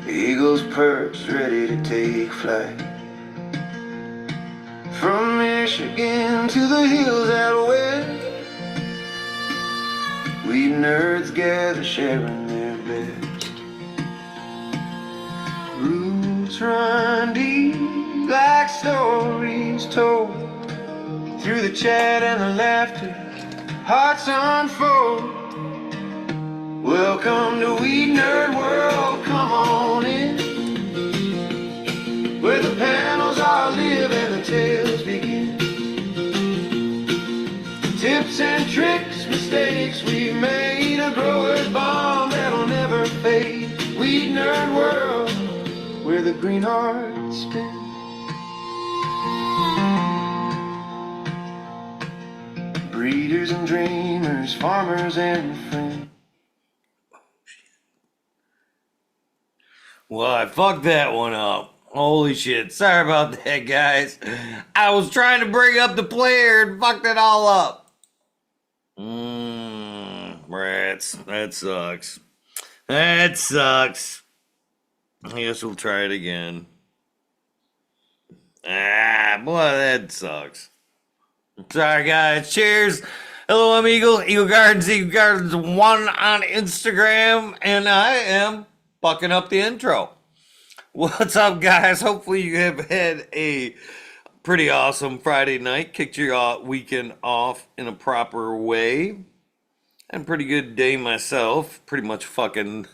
Eagles perched, ready to take flight. From Michigan to the hills out west, we nerds gather, sharing their best. Roots run deep like stories told, through the chat and the laughter, hearts unfold. Welcome to WEedNerdWorld, come on in, where the panels all live and the tales begin. Tips and tricks, mistakes we've made, a grower's bomb that'll never fade. WEedNerdWorld, where the green hearts spin. Breeders and dreamers, farmers and friends. Well, I fucked that one up. Holy shit. Sorry about that, guys. I was trying to bring up the player and fucked it all up. Rats. That sucks. That sucks. I guess we'll try it again. Boy, that sucks. Sorry, guys. Cheers. Hello, I'm Eagle. Eagle Gardens 1 on Instagram. And I am fucking up the intro. What's up, guys? Hopefully you have had a pretty awesome Friday night. Kicked your weekend off in a proper way. And pretty good day myself. Pretty much fucking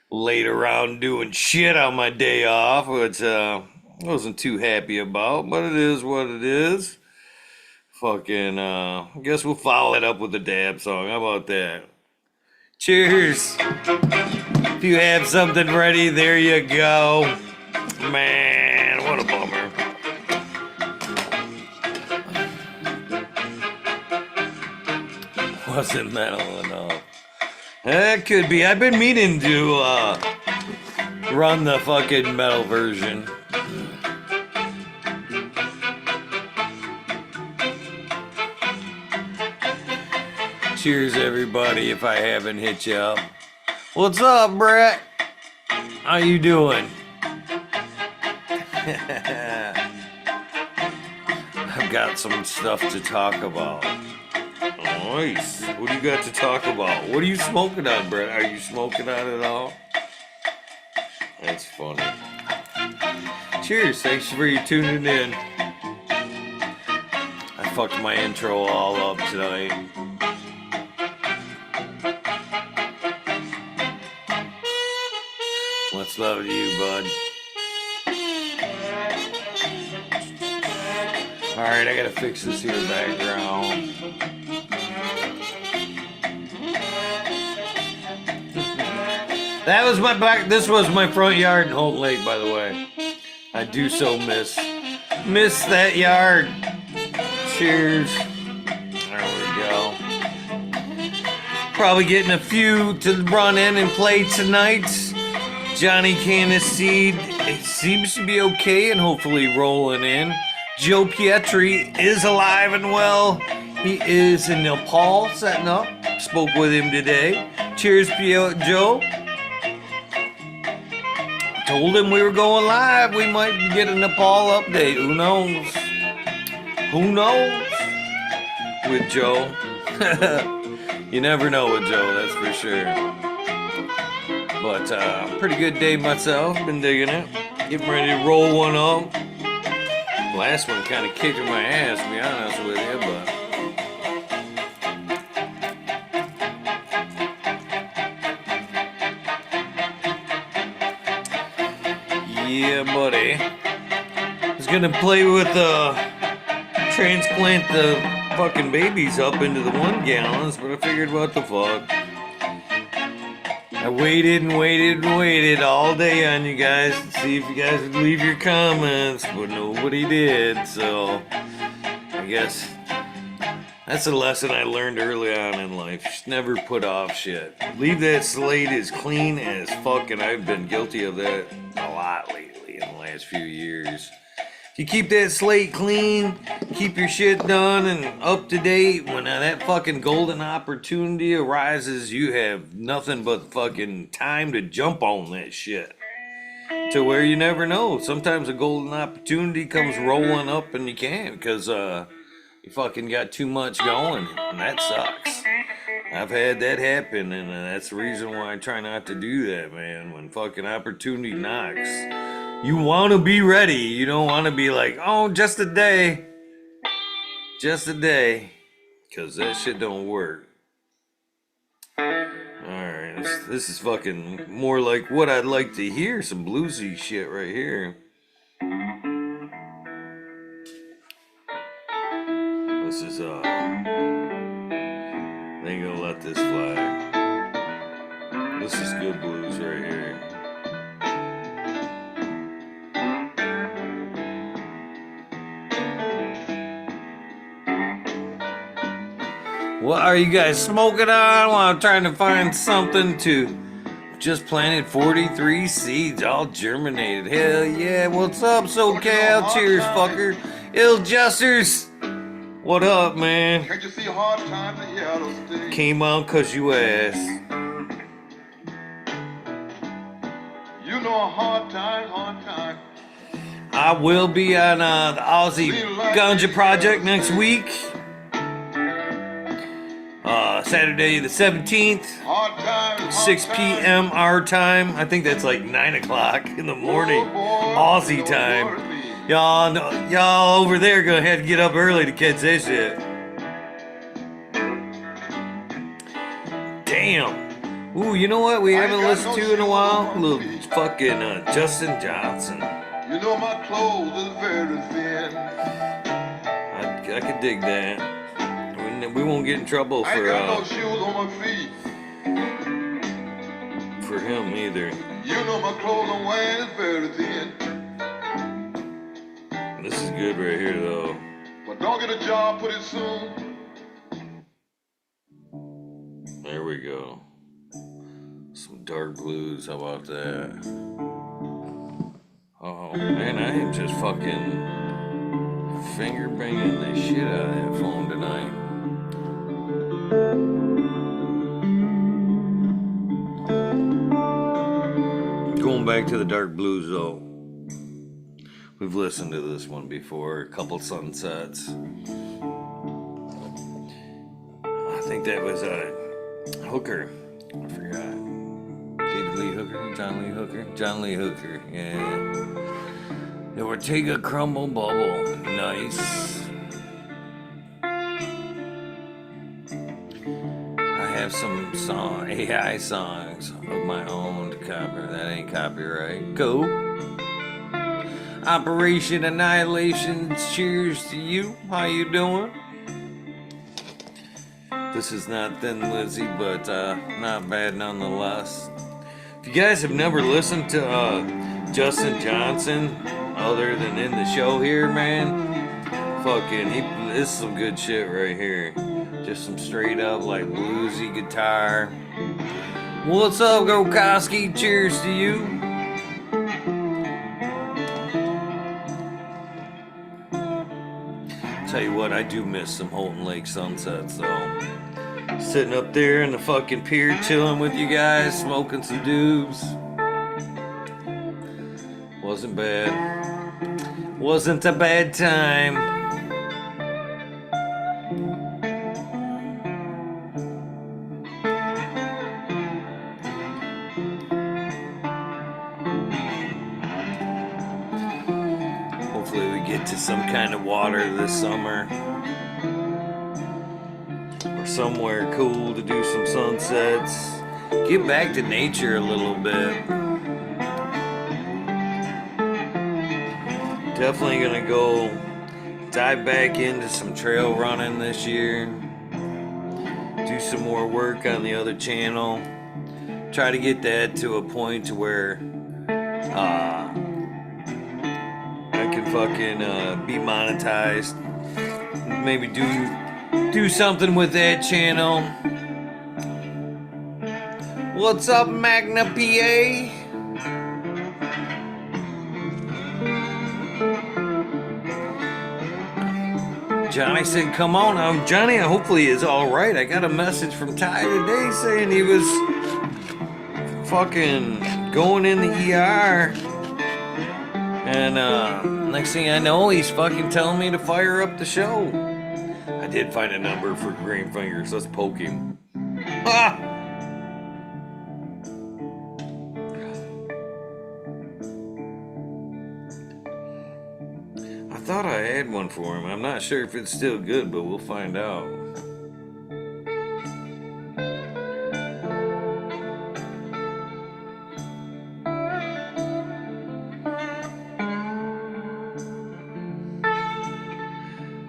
laid around doing shit on my day off, which I wasn't too happy about, but it is what it is. Fucking, I guess we'll follow it up with a dab song. How about that? Cheers. If you have something ready, there you go. Man, what a bummer. Wasn't metal enough. That could be. I've been meaning to run the fucking metal version. Cheers, everybody, if I haven't hit you up. What's up, Brett? How you doing? I've got some stuff to talk about. Nice. What do you got to talk about? What are you smoking on, Brett? Are you smoking on at all? That's funny. Cheers. Thanks for you tuning in. I fucked my intro all up tonight. Much love to you, bud. Alright, I gotta fix this here background. That was my back. This was my front yard in Holt Lake, by the way. I do so miss that yard. Cheers. There we go. Probably getting a few to run in and play tonight. Johnny Caniseed seems to be okay and hopefully rolling in. Joe Pietri is alive and well. He is in Nepal setting up. Spoke with him today. Cheers, Joe. Told him we were going live. We might get a Nepal update. Who knows? Who knows? With Joe. You never know with Joe, that's for sure. But pretty good day myself. Been digging it. Getting ready to roll one up. Last one kind of kicked my ass, to be honest with you, but yeah, buddy. I was gonna play with transplant the fucking babies up into the 1 gallons, but I figured, what the fuck. I waited and waited and waited all day on you guys to see if you guys would leave your comments, but nobody did, so I guess that's a lesson I learned early on in life. Just never put off shit. Leave that slate as clean as fuck, and I've been guilty of that a lot lately in the last few years. If you keep that slate clean, keep your shit done and up to date, when that fucking golden opportunity arises, you have nothing but fucking time to jump on that shit. to where you never know. Sometimes a golden opportunity comes rolling up and you can't because you fucking got too much going, and that sucks. I've had that happen, and that's the reason why I try not to do that, man. When fucking opportunity knocks, you want to be ready. You don't want to be like, oh, just a day. Just a day. Because that shit don't work. Alright, this is fucking more like what I'd like to hear. Some bluesy shit right here. This is, they ain't gonna let this fly. This is good blues right here. What are you guys smoking on while I'm trying to find something to just planted 43 seeds, all germinated? Hell yeah, what's up, SoCal? Cheers, fucker. Ill Jesters. What up, man? Can't you see hard times in Yellow State? Came on cause you asked. You know a hard time, hard time. I will be on the Aussie Ganja Project next week. Saturday the 17th, Hard time, 6 p.m. our time. I think that's like 9 o'clock in the morning, Aussie time. Y'all over there gonna have to get up early to catch that shit. Damn. Ooh, you know what we haven't listened to in a while? A little fucking Justin Johnson. You know my clothes is very thin. I could dig that. We won't get in trouble I ain't got no shoes on my feet. For him either. You know my clothes I'm wearing is very thin. This is good right here though. But don't get a job pretty soon. There we go. Some dark blues, how about that? Oh man, I am just fucking finger banging the shit out of that phone tonight. Going back to the dark blues though. We've listened to this one before, a couple sunsets. I think that was Hooker. I forgot. David Lee Hooker? John Lee Hooker? John Lee Hooker, yeah. The Ortega Crumble Bubble. Nice. I have some AI songs of my own to cover. That ain't copyright. Go. Operation Annihilation. Cheers to you. How you doing? This is not Thin Lizzy, but not bad nonetheless. If you guys have never listened to Justin Johnson, other than in the show here, man, fucking, this is some good shit right here. Just some straight up, like, bluesy guitar. What's up, Grokoski? Cheers to you. Tell you what, I do miss some Holton Lake sunsets, though. Sitting up there in the fucking pier, chilling with you guys, smoking some doobs. Wasn't bad. Wasn't a bad time. Hopefully we get to some kind of water this summer. Or somewhere cool to do some sunsets. Get back to nature a little bit. Definitely gonna go dive back into some trail running this year. Do some more work on the other channel. Try to get that to a point to where I can fucking be monetized. Maybe do something with that channel. What's up, Magna PA? Johnny said, come on. Johnny hopefully is alright. I got a message from Ty today saying he was fucking going in the ER. And next thing I know, he's fucking telling me to fire up the show. I did find a number for Green Fingers. Let's poke him. Ha! I thought I had one for him. I'm not sure if it's still good, but we'll find out.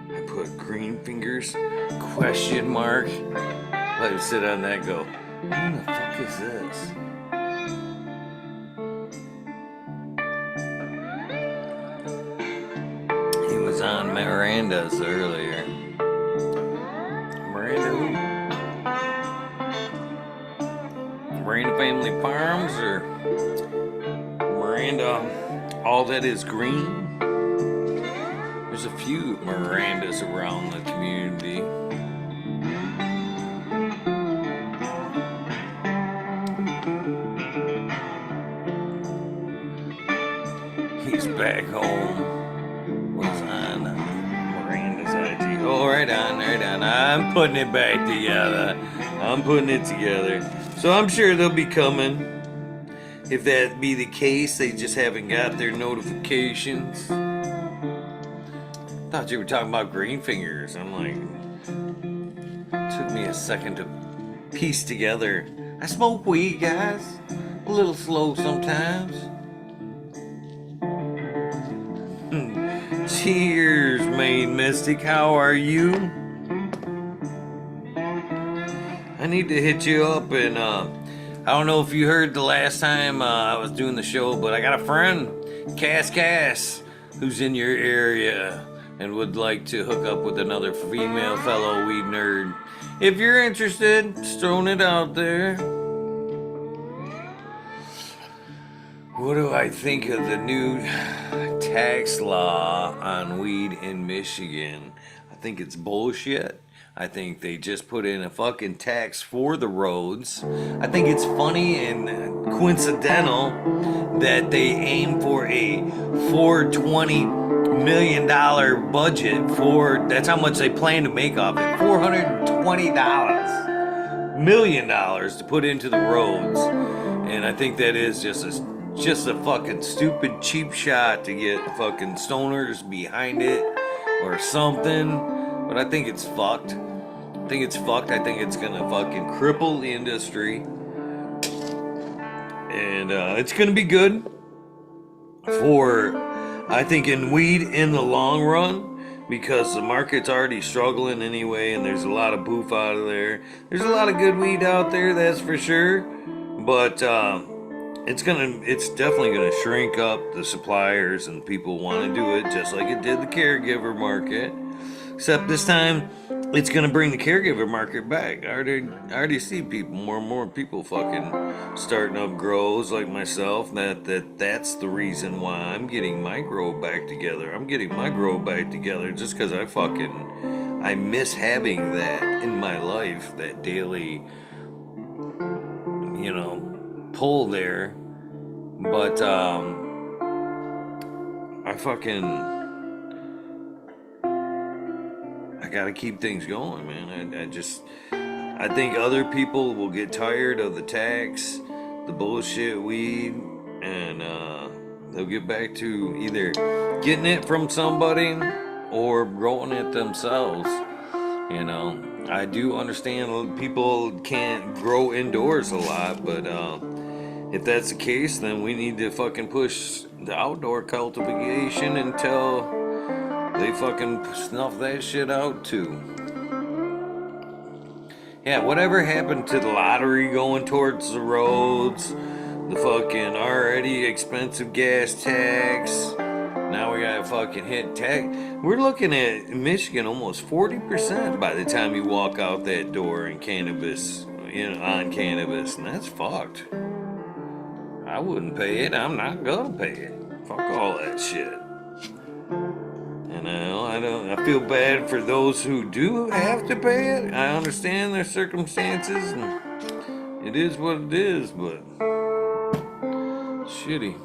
I put Green Fingers, question mark. Let him sit on that, go, who the fuck is this? He was on Miranda's earlier. Miranda who? Miranda Family Farms or Miranda All That Is Green? There's a few Mirandas around the community. He's back home. Was on Miranda's IG. Oh, right on, right on. I'm putting it back together. I'm putting it together. So I'm sure they'll be coming. If that be the case, they just haven't got their notifications. Thought you were talking about Green Fingers. I'm like, took me a second to piece together. I smoke weed, guys. A little slow sometimes. Cheers, Main Mystic. How are you? I need to hit you up and I don't know if you heard the last time I was doing the show, but I got a friend, Cass, who's in your area and would like to hook up with another female fellow weed nerd. If you're interested, just throwing it out there. What do I think of the new tax law on weed in Michigan? I think it's bullshit. I think they just put in a fucking tax for the roads. I think it's funny and coincidental that they aim for a $420 million budget for, that's how much they plan to make off it. $420 million to put into the roads. And I think that is just a fucking stupid cheap shot to get fucking stoners behind it or something. But I think it's fucked. I think it's gonna fucking cripple the industry. And it's gonna be good for, I think, in weed in the long run, because the market's already struggling anyway, and there's a lot of boof out of there. There's a lot of good weed out there, that's for sure. But it's definitely gonna shrink up the suppliers, and people want to do it just like it did the caregiver market. Except this time, it's gonna bring the caregiver market back. I already see people, more and more people fucking starting up grows like myself. That's the reason why I'm getting my grow back together. I'm getting my grow back together just because I miss having that in my life, that daily, pull there. But I gotta keep things going, man. I think other people will get tired of the tax, the bullshit weed, and they'll get back to either getting it from somebody or growing it themselves. I do understand people can't grow indoors a lot, but if that's the case, then we need to fucking push the outdoor cultivation until they fucking snuff that shit out too. Yeah, whatever happened to the lottery going towards the roads, the fucking already expensive gas tax, now we got fucking hit tax. We're looking at in Michigan almost 40% by the time you walk out that door in cannabis, on cannabis, and that's fucked. I wouldn't pay it. I'm not gonna pay it. Fuck all that shit. I feel bad for those who do have to pay it. I understand their circumstances, and it is what it is, but shitty.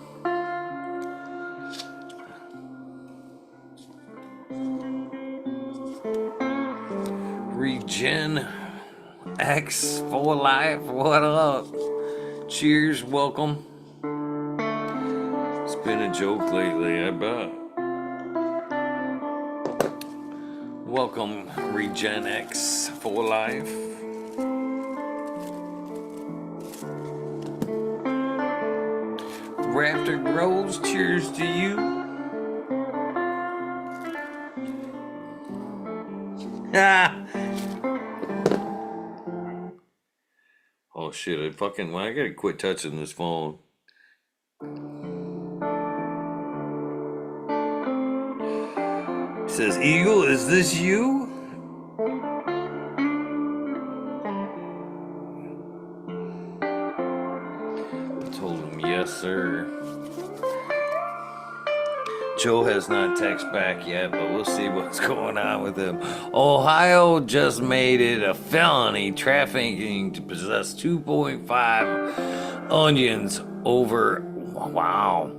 X for life. What up? Cheers, welcome. It's been a joke lately, I bet. Welcome, Regen X for life. Raptor Grows, cheers to you. Ah! Oh shit, I gotta quit touching this phone. It says, Eagle, is this you? I told him, yes, sir. Joe has not texted back yet, but we'll see what's going on with him. Ohio just made it a felony trafficking to possess 2.5 onions over. Wow.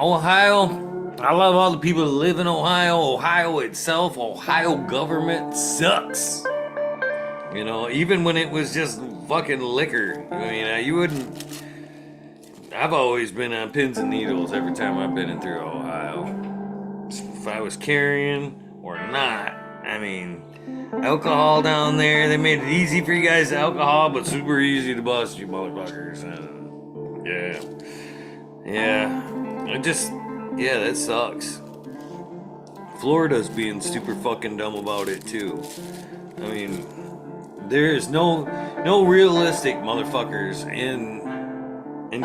Ohio, I love all the people that live in Ohio. Ohio itself, Ohio government sucks. You know, even when it was just fucking liquor. I mean, you wouldn't. I've always been on pins and needles every time I've been in through Ohio. If I was carrying or not. I mean, alcohol down there, they made it easy for you guys to alcohol, but super easy to bust you motherfuckers. Yeah. That sucks. Florida's being super fucking dumb about it too. I mean, there's no realistic motherfuckers in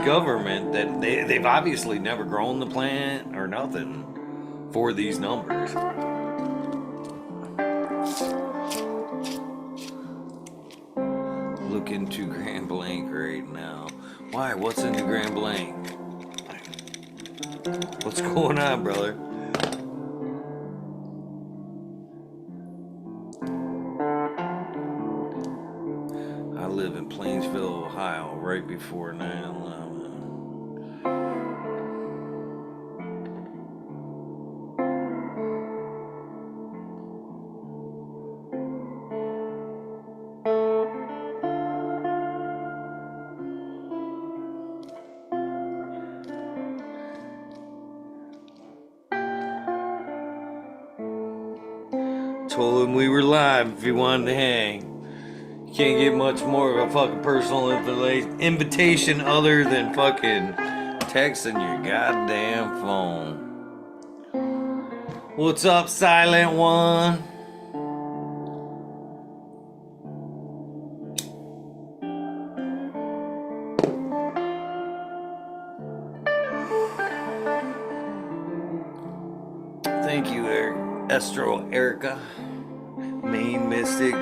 government that they've obviously never grown the plant or nothing for these numbers. Look into Grand Blanc right now. Why? What's into Grand Blanc? What's going on, brother? I live in Plainsville, Ohio, right before 9/11. Told him we were live if he wanted to hang. You can't get much more of a fucking personal invitation other than fucking texting your goddamn phone. What's up, silent one? Thank you, Estro Erica. Main Mystic. Put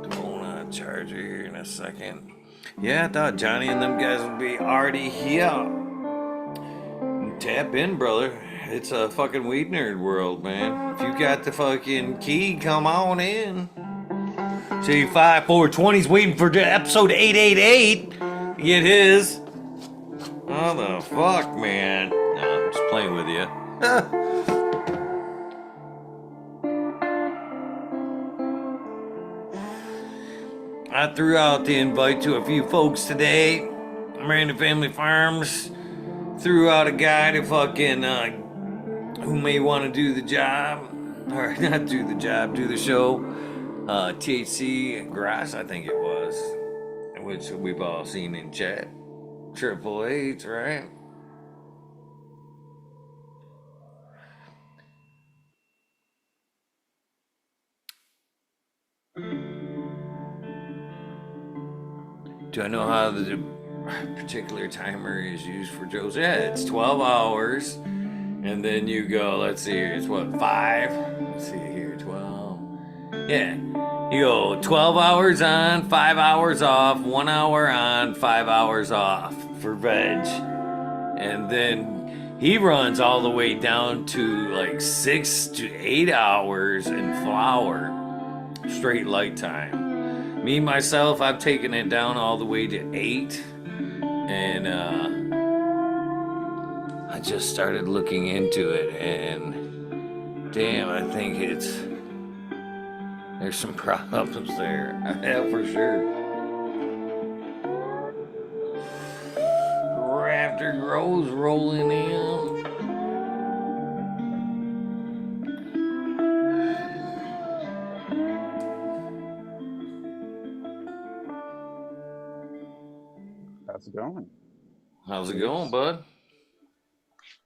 the phone on charger here in a second. Yeah, I thought Johnny and them guys would be already here. Tap in, brother. It's a fucking weed nerd world, man. If you got the fucking key, come on in. See, 5420's waiting for episode 888 to get his. Oh, the fuck, man. No, I'm just playing with you. I threw out the invite to a few folks today. Random Family Farms threw out a guy to fucking, who may want to do the job. Or not do the job, do the show. THC Grass, I think it was, which we've all seen in chat. Triple H, right? Do I know how the particular timer is used for Joe's? Yeah, it's 12 hours, and then you go, let's see here, it's what, 5? Let's see here, 12. Yeah. You go 12 hours on, 5 hours off, 1 hour on, 5 hours off for veg. And then he runs all the way down to like 6 to 8 hours in flower, straight light time. Me myself, I've taken it down all the way to 8, and I just started looking into it, and damn, I think there's some problems there. Yeah, for sure. Rafter grows rolling in. How's it going? How's it going, Cheers. bud?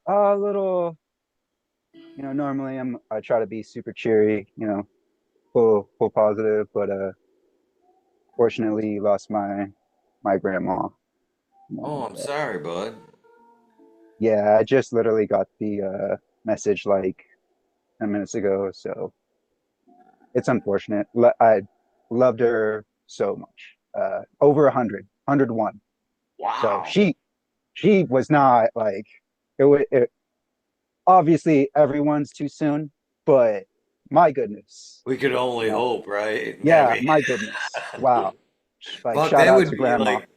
A little, normally I try to be super cheery, full positive, but fortunately lost my grandma. Oh, And I'm sorry, bud. yeah, I just literally got the message like 10 minutes ago, so it's unfortunate. I loved her so much. Over 101. So Wow. she was not like it obviously everyone's too soon, but my goodness, We could you only know, hope, right? I yeah, mean, my goodness. Wow. Like fuck, shout that out would to be grandma. like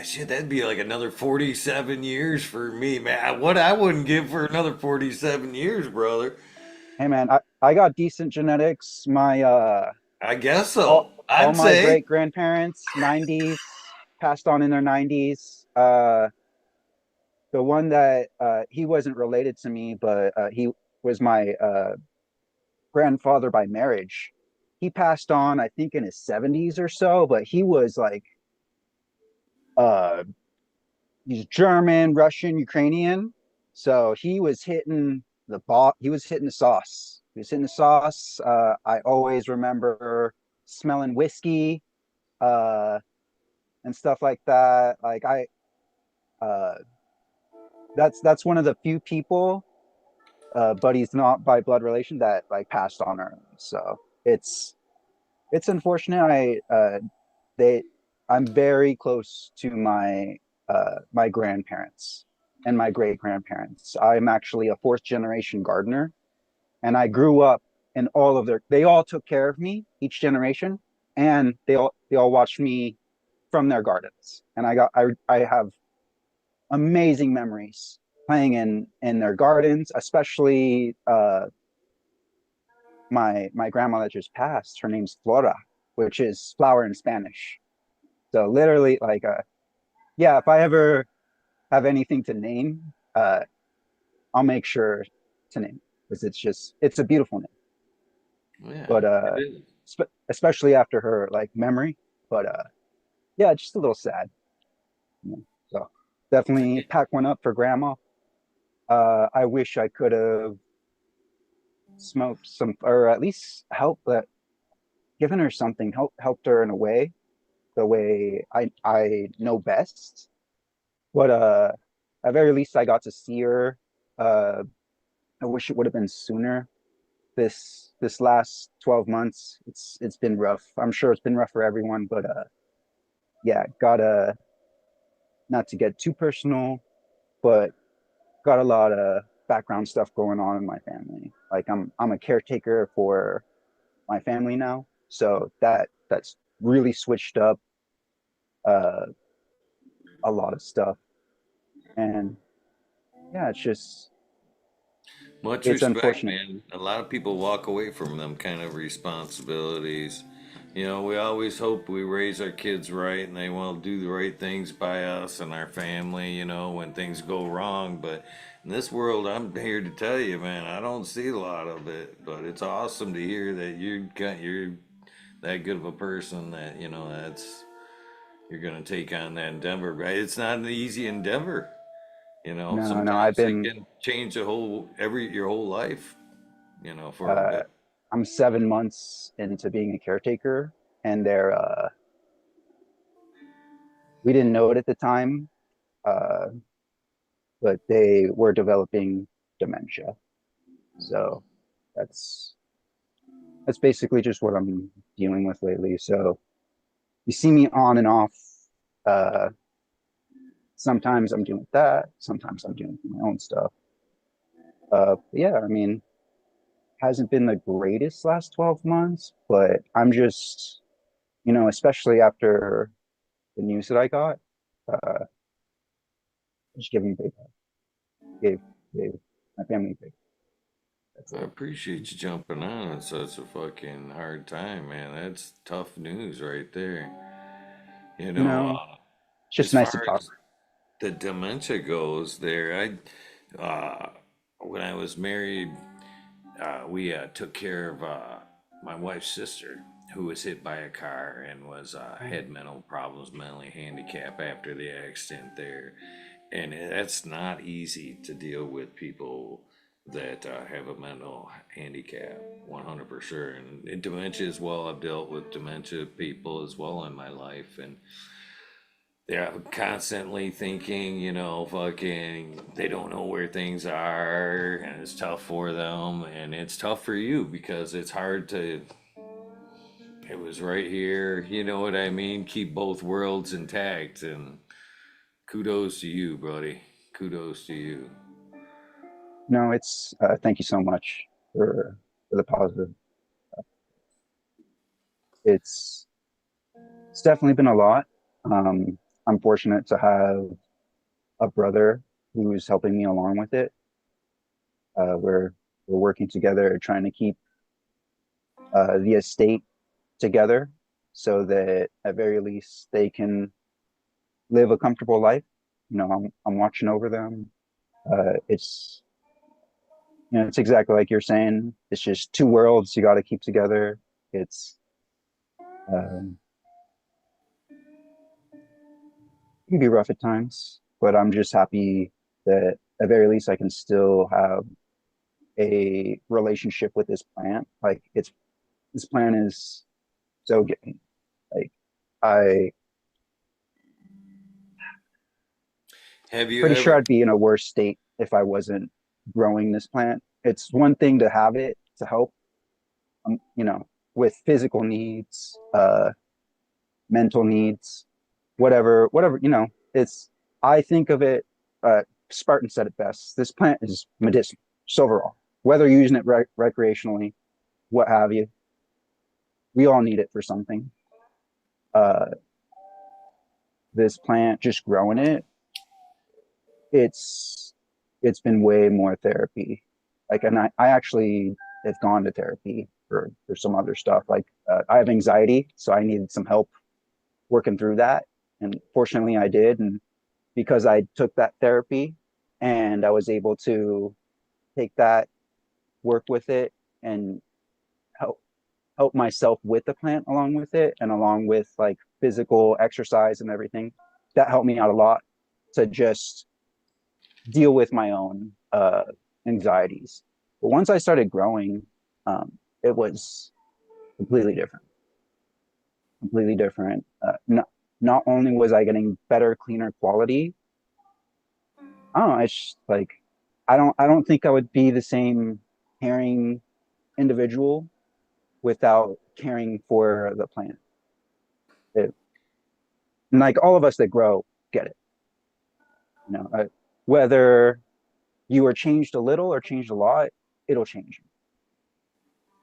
shit. That'd be like another 47 years for me, man. What I wouldn't give for another 47 years, brother. Hey man, I got decent genetics. My I guess so. all I'd my say. great grandparents, 90s, passed on in their 90s. The one that he wasn't related to me, but he was my grandfather by marriage. He passed on, I think, in his 70s or so, but he was like uh he's German, Russian, Ukrainian. So he was hitting the sauce. He was hitting the sauce. I always remember smelling whiskey uh and stuff like that. Uh that's one of the few people, but he's not by blood relation that like passed on early. So it's unfortunate. They I'm very close to my grandparents and my great grandparents. I'm actually a fourth generation gardener, and I grew up in all of their. They all took care of me each generation, and they all watched me from their gardens. And I have amazing memories playing in their gardens, especially my grandma that just passed. Her name's Flora, which is flower in Spanish. So literally, like, yeah, if I ever have anything to name, I'll make sure to name it because it's a beautiful name. Yeah, But it is. especially after her like memory. But yeah, just a little sad. You know? So definitely pack one up for grandma. I wish I could have smoked some, or at least given her something, helped her in a way, the way I know best. But at very least, I got to see her. Uh, I wish it would have been sooner. This last 12 months, it's been rough. I'm sure it's been rough for everyone, but yeah, gotta not to get too personal, but got a lot of background stuff going on in my family. Like I'm a caretaker for my family now, so that's really switched up uh a lot of stuff. And yeah, Much it's respect, unfortunate. man. A lot of people walk away from them kind of responsibilities. You know, we always hope we raise our kids right and they will do the right things by us and our family, you know, when things go wrong. But in this world, I'm here to tell you, man, I don't see a lot of it. But it's awesome to hear that you're that good of a person that, you know, you're going to take on that endeavor, right? It's not an easy endeavor. You know, No, I've sometimes it been can change your whole life, you know, for a uh bit. I'm 7 months into being a caretaker, and we didn't know it at the time, uh, but they were developing dementia. So that's that's basically just what I'm dealing with lately. So you see me on and off. Uh, Sometimes I'm dealing with that. Sometimes I'm dealing with my own stuff. Yeah, I mean, hasn't been the greatest last 12 months, but I'm just especially after the news that I got, just give him a big hug. Gave, gave my family a big. That's I it. appreciate you jumping on at such a fucking hard time, man. That's tough news right there. You You know, know, it's as just nice to far talk. as the dementia goes, when I was married, we took care of my wife's sister who was hit by a car and was had mental problems, mentally handicapped after the accident there, and that's not easy to deal with people that have a mental handicap, 100%. And dementia as well. I've dealt with dementia people as well in my life, and they're constantly thinking, fucking, they don't know where things are, and it's tough for them, and it's tough for you because it's hard to. It was right here, you know what I mean? Keep both worlds intact, and kudos to you, buddy. Kudos to you. No, it's thank you so much for the positive. It's it's definitely been a lot. Um, I'm fortunate to have a brother who's helping me along with it. We're working together, trying to keep the estate together, so that at very least they can live a comfortable life. I'm watching over them. It's it's exactly like you're saying. It's just two worlds you got to keep together. It's um, it can be rough at times, but I'm just happy that at very least I can still have a relationship with this plant. Like this plant is so good. Like I Have you pretty sure ever? I'd be in a worse state if I wasn't growing this plant. It's one thing to have it to help, with physical needs, mental needs, whatever. It's I think of it. Spartan said it best. This plant is medicinal, just overall. Whether you're using it recreationally, what have you, we all need it for something. Uh, this plant, just growing it, it's it's been way more therapy. Like, and I actually have gone to therapy for some other stuff. Like, I have anxiety, so I needed some help working through that, and fortunately, I did. And because I took that therapy, and I was able to take that, work with it, and help help myself with the plant along with it, and along with like physical exercise and everything. That helped me out a lot to just deal with my own anxieties. But once I started growing, it was completely different. Completely different. Not only was I getting better, cleaner quality, I don't know. It's just like I don't think I would be the same caring individual without caring for the plant. It, and like all of us that grow get it. Whether you are changed a little or changed a lot, it'll change.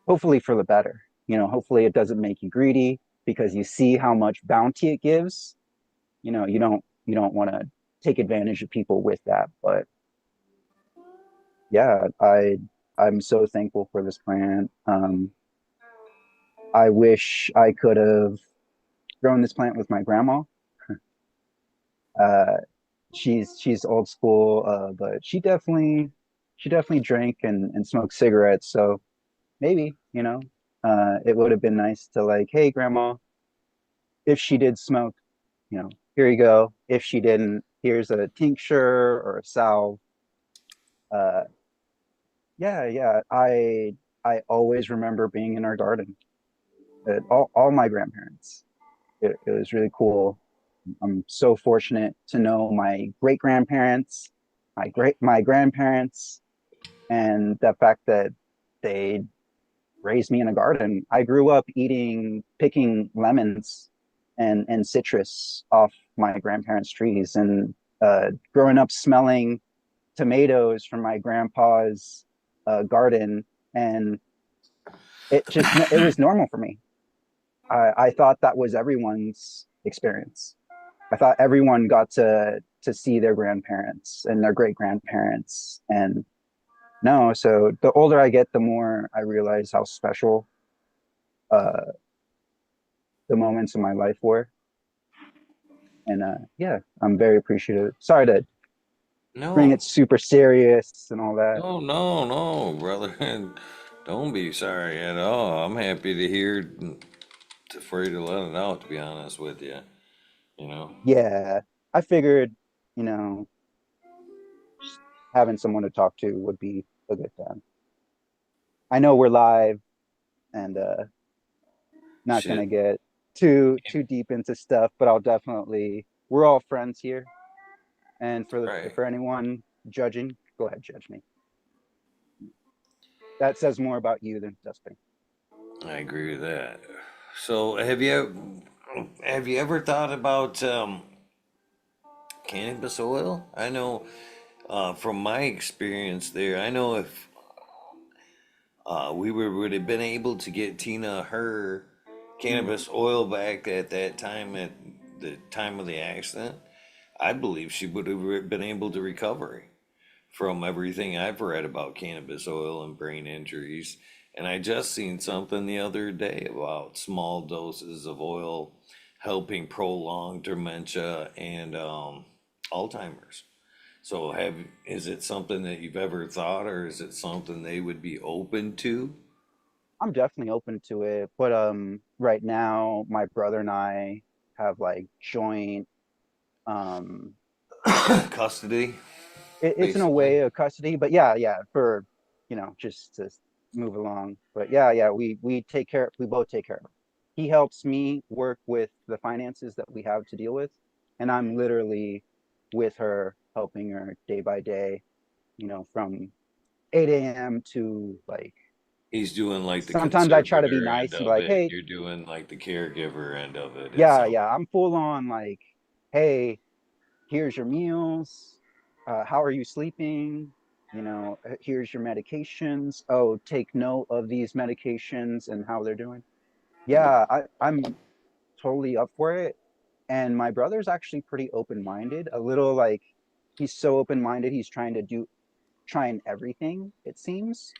Hopefully for the better. Hopefully it doesn't make you greedy because you see how much bounty it gives. You don't want to take advantage of people with that. But yeah, I'm so thankful for this plant. I wish I could have grown this plant with my grandma. Uh, she's old school, but she definitely drank and smoked cigarettes. So maybe, it would have been nice to like, hey, grandma, if she did smoke, here you go. If she didn't, here's a tincture or a salve. Uh, yeah, yeah. I always remember being in our garden. All my grandparents. It was really cool. I'm so fortunate to know my great grandparents, my grandparents, and the fact that they raised me in a garden. I grew up picking lemons and citrus off my grandparents' trees, and growing up smelling tomatoes from my grandpa's garden, and it was normal for me. I thought that was everyone's experience. I thought everyone got to see their grandparents and their great grandparents, and no. So the older I get, the more I realize how special uh, the moments in my life were, and yeah, I'm very appreciative. Sorry to bring No, it super serious and all that. no, no, no, brother. Don't be sorry at all. I'm happy to hear, for you to let it out, to be honest with you. You know? Yeah, I figured, you know, just having someone to talk to would be a good time. I know we're live and not Shit. gonna get too deep into stuff, but I'll definitely. We're all friends here, and Right. for anyone judging, go ahead, judge me. That says more about you than it does me. I agree with that. So, have you ever thought about cannabis oil? I know from my experience there, I know if we would have been able to get Tina her Mm. cannabis oil back at that time, at the time of the accident, I believe she would have been able to recover from everything I've read about cannabis oil and brain injuries. And I just seen something the other day about small doses of oil helping prolong dementia and Alzheimer's. So is it something that you've ever thought, or is it something they would be open to? I'm definitely open to it, but right now my brother and I have like joint um Custody, it's in a basically. way a custody, but yeah, for just to move along. But yeah, we take care. We both take care of him. He helps me work with the finances that we have to deal with, and I'm literally with her, helping her day by day. From 8 a.m. to like He's doing like the sometimes I try to be conservator end nice and be of like, it. hey, You're doing like the caregiver end of it. It sounds. yeah, I'm full on like, hey, here's your meals. How are you sleeping? Here's your medications. Oh, take note of these medications and how they're doing. Yeah, I'm totally up for it. And my brother's actually pretty open-minded, a little like he's so open-minded, he's trying everything, it seems.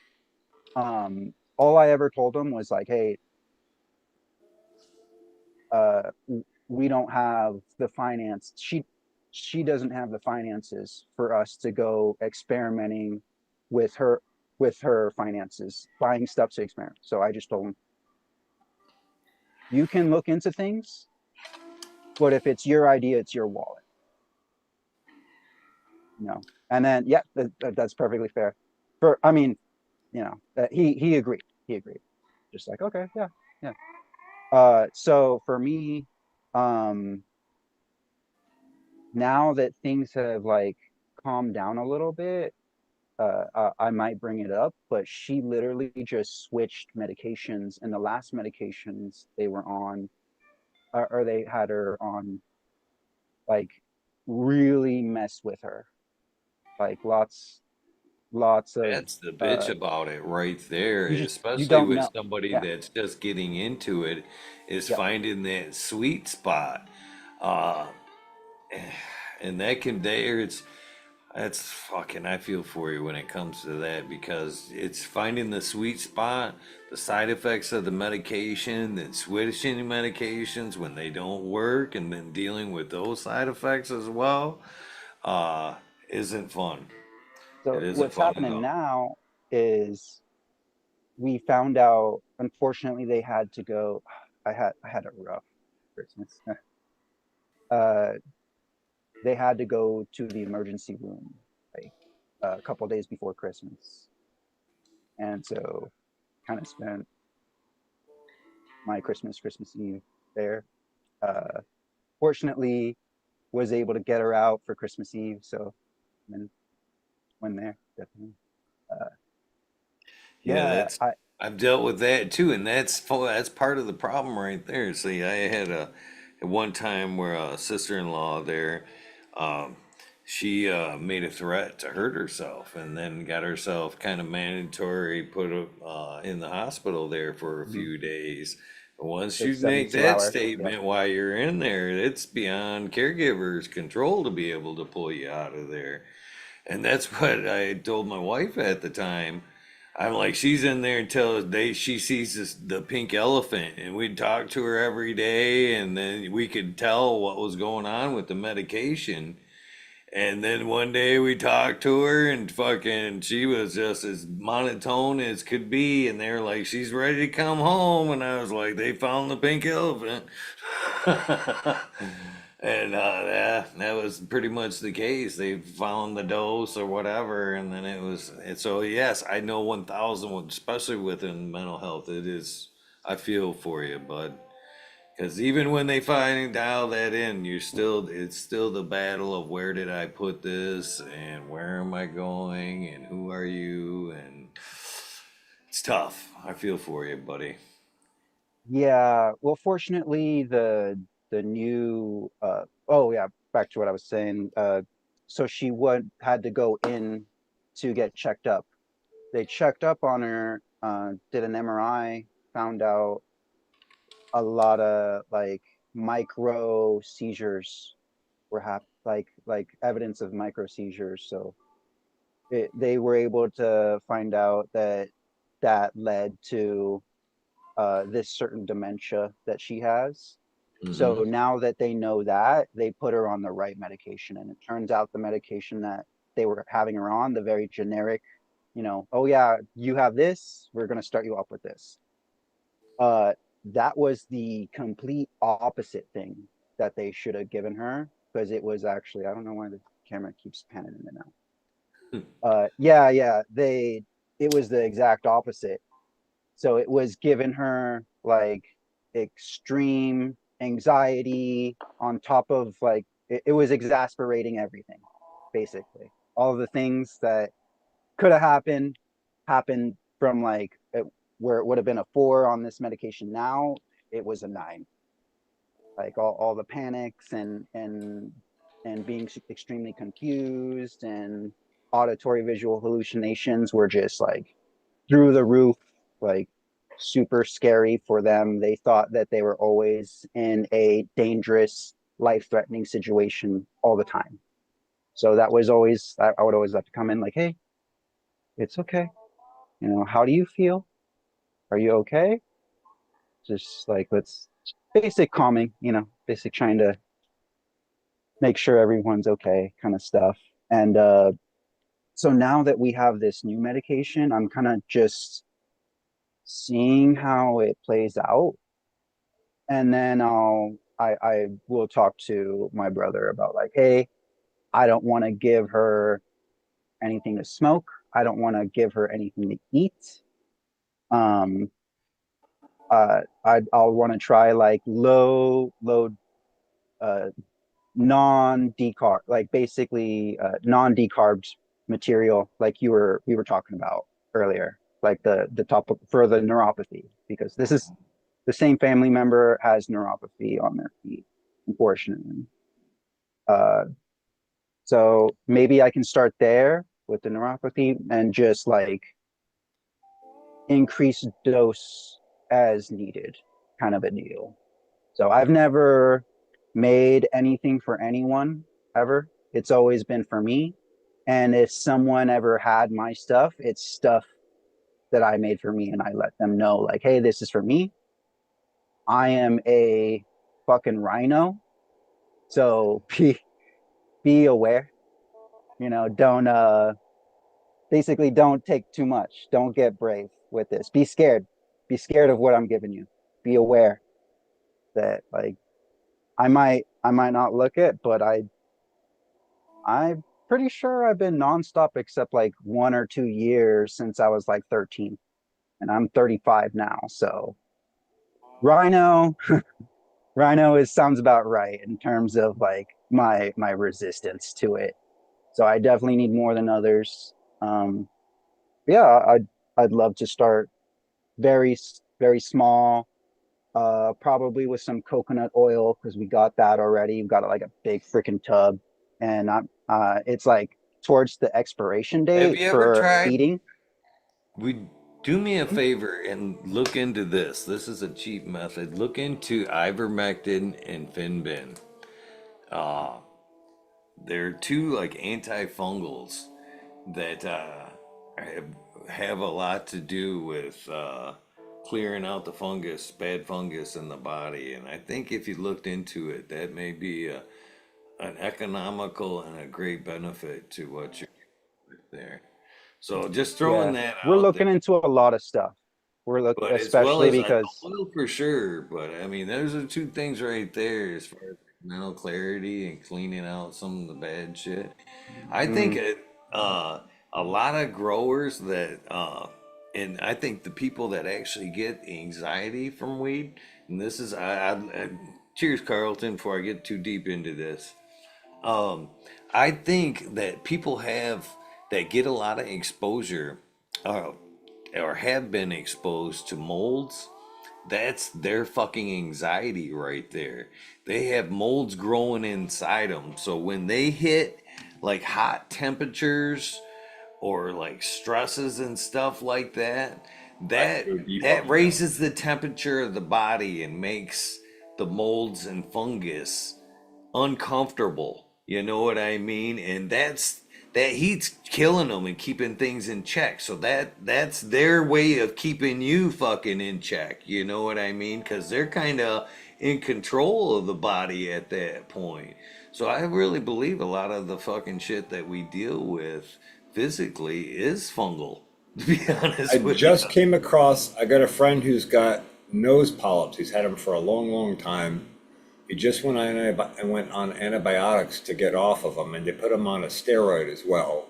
All I ever told him was like, hey, uh, we don't have the finance. She doesn't have the finances for us to go experimenting with her finances, buying stuff to experiment. So I just told him, you can look into things, but if it's your idea, it's your wallet. And then yeah, that's perfectly fair. For I mean, he agreed. He agreed. Just like okay, yeah, yeah. So for me, um, now that things have like calmed down a little bit, I might bring it up, but she literally just switched medications, and the last medications they were on, or they had her on, like really mess with her, like lots of That's the bitch uh, about it right there, you especially don't with know. somebody Yeah, that's just getting into it, is yep. finding that sweet spot. Uh, and that can there it's that's fucking I feel for you when it comes to that because it's finding the sweet spot, the side effects of the medication, then switching medications when they don't work, and then dealing with those side effects as well. Uh, isn't fun. It So isn't what's fun at happening all. now is we found out. Unfortunately, they had to go. I had a rough Christmas. uh, they had to go to the emergency room like a couple days before Christmas, and so kind of spent my Christmas Eve there. Uh, Fortunately, was able to get her out for Christmas Eve, so when when there definitely. Uh, Yeah, yeah, that's I've dealt with that too, and that's part of the problem right there. See, I had a at one time where a sister-in-law there, um, she made a threat to hurt herself, and then got herself kind of mandatory put in the hospital there for a mhm. few days Once the you make 72 that hour. Yep. statement while you're in there, it's beyond caregivers' control to be able to pull you out of there. And that's what I told my wife at the time. I'm like, she's in there until she sees the pink elephant, and we'd talk to her every day, and then we could tell what was going on with the medication. And then one day we talked to her, and fucking, she was just as monotone as could be. And they're like, she's ready to come home. And I was like, they found the pink elephant. And that was pretty much the case. They found the dose or whatever, and then it was. And so yes, I know 1,000, especially within mental health, it is. I feel for you, bud. Because even when they finally dial that in, it's still the battle of where did I put this, and where am I going, and who are you, and it's tough. I feel for you, buddy. Yeah. Well, fortunately, the new oh yeah, back to what I was saying. So she would had to go in to get checked up. They checked up on her, did an MRI, found out a lot of like micro seizures were like evidence of micro seizures. So they were able to find out that that led to this certain dementia that she has. Mm-hmm. So now that they know that, they put her on the right medication. And it turns out the medication that they were having her on, the very generic, oh yeah, you have this, we're going to start you off with this. Uh, that was the complete opposite thing that they should have given her because it was actually, I don't know why the camera keeps panning in and out. Yeah, it was the exact opposite. So it was giving her like extreme anxiety on top of like it was exasperating everything, basically. All of the things that could have happened from where it would have been a 4 on this medication now, it was a 9. Like all the panics and being extremely confused and auditory visual hallucinations were just like through the roof, like super scary for them. They thought that they were always in a dangerous, life threatening situation all the time. So that was always, I would always have to come in like, hey, it's okay. How do you feel? Are you okay? Just like, let's basic calming, basic trying to make sure everyone's okay kind of stuff. And so now that we have this new medication, I'm kind of just seeing how it plays out, and then I will talk to my brother about like, hey, I don't want to give her anything to smoke. I don't want to give her anything to eat. Um, I'll want to try like low uh non-decarb, like basically non-decarbed material, like we were talking about earlier, like the top for the neuropathy, because this is the same family member has neuropathy on their feet, unfortunately. Uh, so maybe I can start there with the neuropathy and just like increase dose as needed, kind of a deal. So I've never made anything for anyone ever. It's always been for me. And if someone ever had my stuff, it's stuff that I made for me and I let them know like, hey, this is for me. I am a fucking rhino. So be aware, don't basically don't take too much. Don't get brave with this. Be scared. Be scared of what I'm giving you. Be aware that like I might not look it, but I'm pretty sure I've been nonstop except like 1 or 2 years since I was like 13, and I'm 35 now. So Rhino, Rhino is sounds about right in terms of like my resistance to it. So I definitely need more than others. Um, yeah, I'd love to start very small, probably with some coconut oil because we got that already. We've got like a big freaking tub, and it's like towards the expiration Have date you ever for tried? eating. We Do me a favor and look into this. This is a cheap method. Look into ivermectin and Finbin. Uh, they're two like antifungals that have a lot to do with clearing out the fungus, bad fungus in the body. And I think if you looked into it, that may be an economical and a great benefit to what you're there. So just throwing Yeah, that we're out there. looking into a lot of stuff. But as well Especially as I because oil for sure. But I mean, those are two things right there as far as mental clarity and cleaning out some of the bad shit. I think mm, a lot of growers that, and I think the people that actually get anxiety from weed, and this is, cheers, Carlton, before I get too deep into this. Um, I think that people have that get a lot of exposure, uh, or have been exposed to molds. That's their fucking anxiety right there. They have molds growing inside them. So when they hit like hot temperatures or like stresses and stuff like that, I can go deep that on that. raises the temperature of the body and makes the molds and fungus uncomfortable. You know what I mean? And that heat's killing them and keeping things in check. So that's their way of keeping you fucking in check. You know what I mean? Because they're kind of in control of the body at that point. So I really believe a lot of the fucking shit that we deal with physically is fungal. To be I honest with you. just came across, I got a friend who's got nose polyps. He's had them for a long, long time. He just went on antibiotics to get off of them, and they put him on a steroid as well.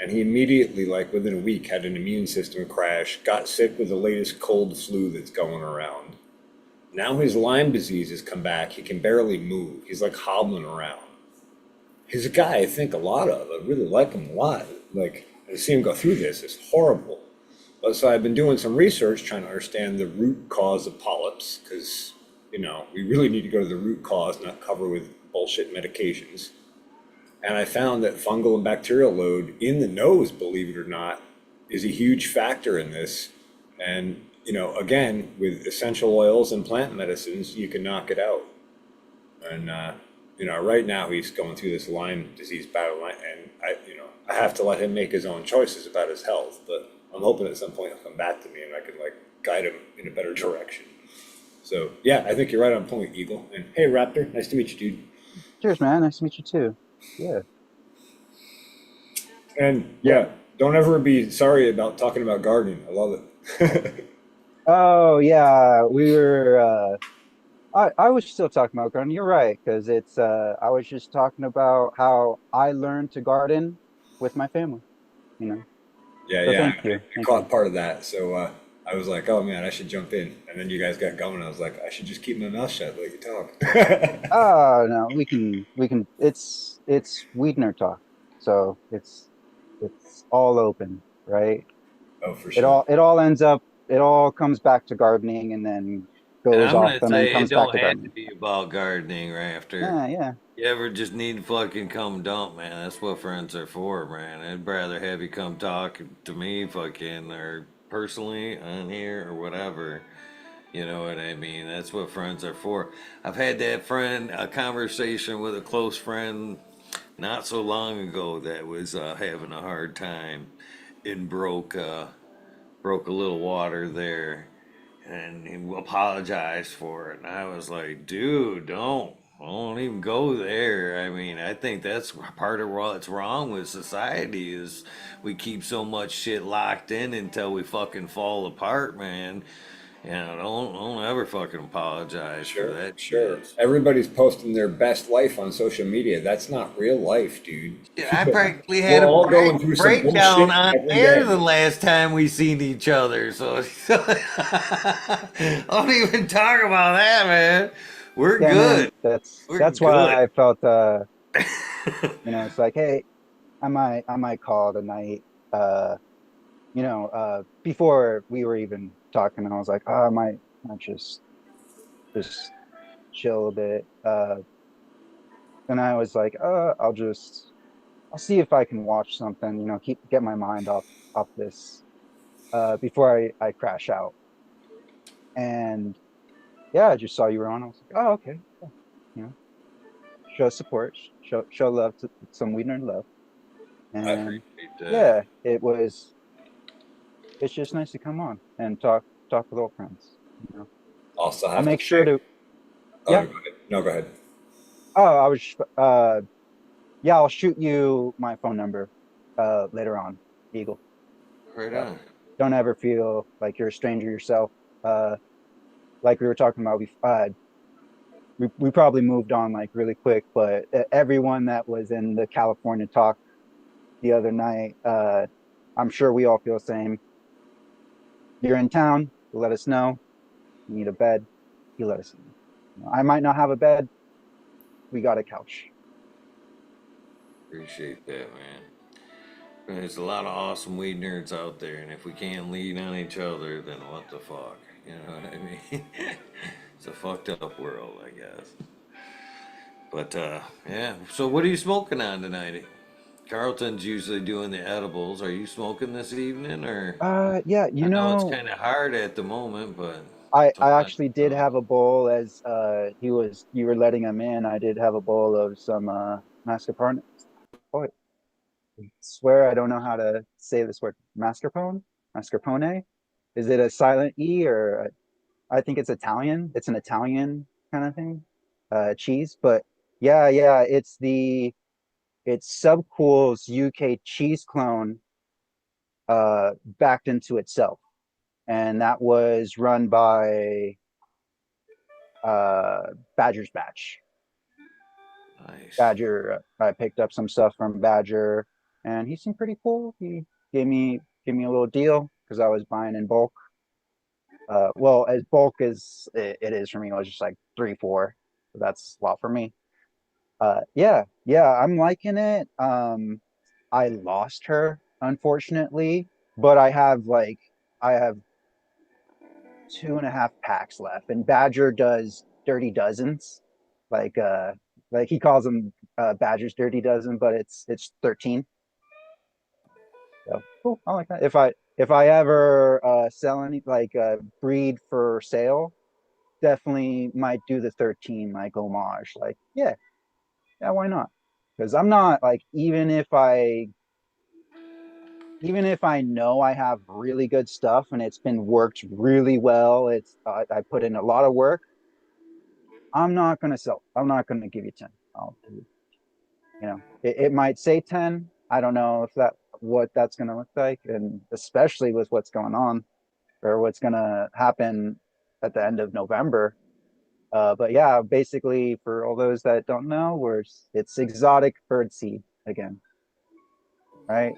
And he immediately, like within a week, had an immune system crash, got sick with the latest cold flu that's going around. Now his Lyme disease has come back. He can barely move. He's like hobbling around. He's a guy I think a lot of. I really like him a lot. Like, to see him go through this is horrible. But so I've been doing some research trying to understand the root cause of polyps because, we really need to go to the root cause, not cover with bullshit medications. And I found that fungal and bacterial load in the nose, believe it or not, is a huge factor in this. And, again, with essential oils and plant medicines, you can knock it out. And, right now he's going through this Lyme disease battle, and I have to let him make his own choices about his health. But I'm hoping at some point he'll come back to me and I can like guide him in a better direction. So yeah, I think you're right on point, Eagle. And hey, Raptor, nice to meet you, dude. cheers, man. Nice to meet you too. Yeah, And yeah. yeah, don't ever be sorry about talking about gardening. I love it. Oh yeah, we were. I was still talking about gardening. You're right, because it's. I was just talking about how I learned to garden with my family. You know. Yeah, So yeah, thank I you, thank you. caught part of that. So I was like, oh man, I should jump in. And then you guys got going. I was like, I should just keep my mouth shut, let you talk. Oh no, we can. It's Weed Nerd Talk, so it's all open, right? Oh, for It sure. all ends up. It all comes back to gardening, and then And goes I'm off, gonna and then say it comes back don't to have to gardening. be about gardening, Rafter. Yeah, yeah. You ever just need to fucking come dump, man? That's what friends are for, man. I'd rather have you come talk to me, fucking, or personally on here or whatever. You know what I mean? That's what friends are for. I've had that friend, a conversation with a close friend not so long ago that was having a hard time and broke a little water there and he apologized for it. And I was like, dude, don't even go there. I mean, I think that's part of what's wrong with society is we keep so much shit locked in until we fucking fall apart, man. You know, don't ever fucking apologize for Sure, that sure. shit. Everybody's posting their best life on social media. That's not real life, dude. Yeah, I practically had We're a all going through some breakdown bullshit on every air the day. last time we seen each other. So don't even talk about that, man. We're Yeah, man. good. That's We're that's why good. I felt. It's like, hey, I might call tonight. Before we were even talking, I was like, oh, I might just chill a bit. And I was like, I'll see if I can watch something. Get my mind off this. before I crash out. And yeah, I just saw you were on. I was like, oh, okay. Yeah. You know, show support, show love to some Weed Nerd love. I And appreciate that. yeah, it's just nice to come on and talk with old friends. You know, Also I'll have to make sure say, to oh, yeah. go ahead. No, go ahead. Oh, I was yeah, I'll shoot you my phone number later on, Eagle. Right Yeah. on. Don't ever feel like you're a stranger yourself. Uh like we were talking about, we probably moved on like really quick, but everyone that was in the California talk the other night, I'm sure we all feel the same. You're in town, let us know. You need a bed, you let us know. I might not have a bed, we got a couch. Appreciate that, man. There's a lot of awesome weed nerds out there, and if we can't lean on each other, then what the fuck? You know what I mean? It's a fucked up world, I guess. But yeah. So what are you smoking on tonight? Carlton's usually doing the edibles. Are you smoking this evening, or? Yeah, I know it's kind of hard at the moment, but I sometimes actually it's did not. have a bowl as you were letting him in. I did have a bowl of some mascarpone. Oh, I swear I don't know how to say this word. Mascarpone? Mascarpone? Is it a silent E or I think it's Italian. It's an Italian kind of thing. Cheese, but yeah, it's Subcool's UK cheese clone backed into itself. And that was run by uh Badger's Batch. Nice. Badger, I picked up some stuff from Badger, and he seemed pretty cool. He gave me a little deal because I was buying in bulk. Well, as bulk as it is for me, it was just like three, four. So that's a lot for me. Yeah, I'm liking it. I lost her unfortunately, but I have 2.5 packs left, and Badger does dirty dozens, like uh like he calls them Badger's dirty dozen, but it's 13. So cool, I like that. If I ever sell any breed for sale, definitely might do the 13 like homage. Like yeah, why not? Because I'm not like even if I know I have really good stuff and it's been worked really well, I put in a lot of work. I'm not gonna sell. I'm not gonna give you 10. It might say 10. I don't know if that what that's gonna look like, and especially with what's going on or what's gonna happen at the end of November. But yeah, basically for all those that don't know, it's exotic bird seed again, right?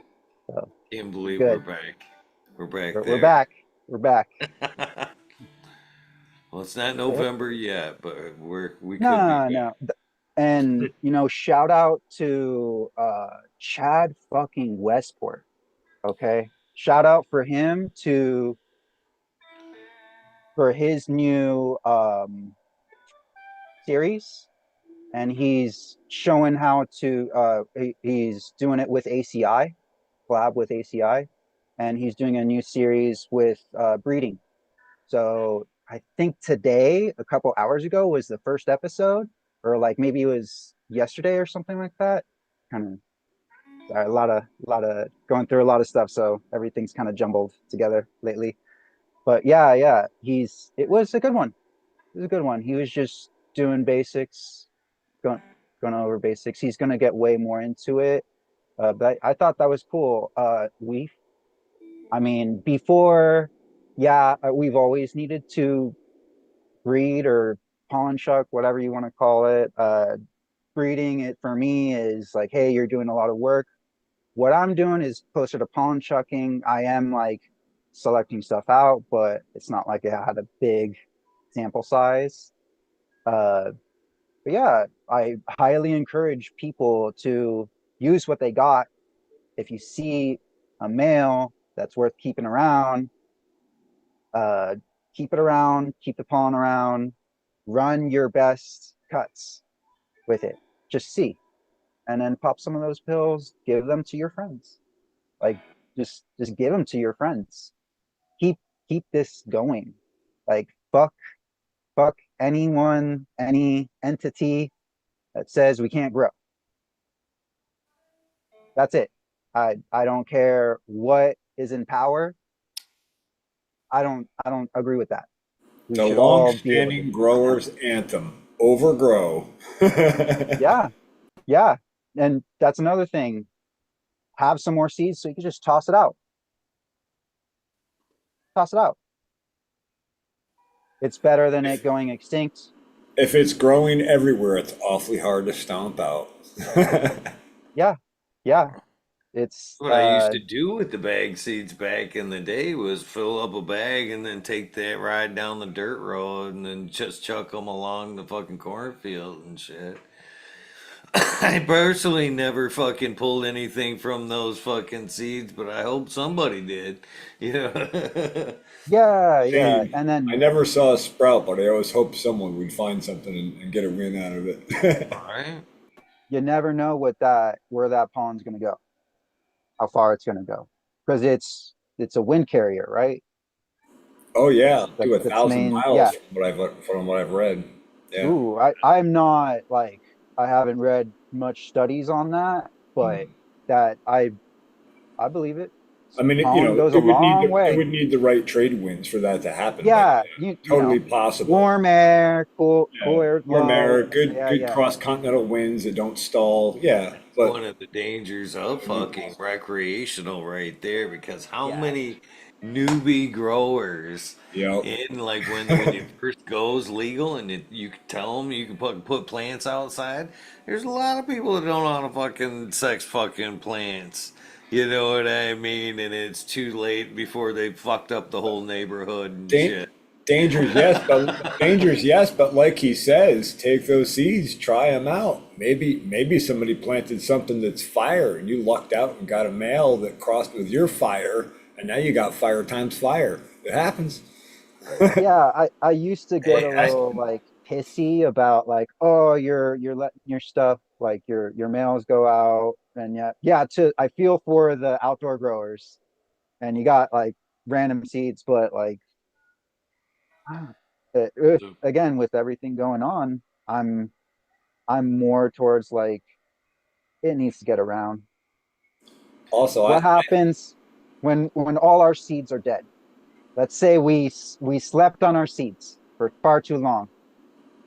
So Can't believe we're good. back. We're back We're there. back. We're back. Well, it's not But yep. November yet, but we No, could be no, no. back. And shout out to Chad fucking Westport. Okay. Shout out for him to for his new series. And he's showing how to he's doing it with ACI, collab with ACI, and he's doing a new series with breeding. So I think today, a couple hours ago, was the first episode, or like maybe it was yesterday or something like that. Kind of a lot of going through a lot of stuff, so everything's kind of jumbled together lately. But yeah, it was a good one. It was a good one. He was just doing basics, going going over basics. He's gonna get way more into it. But I thought that was cool. I mean, before, yeah, we've always needed to breed or pollen shuck, whatever you want to call it. Breeding it for me is like, hey, you're doing a lot of work. What I'm doing is closer to pawn chucking. I am like selecting stuff out, but it's not like I had a big sample size. Uh, but yeah, I highly encourage people to use what they got. If you see a male that's worth keeping around, uh, keep it around, keep the pawn around, run your best cuts with it. Just see, and then pop some of those pills, give them to your friends. Like just give them to your friends. keep this going. Like fuck anyone, any entity that says we can't grow. That's it. I don't care what is in power. I don't agree with that. We The should all be able to long-standing growers anthem, overgrow. yeah, yeah. And that's another thing. Have some more seeds so you can just toss it out. Toss it out. It's better than it going extinct. If it's growing everywhere, it's awfully hard to stomp out. Yeah, yeah. It's What I used to do with the bag seeds back in the day was fill up a bag and then take that ride down the dirt road and then just chuck them along the fucking cornfield and shit. I personally never fucking pulled anything from those fucking seeds, but I hope somebody did. You know? yeah, yeah. Hey, And I then never saw a sprout, but I always hoped someone would find something and get a win out of it. Alright. you never know where that pollen's gonna go, how far it's gonna go. Because it's a wind carrier, right? Oh yeah, That's to a that's thousand main, miles yeah. from what I've read. Yeah. Ooh, I'm not like I haven't read much studies on that, but that I believe it. I mean, Pollen goes a long it way. would need the right trade winds for that to happen, but Yeah, yeah, you totally know, possible. warm air, cool Yeah, air warm flow. air, Yeah, good yeah, cross continental winds that don't stall. Yeah, but One of the dangers of totally fucking possible. recreational right there because how yeah, many newbie growers Yep. in like when it first goes legal and you can tell them you can put plants outside. There's a lot of people that don't know how to fucking sex fucking plants. You know what I mean? And it's too late before they fucked up the whole neighborhood and Dan- shit. dangers, yes, but like he says, take those seeds, try them out. Maybe somebody planted something that's fire, and you lucked out and got a male that crossed with your fire, and now you got fire times fire. It happens. yeah. I used to get Hey, a little like pissy about like, oh, you're letting your stuff like your males go out, and yeah. To I feel for the outdoor growers, and you got like random seeds, but like if again with everything going on, I'm more towards like it needs to get around. Also, What happens when all our seeds are dead? Let's say we slept on our seeds for far too long.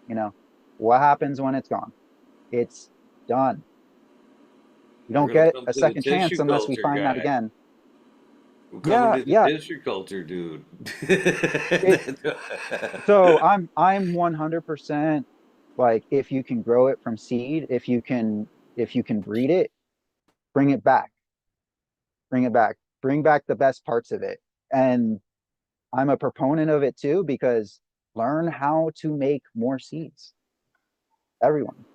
You know, what happens when it's gone? It's done. You we're don't gonna get come a to the second chance tissue unless we culture find that guy. again. We're coming Yeah, to the yeah. tissue culture, dude. It so I'm 100% like if you can grow it from seed, if you can breed it, bring it back. Bring it back. Bring back the best parts of it. And I'm a proponent of it too because learn how to make more seeds. Everyone.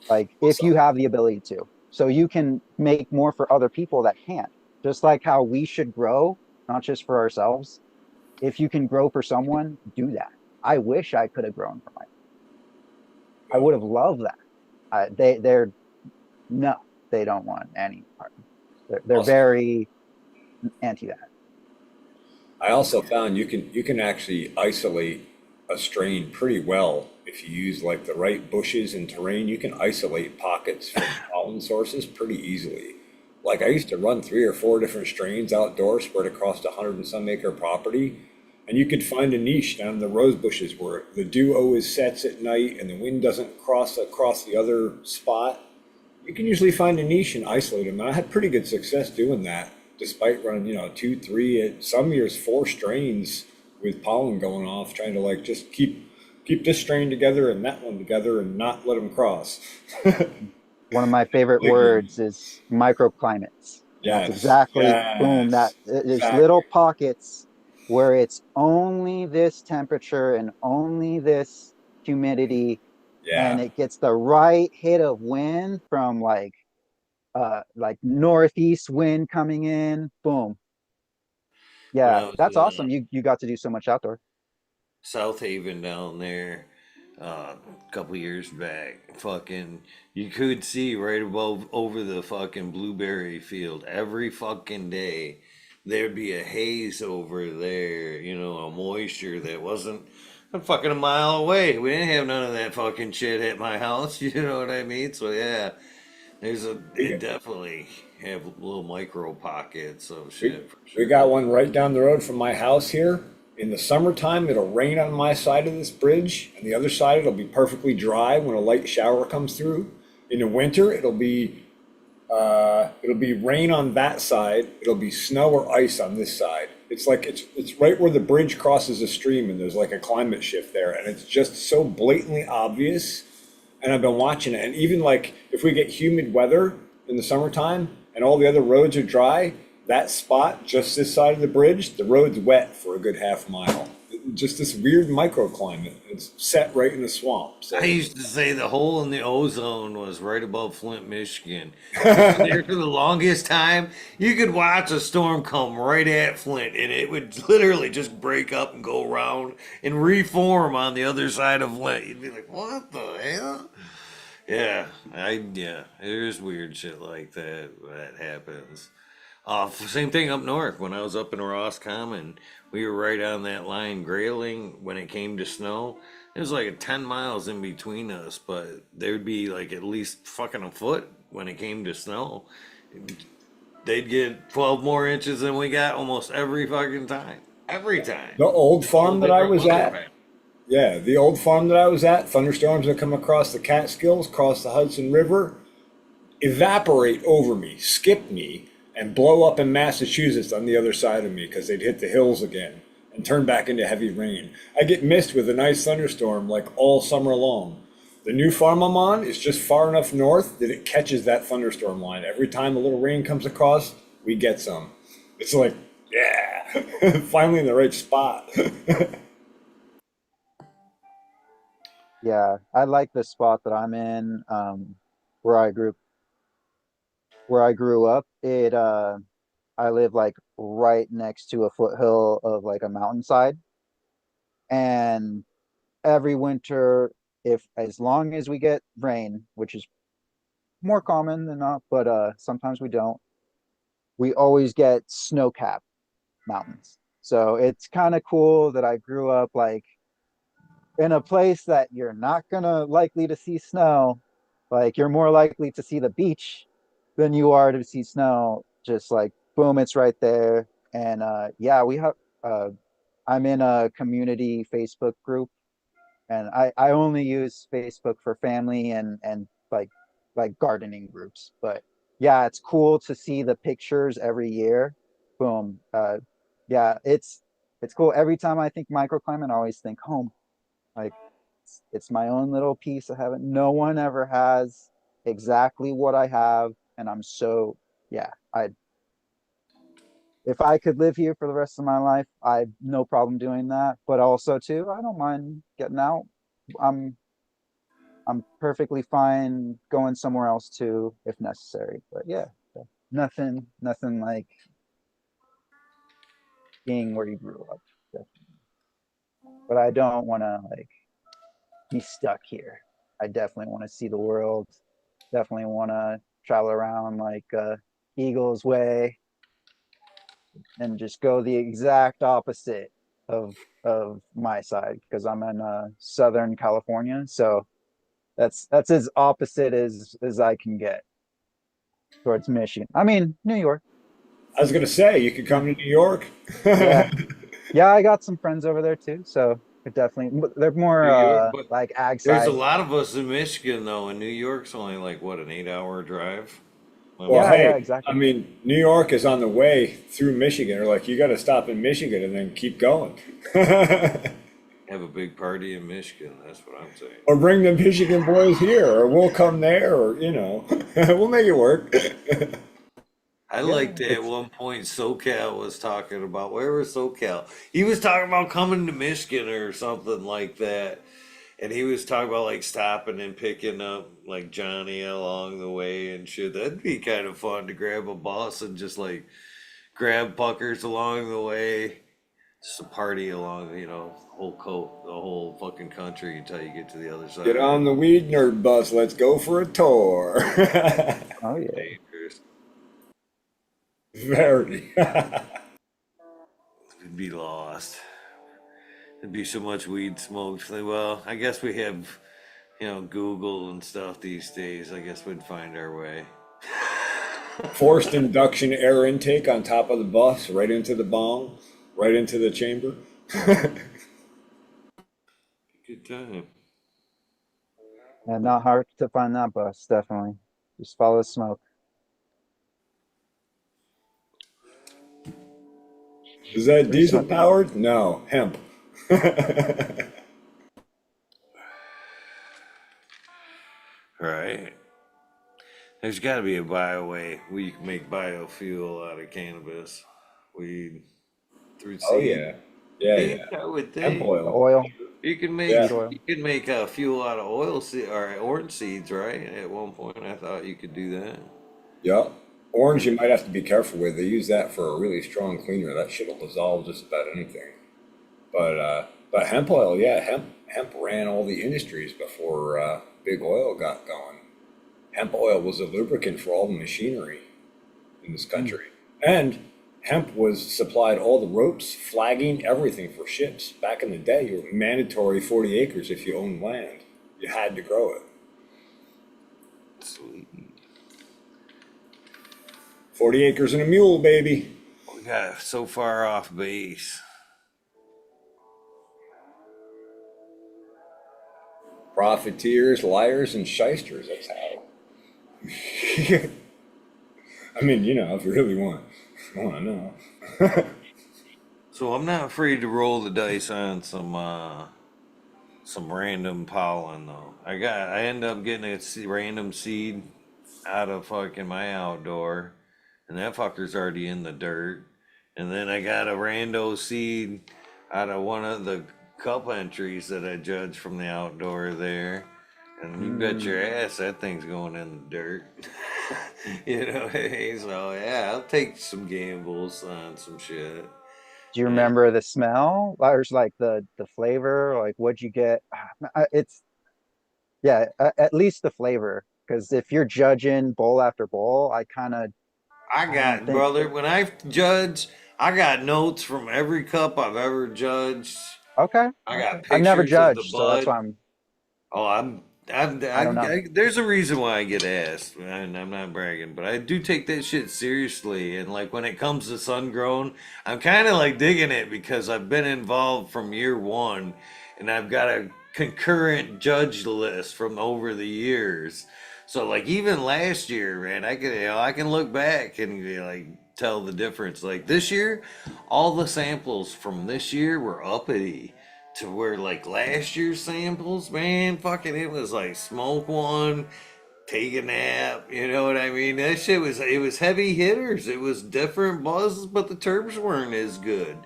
Like if also, you have the ability to. So you can make more for other people that can't. Just like how we should grow, not just for ourselves. If you can grow for someone, do that. I wish I could have grown for my. I would have loved that. They're no, they don't want any part. They're also, very anti that. I also found you can actually isolate a strain pretty well if you use like the right bushes and terrain. You can isolate pockets from pollen sources pretty easily. Like I used to run 3 or 4 different strains outdoors spread across 100 and some acre property, and you could find a niche down in the rose bushes where the dew always sets at night and the wind doesn't cross across the other spot. You can usually find a niche and isolate them. And I had pretty good success doing that, despite running, 2, 3, some years 4 strains with pollen going off, trying to like just keep this strain together and that one together and not let them cross. One of my favorite Agree. words is microclimates. And that's Yes, exactly boom, that yes, there's exactly. little pockets where it's only this temperature and only this humidity and Yeah. it gets the right hit of wind from like northeast wind coming in. Boom. when Yeah, I was that's in awesome. You got to do so much outdoor. South Haven down there a couple years back. Fucking, you could see right above over the fucking blueberry field every fucking day. there'd be a haze over there, you know, a moisture that wasn't fucking a mile away. We didn't have none of that fucking shit at my house, you know what I mean? So yeah, it definitely have little micro pockets of We, shit for we sure. got one right down the road from my house here. In the summertime, it'll rain on my side of this bridge, and the other side, it'll be perfectly dry when a light shower comes through. In the winter, it'll be rain on that side. It'll be snow or ice on this side. It's like it's right where the bridge crosses a stream, and there's like a climate shift there, and it's just so blatantly obvious. And I've been watching it, and even like if we get humid weather in the summertime and all the other roads are dry, that spot just this side of the bridge, the road's wet for a good half mile. Just this weird microclimate. It's set right in the swamp. So I used to say the hole in the ozone was right above Flint, Michigan. 'Cause there for the longest time, you could watch a storm come right at Flint, and it would literally just break up and go around and reform on the other side of Flint. You'd be like, "What the hell?" Yeah, there's weird shit like that happens. Same thing up north. When I was up in Roscommon, we were right on that line grailing when it came to snow. It was like 10 miles in between us, but there'd be like at least fucking a foot when it came to snow. They'd get 12 more inches than we got almost every fucking time. Every time. the old Whole farm that I different was weather at, pattern. yeah, the old farm that I was at, thunderstorms that come across the Catskills, cross the Hudson River, evaporate over me, skip me, and blow up in Massachusetts on the other side of me because they'd hit the hills again and turn back into heavy rain. I get missed with a nice thunderstorm like all summer long. The new farm I'm on is just far enough north that it catches that thunderstorm line. Every time a little rain comes across, we get some. It's like, yeah, finally in the right spot. Yeah, I like the spot that I'm in, where I grew where I grew up. I live like right next to a foothill of like a mountainside. And every winter, if as long as we get rain, which is more common than not, but sometimes we don't, we always get snow-capped mountains. So it's kind of cool that I grew up like in a place that you're not gonna likely to see snow. Like you're more likely to see the beach than you are to see snow. Just like boom, it's right there. And yeah, we have I'm in a community Facebook group, and I only use Facebook for family and like gardening groups. But yeah, it's cool to see the pictures every year. Boom. Yeah, it's cool. Every time I think microclimate, I always think home. Like it's my own little piece. I haven't. No one ever has exactly what I have, and I'm so yeah. I If I could live here for the rest of my life, I no problem doing that. But also too, I don't mind getting out. I'm I'm perfectly fine going somewhere else too if necessary. But yeah, nothing like being where you grew up. But I don't want to like be stuck here. I definitely want to see the world. Definitely want to travel around like Eagle's Way and just go the exact opposite of my side because I'm in Southern California. So that's as opposite as I can get towards Michigan. I mean, New York. I was gonna say you could Yeah. come to New York. Yeah. Yeah, I got some friends over there too. So it definitely they're New more York, but like ag there's a side. lot of us in Michigan though, and New York's only like what, an 8 hour drive? Am I Well, Yeah, yeah, hey, I exactly. mean, New York is on the way through Michigan, or like you got to stop in Michigan and then keep going. have a big party in Michigan. That's what I'm saying. Or bring the Michigan boys here, or we'll come there, or we'll make it work. I Yeah, liked at it's one point SoCal was talking about, where was SoCal? He was talking about coming to Michigan or something like that. And he was talking about like stopping and picking up like Johnny along the way and shit. That'd be kind of fun to grab a bus and just like grab puckers along the way. Just a party along, the whole fucking country until you get to the other Get side of it. on the Weed Nerd bus. Let's go for a tour. oh yeah. Dangerous. Very. be lost. There'd be so much weed smoked. Like, well, I guess we have, Google and stuff these days. I guess we'd find our way. Forced induction air intake on top of the bus, right into the bong, right into the chamber. Good time. And not hard to find that bus, definitely. Just follow the smoke. Is that Pretty diesel smart. powered? No, hemp. Right. There's got to be a bio way where you can make biofuel out of cannabis, weed, through Oh seed. yeah, yeah. I would Hemp think The oil. oil, you can make Yeah. seed oil. you can make a fuel out of oil seed or orange seeds, right? At one point, I thought you could do that. Yep. Orange, you might have to be careful with. They use that for a really strong cleaner. That shit will dissolve just about anything. But hemp oil, yeah, hemp ran all the industries before big oil got going. Hemp oil was a lubricant for all the machinery in this country, and hemp was supplied all the ropes, flagging, everything for ships. Back in the day, you were mandatory 40 acres if you owned land. You had to grow it. Sweet. 40 acres and a mule, baby. We got so far off base. Profiteers, liars, and shysters. That's how. I mean, if you really want to know. So I'm not afraid to roll the dice on some random pollen though. I end up getting a random seed out of fucking my outdoor, and that fucker's already in the dirt. And then I got a rando seed out of one of the cup entries that I judged from the outdoor there. And you bet your ass that thing's going in the dirt. So yeah, I'll take some gambles on some shit. Do you Yeah. remember the smell? Or like the flavor? Like what'd you get? It's yeah, at least the flavor. Because if you're judging bowl after bowl, I I don't got, think. brother, when I judge, I got notes from every cup I've ever judged. Okay, I okay. got I've never pictures of the judged, so that's bud. why Oh, I don't know. there's a reason why I get asked, and I'm not bragging, but I do take that shit seriously. And like when it comes to sun grown, I'm kind of like digging it because I've been involved from year one, and I've got a concurrent judge list from over the years. So like even last year, man, I can look back and like tell the difference. Like this year, all the samples from this year were uppity to where like last year's samples, man, fucking it was like smoke one, take a nap, you know what I mean? That shit was it was heavy hitters. It was different buzzes, but the terps weren't as good.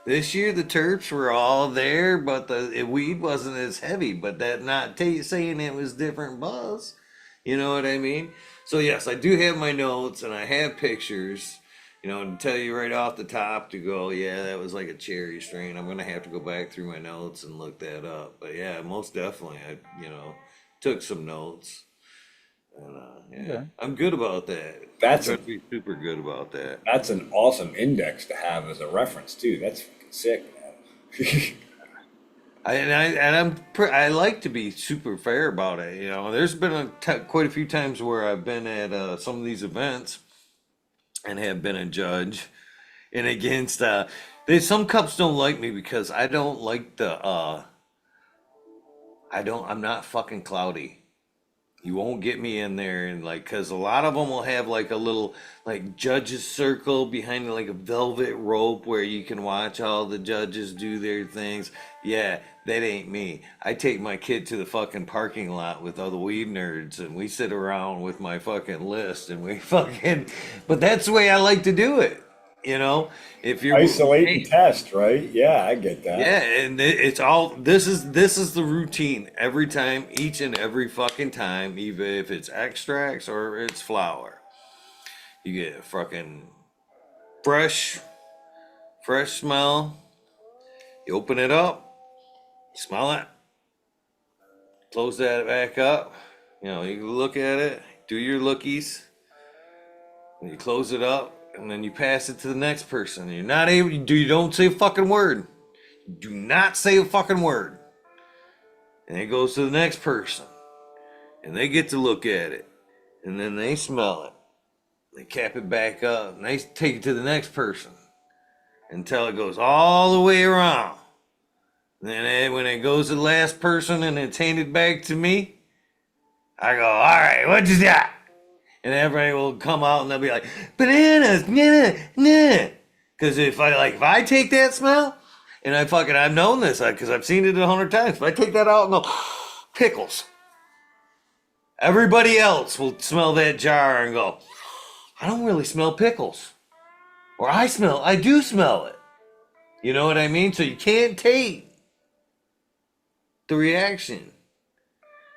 This year the terps were all there, but the weed wasn't as heavy. But that not saying it was different buzz. You know what I mean? So yes, I do have my notes and I have pictures. To tell you right off the top to go, yeah, that was like a cherry strain. I'm gonna have to go back through my notes and look that up. But yeah, most definitely, I took some notes, and yeah, Okay. I'm good about that. I That's try to be super good about that. That's an awesome index to have as a reference too. That's fucking sick, man. I like to be super fair about it. There's been quite a few times where I've been at some of these events and have been a judge and against there's some cups don't like me because I don't like I'm not fucking cloudy. You won't get me in there and like because a lot of them will have like a little like judges circle behind like a velvet rope where you can watch all the judges do their things. Yeah, that ain't me. I take my kid to the fucking parking lot with all the weed nerds and we sit around with my fucking list and we fucking but that's the way I like to do it. If you're Isolate and test, right? Yeah, I get yeah, that. and it's all this is the routine every time, each and every fucking time, even if it's extracts or it's flour. You get a fucking fresh, fresh smell. You open it up, smell it, close that back up. You look at it, do your lookies. When you close it up, and then you pass it to the next person. You're not able. You don't say a fucking word. Do not say a fucking word. And it goes to the next person, and they get to look at it, and then they smell it. They cap it back up, and they take it to the next person until it goes all the way around. And then when it goes to the last person and it's handed back to me, I go, all right, what you got? And everybody will come out and they'll be like, bananas, nah, nah. Because if I take that smell, and I've known this because I've seen it 100 times. If I take that out and go, pickles, everybody else will smell that jar and go, I don't really smell pickles. Or I do smell it. You know what I mean? So you can't take the reaction.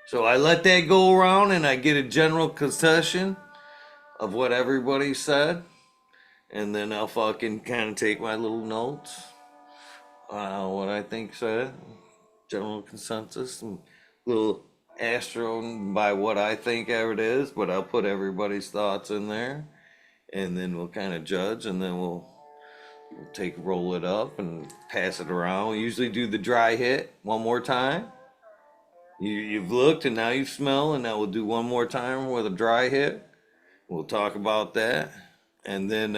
So I let that go around and I get a general concession of what everybody said. And then I'll fucking kind of take my little notes. What I think said. General consensus. And little astro by what I think it is. But I'll put everybody's thoughts in there. And then we'll kind of judge. And then we'll roll it up and pass it around. We usually do the dry hit one more time. You've looked and now you smell, and now we'll do one more time with a dry hit. We'll talk about that, and then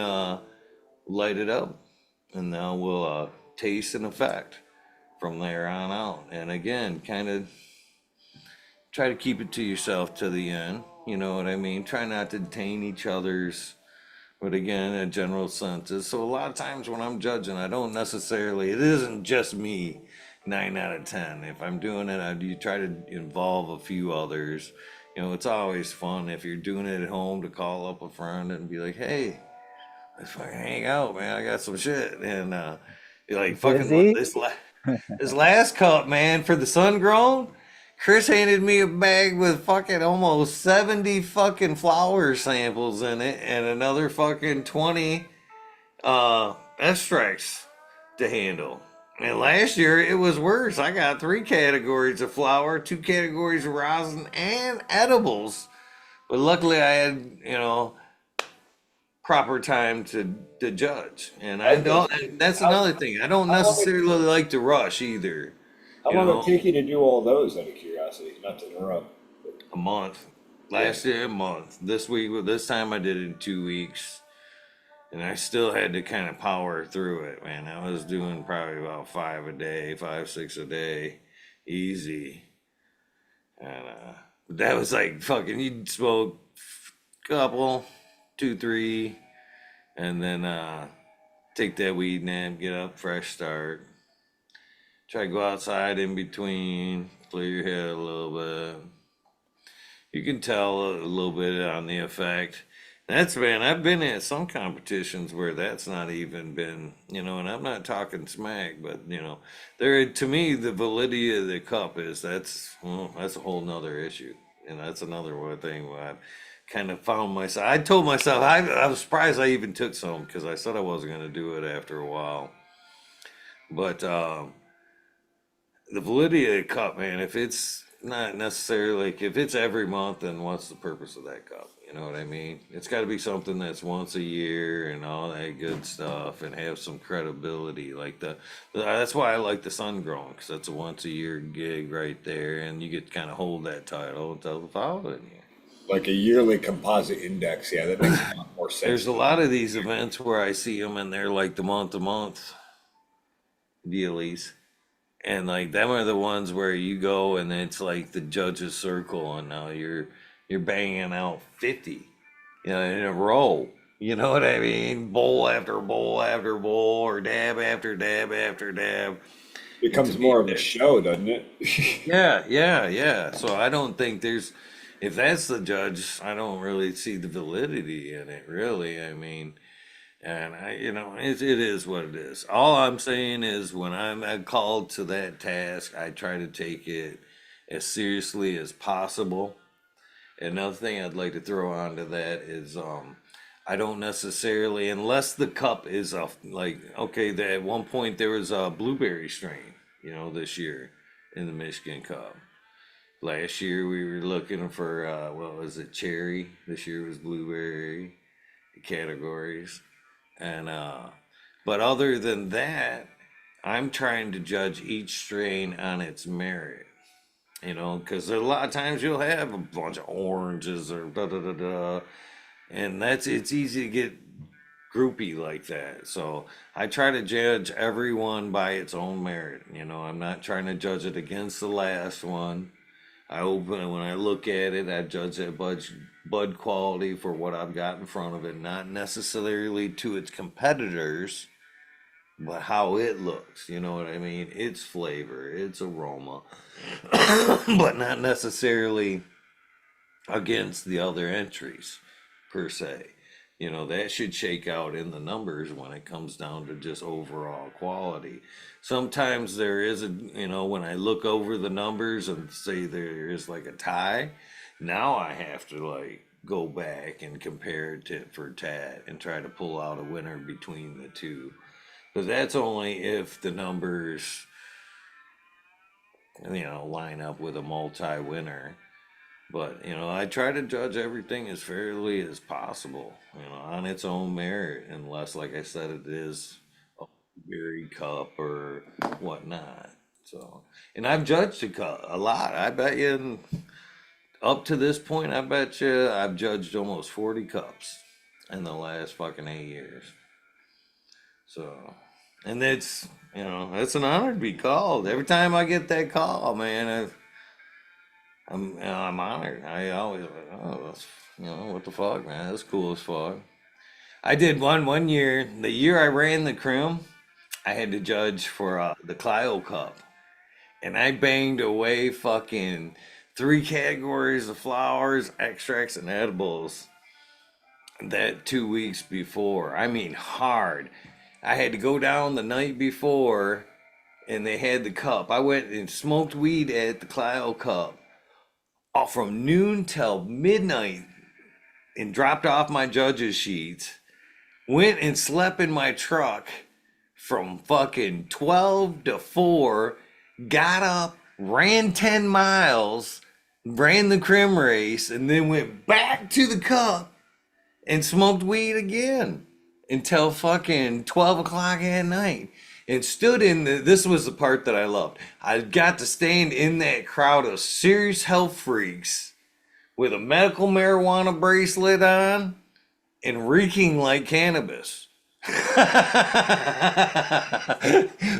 light it up, and now we'll taste and effect from there on out. And again, kind of try to keep it to yourself to the end. You know what I mean? Try not to taint each other's. But again, a general census. So a lot of times when I'm judging, I don't necessarily, it isn't just me 9 out of 10. If I'm doing it, you try to involve a few others. You know, it's always fun if you're doing it at home to call up a friend and be like, hey, let's fucking hang out, man. I got some shit. And you're like, fucking Busy? this last cup, man, for the sun grown. Chris handed me a bag with fucking almost 70 fucking flower samples in it and another fucking 20 extracts to handle. And last year it was worse. I got 3 categories of flower, 2 categories of rosin, and edibles. But luckily I had, proper time to judge. And and that's another thing. I don't necessarily like to rush either. How long did it take you to do all those, out of curiosity? Not to interrupt. A month. Last year, a month. This time I did it in 2 weeks. And I still had to kind of power through it, man. I was doing probably about 5, 6 a day. Easy. And that was like fucking, you'd smoke a couple, 2, 3, and then take that weed nap, get up, fresh start. Try to go outside in between, clear your head a little bit. You can tell a little bit on the effect. I've been at some competitions where that's not even been, and I'm not talking smack, but, to me, the validity of the cup that's a whole nother issue. And that's another one thing where I've kind of found myself, I told myself, I was surprised I even took some because I said I wasn't going to do it after a while. But, the validity of the cup, man, if it's not necessarily like if it's every month, then what's the purpose of that cup? You know what I mean? It's got to be something that's once a year and all that good stuff and have some credibility. Like that's why I like the sun grown, because that's a once a year gig right there, and you get to kind of hold that title until the following year. Like a yearly composite index, yeah, that makes a lot more sense. There's a lot of these events where I see them and they're like the month to month dealies. And like them are the ones where you go and it's like the judge's circle, and now you're banging out 50, in a row. You know what I mean? Bowl after bowl after bowl, or dab after dab after dab. It becomes more of a show, doesn't it? Yeah. So I don't think if that's the judge, I don't really see the validity in it, really. I mean, and it is what it is. All I'm saying is when I'm called to that task, I try to take it as seriously as possible. Another thing I'd like to throw onto that is I don't necessarily, unless the cup is okay, at one point there was a blueberry strain, this year in the Michigan Cup. Last year we were looking for, cherry. This year was blueberry categories. And but other than that, I'm trying to judge each strain on its merit. You know, because a lot of times you'll have a bunch of oranges or da da da da, and it's easy to get groupie like that. So I try to judge everyone by its own merit. You know, I'm not trying to judge it against the last one. I open when I look at it, I judge that bud quality for what I've got in front of it, not necessarily to its competitors, but how it looks. You know what I mean? Its flavor, its aroma, but not necessarily against the other entries per se. You know, that should shake out in the numbers when it comes down to just overall quality. Sometimes there is a, you know, when I look over the numbers and say there is like a tie, now I have to like go back and compare tit for tat and try to pull out a winner between the two. But that's only if the numbers, you know, line up with a multi winner. But, you know, I try to judge everything as fairly as possible, you know, on its own merit, unless, like I said, it is a berry cup or whatnot. So, and I've judged a cup a lot. I bet you, up to this point, I bet you I've judged almost 40 cups in the last fucking 8 years. So, and it's, you know, it's an honor to be called. Every time I get that call, man, you know, I'm honored. I always like, oh, that's, you know, what the fuck, man? That's cool as fuck. I did one year. The year I ran the crim, I had to judge for the Clio Cup, and I banged away fucking three categories of flowers, extracts, and edibles. That 2 weeks before, I mean, hard. I had to go down the night before, and they had the cup. I went and smoked weed at the Clio Cup from noon till midnight and dropped off my judge's sheets, went and slept in my truck from fucking 12 to 4, got up, ran 10 miles, ran the crim race, and then went back to the cup and smoked weed again until fucking 12 o'clock at night. And stood in this was the part that I loved. I got to stand in that crowd of serious health freaks with a medical marijuana bracelet on and reeking like cannabis.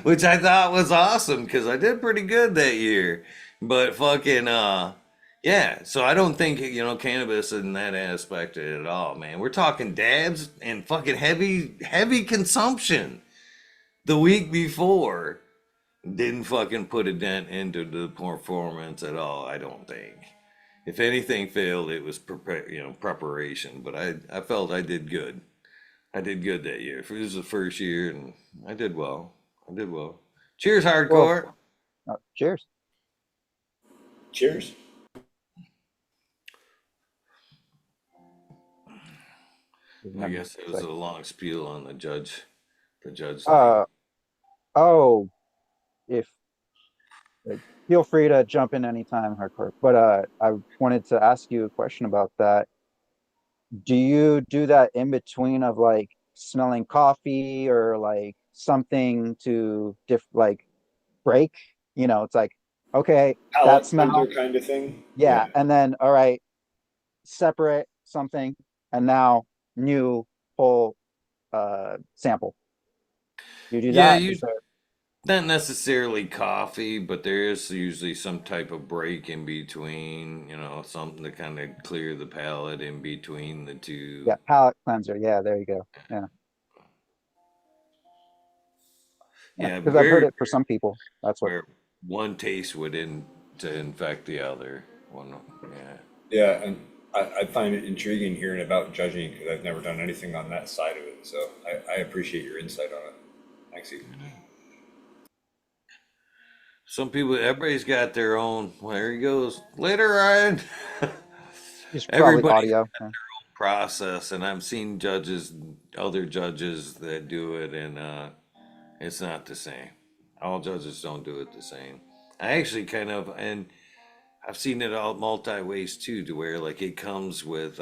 Which I thought was awesome because I did pretty good that year. But fucking yeah, so I don't think, you know, cannabis in that aspect at all, man. We're talking dabs and fucking heavy consumption the week before didn't fucking put a dent into the performance at all, I don't think. If anything failed, it was preparation, but I felt I did good. I did good that year. It was the first year and I did well. I did well. Cheers, Well, hardcore. cheers. Cheers. I guess it was a long spiel on the judge thing. Oh, if feel free to jump in anytime, hardcore. But I wanted to ask you a question about that. Do you do that in between of like smelling coffee or like something to like break? You know, it's like, okay, that Palate cleanser smell, kind of thing. yeah, Yeah. and then all right, separate something, and now new whole sample. You do Yeah, that? you Is there? not necessarily coffee, but there is usually some type of break in between, you know, something to kind of clear the palate in between the two. Yeah, palate cleanser. Yeah, there you go. Yeah, yeah, Yeah, because I've heard very it for some people. That's what. where one taste would to infect the other. One, yeah. Yeah, and I find it intriguing hearing about judging because I've never done anything on that side of it. So I appreciate your insight on it. Thanks, Ethan. Some people, everybody's got their own. Well, there he goes. Later, Ryan. It's probably Everybody's audio. Yeah. process, and I've seen other judges that do it, and it's not the same. All judges don't do it the same. I actually kind of, and I've seen it all multi ways too, to where like it comes with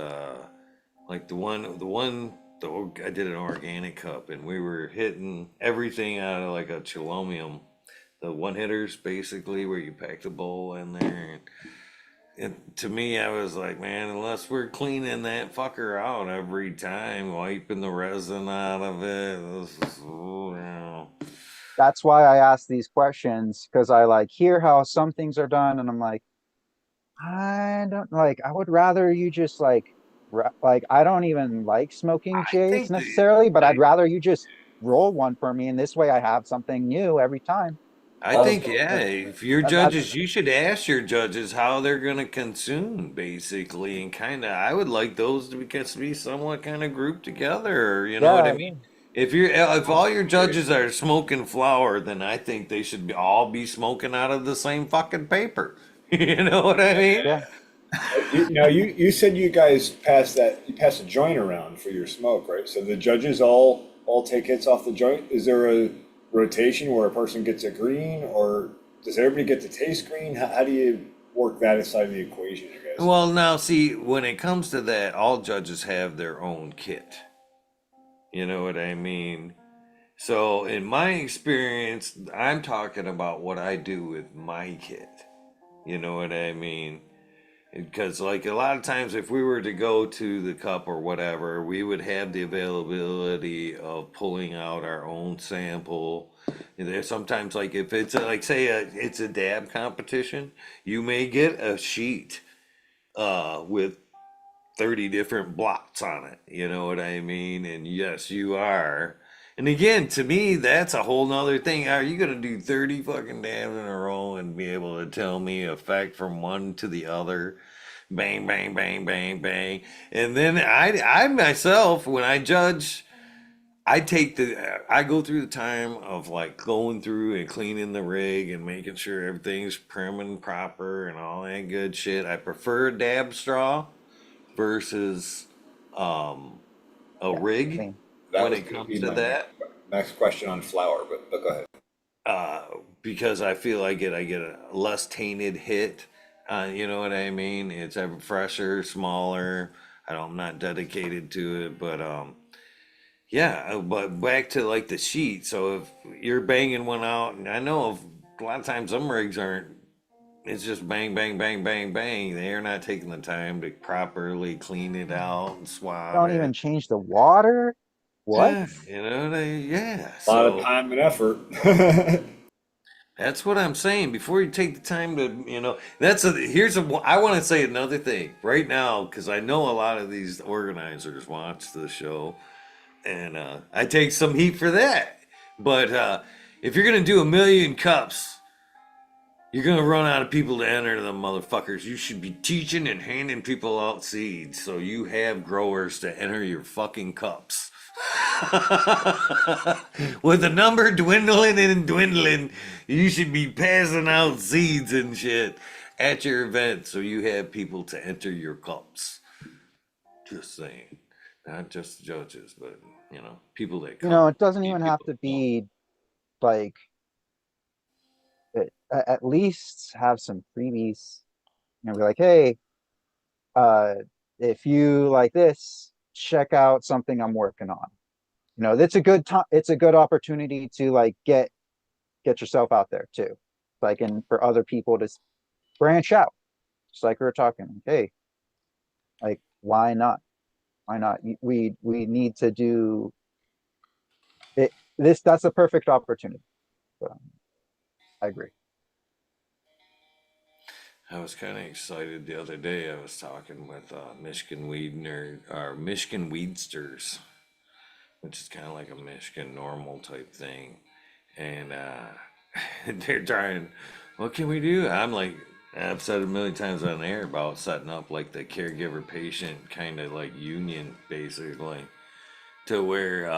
like the one I did an organic cup, and we were hitting everything out of like a chilomium, the one hitters basically, where you pack the bowl in there. And to me, I was like, man, unless we're cleaning that fucker out every time, wiping the resin out of it, this is, oh, you know. That's why I ask these questions, because I like hear how some things are done, and I'm like, I don't like. I would rather you just like, like I don't even like smoking I J's think necessarily, but I'd like, rather you just roll one for me, and this way I have something new every time. I Like think, yeah, if your that's judges, you should ask your judges how they're going to consume, basically, and kind of, I would like those to be somewhat kind of grouped together, you know what I yeah. mean? If all your judges are smoking flower, then I think they should all be smoking out of the same fucking paper. You know what I mean? Yeah. Now you said you guys you passed a joint around for your smoke, right? So the judges all take hits off the joint. Is there a rotation where a person gets a green, or does everybody get to taste green? How do you work that side of the equation, I guess? Well, now see, when it comes to that, all judges have their own kit. You know what I mean? So, in my experience, I'm talking about what I do with my kit. You know what I mean? Because, like, a lot of times, if we were to go to the cup or whatever, we would have the availability of pulling out our own sample. And there's sometimes, like, if it's like, say, it's a dab competition, you may get a sheet with 30 different blots on it. You know what I mean? And yes, you are. And again, to me, that's a whole nother thing. Are you gonna do 30 fucking dabs in a row and be able to tell me effect from one to the other? Bang, bang, bang, bang, bang. And then I myself, when I judge, I go through the time of like going through and cleaning the rig and making sure everything's prim and proper and all that good shit. I prefer dab straw versus um, a Yeah. rig Same. That when was it going to comes be to my that, next question on flour, but go ahead. uh, because I feel I get a less tainted hit. You know what I mean? It's ever fresher, smaller. I'm not dedicated to it, but yeah. But back to like the sheet. So if you're banging one out, and I know of a lot of times some rigs aren't. It's just bang, bang, bang, bang, bang. They're not taking the time to properly clean it out and swab Don't even it. change the water. What? Yeah, you know, yeah. A lot of So time and effort. that's what I'm saying. Before you take the time to, that's I want to say another thing right now because I know a lot of these organizers watch the show, and I take some heat for that. But if you're gonna do 1,000,000 cups, you're gonna run out of people to enter them motherfuckers. You should be teaching and handing people out seeds so you have growers to enter your fucking cups. With the number dwindling and dwindling, you should be passing out seeds and shit at your event so you have people to enter your cups. Just saying. Not just judges, but people that come. It doesn't Need even have people to to come. be like at least have some freebies. Be like, hey, uh, if you like this, check out something I'm working on. That's a good time. It's a good opportunity to like get yourself out there too, like, and for other people to branch out. Just like we were talking. Hey, like, why not? Why not? We need to do it. That's a perfect opportunity. So I agree. I was kind of excited the other day. I was talking with Michigan Weed Nerd, or Michigan Weedsters, which is kind of like a Michigan normal type thing. And they're trying, what can we do? I'm like, I've said 1,000,000 times on air about setting up like the caregiver patient kind of like union, basically, to where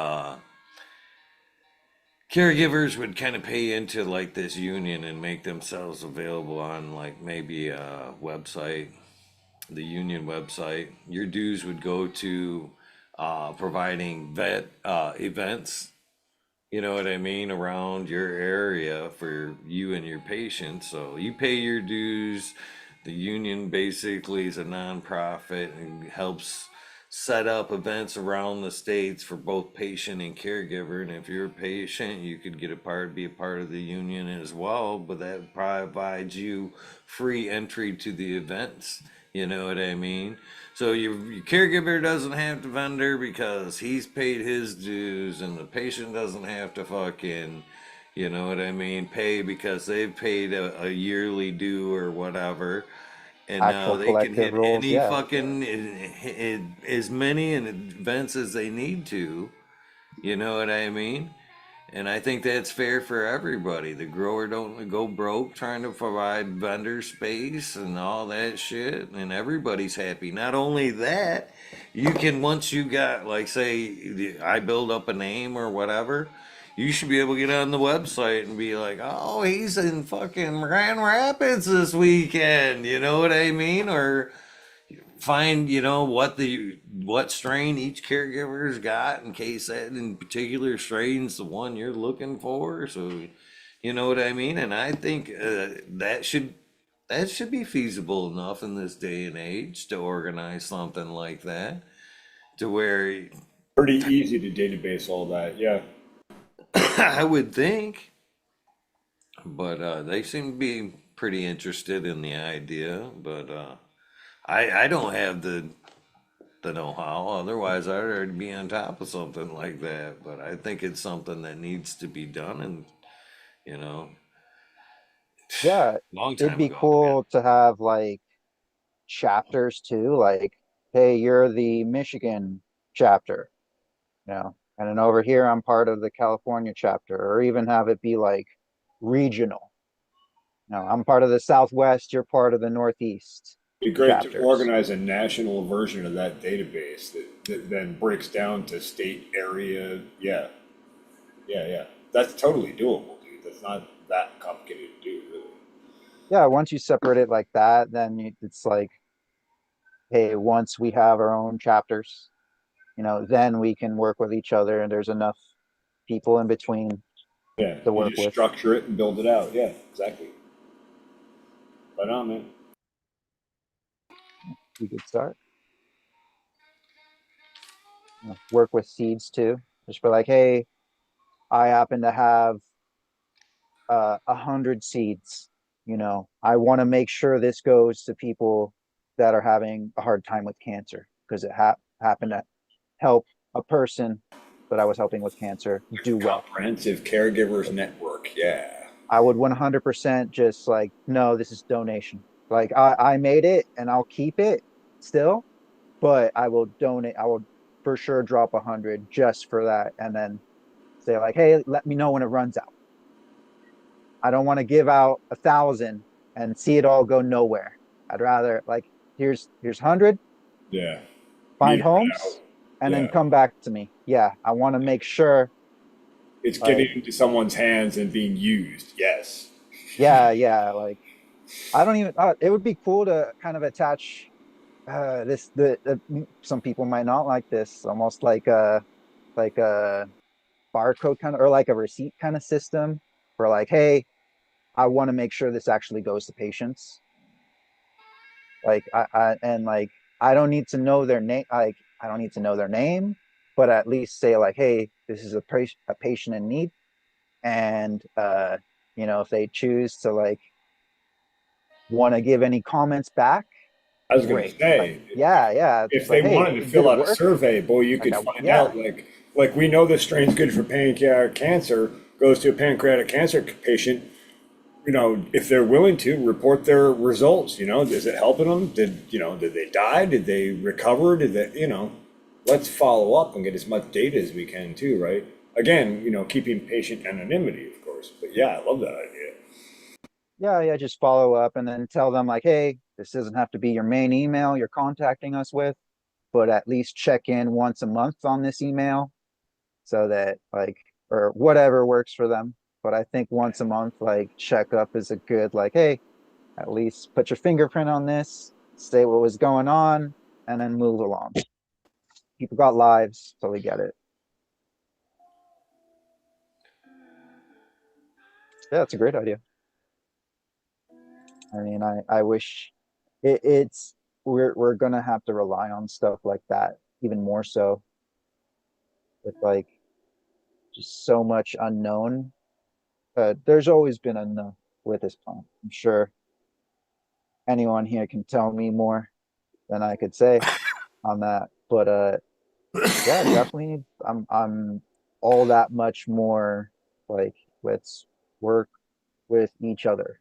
caregivers would kind of pay into like this union and make themselves available on like maybe a website, the union website. Your dues would go to providing vet events, you know what I mean, around your area for you and your patients. So you pay your dues. The union basically is a nonprofit and helps set up events around the states for both patient and caregiver. And if you're a patient, you could be a part of the union as well, but that provides you free entry to the events. You know what I mean? So your caregiver doesn't have to vendor because he's paid his dues, and the patient doesn't have to fucking, you know what I mean, pay because they've paid a yearly due or whatever. And now Actual they can collective hit rules, any yeah. fucking as many events as they need to. You know what I mean? And I think that's fair for everybody. The grower don't go broke trying to provide vendor space and all that shit, and everybody's happy. Not only that, you can once you got like say I build up a name or whatever, you should be able to get on the website and be like, "Oh, he's in fucking Grand Rapids this weekend." You know what I mean? Or find what strain each caregiver's got in case that in particular strain's the one you're looking for, so you know what I mean. And I think that should be feasible enough in this day and age to organize something like that to where Pretty easy to database all that. Yeah. I would think, but they seem to be pretty interested in the idea, but I don't have the know-how. Otherwise, I'd already be on top of something like that. But I think it's something that needs to be done, and you know, Yeah, long it'd time be ago. Yeah. cool to have like chapters too, like, hey, you're the Michigan chapter, and then over here I'm part of the California chapter, or even have it be like regional. I'm part of the Southwest, you're part of the Northeast It'd be great to chapters. organize a national version of that database that then breaks down to state area. Yeah, yeah, yeah. That's totally doable, dude. That's not that complicated to do, really. Yeah, once you separate it like that, then it's like, hey, once we have our own chapters, then we can work with each other, and there's enough people in between Yeah, to you work just with. structure it and build it out. Yeah, exactly. Right on, man. We could start. Work with seeds too. Just be like, hey, I happen to have 100 seeds. I want to make sure this goes to people that are having a hard time with cancer because it happened to help a person that I was helping with cancer do well. Comprehensive caregivers network. Yeah. I would 100% just like, no, this is donation. Like I made it and I'll keep it still, but I will donate. I will for sure drop 100 just for that, and then say like, hey, let me know when it runs out. I don't want to give out 1,000 and see it all go nowhere. I'd rather like, here's 100, Yeah. find Meter it out. homes, and then Yeah. come back to me. Yeah, I want to make sure It's getting like, into someone's hands and being used. Yes. yeah, like I don't even. It would be cool to kind of attach some people might not like this, almost like a barcode kind of, or like a receipt kind of system for like, hey, I want to make sure this actually goes to patients. Like and like I don't need to know their name. Like I don't need to know their name, but at least say like, hey, this is a patient in need, and if they choose to like want to give any comments back, I was gonna great. Like say, yeah, if just they like, hey, wanted to did fill it out a work? survey, boy, you Like could find yeah, out like we know this strain's good for pancreatic cancer, goes to a pancreatic cancer patient. If they're willing to report their results, is it helping them? Did they die? Did they recover? Let's follow up and get as much data as we can too, right? Again, keeping patient anonymity, of course. But yeah, I love that idea. yeah, just follow up and then tell them like, hey, this doesn't have to be your main email you're contacting us with, but at least check in once a month on this email so that like, or whatever works for them. But I think once a month, like checkup is a good like, hey, at least put your fingerprint on this, say what was going on, and then move along. People got lives, so we get it. Yeah, it's a great idea. I mean, I wish it's we're gonna have to rely on stuff like that even more so with like just so much unknown. There's always been unknown with this plant. I'm sure anyone here can tell me more than I could say on that. But yeah, definitely I'm all that much more like let's work with each other.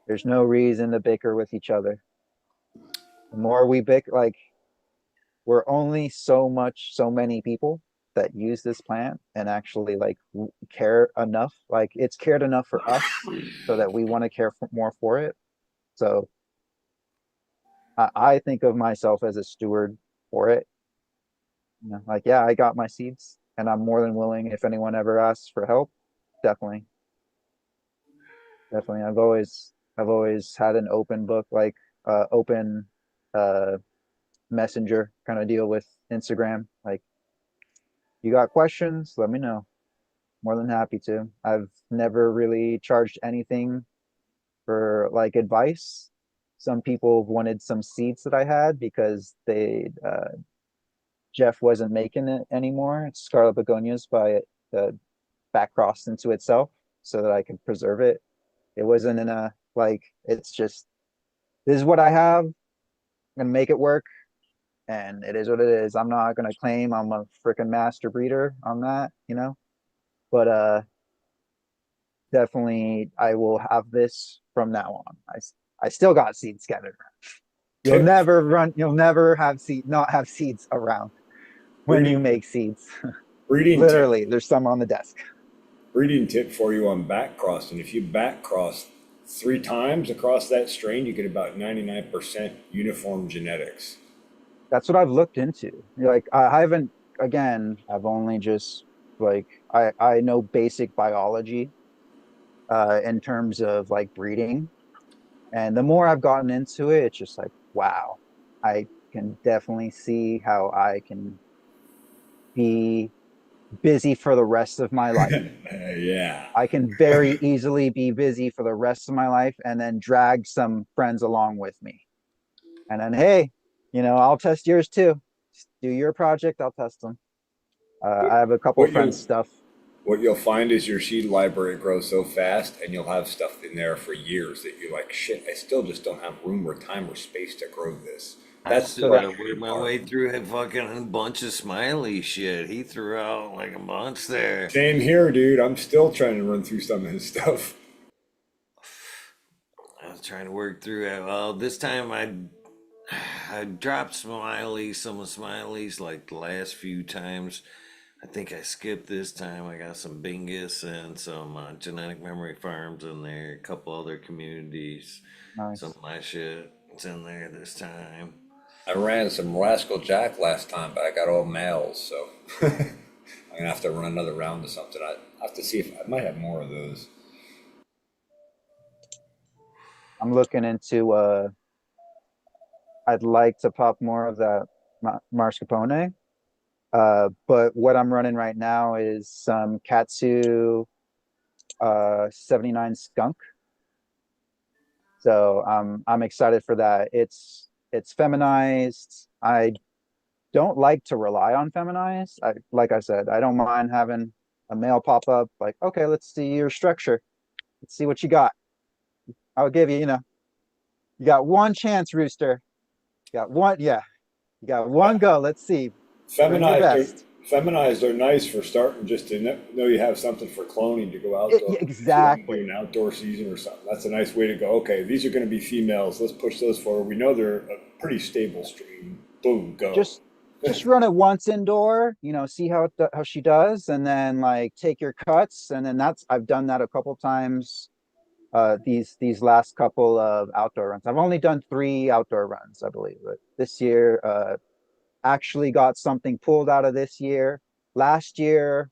There's no reason to bicker with each other. The more we bicker, like we're only so many people that use this plant and actually like care enough. Like it's cared enough for us so that we want to care more for it. So I think of myself as a steward for it. You know, like yeah, I got my seeds, and I'm more than willing if anyone ever asks for help. Definitely, definitely. I've always had an open book, like open uh messenger kind of deal with Instagram. Like you got questions, let me know. More than happy to. I've never really charged anything for like advice. Some people wanted some seeds that I had because they Jeff wasn't making it anymore. It's Scarlet Begonias by back crossed into itself so that I could preserve it. It wasn't in a like it's just this is what I have. I'm gonna make it work and it is what it is. I'm not gonna claim I'm a freaking master breeder on that, you know. But definitely I will have this from now on. I still got seeds scattered around. Tip You'll never have seed not have seeds around when you breeding make seeds. breeding tip Literally, there's some on the desk. breeding tip for you on back crossing. If you back cross 3 times across that strain, you get about 99% uniform genetics. That's what I've looked into. Like I haven't again, I've only just like I know basic biology in terms of like breeding. And the more I've gotten into it, it's just like, wow, I can definitely see how I can be busy for the rest of my life. Yeah. I can very easily be busy for the rest of my life and then drag some friends along with me. And then, hey, I'll test yours too. Just do your project, I'll test them. I have a couple What friends you'll stuff. what you'll find is your seed library grows so fast, and you'll have stuff in there for years that you're like, shit, I still just don't have room or time or space to grow this. I That's the still So that gotta frustrating work my part. way through a fucking bunch of smiley shit. He threw out like a bunch there. Same here, dude. I'm still trying to run through some of his stuff. I was trying to work through it. Well, this time I dropped some smileys like the last few times. I think I skipped this time. I got some Bingus and some genetic memory farms in there. A couple other communities. Some nice. of my shit. It's in there this time. I ran some Rascal Jack last time, but I got all males, so I'm gonna have to run another round of something. I have to see if I might have more of those. I'm looking into I'd like to pop more of that mascarpone. But what I'm running right now is some Katsu 79 skunk. So I'm excited for that. It's feminized. I don't like to rely on feminized. Like I said, I don't mind having a male pop up. Like, okay, let's see your structure. Let's see what you got. I'll give you, you got one chance, Rooster. You got one, yeah. You got one go. Let's see. Bring your Feminized are best. feminized are nice for starting just to know you have something for cloning to go outdoor. If you want to do Exactly. an outdoor season or something, that's a nice way to go. Okay, these are going to be females. Let's push those forward. We know they're a pretty stable stream. Boom, go. Just run it once indoor, see how she does, and then like take your cuts, and then I've done that a couple times. These last couple of outdoor runs, I've only done 3 outdoor runs, I believe, but this year actually got something pulled out of this year. Last year,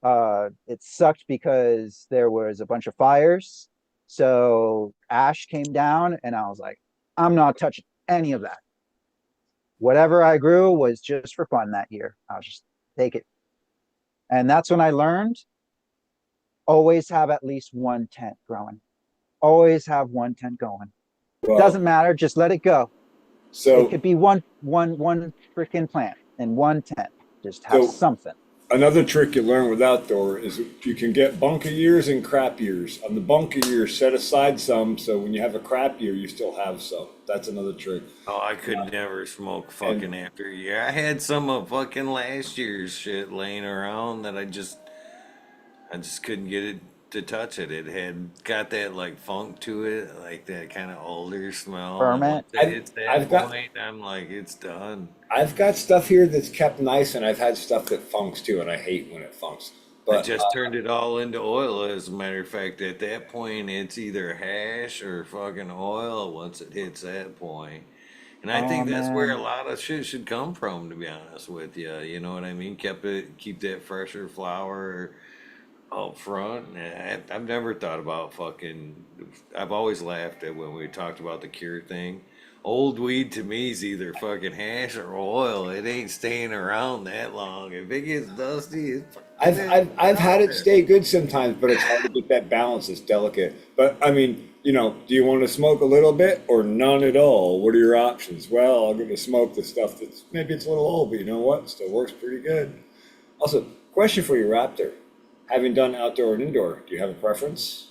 it sucked because there was a bunch of fires, so ash came down, and I was like, I'm not touching any of that. Whatever I grew was just for fun that year. I'll just take it. And that's when I learned always have at least one tent growing. Always have one tent going. Well, Doesn't matter, just let it go. It So, could be one freaking plant in one tent. Just have so something. another trick you learn with outdoor is you can get bunker years and crap years. On the bunker years, set aside some so when you have a crap year, you still have some. That's another trick. Oh, I could never smoke And fucking after a year. I had some of fucking last year's shit laying around that I just couldn't get it to touch it. It had got that like funk to it, like that kind of older smell. And Ferment. once it I've hits that I've got point, I'm like, it's done. I've got stuff here that's kept nice, and I've had stuff that funks too, and I hate when it funks. I But just turned it all into oil. As a matter of fact, at that point, it's either hash or fucking oil once it hits that point. And I Oh think that's where a man. lot of shit should come from, to be honest with you. You know what I mean? Keep that fresher flour out front. And I've never thought about fucking. I've always laughed at when we talked about the cure thing. Old weed to me is either fucking hash or oil. It ain't staying around that long. If it gets dusty, it's fucking I've had out it there. stay good sometimes, but it's hard to get that balance. It's delicate. But I mean, do you want to smoke a little bit or none at all? What are your options? Well, I'm going to smoke the stuff that's maybe it's a little old, but you know what? Still works pretty good. Also, question for you, Raptor. Having done outdoor and indoor, do you have a preference?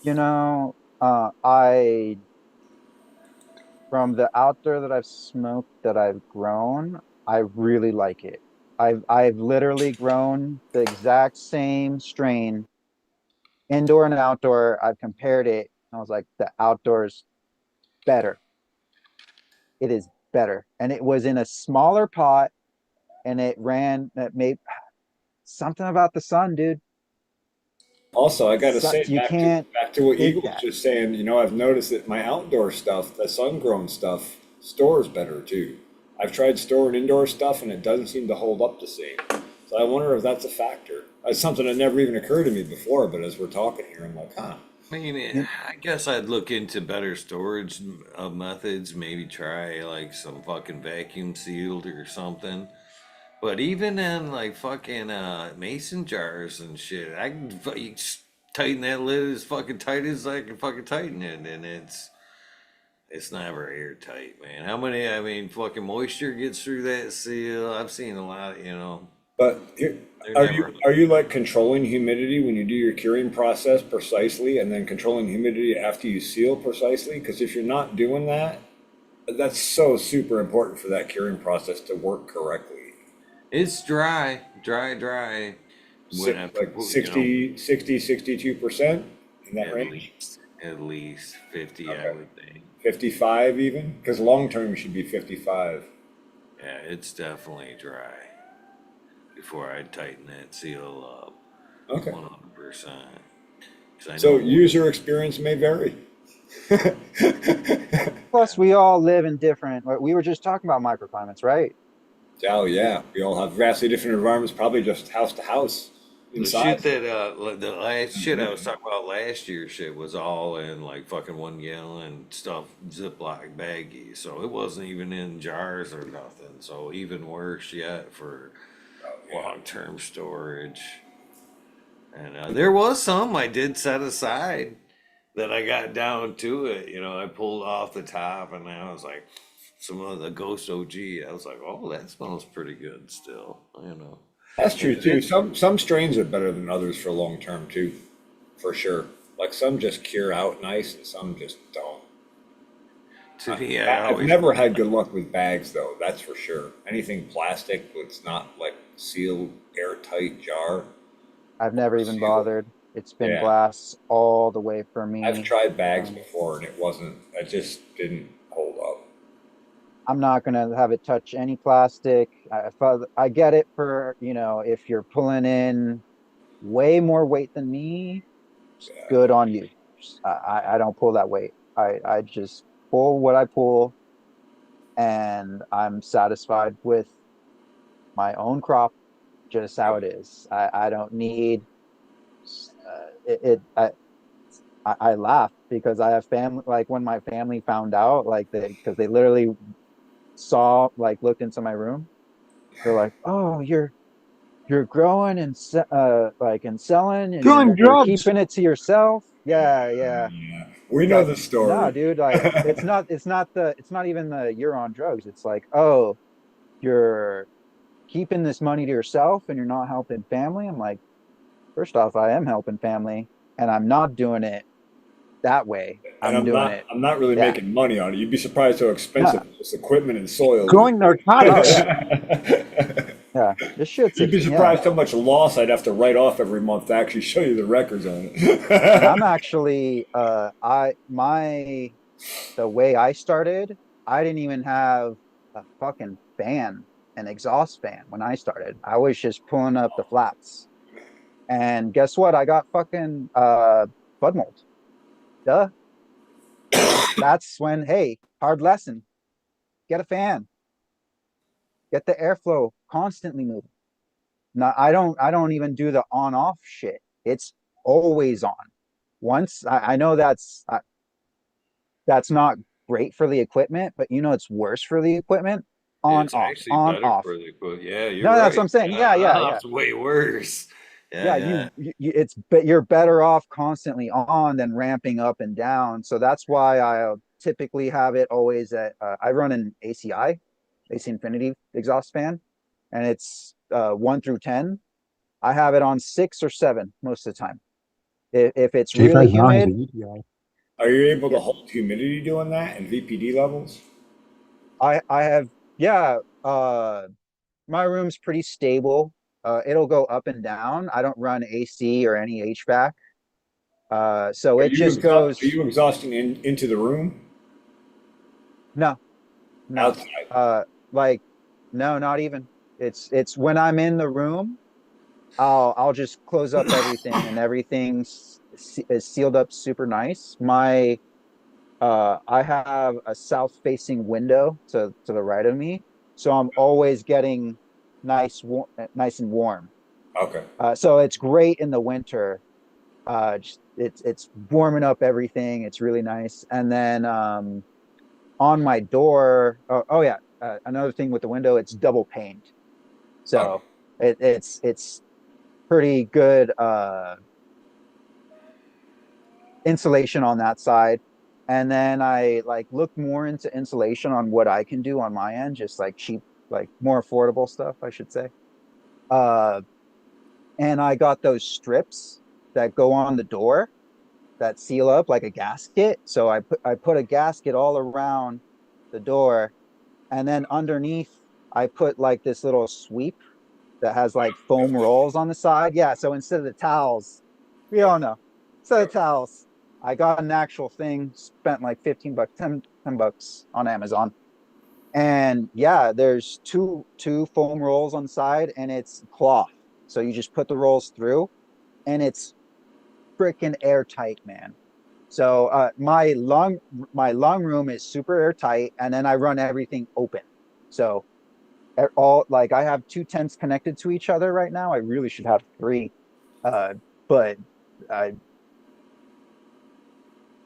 You know, I from the outdoor that I've smoked that I've grown, I really like it. I've literally grown the exact same strain, indoor and outdoor. I've compared it. And I was like, the outdoors better. It is better. And it was in a smaller pot and it made something about the sun, dude. Also, I got to So, say, you can't back to what beat Eagle was that. just saying. I've noticed that my outdoor stuff, the sun-grown stuff, stores better too. I've tried store and indoor stuff, and it doesn't seem to hold up the same. So I wonder if that's a factor. That's something that never even occurred to me before, but as we're talking here, I'm like, huh. I mean, You- I guess I'd look into better storage methods. Maybe try like some fucking vacuum sealed or something. But even in like fucking mason jars and shit, I can tighten that lid as fucking tight as I can fucking tighten it, and it's never airtight, man. How many? I mean, fucking moisture gets through that seal. I've seen a lot. But here, They're are you never. are you like controlling humidity when you do your curing process precisely, and then controlling humidity after you seal precisely? Because if you're not doing that, that's so super important for that curing process to work correctly. It's dry, dry, dry. When I, Like you know, 62% in that range. at least 50, I Okay. would think. 55 even? Because long term you should be 55. Yeah, it's definitely dry before I tighten that seal up Okay. 100%. Because I So know what. user experience may vary. Plus, we all live in different. We were just talking about microclimates, right? Oh yeah, we all have vastly different environments, probably just house to house The shit inside. that the last shit I was talking about last year shit was all in like fucking 1 gallon stuff Ziploc baggies, so it wasn't even in jars or nothing. So even worse yet for long term storage. And there was some I did set aside that I got down to it. I pulled off the top, and I was like, some of the Ghost OG. I was like, oh, that smells pretty good still. That's true It too. did. Some strains are better than others for long term too, for sure. Like some just cure out nice, and some just don't. To me, I I've always never had good luck with bags though. That's for sure. Anything plastic that's not like sealed, airtight jar. I've never even Seal. bothered. It's been Yeah, glass all the way for I've me. tried bags Um, before, and it wasn't. It just didn't hold up. I'm not gonna have it touch any plastic. I get it for, if you're pulling in way more weight than me, good on you. I don't pull that weight. I just pull what I pull, and I'm satisfied with my own crop, just how it is. I don't need I laugh because I have family, like when my family found out, like because they literally saw, like looked into my room. They're like, "Oh, you're growing and like and selling, and Doing you're drugs. keeping it to yourself." Yeah, yeah. Yeah. We know Like, the no, story. dude, like it's not even the you're on drugs. It's like, oh, you're keeping this money to yourself and you're not helping family. I'm like, first off, I am helping family and I'm not doing it that way. And I'm doing it, I'm not really yeah. making money on it. You'd be surprised how No, expensive this equipment and soil is. growing narcotics. Oh yeah. Yeah. This shit's You'd be yeah. surprised how much loss I'd have to write off every month to actually show you the records on And I'm it. actually I my the way I started, I didn't even have a fucking fan, an exhaust fan when I started. I was just pulling up the flaps. And guess what? I got fucking bud mold. Duh. That's when, hey, hard lesson. Get a fan. Get the airflow constantly moving. No, I don't even do the on off shit. It's always on. Once I know that's not great for the equipment, but you know it's worse for the equipment. On It's off, actually on better off. for the quote. Yeah, you're No, that's what right. I'm saying. Yeah, yeah, yeah. It's way worse. Yeah, Yeah, yeah. it's but you're better off constantly on than ramping up and down. So that's why I typically have it always at I run an ACI, AC Infinity exhaust fan, and it's 1 through 10. I have it on 6 or 7 most of the time. If it's really G5 now has a humid, UTI. Are you able to yeah, hold humidity doing that and VPD levels? I have yeah. My room's pretty stable. It'll go up and down. I don't run AC or any HVAC. So it just Are goes you exhausting into the room? no, no. Outside. Like no, not even. It's when I'm in the room, I'll just close up everything and everything's is sealed up super nice. My I have a south facing window to the right of me, so I'm always getting nice and warm. Okay. So it's great in the winter. It's warming up everything. It's really nice. And then on my door, oh yeah, another thing with the window, it's double paned, Okay. so it's pretty good insulation on that side. And then I like look more into insulation on what I can do on my end, just like cheap, like more affordable stuff, I should say. Uh, and I got those strips that go on the door that seal up like a gasket. So I put a gasket all around the door, and then underneath I put like this little sweep that has like foam rolls on the side. Yeah, so instead of the towels, we all know. Instead of towels, I got an actual thing, spent like 15 bucks, 10 bucks on Amazon. And yeah, there's two foam rolls on the side and it's cloth. So you just put the rolls through and it's freaking airtight, man. So my lung room is super airtight, and then I run everything open. So all like I have 2 tents connected to each other right now. I really should have 3, uh, but I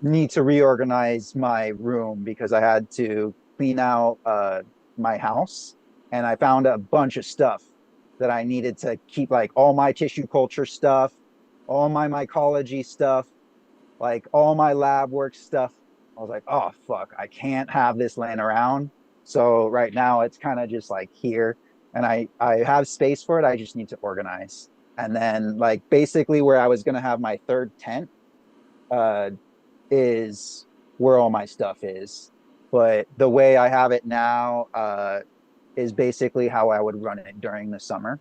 need to reorganize my room because I had to clean out my house, and I found a bunch of stuff that I needed to keep, like all my tissue culture stuff, all my mycology stuff, like all my lab work stuff. I was like, oh fuck, I can't have this laying around. So right now it's kind of just like here, and I have space for it. I just need to organize. And then like basically where I was gonna have my third tent uh is where all my stuff is. But the way I have it now is basically how I would run it during the summer,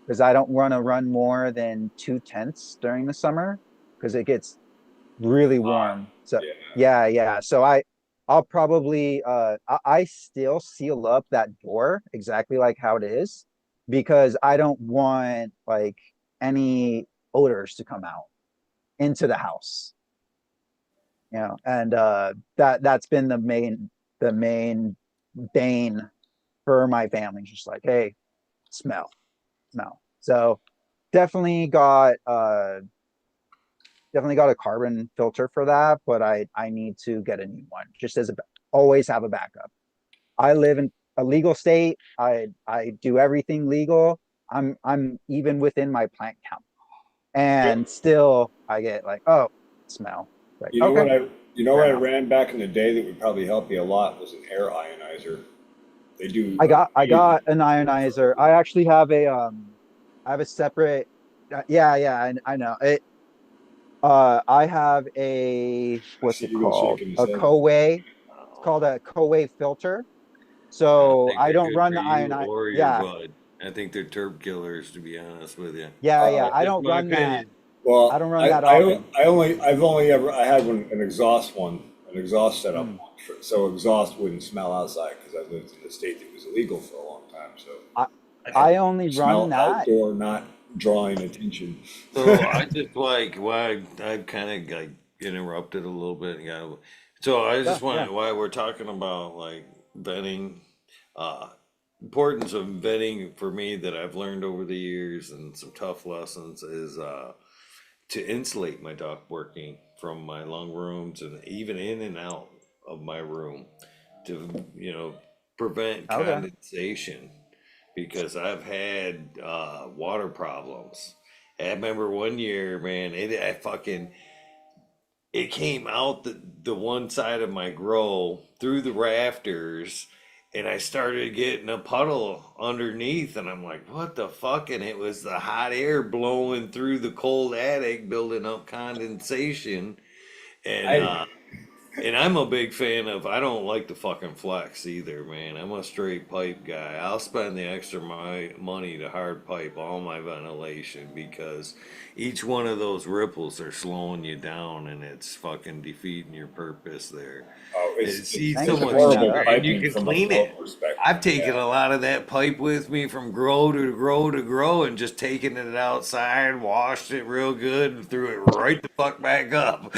because I don't want to run more than 2 tents during the summer because it gets really warm. So Yeah. yeah, yeah. So I'll probably I still seal up that door exactly like how it is because I don't want like any odors to come out into the house. You know, and that's been the main bane for my family. Just like, hey, smell, smell. So definitely got definitely got a carbon filter for that, but I need to get a new one just as always have a backup. I live in a legal state. I do everything legal. I'm even within my plant count, and still I get like, oh, smell. Like, You know okay, what I you know fair what I enough. ran back in the day that would probably help you a lot was an air ionizer. They do I got amazing. an ionizer. I actually have I have a separate. Yeah, yeah, I know it. I have a, I what's see it you go called? shaking his A head. Coe. It's Oh, called a Coe filter. I So think I they're don't good run for the you ionize. or your Yeah, bud. I think they're terp killers, to be honest with you. yeah, yeah. Uh, I Just don't my run that. opinion. I well, don't run I, that I often. I only I've only ever I had an exhaust one, an exhaust setup, Mm. so exhaust wouldn't smell outside because I lived in a state that was illegal for a long time. So I I I had only run smell that. outdoor, not drawing attention. So I just like why I kind of like interrupted a little bit. Yeah. So I Yeah, just yeah. want why we're talking about like vetting, uh, importance of vetting for me that I've learned over the years and some tough lessons is to insulate my duct working from my lung rooms and even in and out of my room to prevent Okay. condensation because I've had water problems. I remember one year, man, it came out the one side of my grow through the rafters, and I started getting a puddle underneath, and I'm like, what the fuck? And it was the hot air blowing through the cold attic, building up condensation, and I uh, and I'm a big fan of, I don't like the fucking flex either, man. I'm a straight pipe guy. I'll spend the extra money to hard pipe all my ventilation because each one of those ripples are slowing you down and it's fucking defeating your purpose there. oh, It's Thanks so it's for much bringing that horrible cheaper up. and you piping can from a clean flow it. perspective. I've taken Yeah. a lot of that pipe with me from grow to grow to grow and just taken it outside, washed it real good, and threw it right the fuck back up.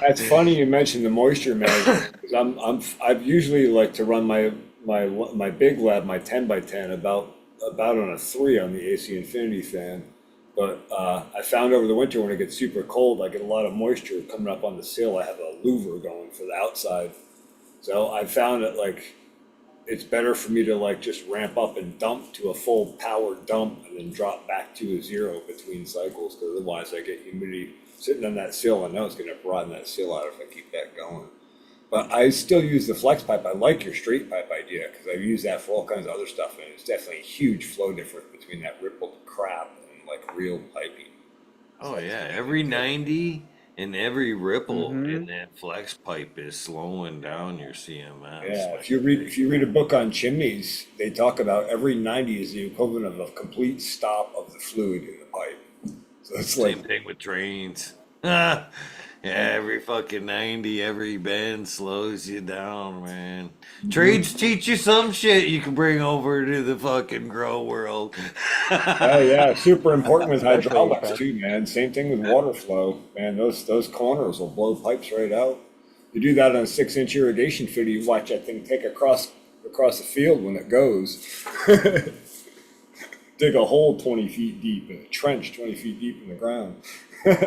That's funny you mentioned the moisture management because I've usually like to run my big lab, my 10 by 10 about on a 3 on the AC Infinity fan. But I found over the winter when it gets super cold, I get a lot of moisture coming up on the sill. I have a louver going for the outside. So I found that like it's better for me to like just ramp up and dump to a full power dump and then drop back to a 0 between cycles because otherwise I get humidity sitting on that sill. I know it's going to broaden that sill out if I keep that going. But I still use the flex pipe. I like your straight pipe idea because I've used that for all kinds of other stuff, and it's definitely a huge flow difference between that rippled crap and like real piping. It's Oh like yeah, night every and day. 90 and every ripple Mm-hmm. in that flex pipe is slowing down your CMMs, Yeah, man. if you read a book on chimneys, they talk about every 90 is the equivalent of a complete stop of the fluid in the pipe. So it's like, Same thing with trains. Yeah, every fucking 90, every bend slows you down, man. Trades teach you some shit you can bring over to the fucking grow world. oh yeah, super important with Especially hydraulics especially. too, man. Same thing with water flow, man. Those corners will blow pipes right out. You do that on a 6-inch irrigation feeder, you watch that thing take across the field when it goes. Dig a hole 20 feet deep in a trench 20 feet deep in the ground.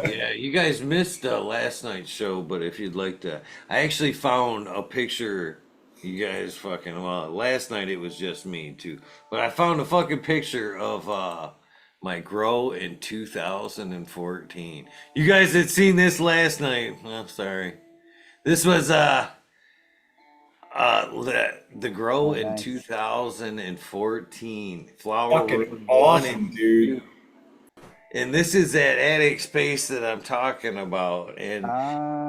Yeah, you guys missed last night's show, but if you'd like to, I actually found a picture. You guys fucking, well, last night it was just me too, but I found a fucking picture of my grow in 2014. You guys had seen this last night. Well, sorry. This was the grow Oh, in nice. 2014. Flower Fucking Room 1 awesome, and dude. 2. And this is that attic space that I'm talking about. And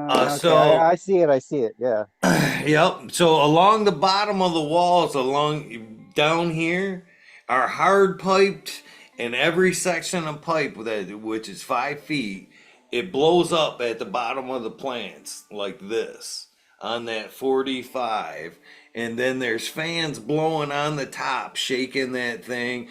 Okay. I see it. I see it. Yeah. yep. So along the bottom of the walls, along down here, are hard piped, and every section of pipe which is 5 feet, it blows up at the bottom of the plants like this on that 45, and then there's fans blowing on the top, shaking that thing,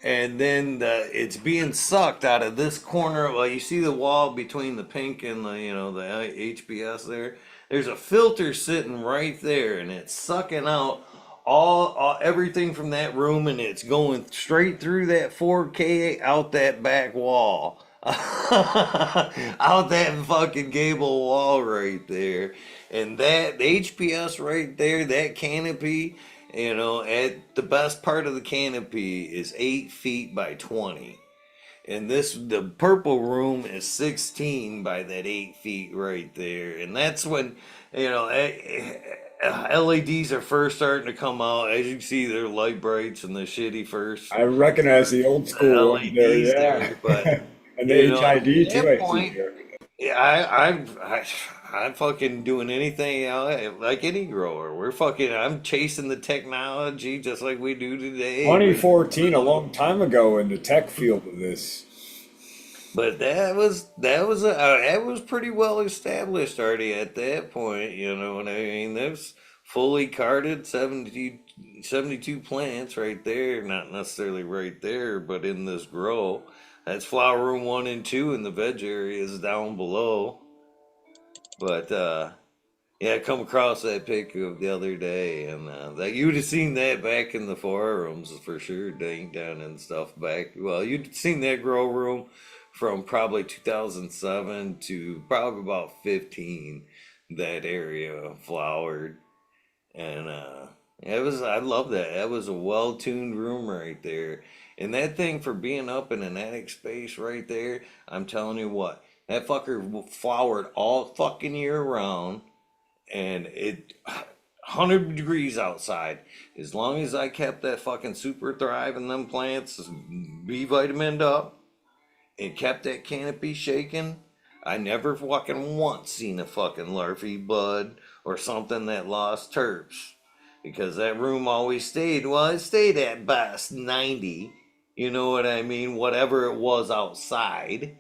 and then it's being sucked out of this corner. Well, you see the wall between the pink and the HBS there. There's a filter sitting right there, and it's sucking out all everything from that room, and it's going straight through that 4K out that back wall. Out that fucking gable wall right there. And that HPS right there, that canopy, at the best part of the canopy is 8 feet by 20. And the purple room is 16 by that 8 feet right there. And that's when, you know, LEDs are first starting to come out. As you see, they're light brights and the shitty first I recognize the old school ones there, LEDs there. But, yeah. And the you know, at HID too, that I see point, here. yeah, I'm fucking doing anything, you know, like any grower. I'm chasing the technology just like we do today. 2014, a long time ago in the tech field of this. But that was pretty well established already at that point. You know what I mean? There's fully carted 72 plants right there. Not necessarily right there, but in this grow. That's flower room 1 and 2, and the veg area is down below. But yeah, I come across that pic of the other day, and that you'd have seen that back in the forums for sure, Dang down and stuff back. Well, you'd seen that grow room from probably 2007 to probably about 15. That area flowered, and it was. I love that. That was a well tuned room right there, and that thing for being up in an attic space right there. I'm telling you what, that fucker flowered all fucking year round, and it 100 degrees outside. As long as I kept that fucking super thrive in them plants, B vitamined up, and kept that canopy shaking, I never fucking once seen a fucking larvae bud or something that lost terps. Because that room always stayed, well, it stayed at best 90. You know what I mean? Whatever it was outside,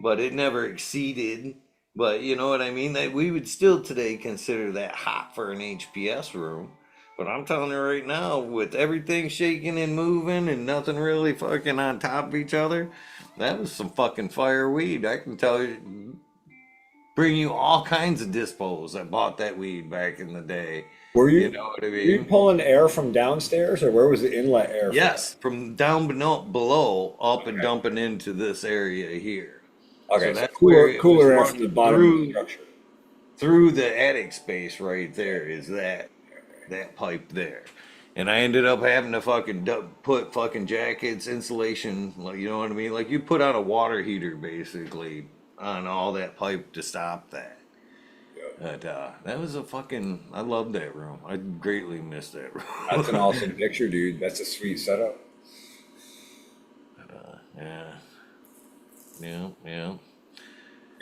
but it never exceeded. But you know what I mean? That we would still today consider that hot for an HPS room. But I'm telling you right now, with everything shaking and moving and nothing really fucking on top of each other, that was some fucking fire weed. I can tell you, bring you all kinds of dispos. I bought that weed back in the day. Were You you know what I were you mean? pulling air from downstairs, or where was the inlet air from? Yes, from down below up and Okay. dumping into this area here. So Okay, so that's where it was cooler air from the running bottom of the structure. through the attic space right Yeah. there is that pipe there. And I ended up having to fucking put fucking jackets, insulation, like you know what I mean? Like you put on a water heater basically on all that pipe to stop that. Yeah. But that was a fucking I loved that room. I greatly missed that That's an room. awesome picture, dude. That's a sweet setup. Yeah, yeah, yeah.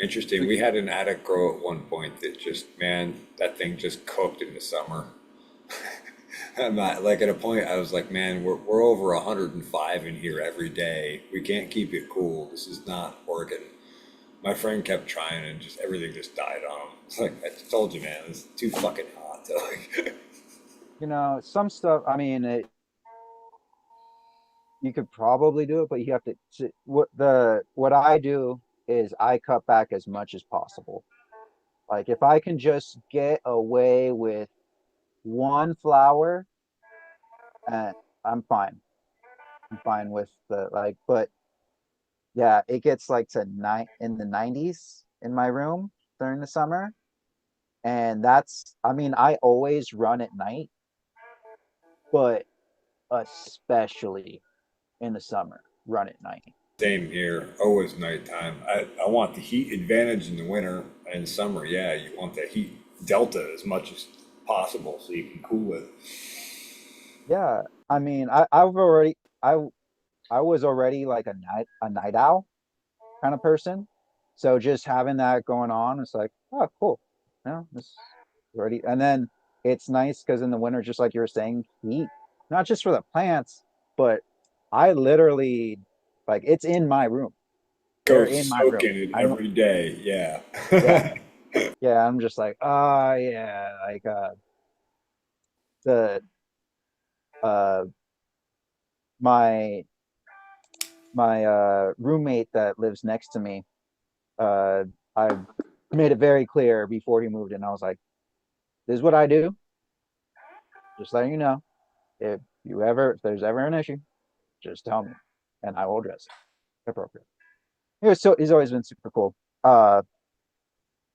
Interesting. We had an attic grow at one point that just, man, that thing just cooked in the summer. I'm not like at a point I was like, man, we're over 105 in here every day. We can't keep it cool. This is not working. My friend kept trying and just everything just died on him. It's like I just told you, man, it's too fucking hot. Like, You know, some stuff, I mean, you could probably do it, but you have what I do is I cut back as much as possible. Like if I can just get away with one flower, uh, I'm fine. I'm fine with the like, but yeah, it gets like to in the 90s in my room during the summer. And that's, I mean, I always run at night, but especially in the summer, run at night. same here, always nighttime. I want the heat advantage in the winter and summer. Yeah, you want the heat delta as much as possible so you can cool it. Yeah. I mean, I I was already like a night owl kind of person. So just having that going on, it's like, oh, cool. Yeah, this already. And then it's nice because in the winter, just like you were saying, heat, not just for the plants, but I literally like it's in my room. Go They're in my soak room. in it I'm every day. Yeah. yeah, yeah. I'm just like, oh yeah, like the uh my roommate that lives next to me, uh I made it very clear before he moved in. I was like, this is what I do. Just letting you know. If there's ever an issue, just tell me and I will address it appropriately. He's always been super cool.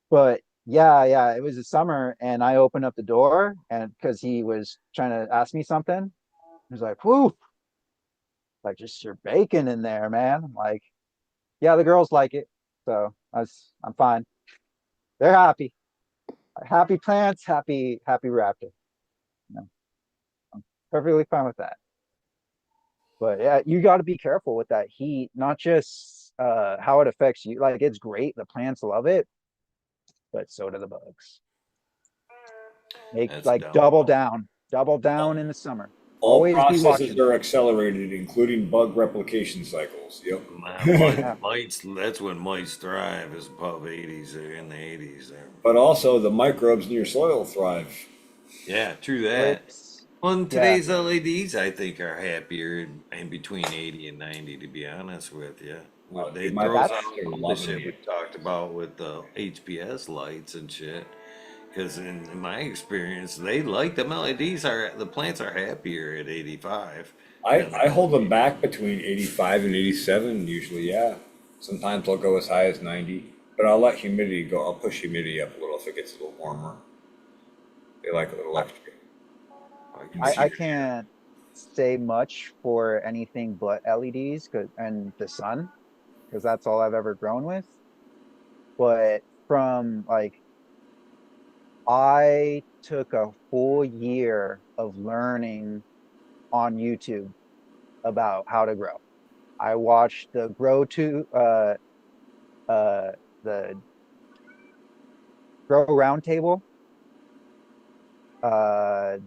But yeah, yeah, it was the summer and I opened up the door and because he was trying to ask me something, he was like, whoo, like just your bacon in there, man. I'm like, Yeah, the girls like it, so I'm fine. They're happy. Happy plants, happy raptor. You know, I'm perfectly fine with that. But yeah, you got to be careful with that heat, not just how it affects you. Like it's great, the plants love it, but so do the bugs. Make That's like dumb. double down in the summer. All Always be processes watching are that. accelerated, including bug replication cycles. Man, Yeah, mites, that's when mites thrive, is above 80s or in the 80s there. But also, the microbes in your soil thrive. Yeah, true that. clips. Well, and Yeah, today's LEDs, I think, are happier in between 80 and 90, to be honest with you. Oh, They dude, my throws parents out that's are all the loving shit we it. talked about with the HPS lights and shit. Because in my experience, they like them LEDs are the plants are happier at 85 I, than the I hold them LED. back between 85 and 87 usually, yeah. Sometimes I'll go as high as 90, but I'll let humidity go. I'll push humidity up a little if it gets a little warmer. They like a little I, extra I can I see. humidity. can't say much for anything but LEDs and the sun because that's all I've ever grown with. But from like I took a full year of learning on YouTube about how to grow. I watched the uh the grow roundtable. Uh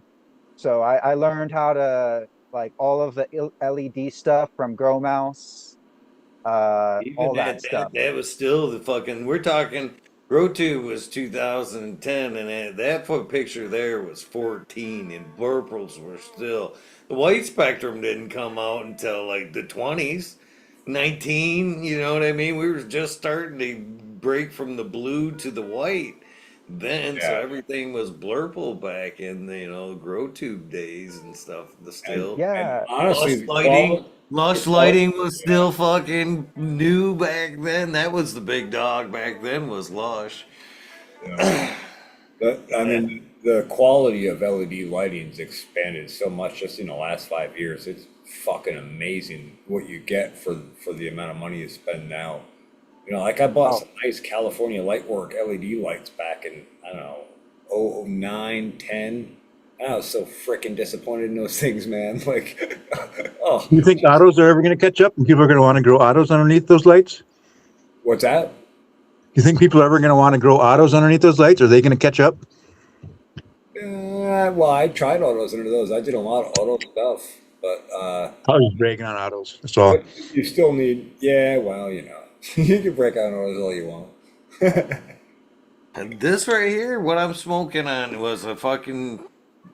so I learned how to like all of the LED stuff from Grow Mouse, Even all that that stuff. that was still the fucking. We're talking. RoTube was 2010, and that picture there was 14, and purples were still. The white spectrum didn't come out until like the 20s, 19. You know what I mean? We were just starting to break from the blue to the white then, so Yeah. everything was blurple back in the GrowTube days and stuff. The still. And Yeah, honestly, Lush the lighting, quality, the lush quality, lighting was yeah. still fucking new back then. That was the big dog back then. Was Lush. Yeah. I mean, the quality of LED lighting's expanded so much just in the last 5 years. It's fucking amazing what you get for the amount of money you spend now. Like I bought oh, some nice California Lightwork LED lights back in, I don't know, oh 09, 10. I was so freaking disappointed in those things, man. Like, oh, You think autos are ever going to catch up and people are going to want to grow autos underneath those lights? what's that? You think people are ever going to want to grow autos underneath those lights? Are they going to catch up? Well, I tried autos under those. I did a lot of auto stuff, I was just bragging on autos. That's all. but you still need, yeah, well, you can break out autos all you want. And this right here, what I'm smoking on, was a fucking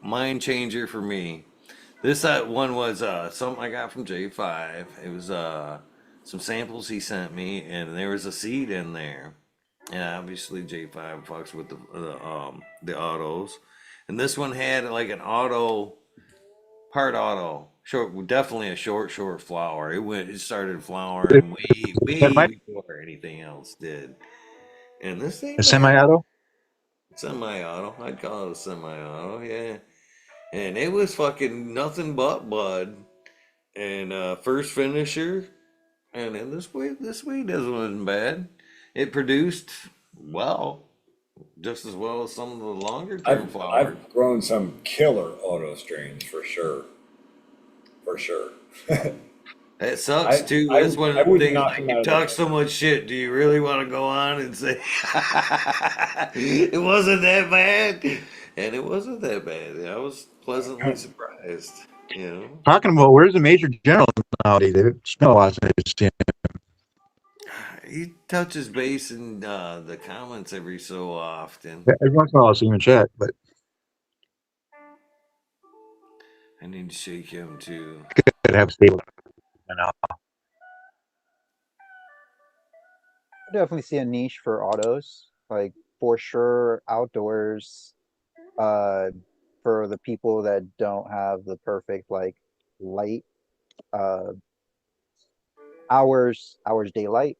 mind changer for me. This one was something I got from J5. It was some samples he sent me, and there was a seed in there. And obviously J5 fucks with the autos. And this one had like an auto part auto. Short, definitely a short flower. It started flowering way Semi before anything else did. And this thing, a man, semi-auto. semi-auto. I'd call it a semi-auto, yeah. And it was fucking nothing but bud. And first finisher. And then this weed wasn't bad. It produced well, just as well as some of the longer term flowers. I've grown some killer auto strains for sure, for sure. It sucks too. That's one I of the wouldn't things. knock Like them you out of the talk so park. much shit. Do you really want to go on and say it wasn't that bad? And it wasn't that bad. I was pleasantly surprised. You know, Talking about where's the major general nowadays? They've spent a lot of time. he touches base in the comments every so often. Every once in a while, I'll see him in chat, but I need to shake him too. gotta have a stable. I know. I definitely see a niche for autos, like for sure outdoors, uh, for the people that don't have the perfect like light, uh, hours daylight,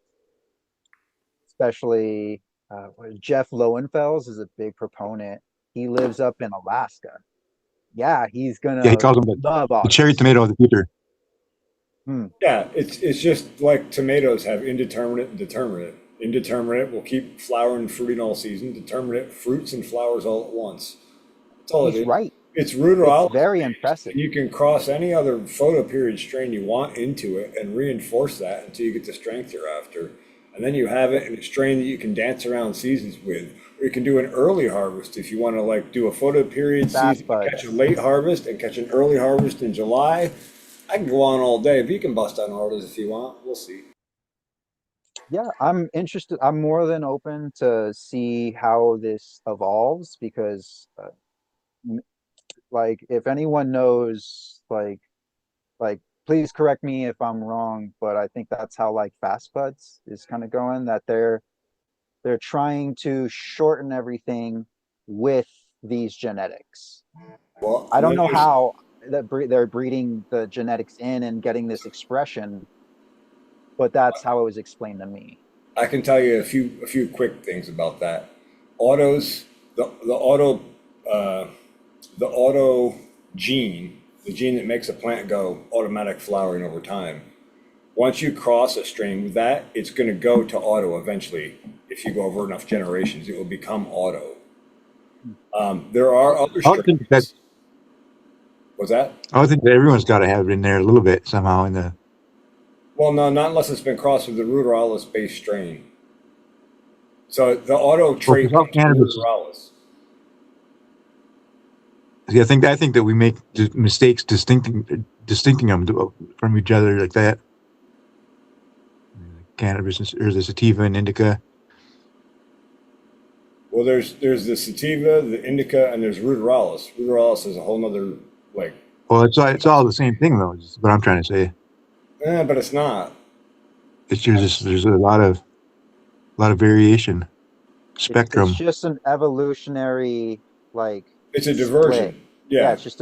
especially Jeff Lowenfels is a big proponent. He lives up in Alaska. Yeah, he's Yeah, he gonna calls them love the cherry autos. tomato of the future. Hmm. Yeah, it's just like tomatoes have indeterminate and determinate. Indeterminate will keep flowering and fruiting all season. Determinate fruits and flowers all at once. That's all it He's is. right. It's It's ruderalis very based, impressive. and you can cross any other photoperiod strain you want into it and reinforce that until you get the strength you're after. And then you have it in a strain that you can dance around seasons with. Or you can do an early harvest if you want to like do a photoperiod Fast season, catch a buds. late harvest and catch an early harvest in July. I can go on all day, but you can bust on orders if you want. We'll see. Yeah, I'm interested. I'm more than open to see how this evolves because, m- like, if anyone knows, like, please correct me if I'm wrong, but I think that's how like Fast Buds is kind of going, that they're trying to shorten everything with these genetics. Well, I and don't then know there's, how they're breeding the genetics in and getting this expression, but that's how it was explained to me. I can tell you a few quick things about that. Autos, the auto uh, the auto gene, the gene that makes a plant go automatic flowering over time. Once you cross a strain with that, it's going to go to auto eventually. If you go over enough generations, it will become auto. There are other I would think that strains. Was that? I would think that everyone's got to have it in there a little bit somehow in the. Well, no, not unless it's been crossed with the ruderalis based strain. So the auto Well, because trait all comes from cannabis. ruderalis. See, I think that we make mistakes distincting them from each other like that. Cannabis or the sativa and indica. Well, there's the sativa, the indica, and there's ruderalis. Ruderalis is a whole nother like, Well, it's all the same thing though. Is what I'm trying to say. but it's not. It's just there's a lot of variation It's spectrum. just an evolutionary like It's a split. diversion. Yeah, Yeah, it's just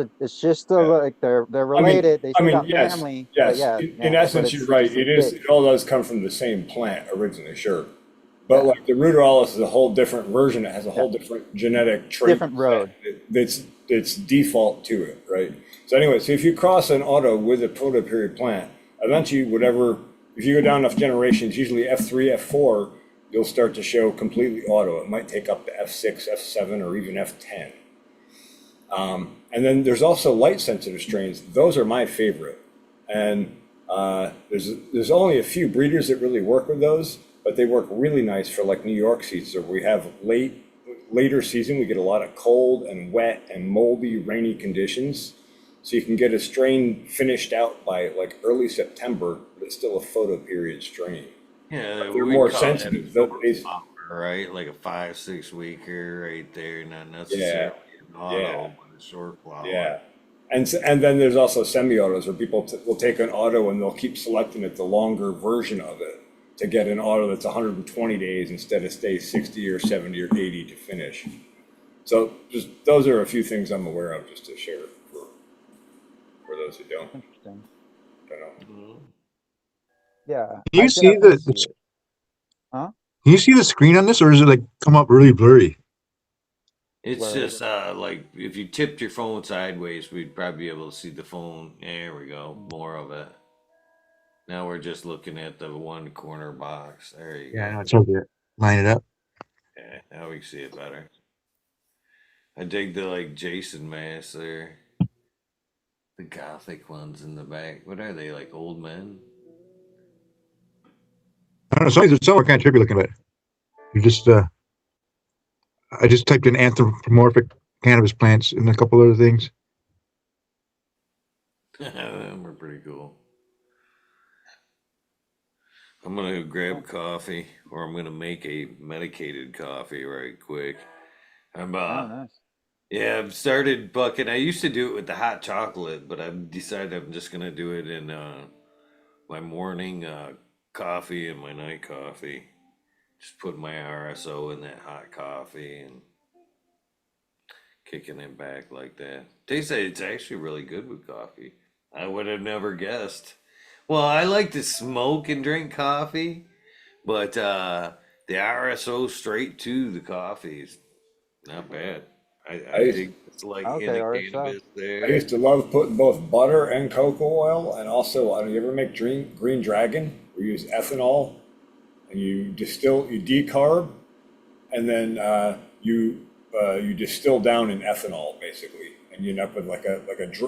a yeah. like they're I mean, related. They I still mean, got yes, family, but yes. yeah, In yeah, but essence, you're it's right. just a It is. bit. It all does come from the same plant originally, sure. But Yeah, like the ruderalis is a whole different version. It has a yeah, whole different genetic trait different set road. that's default to it, right? So anyway, so if you cross an auto with a protoperiod plant, eventually whatever, if you go down enough generations, usually F3, F4, you'll start to show completely auto. It might take up to F6, F7, or even F10. And then there's also light sensitive strains. Those are my favorite. And there's only a few breeders that really work with those, but they work really nice for like New York seeds. So we have later season, we get a lot of cold and wet and moldy, rainy conditions. So you can get a strain finished out by like early September, but it's still a photoperiod strain. Yeah, They're we more call that a sensitive. short flower, right? Like a 5, 6 weeker right there. Not Yeah, necessarily an yeah. auto, but a short flower. Yeah. And then there's also semi-autos where people will take an auto and they'll keep selecting it the longer version of it to get an auto that's 120 days instead of stay 60 or 70 or 80 to finish. So just those are a few things I'm aware of just to share for those who Interesting. don't know. Mhm. Yeah, Can I you see definitely the, the see it. Huh? Can you see the screen on this, or does it like come up really blurry? It's Blurry. just like if you tipped your phone sideways, we'd probably be able to see the phone. There we go. More of it. Now we're just looking at the one corner box. There you Yeah, I go. know it's hard to line it up. Yeah, now we can see it better. I dig the like Jason mask there. The gothic ones in the back. What are they, like old men? I don't know. Some are kind of trippy looking, but you just I just typed in anthropomorphic cannabis plants and a couple other things. Them are pretty cool. I'm gonna grab coffee, or I'm gonna make a medicated coffee right quick. I'm Oh, nice. yeah, I've started bucking. I used to do it with the hot chocolate, but I've decided I'm just gonna do it in my morning coffee and my night coffee. Just put my RSO in that hot coffee and kicking it back like that. They say it's actually really good with coffee. I would have never guessed. Well, I like to smoke and drink coffee, but the RSO straight to the coffee is not bad. I I used dig it's like in Okay, the RSO. cannabis I there. used to love putting both butter and cocoa oil, and also, I don't you ever make Green Dragon? We use ethanol, and you decarb, and then you distill down in ethanol basically, and you end up with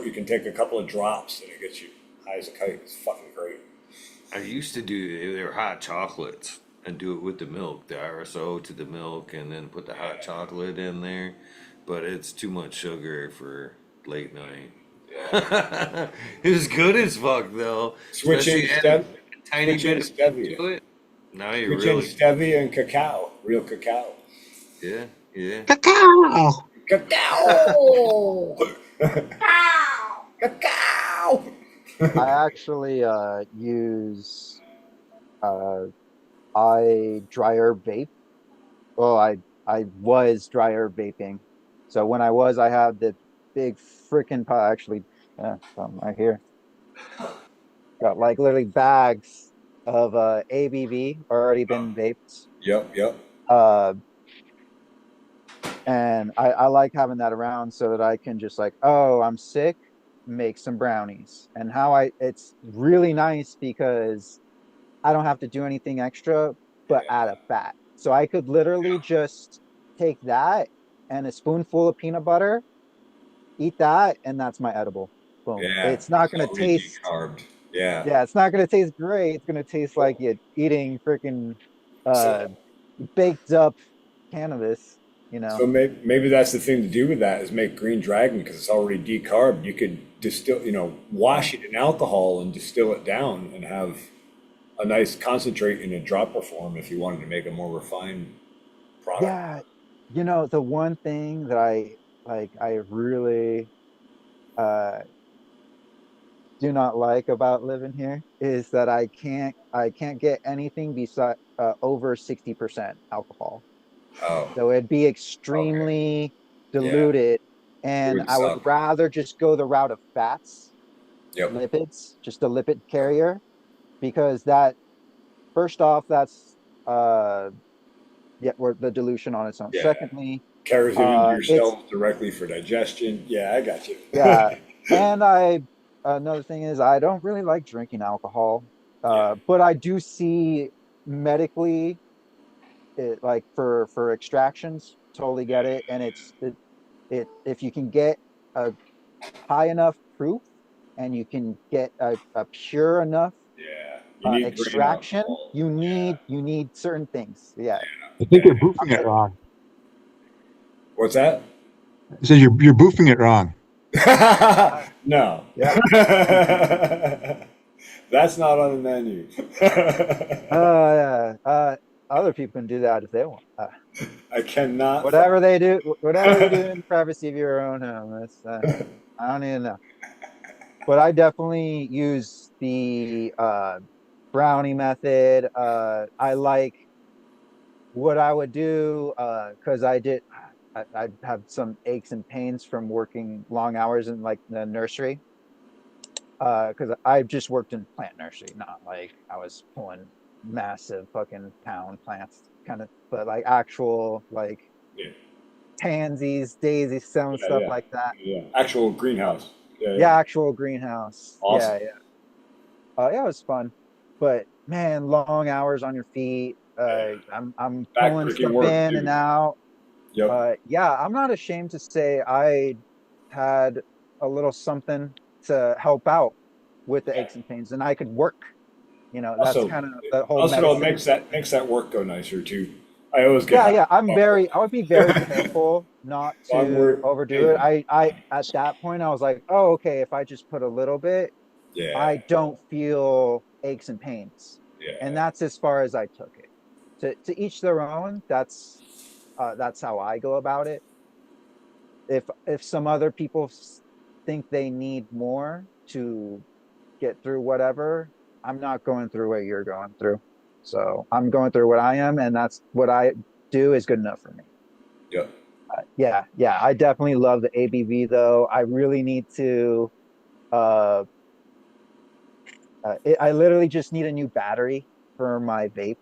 you can take a couple of drops, and it gets you high as a kite. It's fucking great. I used to do their hot chocolates and do it with the milk, the RSO to the milk, and then put the hot chocolate in there. But it's too much sugar for late night. It was good as fuck though, Switch in especially adding stev, a tiny switch in bit of milk stevia, to it. Now you switch in really, stevia and cacao, real cacao. yeah, yeah. Cacao. Cacao! Cacao! I actually use uh I dry herb vape. Well, I was dry herb vaping. So when I was, I had the big freaking pot. Actually, yeah, something right here. Got like literally bags of ABV already been vaped. Yep, yep. Uh, and I like having that around so that I can just like, oh, I'm sick, make some brownies. And how I it's really nice because I don't have to do anything extra but add a fat. So I could literally just take that and a spoonful of peanut butter, eat that, and that's my edible. Boom. Yeah, It's not it's gonna already taste, decarbed. Yeah. yeah, it's not gonna taste great. It's gonna taste like you're eating freaking uh So, baked up cannabis, you know. so maybe that's the thing to do with that is make Green Dragon because it's already decarbed. You could distill, wash it in alcohol and distill it down and have a nice concentrate in a dropper form if you wanted to make a more refined product. Yeah, the one thing that I really uh do not like about living here is that I can't get anything beside over 60% alcohol. Oh, So it'd be okay. extremely Yeah, diluted, it and would I would suck. rather just go the route of fats, Yep. lipids, just a lipid carrier, because that first off, that's yeah, or the dilution on its own. Yeah. Secondly, Carries it into your it's cells directly for digestion. Yeah, I got you. yeah, and another thing is I don't really like drinking alcohol, Yeah. but I do see medically like for extractions, totally get it, and it if you can get a high enough proof and you can get a pure enough Yeah. You need grain extraction, alcohol. you need certain things. Yeah, I think you're boofing it wrong. What's that? It says you're boofing it wrong. No. yeah. That's not on the menu. Yeah. Other people can do that if they want. I cannot find. Whatever you do in the privacy of your own home. That's I don't even know. But I definitely use the brownie method. I like what I would do because I have some aches and pains from working long hours in like the nursery. Because I just worked in plant nursery, not like I was pulling massive fucking pound plants kind of, but like actual like Yeah, pansies, daisies, some yeah, stuff yeah, like that. yeah. Actual greenhouse. Yeah, yeah. Yeah, actual greenhouse. Awesome. Yeah, yeah. Yeah, it was fun. But man, long hours on your feet. Yeah. I'm pulling Backbreaking stuff work in and too. out. Yep. Yeah, I'm not ashamed to say I had a little something to help out with the aches and pains, and I could work. That's Also, kind of the whole also it medicine. makes that work go nicer too. I always get Yeah, high. yeah. I would be very careful not to Onward. overdo it. Hey, At that point, I was like, oh, okay, if I just put a little bit, yeah, I don't feel aches and pains. And yeah, that's as far as I took it. To each their own. That's how I go about it. If some other people think they need more to get through whatever, I'm not going through what you're going through. So I'm going through what I am, and that's what I do is good enough for me. yep. Yeah, yeah, I definitely love the ABV though. I really need to. Uh, I literally just need a new battery for my vape,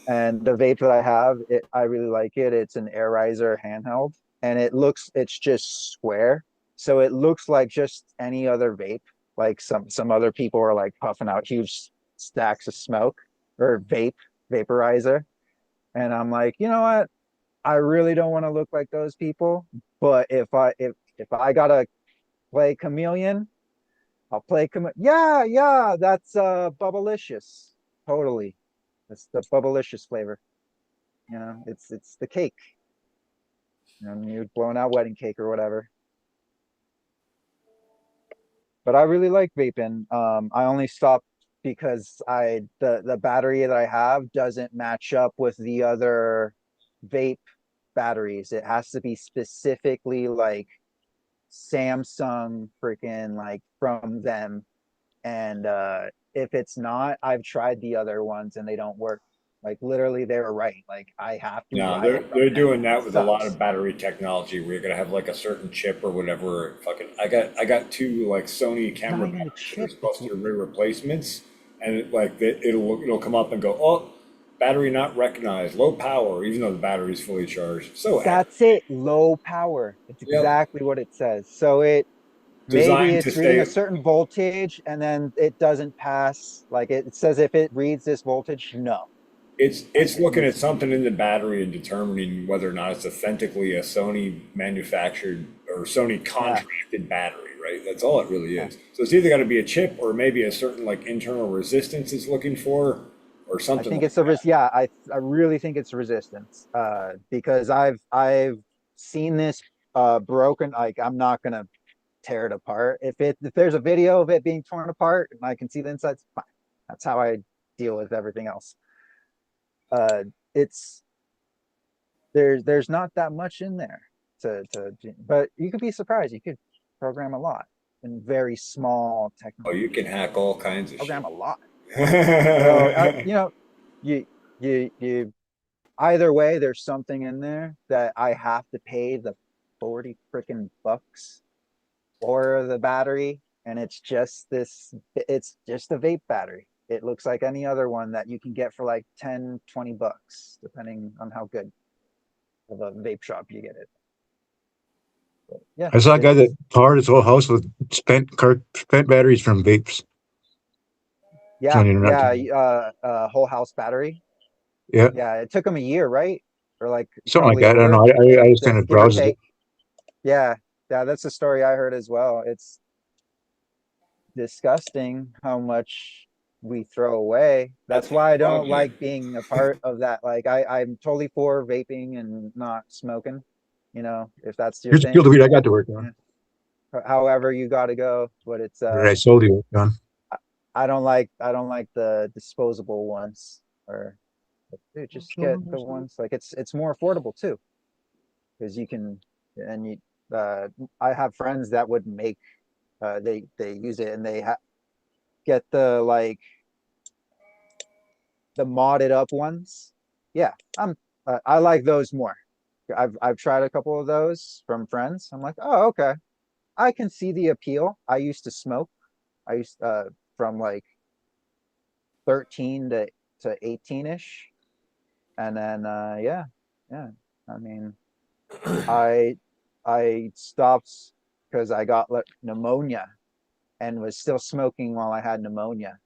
and the vape that I have, I really like it. It's an Air Riser handheld. and it's just square. So it looks like just any other vape. Like some other people are like puffing out huge stacks of smoke or vaporizer. And I'm like, you know what? I really don't want to look like those people. But if I gotta play chameleon, I'll play chameleon. Yeah, yeah, that's bubblicious. Totally. It's the bubblicious flavor. You know, it's the cake. You know, you're blowing out wedding cake or whatever. But I really like vaping. I only stopped because the battery that I have doesn't match up with the other vape batteries. It has to be specifically like Samsung freaking like from them. And if it's not, I've tried the other ones and they don't work. Like literally they were right. Like I have to No, buy it from they're them. doing It that with a lot sucks. of battery technology where you're gonna have like a certain chip or whatever. Fucking, I got two like Sony It's not camera even the batteries that are chip. supposed to be replacements, and it'll come up and go, oh, battery not recognized, low power, even though the battery's fully charged. So accurate. That's it. Low power. It's Yep, exactly what it says. So it maybe designed to it's reading a stay. certain voltage and then it doesn't pass. Like it says if it reads this voltage, no. Like It's it looking at needs to be. something in the battery and determining whether or not it's authentically a Sony manufactured or Sony Yeah. contracted battery, right? That's all it really Yeah. is. So it's either got to be a chip or maybe a certain like internal resistance it's looking for or I something think like it's the that. yeah, I really think it's resistance. Because I've seen this broken. Like I'm not gonna tear it apart. If there's a video of it being torn apart and I can see the insides, fine. That's how I deal with everything else. It's there's not that much in there but you could be surprised. You could program a lot in very small Oh, you can technology. hack all kinds of Program shit. a lot. So you know, you you either way, there's something in there that I have to pay the 40 freaking bucks for the battery, and it's just a vape battery. It looks like any other one that you can get for like 10-20 bucks, depending on how good of a vape shop you get it. But yeah, I saw a guy that it's powered his whole house with spent batteries from vapes. It's on yeah, the internet. yeah, whole house battery. Yeah, Yeah, it took him a year, right? Or like something like probably that. I don't over, know. I just kind of give or browsed it. take. Yeah, yeah, that's the story I heard as well. It's disgusting how much we throw away. That's That's why I don't ugly. like being a part of that. Like I'm totally for vaping and not smoking, if that's your Here's a field thing. of weed I got to work on. Yeah. However you got to go, but it's That I sold you on. I don't like the disposable ones or dude, just get the ones like it's more affordable too because you can and you uh I have friends that would make they use it and get the modded up ones. Yeah, I like those more. I've tried a couple of those from friends. I'm like, oh, okay. I can see the appeal. I used to smoke. I used from like 13 to 18-ish. And then yeah, yeah. I mean, I I stopped because I got like pneumonia and was still smoking while I had pneumonia.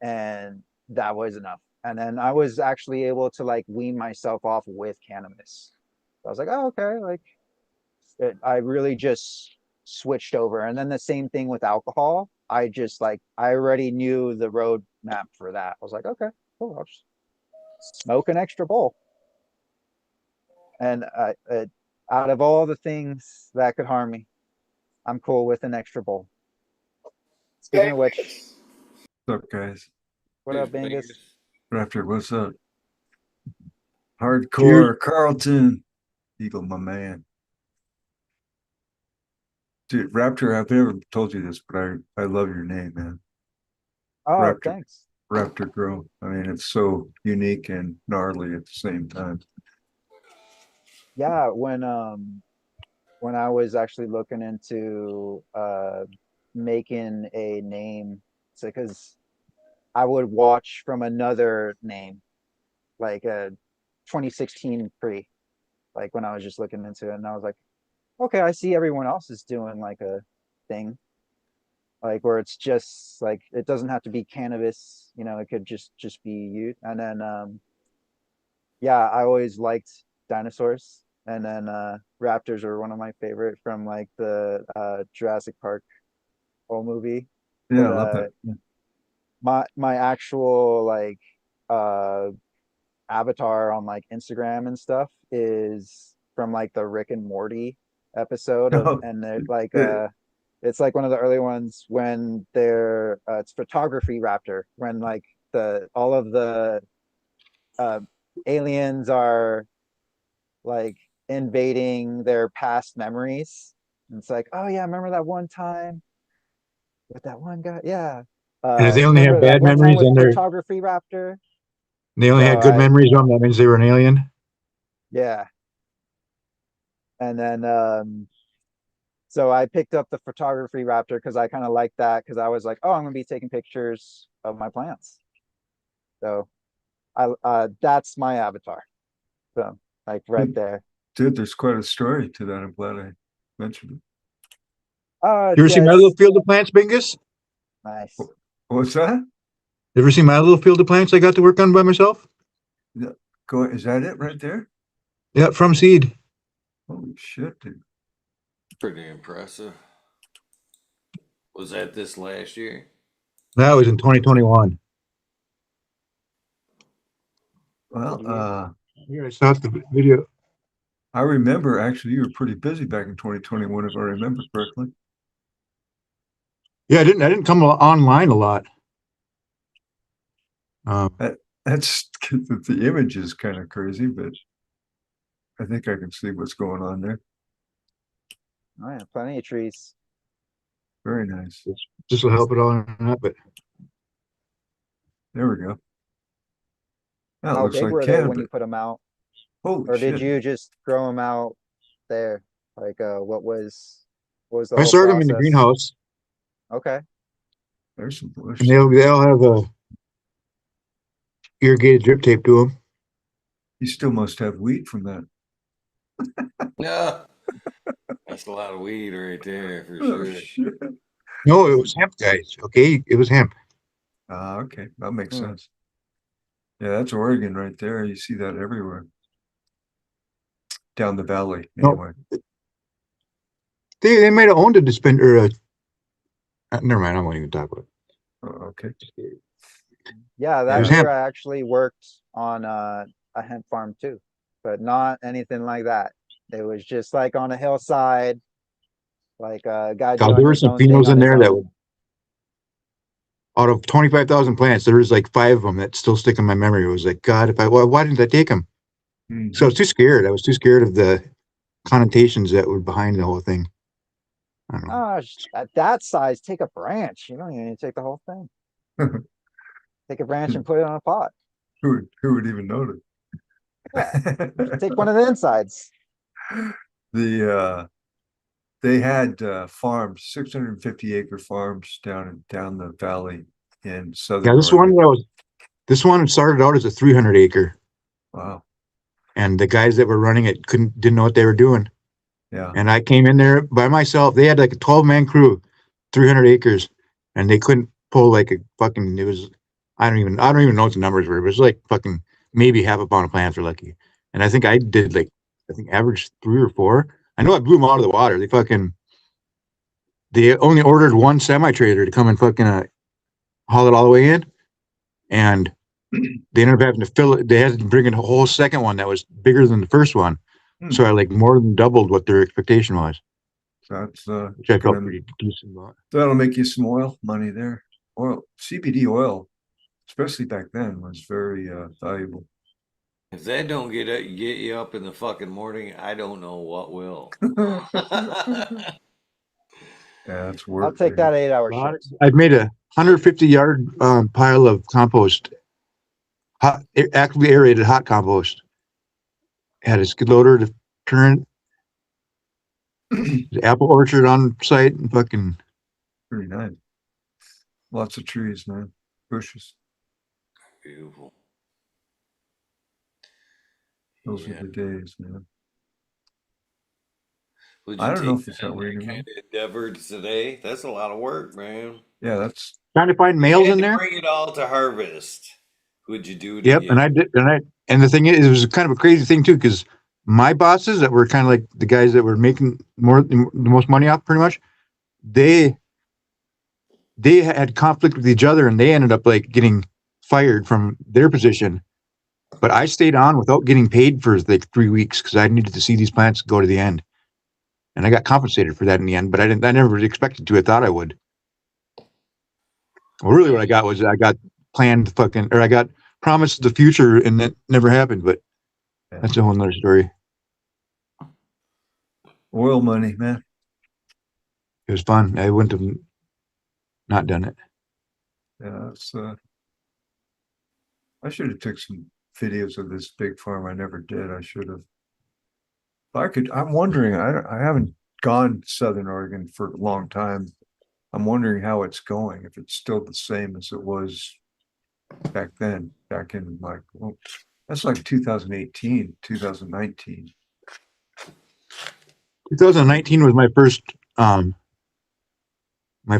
And that was enough. And then I was actually able to like wean myself off with cannabis. So I was like, oh, okay, like I really just switched over. And then the same thing with alcohol. I already knew the roadmap for that. I was like, okay, cool. I'll just smoke an extra bowl. And out of all the things that could harm me, I'm cool with an extra bowl. Speaking of which, What's up, guys? what up, Angus? Raptor, what's up? Cheers. Hardcore Carlton. Eagle, my man. Dude, Raptor, I've never told you this, but I love your name, man. Oh, Raptor, thanks. Raptor Grow. I mean, it's so unique and gnarly at the same time. Yeah, when I was actually looking into making a name, so because I would watch from another name, like a 2016 pre, like when I was just looking into it, and I was like, okay, I see everyone else is doing like a thing, like where it's just like it doesn't have to be cannabis, it could just be you. And then yeah, I always liked dinosaurs, and then raptors are one of my favorite from like the Jurassic Park whole movie. Yeah, But I love that. Yeah. my actual like uh avatar on like Instagram and stuff is from like the Rick and Morty episode of, No, and they're like it- it's like one of the early ones when they're it's photography raptor, when like the all of the uh aliens are like invading their past memories. And it's like, oh yeah, remember that one time with that one guy? Yeah. And if they only have Remember that bad one time memories, with then photography raptor? they only So had good I memories on them. That means they were an alien. yeah. And then so I picked up the photography raptor because I kind of like that, because I was like, oh, I'm gonna be taking pictures of my plants. So I that's my avatar. So like right there. dude, there's quite a story to that. I'm glad I mentioned it. You ever see Yeah, my little it's field of plants, Bingus? nice. What's that? You ever see my little field of plants I got to work on by myself? Yeah, go. Is that it right there? Yeah, from seed. Holy shit, dude. Pretty impressive. Was that this last year? That was in 2021. Well, Here, I saw the video. I remember actually you were pretty busy back in 2021, if I remember correctly. Yeah, I didn't come online a lot. That that's the image is kind of crazy, but I think I can see what's going on there. Oh yeah, plenty of trees. Very nice. This will help it all or not, but There we go. That How looks big like were they when cannabis. you put them out, Holy or did shit. you just grow them out there? Like, what was the I whole started them in the process? greenhouse, Okay. There's some and bush. they'll have a irrigated drip tape to them. You still must have weed from that. Yeah. That's a lot of weed right there for Oh sure. shit. No, it was hemp, guys. Okay, it was hemp. Ah, okay. That makes Hmm. sense. Yeah, that's Oregon right there. You see that everywhere. Down the valley, No, anyway. they might have owned a dispenser. Never mind. I won't even talk about Okay. it. Yeah, It that was Yeah. year hemp. I actually worked on a hemp farm too, but not anything like that. It was just like on a hillside, like a guy God, doing there were his some own thing phenos on in his there that own. would, out of 25,000 plants, there was like 5 of them that still stick in my memory. It was like, God, why didn't I take them? So I Mhm. was too scared. I was too scared of the connotations that were behind the whole thing. I don't know. Oh, at that size, take a branch. You don't even need to take the whole thing. Take a branch and put it on a pot. Who would even notice? Yeah, just take one of the insides. The they had farms, 650-acre farms down the valley in Yeah, southern Oregon. this one started out as a 300 acre, Wow. and the guys that were running it didn't know what they were doing. Yeah. And I came in there by myself. They had like a 12-man crew, 300 acres, and they couldn't pull like a fucking. It was I don't even know what the numbers were. It was like fucking maybe half a pound of plants were lucky, and I think I did like I think average 3 or 4. I know I blew them out of the water. They only ordered one semi trailer to come and fucking haul it all the way in, and they ended up having to fill it. They had to bring in a whole second one that was bigger than the first one. Hmm. So I like more than doubled what their expectation was, That's which I felt gonna pretty decent about. that'll make you some oil money there. Oil, CBD oil, especially back then, was very valuable. If that don't get you up in the fucking morning, I don't know what will. Yeah, that's I'll work, take baby. that 8-hour shift. I've made a 150-yard pile of compost, actively aerated hot compost. Had a skid loader to turn the apple orchard on site and fucking. Pretty nice. Lots of trees, man. Bushes. Beautiful. Those were Yeah. the days, man. Would I you don't know take if it's on that weird that anymore. kind of endeavor today? That's a lot of work, man. Yeah, that's Trying to find If you males had in to there. bring it all to harvest, would you do it Yep, again? and I did, and the thing is, it was kind of a crazy thing too, because my bosses that were kind of like the guys that were making the most money off, pretty much, they they had conflict with each other, and they ended up like getting fired from their position. But I stayed on without getting paid for like 3 weeks because I needed to see these plants go to the end, and I got compensated for that in the end. But I didn't. I never really expected to. I thought I would. Well, really, what I got was I got planned fucking, or I got promised the future, and that never happened. But that's a whole nother story. oil money, man. It was fun. I wouldn't have not done it. Yeah, it's I should have took some videos of this big farm. I never did. I should have. If I could. I'm wondering. I haven't gone to Southern Oregon for a long time. I'm wondering how it's going. If it's still the same as it was back then. Back in like, well, that's like 2018, 2019. 2019 was my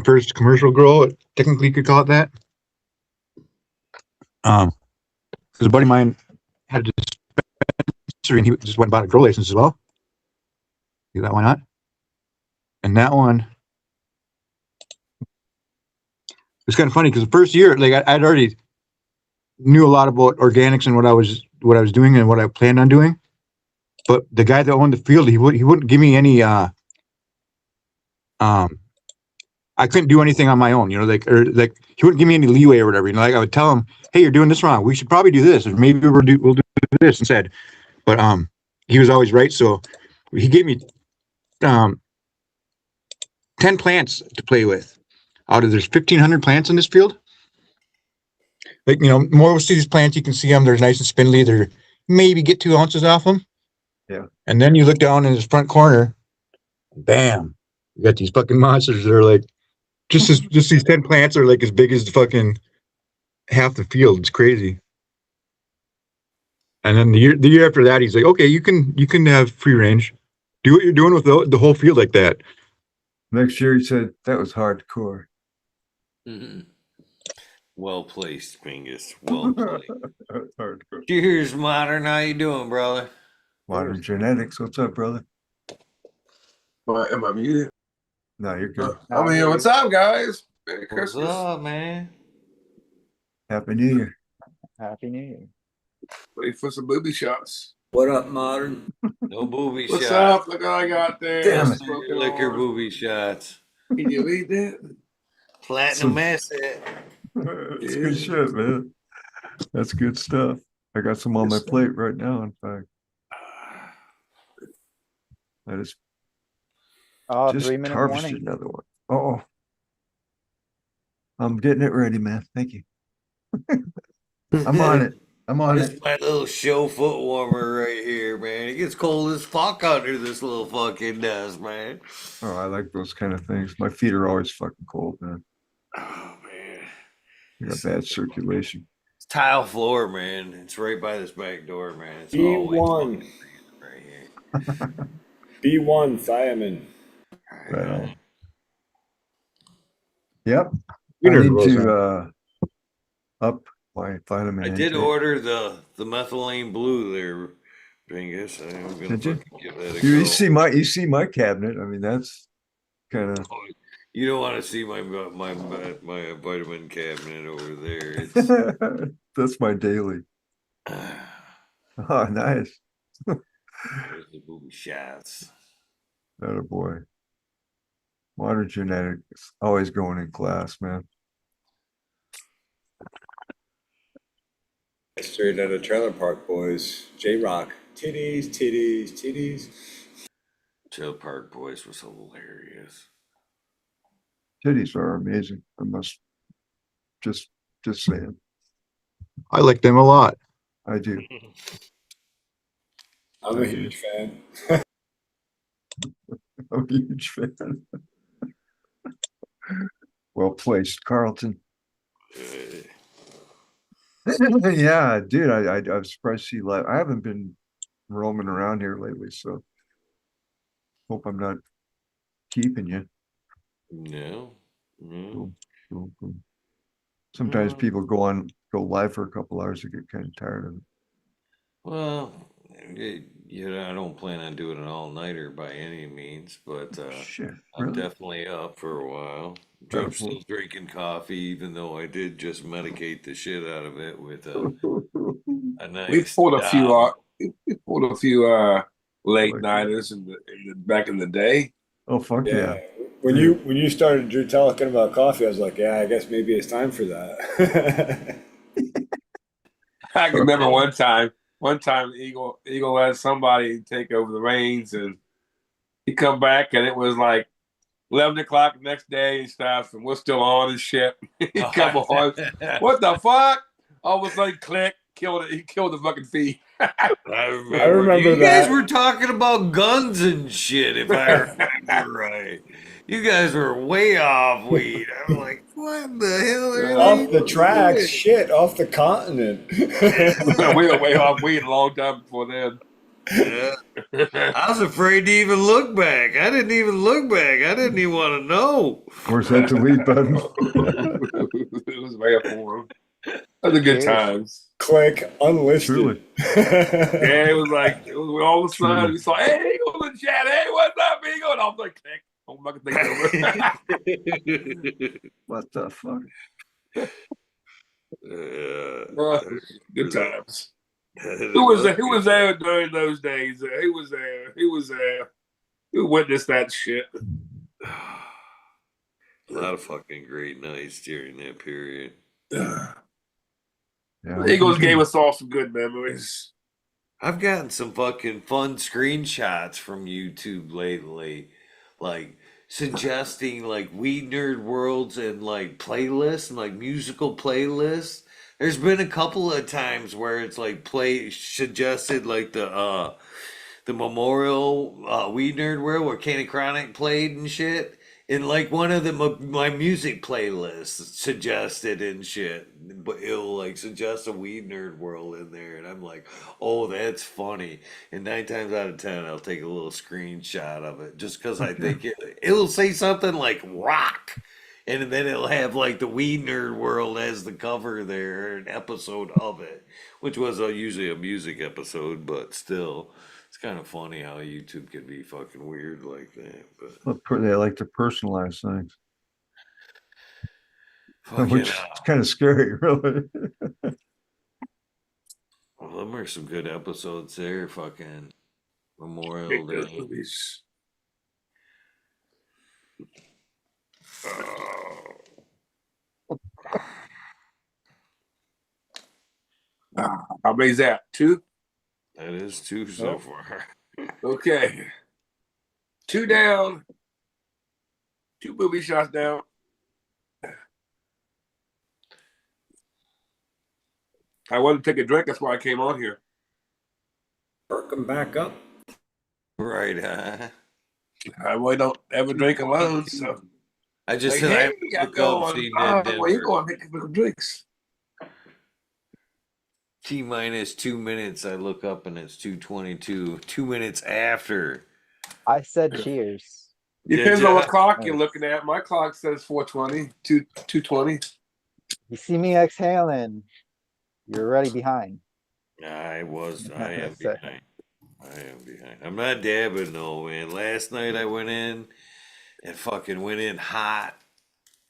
first commercial grow. Technically, you could call it that. Because a buddy of mine had a dispensary, and he just went and bought a grow license as well. Do that, why not? And that one, it's kind of funny because the first year, like I'd already knew a lot about organics and what I was doing and what I planned on doing. But the guy that owned the field, he wouldn't give me any. I couldn't do anything on my own, like he wouldn't give me any leeway or whatever. Like I would tell him, "Hey, you're doing this wrong. We should probably do this, or maybe we'll do this instead." But he was always right. So he gave me 10 plants to play with. Out of there's 1,500 plants in this field. Like most of these plants, you can see them. They're nice and spindly. They're maybe get 2 ounces off them. Yeah. And then you look down in this front corner, bam, you got these fucking monsters that are like just these 10 plants are like as big as the fucking half the field. It's crazy. And then the year after that, he's like, okay, you can have free range. Do what you're doing with the whole field like that. Next year, he said that was hardcore. Mm-hmm. Well placed, Mingus. Well played. Hardcore. Cheers, Modern. How you doing, brother? Modern genetics. What's up, brother? Am I muted? No, you're good. I mean, what's up, guys? Merry What's Christmas. up, man? Happy New Year. Happy New Year. Wait for some booby shots. What up, Modern? No booby What's shots. up? Look what I got there. Damn it. Smoking Liquor on. booby shots. Can you eat that? Platinum asset. It's good shit, man. That's good stuff. I got some on my plate right now, in fact. I just Oh, just 3 minute harvested warning. another one. Oh, I'm getting it ready, man. Thank you. I'm on it. I'm on This it. is my little show foot warmer right here, man. It gets cold as fuck under this little fucking desk, man. Oh, I like those kind of things. My feet are always fucking cold, man. Oh man, I got bad circulation. it's tile floor, man. It's right by this back door, man. It's B1. always right here. B1 thiamine. Right on. Yep. I Wiener need rolls to up my vitamin I did intake. order the methylene blue there, Bingus. I'm gonna Did you? fucking give that a You go. see my cabinet. I mean, that's kind of You don't want to see my vitamin cabinet over there. It's that's my daily. Oh, nice. there's the booby shots. That boy. Modern genetics, always going in class, man. Straight out of Trailer Park Boys. J-Rock. Titties, titties, titties. Chill Park Boys was hilarious. Titties are amazing. I must just saying. I like them a lot. I do. I'm a huge fan. I'm a huge fan. Well placed, Carlton. Yeah, dude. I'm surprised he left. I haven't been roaming around here lately, so Hope I'm not keeping you. No. No. Cool. Sometimes people go live for a couple hours to get kind of tired of it. Well, I don't plan on doing an all-nighter by any means, but Shit, I'm really? definitely up for a while. Right, I'm still drinking coffee, even though I did just medicate the shit out of it with a We nice pulled a few Dom. we pulled a few late Like- nighters back in the day. Oh fuck yeah! When you started talking about coffee, I was like, yeah, I guess maybe it's time for that. I can remember one time Eagle had somebody take over the reins, and he come back and it was like 11 o'clock the next day and stuff, and we're still on and shit. He come on, what the fuck? All of a sudden, click, killed it. He killed the fucking feed. I remember you guys that. were talking about guns and shit, if I remember right. You guys were way off weed. I'm like, what the hell are Off they the tracks, doing? shit, off the continent. We were way off weed a long time before then. Yeah. I was afraid to even look back. I didn't even look back. I didn't even want to know. Where's that delete button? It was way up for him. Those are good Cheers. times. Click, unlisted. Truly. Yeah, it was all of a sudden Truly. we saw, hey, Eagle in the chat. Hey, what's up, Eagle? And I was like, click. Oh, my thing's over. What the fuck? Good times. Who was there during those days? Who was there? Who witnessed that shit? A lot of fucking great nights during that period. Yeah, The Eagles gave us all some good memories. I've gotten some fucking fun screenshots from YouTube lately, like suggesting like Weed Nerd Worlds and like playlists and like musical playlists. There's been a couple of times where it's like suggested like the Memorial Weed Nerd World where Candy Chronic played and shit. And like one of my music playlists suggested and shit, but it'll like suggest a Weed Nerd World in there, and I'm like, oh, that's funny. And 9 times out of 10, I'll take a little screenshot of it just because I think it'll say something like rock, and then it'll have like the Weed Nerd World as the cover there, an episode of it, which was usually a music episode, but still. It's kind of funny how YouTube can be fucking weird like that, but They like to personalize things, fucking, which is kind of scary, really. well, them are some good episodes there. Fucking Memorial Big good Day. movies. How many's that? 2? That is 2 so far. Okay. 2 down. 2 booby shots down. I wanted to take a drink. That's why I came on here. Perk them back up. Right, huh? I really don't ever drink alone, so. I just Like, said I hey, have I'm to look up going. see that Where you Denver. going? Make some drinks. T minus 2 minutes. I look up and it's 2:22. 2 minutes after. I said cheers. Depends Did on ya? what clock you're looking at. My clock says 4:20, 2:20. You see me exhaling, you're already behind. I am So- behind. I am behind. I'm not dabbing though, man. Last night I went in and fucking went in hot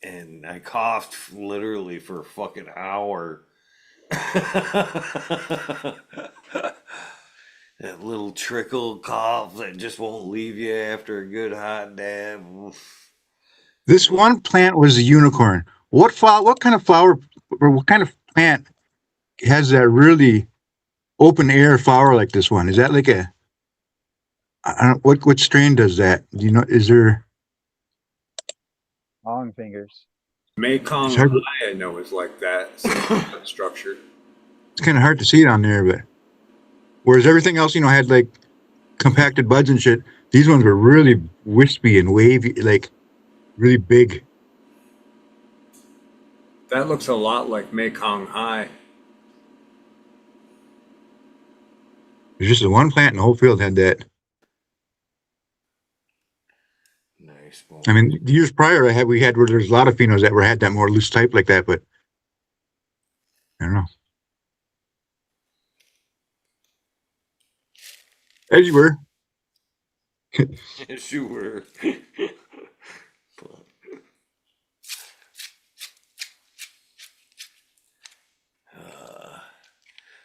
and I coughed literally for a fucking hour. That little trickle cough that just won't leave you after a good hot dab. Oof. This one plant was a unicorn. What kind of flower or what kind of plant has that really open air flower like this one? Is that like I don't what strain does that? Do you know? Is there? Long fingers. Mekong It's hard- High, I know, is like that. Same structure. It's kind of hard to see it on there, but whereas everything else, had like compacted buds and shit. These ones were really wispy and wavy, like really big. That looks a lot like Mekong High. There's just the one plant in the whole field had that. suppose. I mean, the years prior, we had where there's a lot of phenos that had that more loose type like that, but I don't know. As you were. Sure.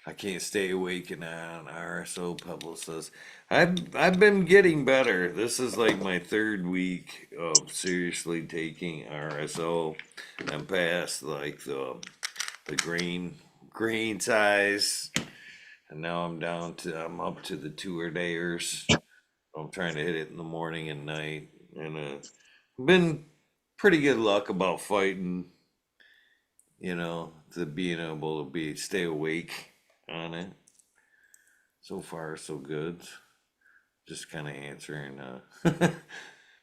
I can't stay awake and on RSO publicist. I've been getting better. This is like my third week of seriously taking RSO. I'm past like the green size, and now I'm up to the 2 a-dayers. I'm trying to hit it in the morning and night, and been pretty good luck about fighting. To being able to stay awake on it. So far, so good. Just kind of answering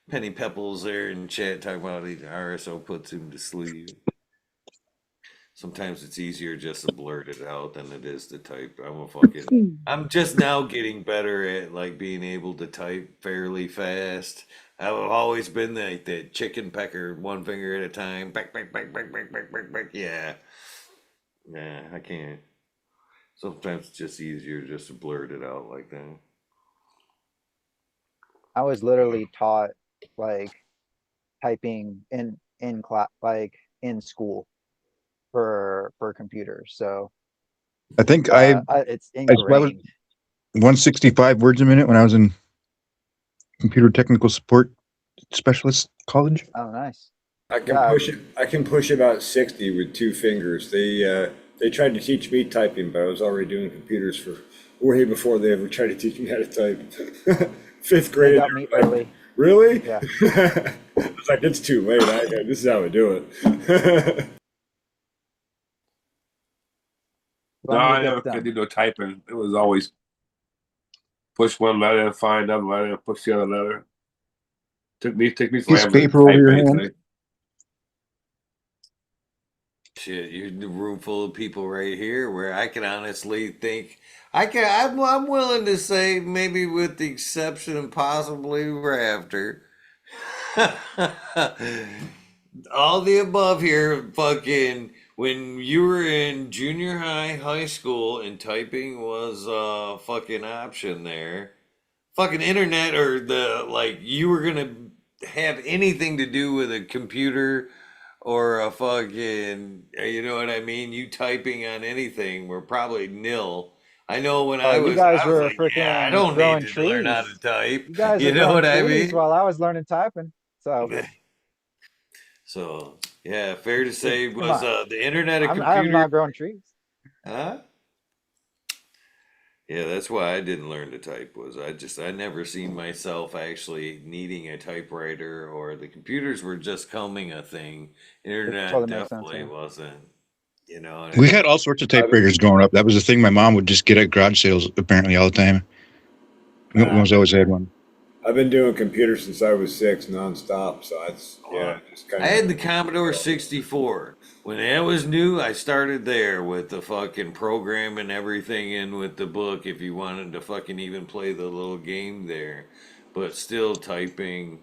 Penny Pepples there in chat talking about the RSO puts him to sleep. Sometimes it's easier just to blurt it out than it is to type. I'm just now getting better at like being able to type fairly fast. I've always been like that chicken pecker, one finger at a time. Back, back, back, back, back, back, back, back. Yeah. Yeah, I can't. Sometimes it's just easier just to blurt it out like that. I was literally taught like typing in class, like in school for computers. So I think it's I was ingrained. 165 words a minute when I was in computer technical support specialist college. Oh, nice. I can Yeah. push it. I can push about 60 with 2 fingers. They tried to teach me typing, but I was already doing computers for way before they ever tried to teach me how to type. Fifth They grade. got me Like, early. really? Yeah. I was like, it's too late. This is how we do it. No, I never could do no typing. It was always push one letter and find another letter and push the other letter. Took me Piece forever of to paper over type your hand. anything. Shit, you're in a room full of people right here where I can honestly think I'm willing to say maybe with the exception of possibly Rafter. All the above here, fucking when you were in junior high school, and typing was a fucking option there. Fucking internet or the like you were gonna have anything to do with a computer or a fucking, you know what I mean? You typing on anything were probably nil. I know when Oh, you guys I was were like, yeah, I freaking don't need growing to learn how to trees. type. You guys were You know growing what I trees mean? while I was learning typing. So So, yeah, fair to say come was on. the internet a I'm computer? not growing trees. Huh? Yeah, that's why I didn't learn to type was I never seen myself actually needing a typewriter or the computers were just coming a thing. It Internet totally makes sense, definitely yeah. wasn't, We had all sorts of typewriters growing up. That was the thing my mom would just get at garage sales apparently all the time. We always had one. I've been doing computers since I was 6 nonstop. So just kind I of. had the Commodore 64. When that was new, I started there with the fucking program and everything in with the book if you wanted to fucking even play the little game there. But still typing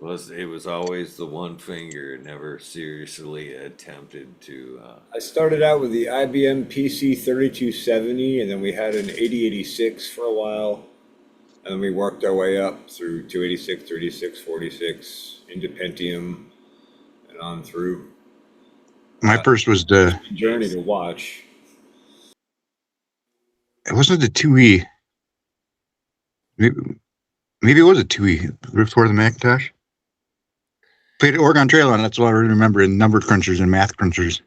was always the one finger, never seriously attempted to I started out with the IBM PC 3270, and then we had an 8086 for a while. And then we worked our way up through 286, 36, 46, into Pentium, and on through. My first was the Journey to watch. it wasn't the 2E. Maybe it was a 2E. Before the Macintosh. Played Oregon Trail on it, that's all I really remember in number crunchers and math crunchers.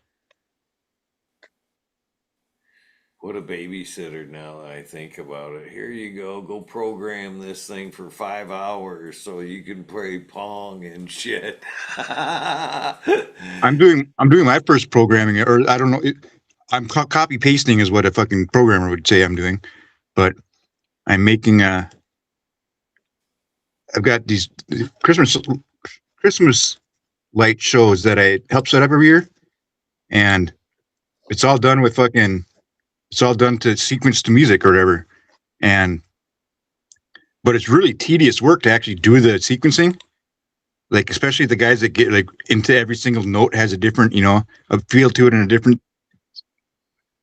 what a babysitter now that I think about it. Here you go program this thing for 5 hours so you can play Pong and shit. I'm doing my first programming, or I don't know. I'm copy pasting is what a fucking programmer would say I'm doing, but I'm making I've got these Christmas light shows that I help set up every year, and it's all done to sequence to music or whatever, but it's really tedious work to actually do the sequencing. like especially the guys that get like into every single note has a different, a feel to it and a different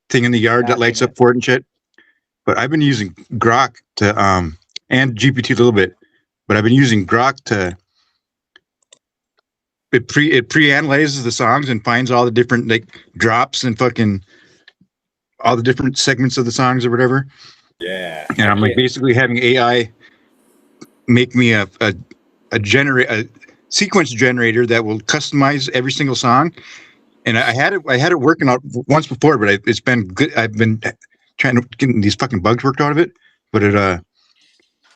thing in the yard that lights Matching up it. for it and shit. But I've been using Grok to and GPT a little bit, but I've been using Grok to it pre-analyzes the songs and finds all the different like drops and fucking all the different segments of the songs or whatever. Yeah. And I'm like basically having AI make me a sequence generator that will customize every single song. And I had it working out once before, but it's been good. I've been trying to get these fucking bugs worked out of it. But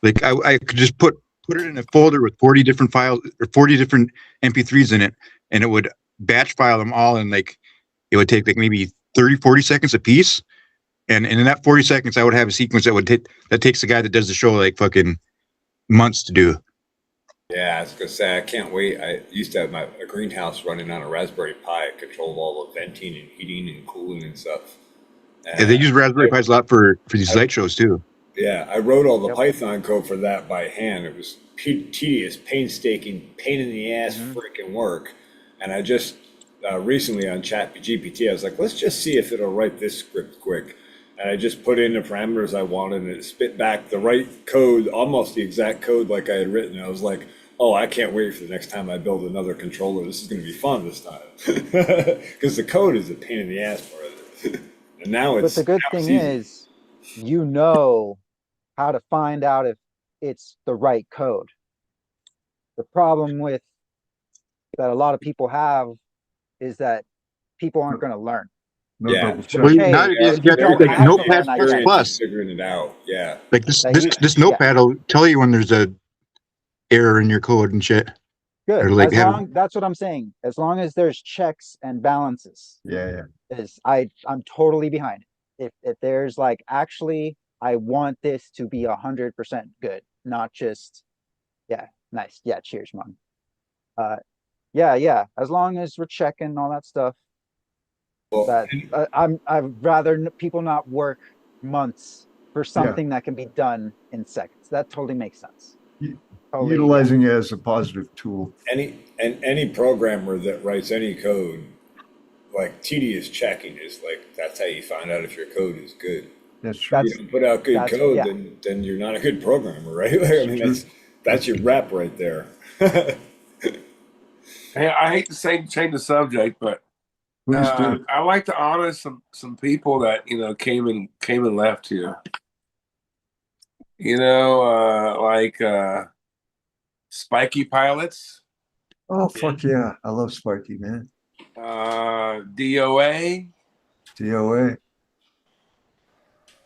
like I could just put it in a folder with 40 different files or 40 different MP3s in it, and it would batch file them all, and like it would take like maybe 30-40 seconds a piece. And in that 40 seconds, I would have a sequence that takes the guy that does the show like fucking months to do. Yeah, I was gonna say I can't wait. I used to have a greenhouse running on a Raspberry Pi. It controlled all the venting and heating and cooling and stuff. Yeah, they use Raspberry Pis a lot for these light shows too. Yeah, I wrote all the Yep. Python code for that by hand. It was tedious, painstaking, pain in the ass freaking work. And I just recently on ChatGPT, I was like, let's just see if it'll write this script quick. And I just put in the parameters I wanted, and it spit back the right code, almost the exact code like I had written. I was like, oh, I can't wait for the next time I build another controller. This is going to be fun this time. Because the code is a pain in the ass part of it. And now But it's the good now it's thing easy. is, you know how to find out if it's the right code. The problem with that a lot of people have is that people aren't going to learn. No Yeah. double check. Well, Hey, nowadays you you got don't like have to Notepad++. learn that yet. Experience figuring it out. Yeah. Like this Like, this Notepad will tell you when there's a error in your code and shit. good. Or like That's what I'm saying. As long as there's checks and balances, Yeah. I'm totally behind it. If there's like, actually, I want this to be 100% good, not just, yeah, nice. Yeah, cheers, mom. Yeah. As long as we're checking all that stuff, Well, that I'd rather people not work months for something that can be done in seconds. That totally makes sense. Totally, Utilizing it as a positive tool. any programmer that writes any code, like tedious checking is like that's how you find out if your code is good. That's true. If you don't put out good code, yeah. then you're not a good programmer, right? Like, I mean, that's your rep right there. Hey, I hate to change the subject, but Please do. I like to honor some people that came and left here. Like Spiky Pilots. Oh, fuck yeah. I love Sparky, man. DOA. DOA, of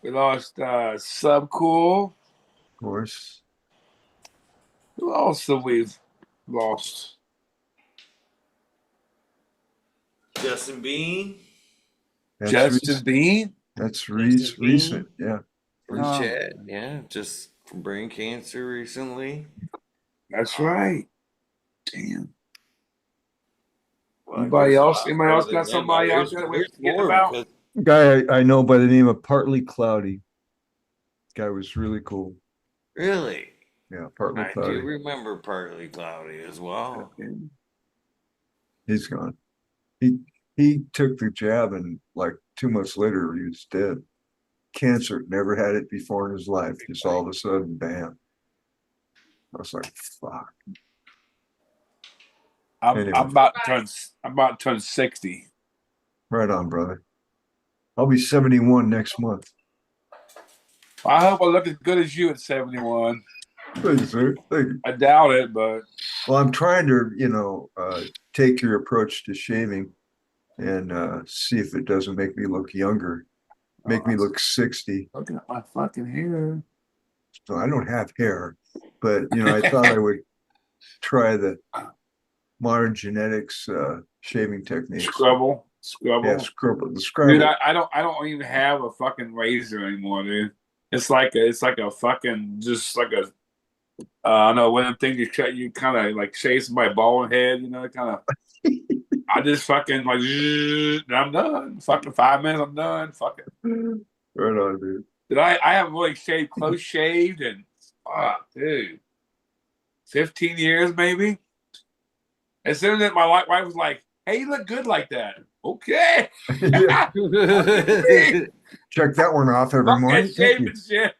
We lost Subcool. course. Who else have we lost? Justin Bean. That's Justin Bean. That's Justin Bean. recent. Yeah. From Oh. Chad. Yeah, just from brain cancer recently. That's right. Damn. Well, Anybody else? there's Anybody else more got than somebody him. out there that we're There's forgetting more about? because Guy I know by the name of Partly Cloudy. Guy was really cool. really, Yeah, Partly I Cloudy. do remember Partly Cloudy as well. He's gone. He took the jab and like 2 months later he was dead. Cancer, never had it before in his life. Just all of a sudden, bam. I was like, fuck. Anyway. I'm about to turn 60. Right on, brother. I'll be 71 next month. I hope I look as good as you at 71. Thank you, sir. Thank you. I doubt it, but Well, I'm trying to, take your approach to shaving and see if it doesn't make me look younger, make me look 60. looking at my fucking hair. So I don't have hair, but I thought I would try the modern genetics shaving techniques. Scrubble. Yeah, the scrubble. Dude, I don't even have a fucking razor anymore, dude. It's like a fucking just like a I know one of the things you kind of like shave my bald head, kind of. I just fucking like, and I'm done. Fucking 5 minutes, I'm done. Fucking. Right on, dude. Did I haven't really shaved, close shaved, and fuck, dude, 15 years maybe. As soon as my wife was like, "Hey, you look good like that." Okay. Yeah. Check that one off every Fuck morning. that Thank shape you. and shit.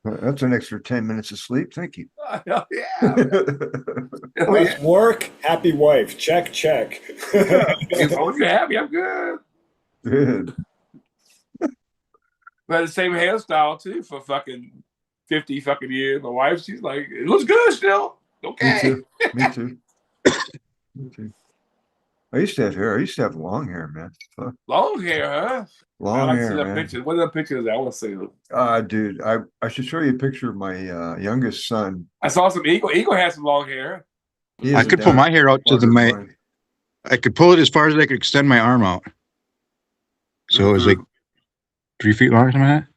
That's an extra 10 minutes of sleep. Thank you. Hell yeah. Hell Less yeah. work, happy wife. Check, check. As long as you're happy, I'm good. Good. But the same hairstyle too for fucking 50 fucking years. My wife, she's like, it looks good still. Me Okay. too. Me too. Me too. I used to have hair. I used to have long hair, man. Fuck. Long hair, huh? I Long like to see hair, that man. picture. What are the pictures? I want to see them. Dude, I should show you a picture of my youngest son. I saw some Eagle. Eagle has some long hair. He I is a could pull down my hair out to bugger my. mine. I could pull it as far as I could extend my arm out. So it was like 3 feet long, something like that.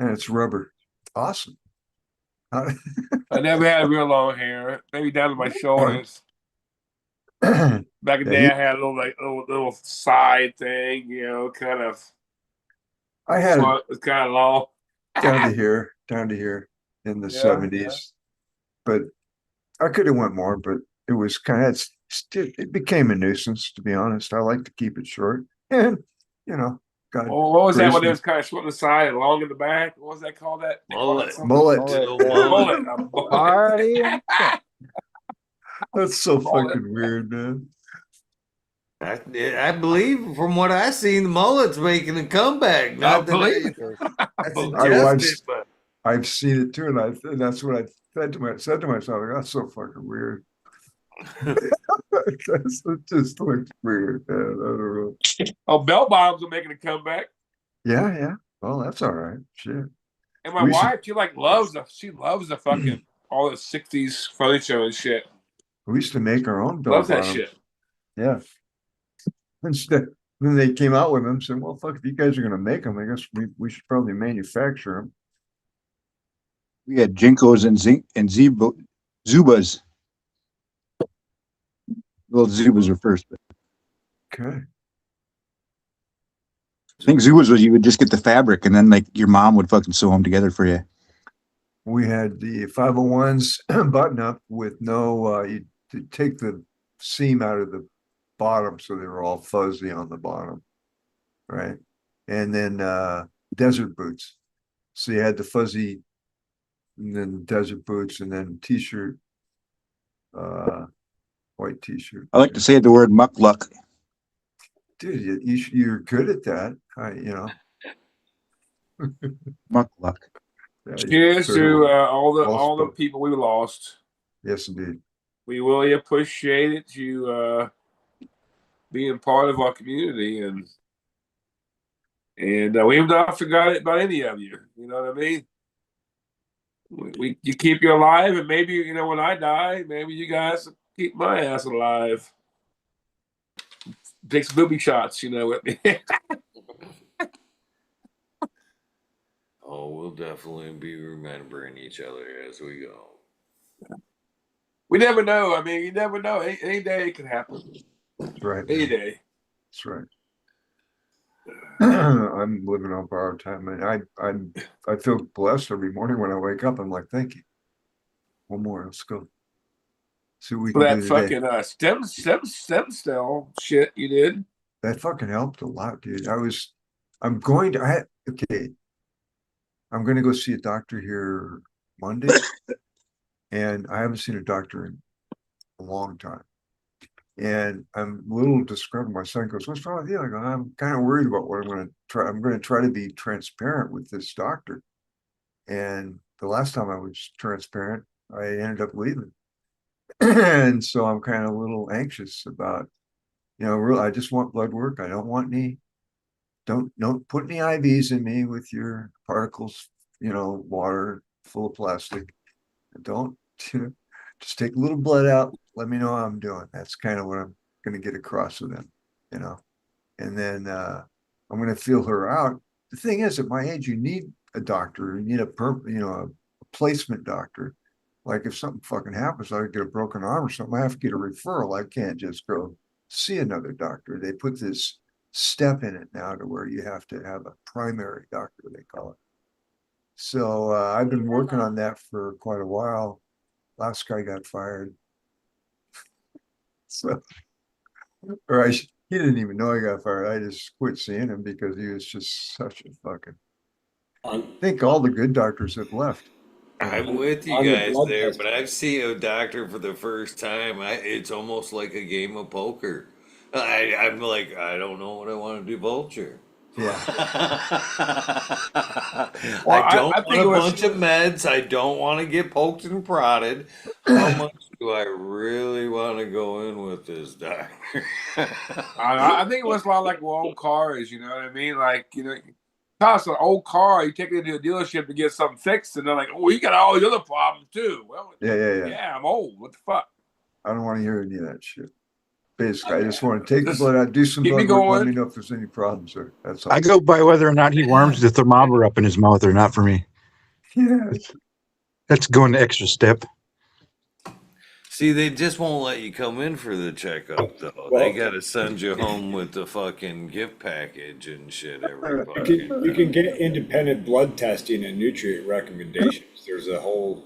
And it's rubber. Awesome. I never had real long hair. Maybe down to my shoulders. Yeah, Back in the day, I had a little like little side thing, you know, kind of. I had it It's kind of long. down to here in the Yeah, 70s. But I could have went more, but it was kind of it became a nuisance, to be honest. I like to keep it short. And God Well, what was that graced when it me. was kind of short on the side and long in the back? What was that called? That they call that something? Mullet. Little yeah. mullet. Mullet. A mullet. Party and That's so Mullet. fucking weird, man. I believe from what I seen, the mullet's making a comeback. Not that believe it. I I suggested, watched. but I've seen it too, and that's what I said to myself. Like, that's so fucking weird. It just looks weird, man. I don't know. Oh, bell bottoms are making a comeback. Yeah. Well, that's all right. Shit. And my We used to- wife, she loves the fucking all the 60s furniture and shit. We used to make our own bell Loves that bottoms. shit. Yeah. Instead, then they came out with them, said, "Well, fuck, if you guys are gonna make them, I guess we should probably manufacture them." We had Jinkos and Zubas. Well, Zubas were first, but Okay. I think Zubas was you would just get the fabric and then like your mom would fucking sew them together for you. We had the 501s button up with no, you take the seam out of the bottom so they were all fuzzy on the bottom, right? And then desert boots. So you had the fuzzy, and then desert boots, and then t-shirt, white t-shirt. I like to say the word muckluck. Dude, you're good at that. Muckluck. Cheers to all Well the spoken. people we lost. Yes, indeed. We really appreciated you being part of our community, and we've not forgot about any of you. You know what I mean? You keep you alive, and maybe when I die, maybe you guys keep my ass alive. Take some booby shots, with me. oh, we'll definitely be remembering each other as we go. We never know. I mean, you never know. Any day it can happen. That's right. Any day. That's right. I'm living on borrowed time, and I feel blessed every morning when I wake up. I'm like, thank you. One more, let's go. See what we For can that do today. fucking stem cell shit you did. That fucking helped a lot, dude. I'm going to go see a doctor here Monday, and I haven't seen a doctor in a long time. And I'm a little disgruntled. My son goes, "What's wrong with you?" I go, "I'm kind of worried about what I'm going to try. I'm going to try to be transparent with this doctor." And the last time I was transparent, I ended up leaving. And so I'm kind of a little anxious about, really, I just want blood work. I don't want don't put any IVs in me with your particles, water full of plastic. Don't just take a little blood out. Let me know how I'm doing. That's kind of what I'm going to get across with them, and then I'm going to feel her out. The thing is, at my age, you need a doctor. You need a placement doctor. Like if something fucking happens, I get a broken arm or something, I have to get a referral. I can't just go see another doctor. They put this step in it now to where you have to have a primary doctor, they call it. So I've been working on that for quite a while. Last guy got fired. So, he didn't even know I got fired. I just quit seeing him because he was just such a fucking. I think all the good doctors have left. I'm with you On the guys blood there, test. but I've seen a doctor for the first time. It's almost like a game of poker. I'm like, I don't know what I want to do, Vulture. Yeah. Well, I don't I want think a it was. bunch of meds. I don't want to get poked and prodded. How much do I really want to go in with this doctor? I think it was a lot like old cars. You know what I mean? Like toss an old car, you take it into a dealership to get something fixed, and they're like, "Oh, you got all these other problems too." Well, Yeah. I'm old. What the fuck? I don't want to hear any of that shit. Basically, I just want to take the blood out, do some Keep me blood work, let going. me know if there's any problems there. That's all. I go by whether or not he warms the thermometer up in his mouth or not for me. Yeah. That's going the extra step. See, they just won't let you come in for the checkup, though. Well- They got to send you home with the fucking gift package and shit every You fucking can get independent blood testing and nutrient recommendations. There's a whole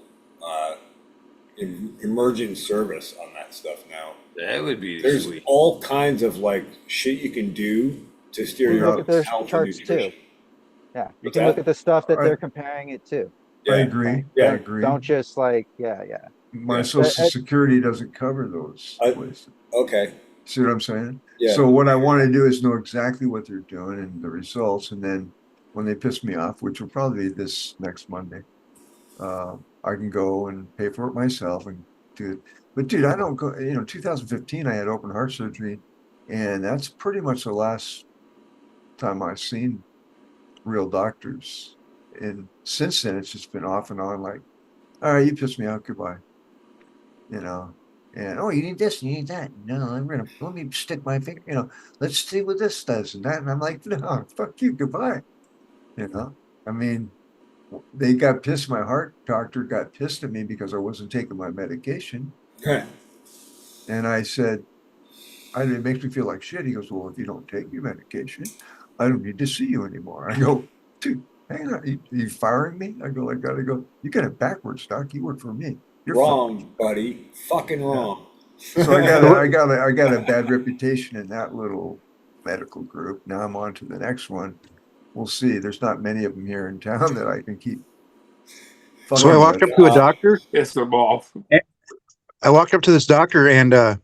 emergent service on that stuff now. That would be There's sweet. all kinds of like shit you can do to steer You your look at their health and charts nutrition. too. Yeah, you What's can that? look at the stuff that they're Right. comparing it to. Yeah. I agree. Like, I Yeah. agree. Don't just like, yeah. My Yeah. social security doesn't cover those I- places. Okay. See what I'm saying? Yeah. So what I want to do is know exactly what they're doing and the results. And then when they piss me off, which will probably be this next Monday, I can go and pay for it myself and do it. But dude, I don't go, 2015, I had open heart surgery, and that's pretty much the last time I've seen real doctors. And since then, it's just been off and on like, all right, you pissed me off, goodbye. And oh, you need this, you need that. No, let me stick my finger, let's see what this does and that. And I'm like, no, fuck you, goodbye. I mean, they got pissed. My heart doctor got pissed at me because I wasn't taking my medication. And I said, it makes me feel like shit. He goes, well, if you don't take your medication, I don't need to see you anymore. I go, dude, hang on, you firing me? I go, you got it backwards, doc. You work for me. You're Wrong, buddy. Fucking wrong. So I got a bad reputation in that little medical group. Now I'm on to the next one. We'll see. There's not many of them here in town that I can keep. So I walked up to a doctor. It's the ball. I walked up to this doctor and I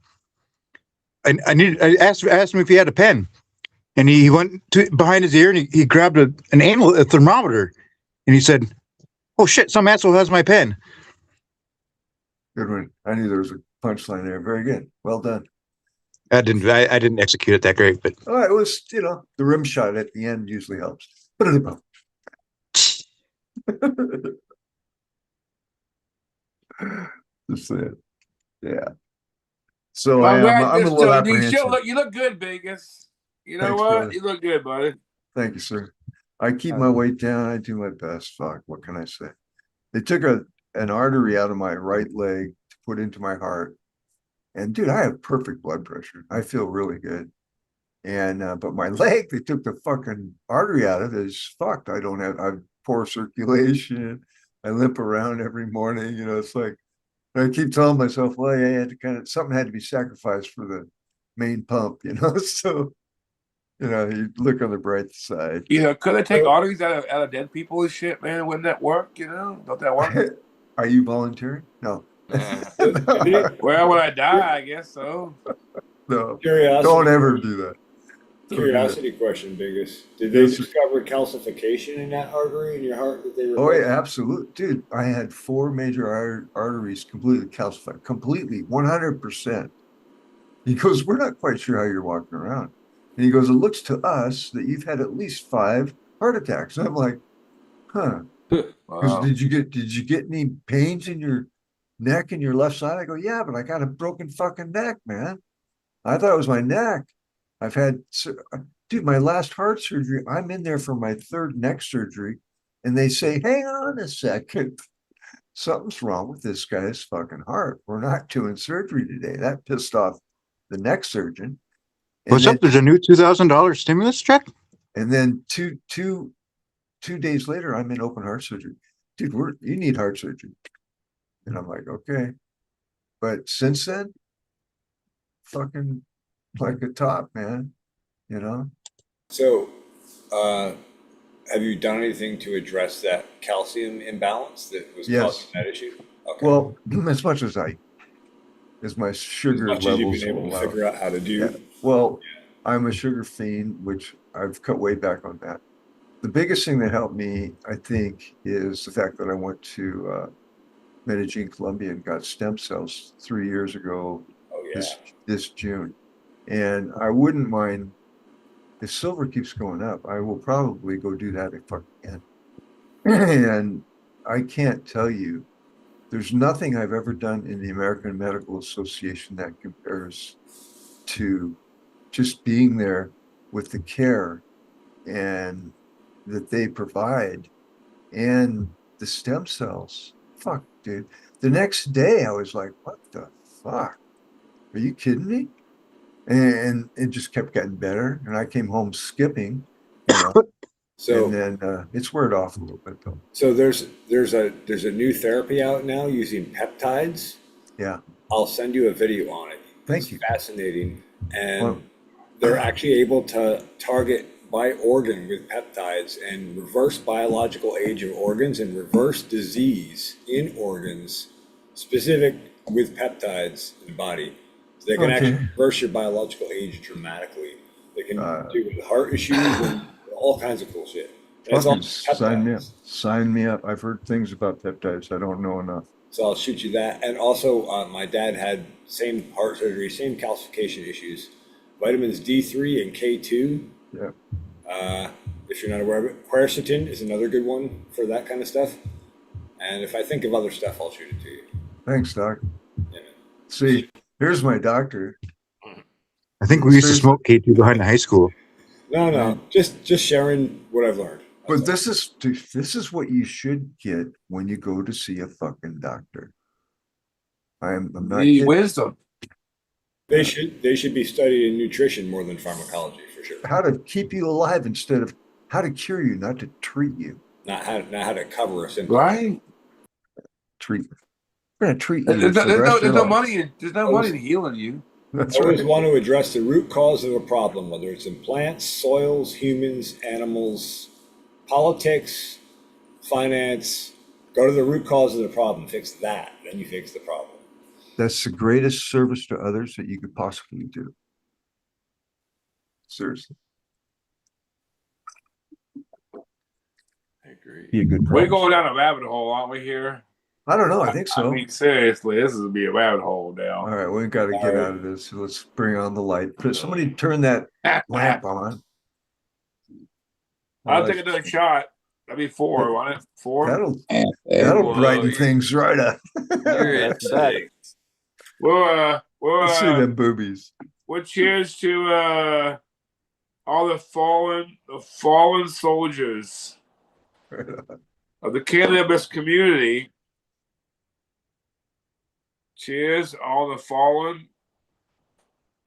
asked him if he had a pen, and he went behind his ear and he grabbed a thermometer, and he said, "Oh shit, some asshole has my pen." Good one. I knew there was a punchline there. Very good. Well done. I didn't execute it that great, but It was, the rim shot at the end usually helps. Just saying. Yeah. So Well, I'm a little apprehensive. You look good, Vegas. You know Thanks, what? brother. You look good, buddy. Thank you, sir. I keep my weight down. I do my best. Fuck, what can I say? They took an artery out of my right leg to put into my heart. And dude, I have perfect blood pressure. I feel really good. And but my leg, they took the fucking artery out of it. It's fucked. I have poor circulation. I limp around every morning. It's like I keep telling myself, well, I had to something had to be sacrificed for the main pump, So you look on the bright side. Could they take arteries out of dead people and shit, man? Wouldn't that work? Don't that work? Are you volunteering? No. Well, when I die, I guess so. No. Curiosity. Don't ever do that. Curiosity question, biggest. Did they discover calcification in that artery in your heart that they were? Oh yeah, absolutely, dude. I had 4 major arteries completely calcified, completely, 100%. He goes, we're not quite sure how you're walking around. And he goes, it looks to us that you've had at least 5 heart attacks. And I'm like, huh. Wow. Did you get any pains in your neck and your left side? I go, yeah, but I got a broken fucking neck, man. I thought it was my neck. I've had, dude, my last heart surgery, I'm in there for my 3rd neck surgery. And they say, hang on a second. Something's wrong with this guy's fucking heart. We're not doing surgery today. That pissed off the neck surgeon. What's up? There's a new $2,000 stimulus check. And then two days later, I'm in open heart surgery. Dude, you need heart surgery. And I'm like, okay. But since then, fucking like a top, man. You know? So, have you done anything to address that calcium imbalance that was Yes. causing that issue? Okay. Well, as much as my As sugar much as you've levels been able will to allow. figure out how to do. Yeah. Well, I'm a sugar fiend, which I've cut way back on that. The biggest thing that helped me, I think, is the fact that I went to Medellin, Colombia, and got stem cells 3 years ago. Oh yeah. This June, and I wouldn't mind if silver keeps going up. I will probably go do that again. And I can't tell you, there's nothing I've ever done in the American Medical Association that compares to just being there with the care and that they provide and the stem cells. Fuck, dude. The next day I was like, what the fuck? Are you kidding me? And it just kept getting better. And I came home skipping, So, and then it's weared off a little bit though. so there's a new therapy out now using peptides. Yeah. I'll send you a video on it. Thank It's you. fascinating, and Well, they're actually able to target by organ with peptides and reverse biological age of organs and reverse disease in organs specific with peptides in the body. So they can Okay. actually reverse your biological age dramatically. They can do it with heart issues and all kinds of cool shit. And it's all fucking sign me up. peptides. Sign me up. I've heard things about peptides. I don't know enough. So I'll shoot you that. And also, my dad had same heart surgery, same calcification issues. Vitamins D3 and K2. Yeah. If you're not aware of it, quercetin is another good one for that kind of stuff. And if I think of other stuff, I'll shoot it to you. Thanks, Doc. Yeah. See, here's my doctor. I think we used to smoke K2 behind the high school. No, just sharing what I've learned. But this is what you should get when you go to see a fucking doctor. I'm not Need kidding. wisdom. They should be studying nutrition more than pharmacology for sure. How to keep you alive instead of how to cure you, not to treat you. Not how to cover a symptom. Right? Treat. We're gonna treat you. There's for the rest of no your life. money. There's no money in healing you. That's Always right. want to address the root cause of a problem, whether it's in plants, soils, humans, animals, politics, finance. Go to the root cause of the problem, fix that, then you fix the problem. That's the greatest service to others that you could possibly do. Seriously. I agree. Be a good We're problem. going down a rabbit hole, aren't we here? I don't know. I think so. I mean, seriously, this is gonna be a rabbit hole now. All right, we got to get out of this. So let's bring on the light. Somebody turn that lamp on. I'll take another shot. That'd be 4, won't it? 4? That'll brighten things right up. You're insane. Let's see them boobies. Well, cheers to all the fallen soldiers of the cannabis community. Cheers, all the fallen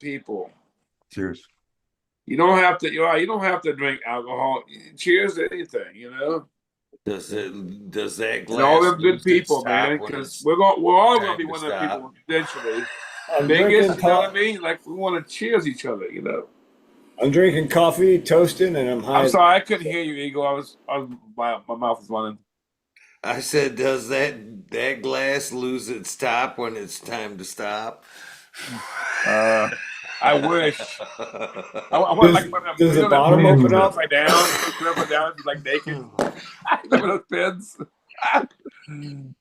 people. Cheers. You don't have to drink alcohol. Cheers to anything, Does that glass And all them good lose its people, top man, when because it's we're all going to time be to one of them stop? people eventually. I'm Vegas, drinking, you know what I mean? Like we want to cheers each other, I'm drinking coffee, toasting, and I'm high. I'm sorry, I couldn't hear you, Eagle. My mouth was running. I said, does that glass lose its top when it's time to stop? I wish. I want like Does the bottom open up? upside down, upside down, like naked. Remember those pins? I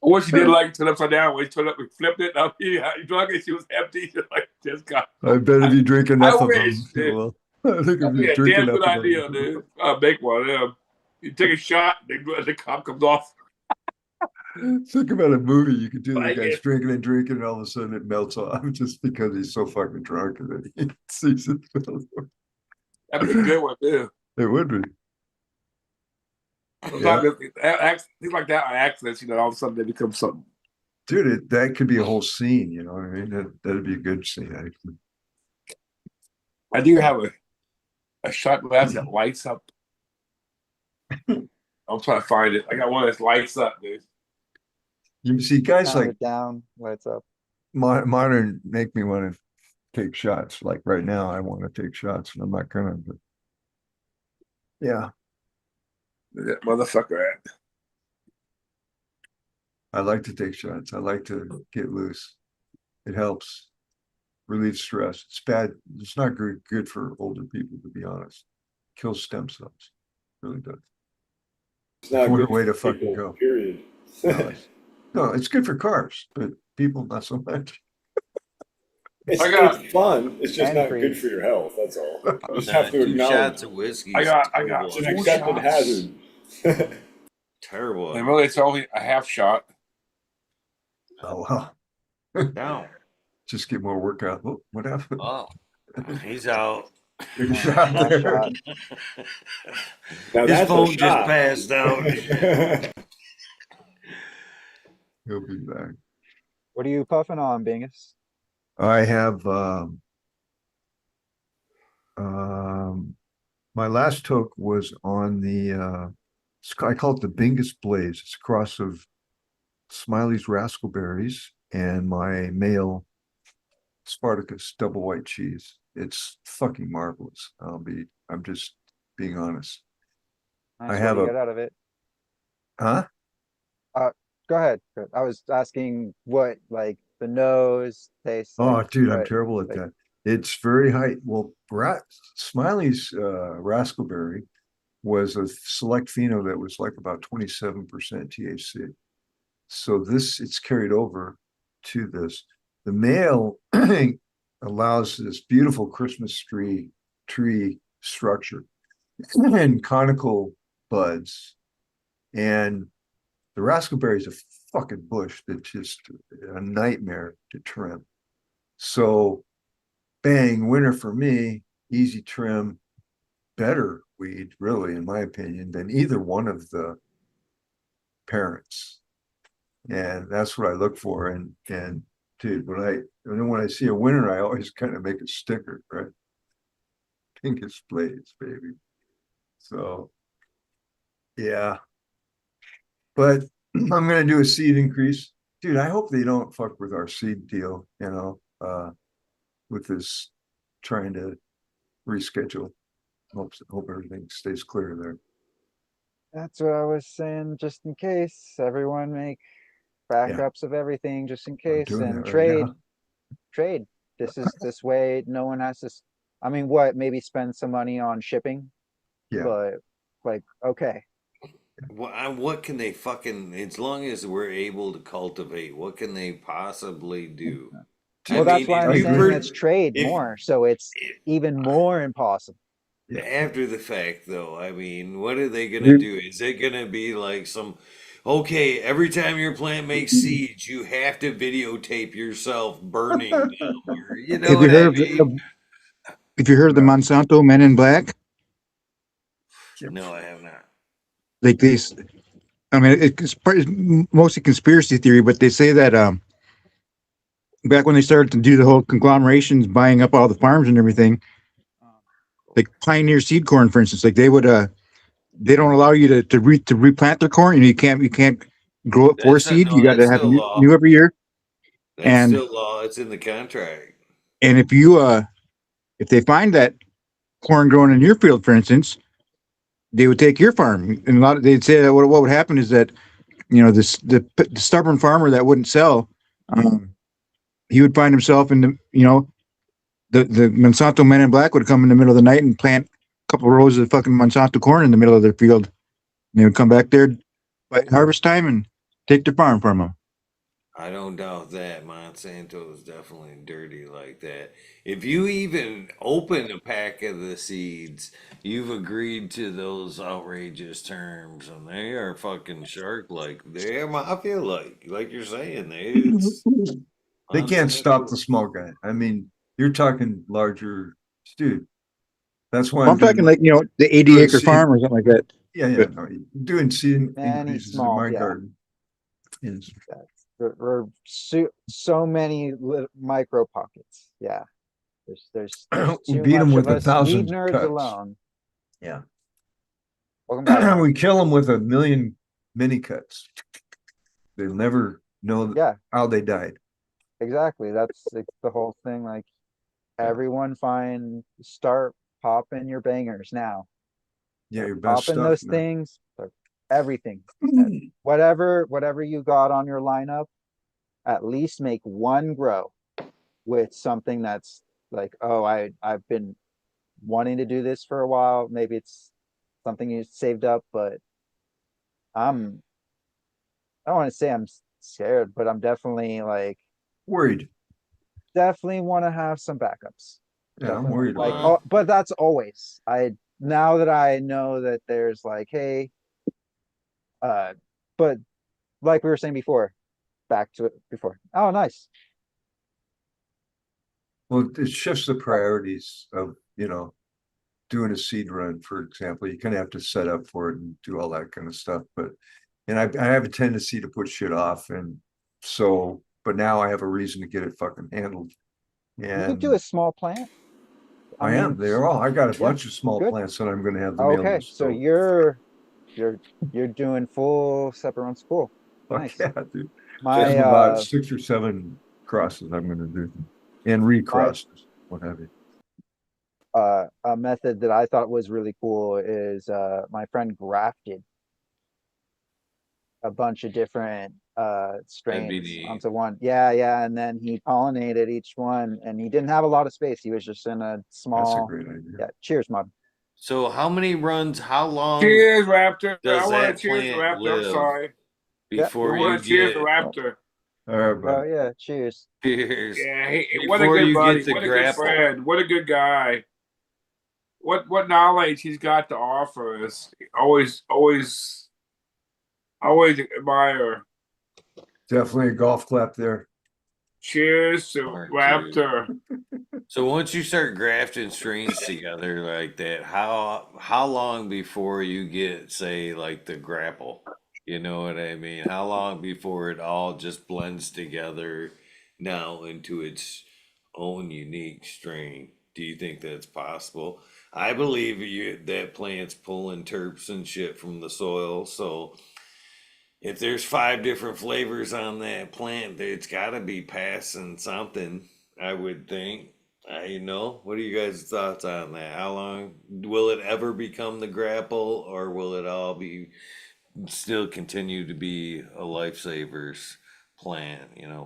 wish you did like turn upside down. When you turn up, we flipped it. You drunk it. She was empty. Just like just got. I bet if you drink enough of them, wish, you will. I think if That'd be you a drink damn enough good of idea, them. dude. I'll make one. You take a shot, the cop comes off. Think about a movie you could do. The Like guy's it. drinking and drinking, and all of a sudden it melts off just because he's so fucking drunk and then he sees it. That'd be a good one too. It would be. Sometimes things like that are accidents. All of a sudden they become something. Dude, that could be a whole scene. You know what I mean? That'd be a good scene, actually. I do have a shot glass that lights up. I'm trying to find it. I got one that lights up, dude. You see, guys Count like it down, lights up. modern make me want to take shots. Like right now, I want to take shots, and I'm not gonna. But yeah, That motherfucker at. I like to take shots. I like to get loose. It helps relieve stress. It's bad. It's not good for older people, to be honest. Kills stem cells. Really does. It's not What a good way to for fucking people, go. period. No, it's good for cars, but people not so much. It's fun. It's just And not good trees. for your health. That's all. You just have to 2 acknowledge shots of whiskey. I got it's an 4 accepted shots. hazard. Terrible. And really, it's only a half shot. Oh well. Down. Just get more workout. Oh, what happened? Oh, he's out. Big shot Last there. shot. Now His that's a phone just shot. passed out. He'll be back. What are you puffing on, Bingus? I have my last toke was on the I call it the Bingus Blaze. It's a cross of Smiley's Raspberries and my male Spartacus double white cheese. It's fucking marvelous. I'm just being honest. Nice. I What have do you a- get out of it? Huh? Go ahead. I was asking what like the nose tastes. Oh, like, dude, I'm what- terrible at like- that. It's very high. Well, Smiley's Raspberry was a select pheno that was like about 27% THC. So it's carried over to this. The male allows this beautiful Christmas tree structure and conical buds. And the raspberry is a fucking bush that's just a nightmare to trim. So bang, winner for me, easy trim, better weed, really, in my opinion, than either one of the parents. And that's what I look for. And dude, when I see a winner, I always kind of make a sticker, right? Pinkish Blaze, baby. So yeah. But I'm gonna do a seed increase. Dude, I hope they don't fuck with our seed deal, with this trying to reschedule. Hope everything stays clear there. That's what I was saying. Just in case, everyone make backups of everything, just in case, doing and that right now. trade. This way, no one has to. I mean, what? Maybe spend some money on shipping, Yeah. but like, okay, What can they fucking, as long as we're able to cultivate, what can they possibly do? well, that's why I I'm saying agree. let's trade more, so it's even more impossible. Yeah. After the fact, though, I mean, what are they gonna do? Is it gonna be like okay, every time your plant makes seeds, you have to videotape yourself burning them, or you know Have you what I heard of mean? if you heard of the Monsanto Men in Black? No, I have not. Like these, I mean, it's mostly conspiracy theory, but they say that back when they started to do the whole conglomerations, buying up all the farms and everything, like Pioneer Seed Corn, for instance, like they don't allow you to replant their corn, and you can't grow it for seed. You got to That's have still law. new every year. That's And still law. It's in the contract. and if they find that corn growing in your field, for instance, they would take your farm. And they'd say that what would happen is that the stubborn farmer that wouldn't sell, he would find himself in the Monsanto Men in Black would come in the middle of the night and plant a couple of rows of fucking Monsanto corn in the middle of their field. And they would come back there by harvest time and take their farm from them. I don't doubt that Monsanto is definitely dirty like that. If you even open a pack of the seeds, you've agreed to those outrageous terms, and they are fucking shark like. They're mafia like you're saying. They can't stop the small guy. I mean, you're talking larger, dude. That's why I'm talking like the 80-acre farm or something like that. Yeah, But- no, doing seed Many increases small, in my yeah. garden. Is There are so many micro pockets. Yeah, there's we too beat them much with of a us thousand weed nerds cuts. alone. Yeah. Welcome back. Mark. We kill them with a million mini cuts. They'll never know Yeah. how they died. Exactly. That's like the whole thing. Like everyone start popping your bangers now. Yeah, your best Popping stuff, those man. things, everything. Whatever you got on your lineup, at least make one grow with something that's like, oh, I've been wanting to do this for a while. Maybe it's something you saved up, but I'm I don't want to say I'm scared, but I'm definitely like Worried. definitely want to have some backups. Yeah, I'm Definitely worried like about it. oh, but that's always I now that I know that there's like, hey, but like we were saying before, back to it before. Oh, nice. Well, it shifts the priorities of, doing a seed run, for example. You kind of have to set up for it and do all that kind of stuff. And I have a tendency to put shit off. But now I have a reason to get it fucking handled. You could do And a small plant. I I am. mean, They're all. I got a yeah, bunch of small good. plants that I'm going to have the mail Okay, so installed. you're doing full separate cool. Fuck Nice. yeah, dude. I Just have My about 6 or 7 crosses I'm going to do, and my recrosses, what have you. a method that I thought was really cool is my friend grafted a bunch of different That'd be strains neat. onto one. Yeah, and then he pollinated each one and he didn't have a lot of space. He was just in a That's a small great idea. yeah, cheers mud. So how many runs? How long Cheers, Raptor. I does want that to cheers the plant Raptor. I'm live sorry. Yeah, I before you're you good. want to cheers the get Raptor. All right, Oh buddy. yeah, cheers. cheers? Yeah, what a Before good you buddy. get the What a good grapple. friend. What a good guy. What knowledge he's got to offer us. Always admire. Definitely a golf clap there. Cheers to Smart dude. Raptor. So once you start grafting strains together like that, how long before you get, say, like the grapple? You know what I mean? How long before it all just blends together now into its own unique strain? Do you think that's possible? I believe that plant's pulling terps and shit from the soil, so if there's 5 different flavors on that plant, it's got to be passing something, I would think. What are you guys' thoughts on that? How long will it ever become the grapple, or will it all be still continue to be a lifesavers plant?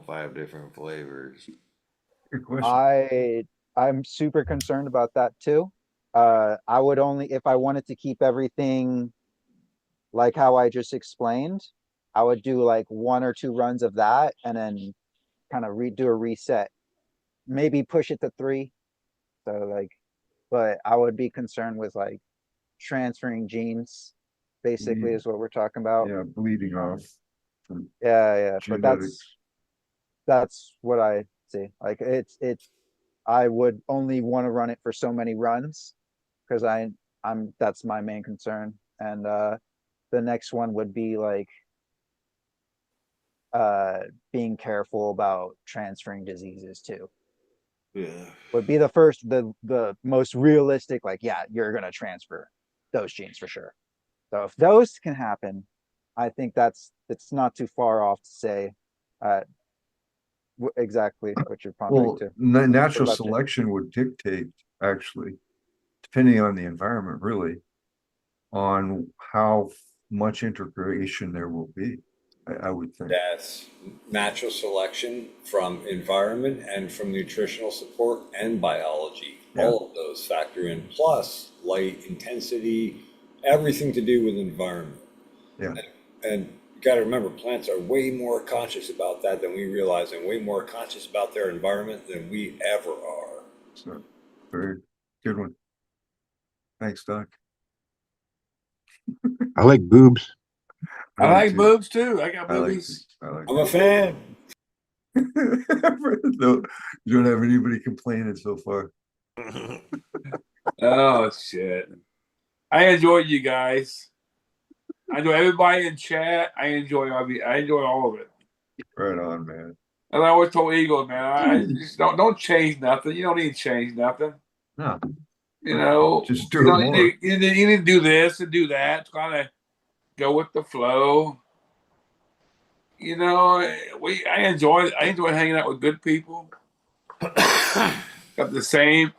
5 different flavors. Good question. I'm super concerned about that too. I would only if I wanted to keep everything like how I just explained, I would do like 1 or 2 runs of that and then kind of redo a reset. Maybe push it to 3. So like, but I would be concerned with like transferring genes, basically is what we're talking about. Yeah, bleeding off from Yeah, but genetics. that's what I see. Like it's I would only want to run it for so many runs because I'm that's my main concern. And the next one would be like being careful about transferring diseases too. Yeah. Would be the most realistic, like, yeah, you're gonna transfer those genes for sure. So if those can happen, I think it's not too far off to say uh exactly what you're pondering Well, too. What natural about you? selection would dictate, actually, depending on the environment, really, on how much integration there will be. I would think. That's natural selection from environment and from nutritional support and biology. Yeah. All of those factor in, plus light intensity, everything to do with environment. Yeah. And you got to remember, plants are way more conscious about that than we realize, and way more conscious about their environment than we ever are. So, very good one. Thanks, Doc. I like boobs. I do like too. boobs too. I got I like boobies. I like I'm a fan. No, you don't have anybody complaining so far. Oh shit. I enjoy you guys. I enjoy everybody in chat. I enjoy all of it. Right on, man. And I always told Eagle, man, I just don't change nothing. You don't need to change nothing. No, just do You it know, more. you need to do this and do that. Kind of go with the flow. I enjoy hanging out with good people. got the same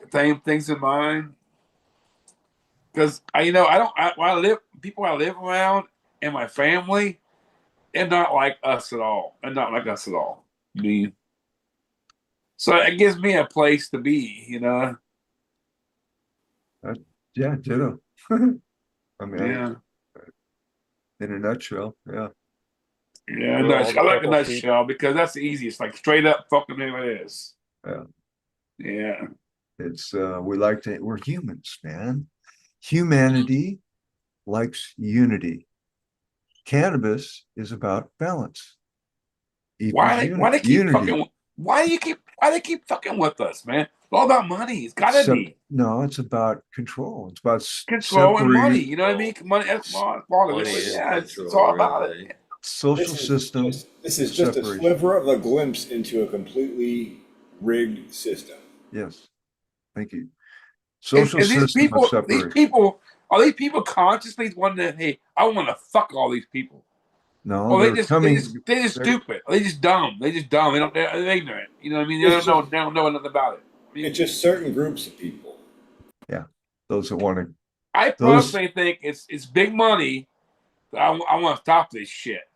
things in mind. Because I don't. When I live, people I live around and my family, they're not like us at all. They're not like us at all. I mean, so it gives me a place to be. Yeah, ditto. I mean, Yeah. in a nutshell, yeah. Yeah, We're all the I like a purple sheep. nutshell because that's the easiest. Like straight up, fucking name it is. Yeah. Yeah. It's we're humans, man. Humanity likes unity. Cannabis is about balance. Why they keep Unity. fucking? Why they keep fucking with us, man? It's all about money. It's gotta be No, it's about control. It's about control and money. separating You know what I mean? Money. That's part of Money it. is Yeah, it's control, all about really. it. social system This is just a separation. sliver of a glimpse into a completely rigged system. Yes. Thank you. Social And these system of people, separation. are these people consciously wanting to? Hey, I want to fuck all these people. No, Or they're they coming. just they're- stupid. Or they just dumb. They just dumb. They're ignorant. You know what I mean? They don't know nothing about it. I mean, It's just certain groups of people. Yeah, those that want to. I personally think it's big money. I want to stop this shit.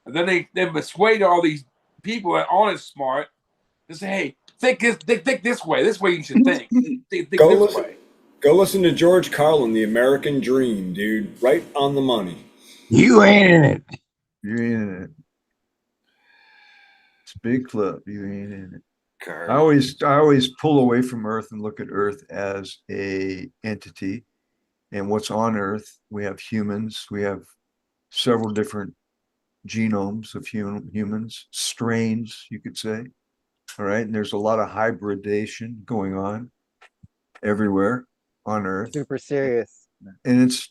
And then they persuade all these people that aren't as smart to say, "Hey, think this way. This way you should think. think Go this listen. way." Go listen to George Carlin, The American Dream, dude. Right on the money. You ain't in it. You ain't in it. It's a big club. You ain't in it. I always pull away from Earth and look at Earth as a entity, and what's on Earth. We have humans. We have several different genomes of humans, strains, you could say. All right, and there's a lot of hybridation going on everywhere on Earth, Super serious. and it's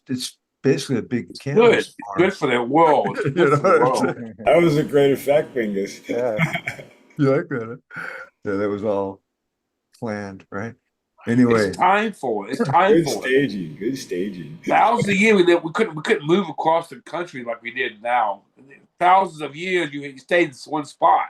basically a big cannabis Good for the world. You Good for the know, world. That was a great effect, Bingus. Yeah. You like that? Yeah, that was all planned, right? Anyway, It's time for it. It's time Good for it. staging. Good staging. Thousands of years we couldn't move across the country like we did now. Thousands of years you stayed in one spot.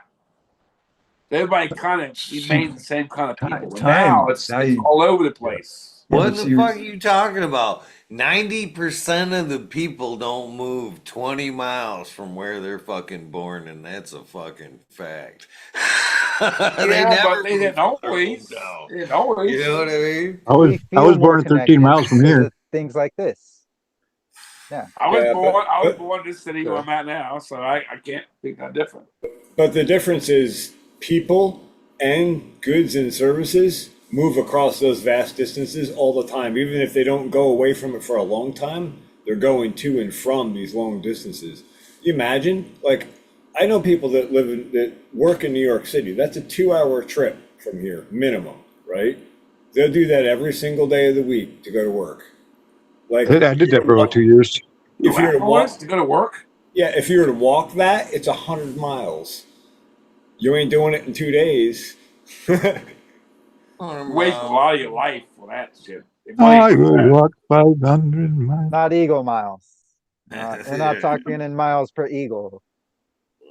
Everybody kind of remained the same kind of people. But now it's all over the place. What in the fuck are you talking about? 90% of the people don't move 20 miles from where they're fucking born, and that's a fucking fact. But they didn't always. They didn't always. You know what I mean? I was born at 13 miles from because here. of things like this. Yeah. I was born in this city where I'm at now, so I can't think that different. But the difference is people and goods and services move across those vast distances all the time. Even if they don't go away from it for a long time, they're going to and from these long distances. You imagine, like, I know people that that work in New York City. That's a 2-hour trip from here, minimum, right? They'll do that every single day of the week to go to work. Like, I did that for about 2 years. If you were to walk to go to work, yeah, if you were to walk that, it's 100 miles. You ain't doing it in 2 days. waste a lot of your life for that shit. I would walk 500 miles. Not eagle miles. We're not talking in miles per eagle.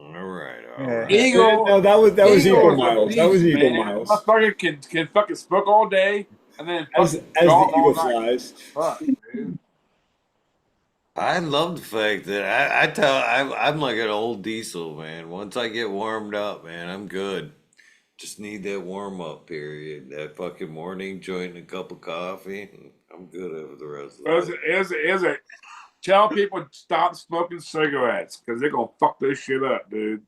All right. Yeah. Eagle. No, that was Eagle is a Miles. beast, That was Eagle man. Miles. Motherfucker can fucking smoke all day and then As fucking the jog all eagle night. flies. Fuck, dude. I love the fact that I'm like an old diesel, man. Once I get warmed up, man, I'm good. Just need that warm up period, that fucking morning joint and a cup of coffee. And I'm good over the rest of the day. Tell people to stop smoking cigarettes because they're gonna fuck this shit up, dude.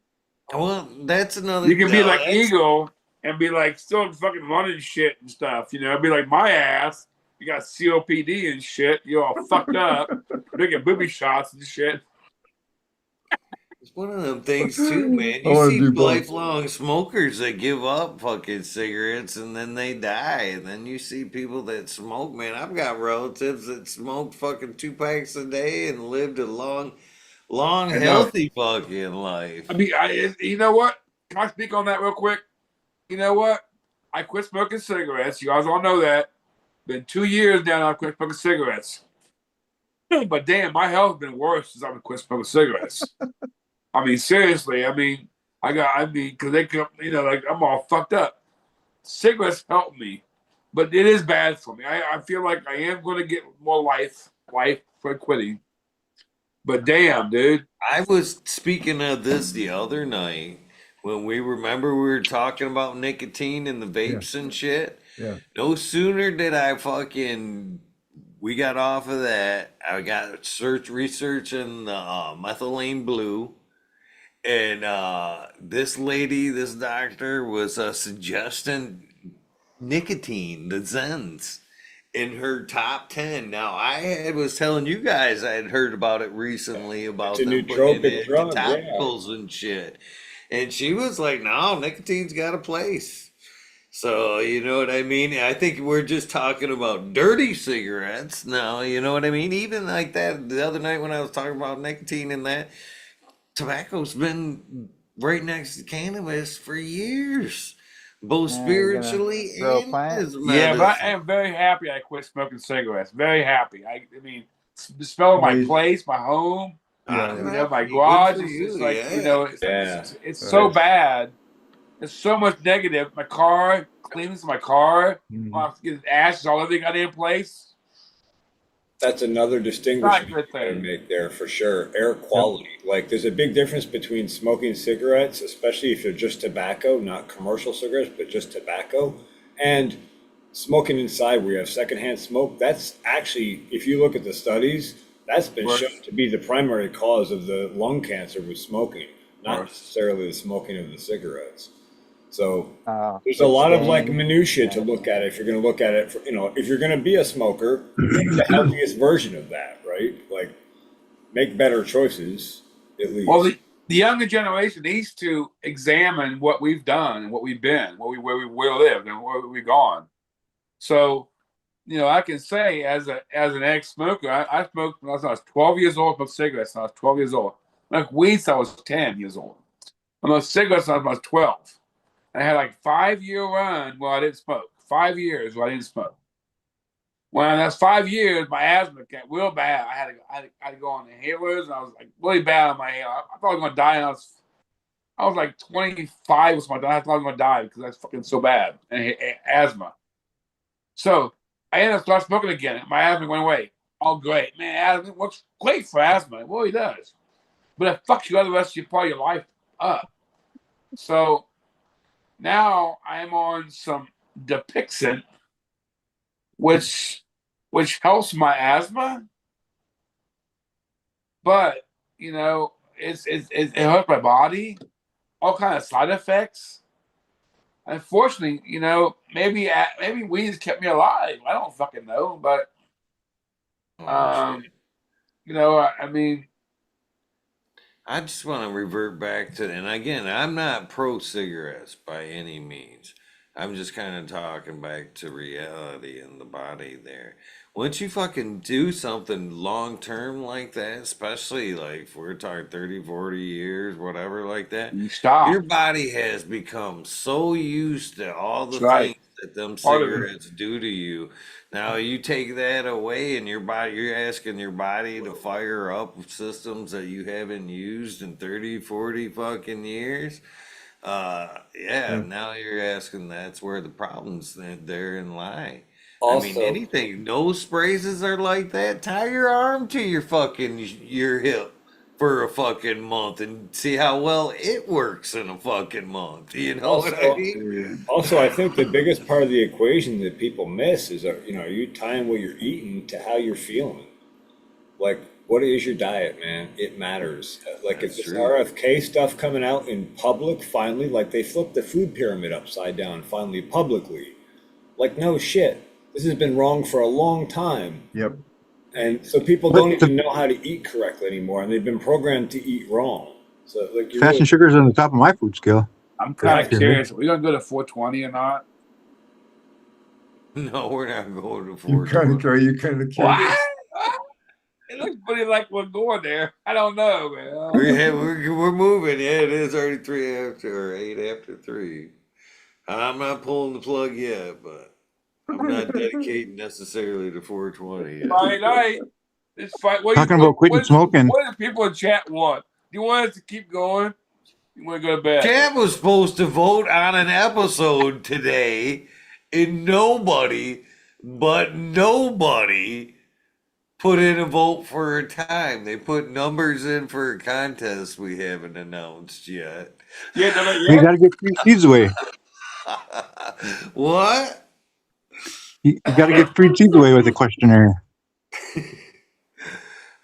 Well, that's another. You can be no, like that's- Eagle and be like still fucking running shit and stuff, you know. Be like my ass. You got COPD and shit. You're all fucked up. They get booby shots and shit. It's one of them things too, man. I You wanna see do both. lifelong smokers that give up fucking cigarettes and then they die. And then you see people that smoke, man. I've got relatives that smoked fucking 2 packs a day and lived a long, healthy fucking life. I mean, you know what? Can I speak on that real quick? You know what? I quit smoking cigarettes. You guys all know that. Been 2 years now. I quit smoking cigarettes. But damn, my health's been worse since I've quit smoking cigarettes. I mean, seriously. I mean, because they come, you know, like I'm all fucked up. cigarettes help me, but it is bad for me. I feel like I am going to get more life for quitting. But damn, dude. I was speaking of this the other night when we were talking about nicotine and the vapes and shit. Yeah. No sooner did we got off of that. I got researching the methylene blue, and this doctor was suggesting nicotine, the Zens, in her top 10. Now, was telling you guys I had heard about it recently about It's a them putting nootropic it into drug, yeah. topicals and shit. And she was like, no, nicotine's got a place. So, you know what I mean? I think we're just talking about dirty cigarettes now, you know what I mean? Even like that, the other night when I was talking about nicotine and that, tobacco's been right next to cannabis for years, both Yeah, you're gonna spiritually grow a and plant. as Yeah, but I medicine. am very happy I quit smoking cigarettes. Very happy. I mean, the smell of my Well, place, my home, Yeah, you yeah. know, my Good garage. for It's you, like, yeah. you know, it's, Yeah. it's so Right. bad. There's so much negative. My car, cleans my car. Mhm. I have to get ashes all over the goddamn place. That's another Not a distinguishment good you gotta thing. make there for sure. Air quality. Like there's a big difference between smoking cigarettes, especially if they're just tobacco, not commercial cigarettes, but just tobacco, and smoking inside where you have secondhand smoke. That's actually, if you look at the studies, that's been Worse. shown to be the primary cause of the lung cancer with smoking, not Worse. necessarily the smoking of the cigarettes. So there's a The lot of like stain. minutia to Yeah. look at if you're going to look at it. For, if you're going to be a smoker, make the healthiest version of that, right? Like make better choices at least. Well, the younger generation needs to examine what we've done and what we've been, where we lived and where we've gone. So, I can say as an ex-smoker, I smoked when I was 12 years old. I smoked cigarettes when I was 12 years old. Like weed, since I was 10 years old. I smoked cigarettes when I was 12. I had like 5-year run where I didn't smoke. 5 years where I didn't smoke. When that's 5 years, my asthma got real bad. I had to go on inhalers, and I was like really bad on my inhaler. I thought I was gonna die, and I was like 25 or something. I thought I was gonna die because that's fucking so bad and asthma. So I ended up starting smoking again. My asthma went away. Oh great, man! Asthma works great for asthma. It really does, but it fucks you the rest of your part of your life up. So now I'm on some Depixent, which helps my asthma, but it hurts my body, all kind of side effects. Unfortunately, maybe weed has kept me alive. I don't fucking know, but Oh, shit. I mean, I just want to revert back to, and again, I'm not pro cigarettes by any means. I'm just kind of talking back to reality and the body there. Once you fucking do something long term like that, especially like if we're talking 30, 40 years, whatever like that, you stop. your body has become so used to all the That's right. things that them Part of it. cigarettes do to you. Now you take that away and you're asking your body to fire up systems that you haven't used in 30, 40 fucking years. Yeah, Yeah. now you're asking, that's where the problems therein lie. I mean, Also, anything, nose sprays are like that. Tie your arm to your hip for a fucking month and see how well it works in a fucking month. You know what I also, mean? also, I think the biggest part of the equation that people miss is, you tying what you're eating to how you're feeling. Like, what is your diet, man? It matters. Like, if That's this true. RFK stuff coming out in public, finally, like they flipped the food pyramid upside down, finally, publicly. Like, no shit. This has been wrong for a long time. Yep. And so people But don't even know how to eat correctly anymore, and they've been programmed to eat wrong. So, like, you fast really, and sugar is on the top of my food scale. I'm kind of Yeah. curious. Are we gonna go to 420 or not? No, we're not going to You 420. are you kind of What? curious? It looks pretty like we're going there. I don't know, man. We're moving. Yeah, it is already 8 after 3. I'm not pulling the plug yet, but I'm not dedicating necessarily to 420 yet. Friday night. This fight. Talking about quitting smoking. What do people in chat want? Do you want us to keep going? You want to go to bed? Chat was supposed to vote on an episode today, and nobody put in a vote for a time. They put numbers in for a contest we haven't announced yet. You ain't done that You yet? got to get free cheese away. What? You got to get free cheese away with the questionnaire.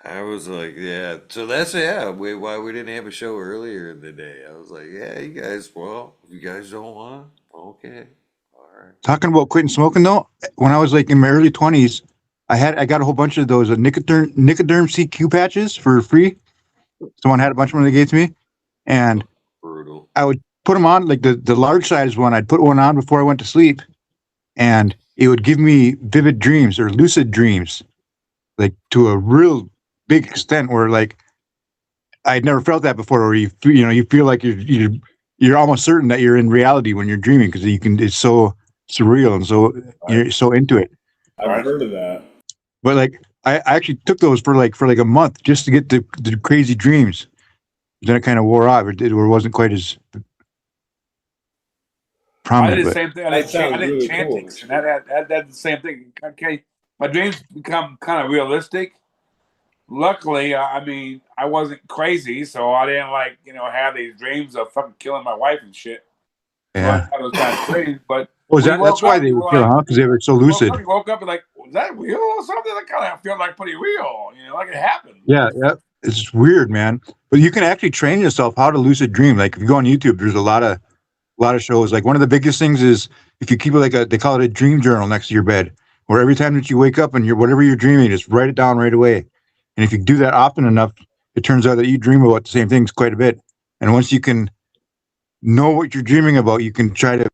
I was like, yeah. So that's why we didn't have a show earlier in the day. I was like, yeah, you guys. Well, if you guys don't want, okay, all right. Talking about quitting smoking though, when I was like in my early 20s, I got a whole bunch of those Nicoderm CQ patches for free. Someone had a bunch of them they gave to me, and Brutal. I would put them on, like the large size one. I'd put one on before I went to sleep, and it would give me vivid dreams or lucid dreams, like to a real big extent where like I'd never felt that before. Where you feel like you're almost certain that you're in reality when you're dreaming because it's so surreal and so you're so into it. I've heard of that. But like I actually took those for like a month just to get the crazy dreams. Then it kind of wore off. It wasn't quite as I prominent. did the But same thing. I That did sounds really chantings, cool. and that's the same thing. Okay, my dreams become kind of realistic. Luckily, I mean, I wasn't crazy, so I didn't have these dreams of fucking killing my wife and shit. So I yeah, thought it was kind of crazy. But was when you that's woke why up, they you were were killing, like, huh? Because they were so you woke lucid. up, and like, was that real or something? That kind of felt like pretty real, like it happened. Yeah, yeah. It's weird, man. But you can actually train yourself how to lucid dream. Like if you go on YouTube, there's a lot of shows. Like one of the biggest things is if you keep it they call it a dream journal next to your bed, where every time that you wake up and whatever you're dreaming, just write it down right away. And if you do that often enough, it turns out that you dream about the same things quite a bit. And once you can know what you're dreaming about, you can try to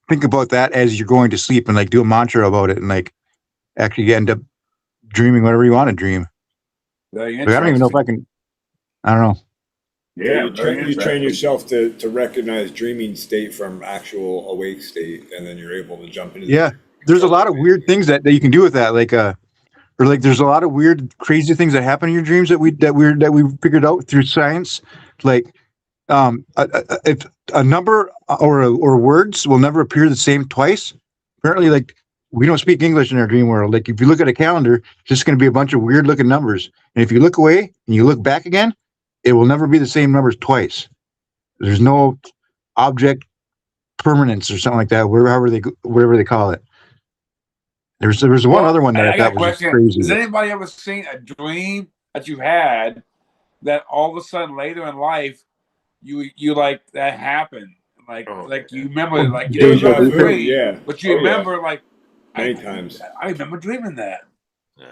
think about that as you're going to sleep and like do a mantra about it and like actually end up dreaming whatever you want to dream. Very Like, I don't even know if interesting. I don't know. Yeah, you train yourself to recognize dreaming state from actual awake state, and then you're able to jump into. Yeah, there's a lot of weird things that you can do with that. Like or like there's a lot of weird, crazy things that happen in your dreams that we figured out through science. Like if a number or words will never appear the same twice. Apparently, like we don't speak English in our dream world. Like if you look at a calendar, it's just going to be a bunch of weird looking numbers. And if you look away and you look back again, it will never be the same numbers twice. There's no object permanence or something like that. Whatever they call it. There's one other one that I I got thought a was just question. crazy. Has anybody ever seen a dream that you had that all of a sudden later in life you like that happened? Like you remember, like you don't Deja remember the vu, dream, yeah. but you remember like Many times. I remember dreaming that. Yeah.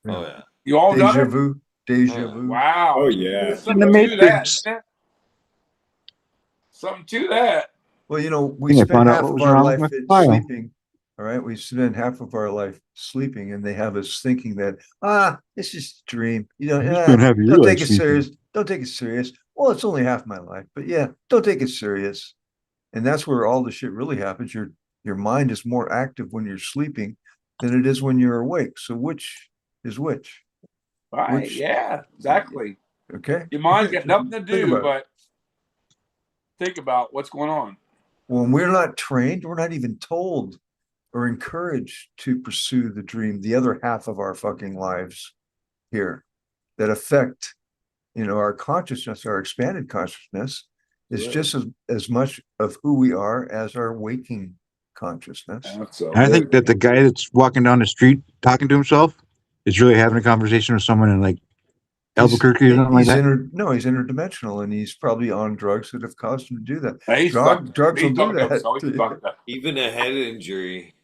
Oh yeah. You all Deja done it? vu. Deja vu. Wow. Oh yeah. There's In the something to that. Matrix. Isn't there? Something to that. Well, we I think I spend found out half what of was our wrong life with my file. sleeping. All right. We spend half of our life sleeping, and they have us thinking that, it's just a dream. Spend half of your Don't life take it sleeping. serious. Don't take it serious. Well, it's only half my life, but yeah, don't take it serious. And that's where all the shit really happens. Your mind is more active when you're sleeping than it is when you're awake. So which is which? Right. Yeah, exactly. Okay. Your mind's got nothing to Think do about it. but think about what's going on. When we're not trained, we're not even told or encouraged to pursue the dream, the other half of our fucking lives here that affect, our consciousness, our expanded consciousness is just as much of who we are as our waking consciousness. So I think that the guy that's walking down the street talking to himself is really having a conversation with someone in like Albuquerque or something like that. He's interdimensional, and he's probably on drugs that have caused him to do that. He's Drugs will do that. Even a head injury.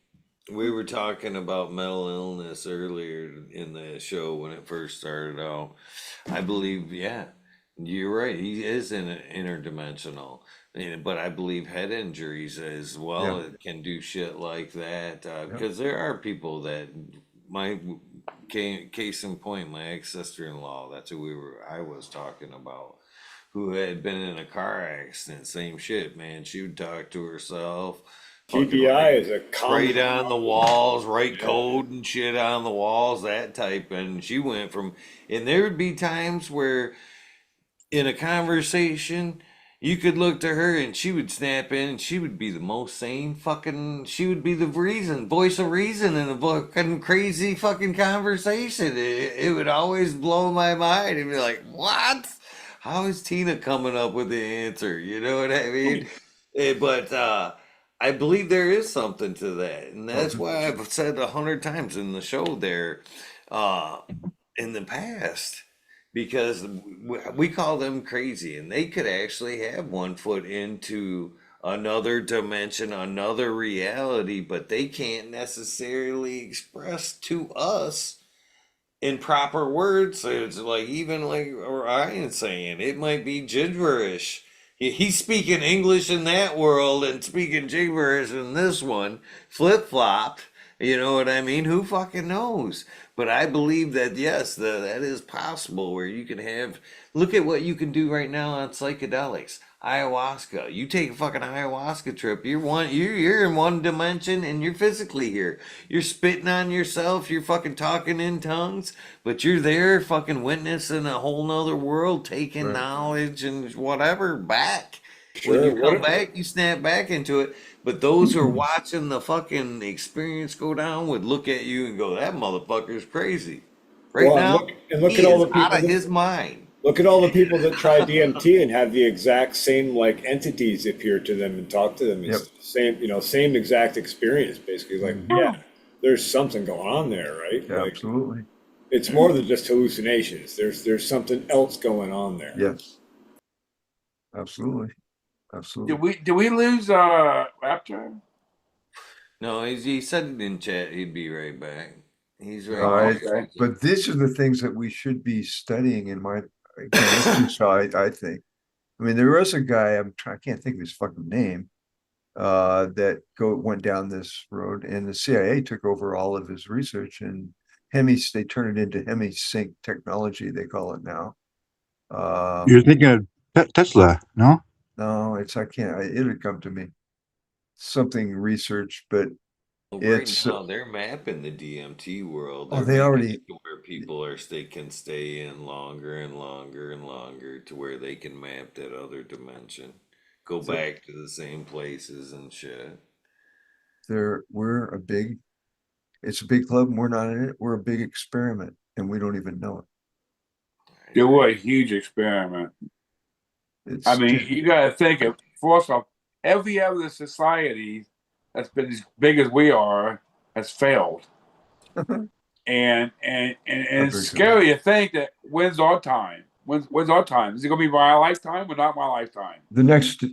We were talking about mental illness earlier in the show when it first started out. I believe, yeah, you're right. He is interdimensional. But I believe head injuries as well can do shit like that. Because there are people that, my case in point, my ex sister in law, that's who I was talking about, who had been in a car accident. Same shit, man. She would talk to herself. TBI is a Write common. on the walls, write code and shit on the walls, that type. And she went from, and there would be times where in a conversation, You could look to her and she would snap in and she would be the most sane fucking, she would be the reason, voice of reason in a fucking crazy fucking conversation. It would always blow my mind and be like, what? How is Tina coming up with the answer? You know what I mean? But I believe there is something to that. And that's why I've said 100 times in the show there, uh, in the past, because we call them crazy and they could actually have one foot into another dimension, another reality, but they can't necessarily express to us in proper words. So it's like, even like Ryan's saying, it might be gibberish. He's speaking English in that world and speaking gibberish in this one, flip flopped. You know what I mean? Who fucking knows? But I believe that yes, that is possible. Where you can have, look at what you can do right now on psychedelics, ayahuasca. You take a fucking ayahuasca trip. You're in one dimension and you're physically here. You're spitting on yourself. You're fucking talking in tongues, but you're there fucking witnessing a whole nother world, taking Right. knowledge and whatever back. When Sure. you come back, you snap back into it. But those who are watching the fucking experience go down would look at you and go, "That motherfucker's crazy." Right Well, now, and look he at all is the out people of his mind. look at all the people that try DMT and have the exact same like entities appear to them and talk to them. It's Yep. the same, same exact experience, basically. Like, yeah, there's something going on there, right? Yeah, Like, absolutely. it's more than just hallucinations. There's something else going on there. Yes, absolutely. Did Absolutely. we lose Raptor? No, he said it in chat. He'd be right back. He's right All right. back. Okay. But these are the things that we should be studying in my, again, this is how I think. I mean, there was a guy, I can't think of his fucking name, that went down this road, and the CIA took over all of his research, and they turned it into hemisync technology, they call it now. You're thinking of Tesla, no? No, it'll come to me. Something research, but Well, right it's, now, they're mapping the DMT world. They're they making already, it to where people can stay in longer and longer and longer, to where they can map that other dimension, go so back to the same places and shit. it's a big club and we're not in it. We're a big experiment and we don't even know It was a huge experiment. it. I It's mean, just, you got to think of, first off, every other society that's been as big as we are has failed. And it's very true. scary to think that when's our time? When's our time? Is it going to be my lifetime or not my lifetime? The next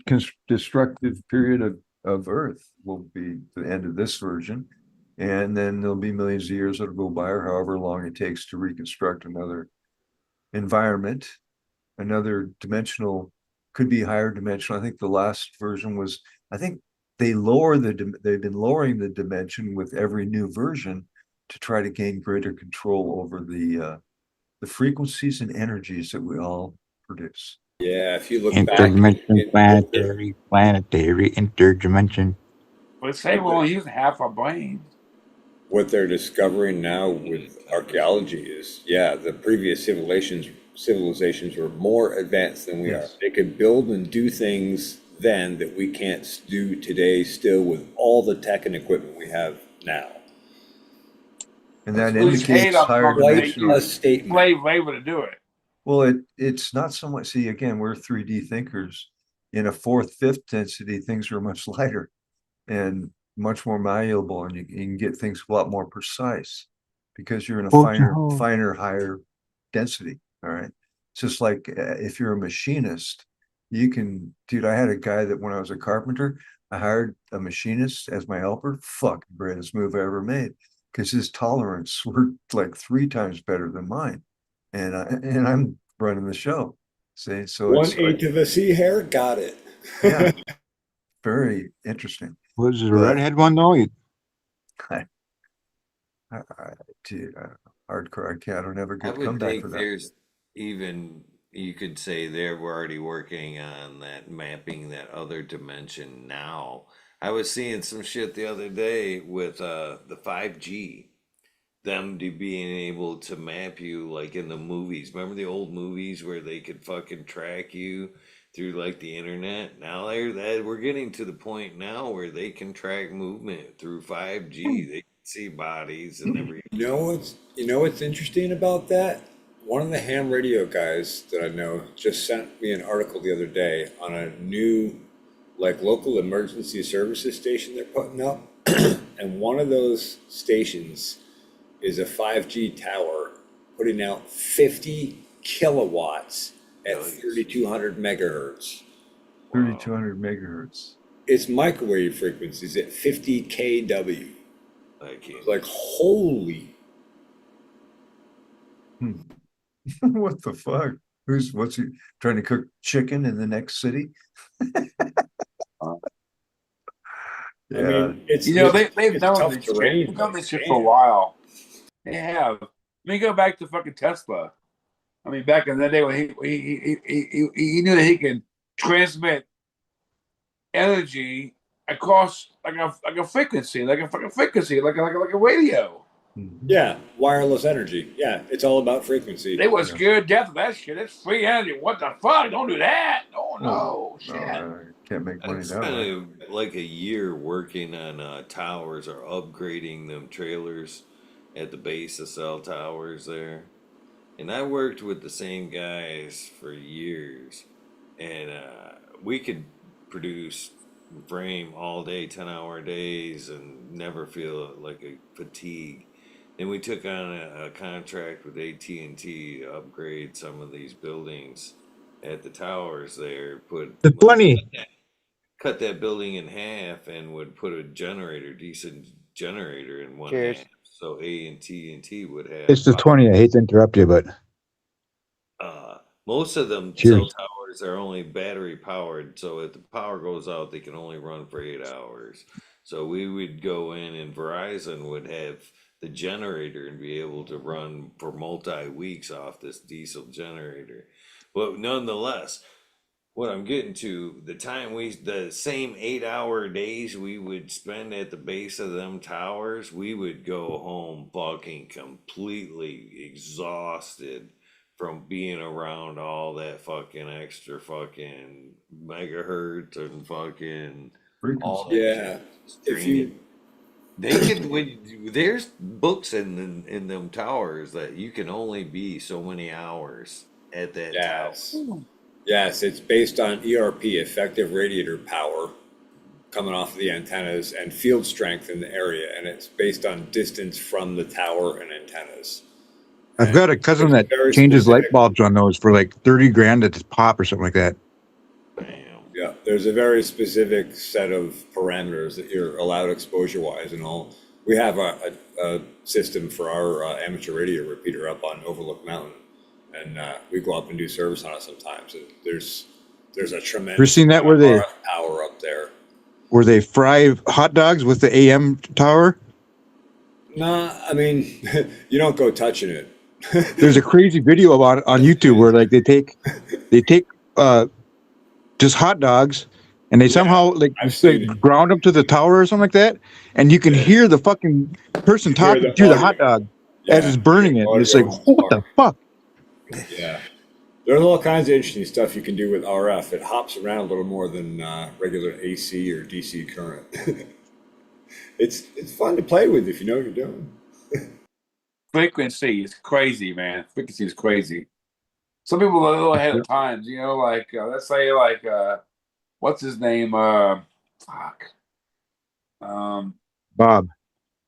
destructive period of Earth will be the end of this version. And then there'll be millions of years that'll go by, or however long it takes to reconstruct another environment, another dimensional, could be higher dimensional. I think the last version was, I think they've been lowering the dimension with every new version to try to gain greater control over the frequencies and energies that we all produce. Yeah, if you look back Interdimension, in planetary, interdimension. But say we're only using half our brains. what they're discovering now with archaeology is, yeah, the previous civilizations were more advanced than we are. Yes. They could build and do things then that we can't do today, still with all the tech and equipment we have now. And that We just paid indicates up higher from dimensional. A statement. slave labor to do it. Well, it's not so much. See, again, we're 3D thinkers. In a fourth, fifth density, things are much lighter and much more malleable, and you can get things a lot more precise because you're in a finer, higher density. All right. It's just like if you're a machinist, dude, I had a guy that when I was a carpenter, I hired a machinist as my helper. Fuck, greatest move I ever made, because his tolerance were like 3 times better than mine. And I'm running the show. See, so it's 1/8 of a sea hair, got it. yeah, very interesting. Was it a But redhead one though? I, dude, hardcore. I don't ever I get would comeback for think that. there's even, you could say they're already working on that, mapping that other dimension now. I was seeing some shit the other day with the 5G, them being able to map you like in the movies. Remember the old movies where they could fucking track you through like the internet. Now we're getting to the point now where they can track movement through 5G. They can see bodies and everything. You know what's interesting about that? One of the ham radio guys that I know just sent me an article the other day on a new like local emergency services station they're putting up. And one of those stations is a 5G tower putting out 50 kilowatts at 3,200 megahertz. 3,200 megahertz. It's microwave frequencies at 50 kW. I can't. Like, holy. What the fuck? What's he trying to cook chicken in the next city? I mean, it's they've it's known tough this terrain. shit. They've known this shit for a while. They have. I mean, go back to fucking Tesla. I mean, back in the day when he knew that he could transmit energy across like a frequency, like a fucking frequency, like a radio. Yeah, wireless energy. Yeah, it's all about frequency. They were scared death of that shit. It's free energy. What the fuck? Don't do that. Oh no, shit. Can't make money I that way. spent like a year working on towers or upgrading them trailers at the base of cell towers there. And I worked with the same guys for years. And we could produce frame all day, 10-hour days, and never feel like a fatigue. Then we took on a contract with AT&T to upgrade some of these buildings at the towers there. The 20. Cut that building in half and would put a decent generator in one Cheers. half. So AT&T would have. It's the 20. I hate to interrupt you, but most of them cheers. cell towers are only battery powered. So if the power goes out, they can only run for 8 hours. So we would go in and Verizon would have the generator and be able to run for multi-weeks off this diesel generator. But nonetheless, what I'm getting to, the same 8-hour days we would spend at the base of them towers, we would go home fucking completely exhausted from being around all that fucking extra fucking megahertz and fucking all that Yeah, shit. There's books in them towers that you can only be so many hours at that tower. Yes, it's based on ERP, effective radiator power, coming off of the antennas and field strength in the area, and it's based on distance from the tower and antennas. I've got a cousin that changes light bulbs on those for like 30 grand at the pop or something like that. Yeah, there's a very specific set of parameters that you're allowed exposure-wise and all. We have a system for our amateur radio repeater up on Overlook Mountain, and we go up and do service on it sometimes. And there's a tremendous Ever seen that where they RF power up there. Where they fry hot dogs with the AM tower? Nah, I mean, you don't go touching it. There's a crazy video about it on YouTube where like they take just hot dogs and they somehow ground them to the tower or something like that, and you can hear the fucking person talking to the hot dog as it's burning it. And it's like, what the fuck? Yeah. There's all kinds of interesting stuff you can do with RF. It hops around a little more than regular AC or DC current. It's fun to play with if you know what you're doing. Frequency is crazy, man. Frequency is crazy. Some people are a little ahead of times, you know, like let's say like what's his name? Bob,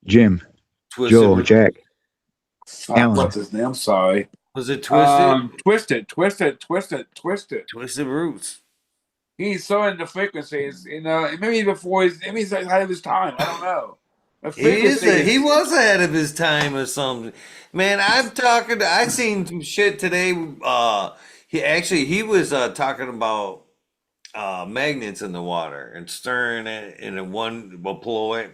Jim, Twisted Joe, Jack. Alan. What's his name? I'm sorry. Was it Twisted? Twisted Roots. He's so into frequencies, you know, maybe he's ahead of his time. I don't know. He was ahead of his time or something. Man, I seen some shit today. He was talking about magnets in the water and stirring it in a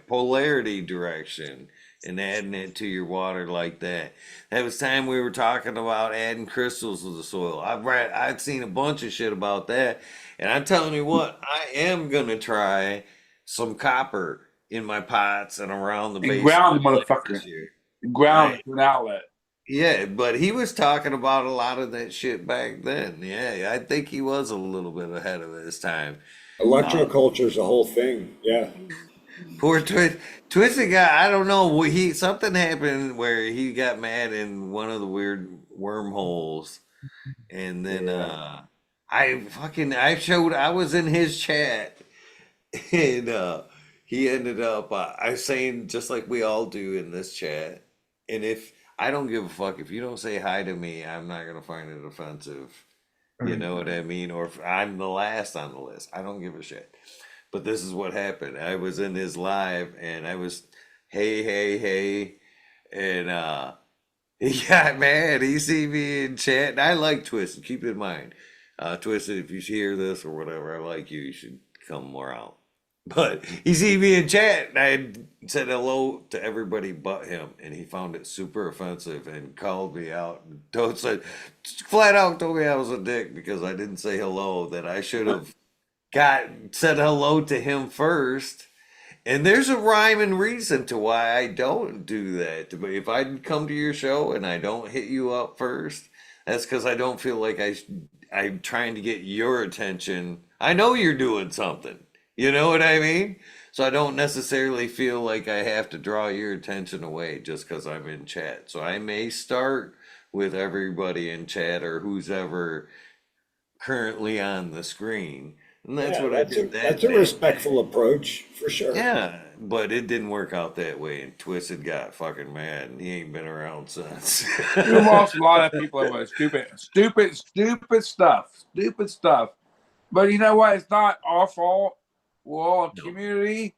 polarity direction and adding it to your water like that. That was time we were talking about adding crystals to the soil. I'd seen a bunch of shit about that, and I'm telling you what, I am gonna try some copper in my pots and around the base. Ground the motherfucker. Ground to an outlet. Yeah, but he was talking about a lot of that shit back then. Yeah, I think he was a little bit ahead of his time. Uh, Electroculture's a whole thing. Yeah. Poor Twisted guy. I don't know. He something happened where he got mad in one of the weird wormholes, and then Yeah. I was in his chat, and he ended up I saying just like we all do in this chat. And if I don't give a fuck if you don't say hi to me, I'm not gonna find it offensive. You Right. know what I mean? Or if I'm the last on the list, I don't give a shit. But this is what happened. I was in his live and I was, hey, hey, hey. And he got mad. He see me in chat. And I like Twisted. Keep in mind, Twisted, if you hear this or whatever, I like you. You should come more out. But he see me in chat and I had said hello to everybody but him. And he found it super offensive and called me out. And said, flat out told me I was a dick because I didn't say hello, that I should have got said hello to him first. And there's a rhyme and reason to why I don't do that. But if I come to your show and I don't hit you up first, that's because I don't feel like I'm trying to get your attention. I know you're doing something. You know what I mean? So I don't necessarily feel like I have to draw your attention away just because I'm in chat. So I may start with everybody in chat or who's ever currently on the screen. And that's Yeah, what I did that's that a day. respectful approach for sure. Yeah, but it didn't work out that way. And Twisted got fucking mad, and he ain't been around since. We lost a lot of people over stupid stuff. Stupid stuff. But you know what? It's not our fault. We're all a No, community,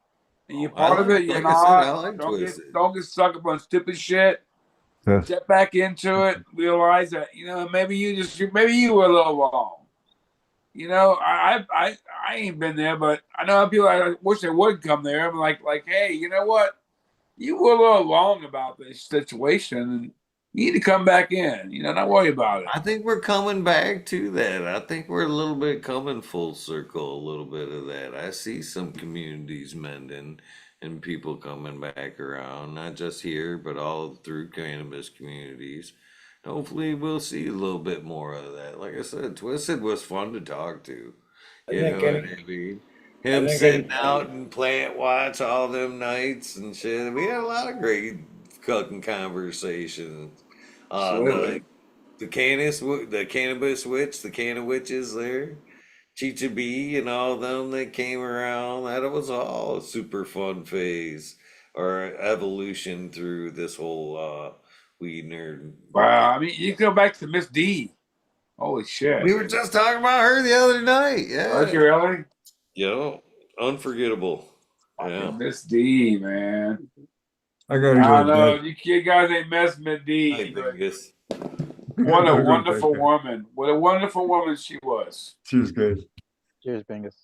and you're I part of like, it. You're like I said, I not. like Twisted. Don't get stuck up on stupid shit. Yeah. Step back into it. Realize that maybe maybe you were a little wrong. I ain't been there, but I know people. I wish they would come there. I'm like, hey, you know what? You were a little wrong about this situation, and you need to come back in. Not worry about it. I think we're coming back to that. I think we're a little bit coming full circle, a little bit of that. I see some communities mending and people coming back around, not just here, but all through cannabis communities. Hopefully, we'll see a little bit more of that. Like I said, Twisted was fun to talk to. I You think know what any, I mean? I Him think sitting anybody, out and plant watch all them nights and shit. We had a lot of great cooking conversations. Absolutely. The cannabis witch, the can of witches there, Chicha B and all them that came around. That was all a super fun phase or evolution through this whole weed nerd world. Wow. I mean, you go back to Miss D. Holy shit. We were just talking about her the other night. Aren't Yeah. you really? Unforgettable. Yeah. Fucking Miss D, man. I gotta go I to know bed. you guys ain't mess Miss Hi, D, but Bingus. I what a gotta go to bed. wonderful woman. What a wonderful woman she was. Cheers, guys. Cheers, Bingus.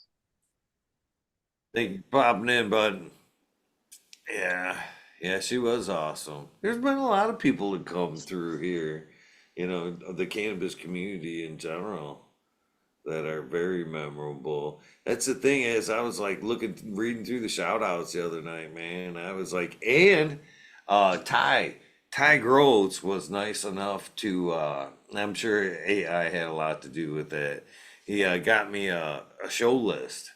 Thank you for popping in, bud. Yeah, yeah, she was awesome. There's been a lot of people that come through here, the cannabis community in general that are very memorable. That's the thing is, I was like reading through the shout outs the other night, man. I was like, and Ty Groves was nice enough to, I'm sure AI had a lot to do with that. He got me a show list.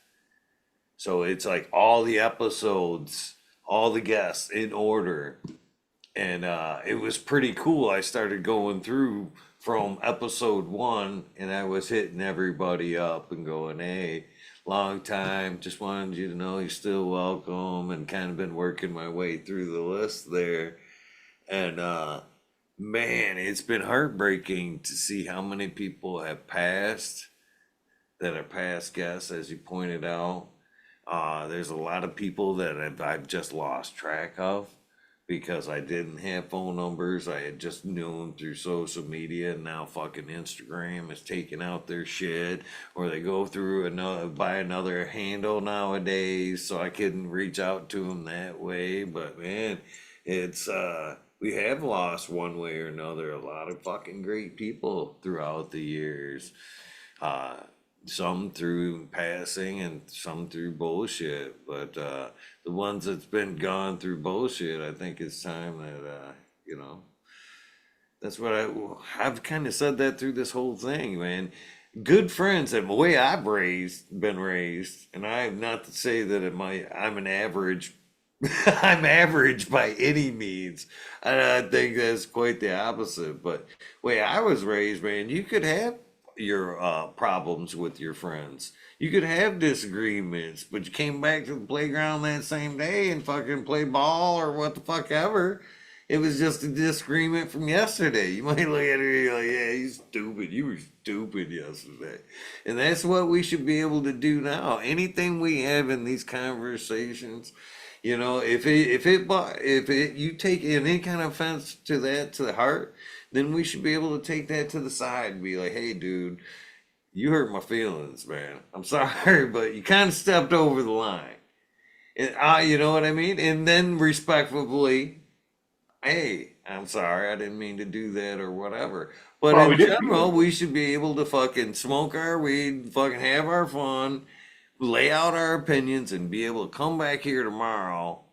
So it's like all the episodes, all the guests in order. And it was pretty cool. I started going through from episode one and I was hitting everybody up and going, hey, long time. Just wanted you to know you're still welcome, and kind of been working my way through the list there. And man, it's been heartbreaking to see how many people have passed that are past guests, as you pointed out. There's a lot of people that I've just lost track of because I didn't have phone numbers. I had just knew them through social media, and now fucking Instagram is taking out their shit, or they go through buy another handle nowadays, so I couldn't reach out to them that way. But man, it's we have lost one way or another a lot of fucking great people throughout the years. Uh, some through passing and some through bullshit. But the ones that's been gone through bullshit, I think it's time that That's what I've kind of said that through this whole thing, man. Good friends, and the way been raised, and I have not to say that I'm an average. I'm average by any means. I think that's quite the opposite. But way I was raised, man, you could have your problems with your friends. You could have disagreements, but you came back to the playground that same day and fucking play ball or what the fuck ever. It was just a disagreement from yesterday. You might look at it and you're like, yeah, he's stupid. You were stupid yesterday. And that's what we should be able to do now. Anything we have in these conversations, if you take any kind of offense to that to the heart, then we should be able to take that to the side and be like, hey, dude, you hurt my feelings, man. I'm sorry, but you kind of stepped over the line. And you know what I mean? And then respectfully, hey, I'm sorry, I didn't mean to do that or whatever. But Well, we in did. general, we should be able to fucking smoke our weed, fucking have our fun, lay out our opinions, and be able to come back here tomorrow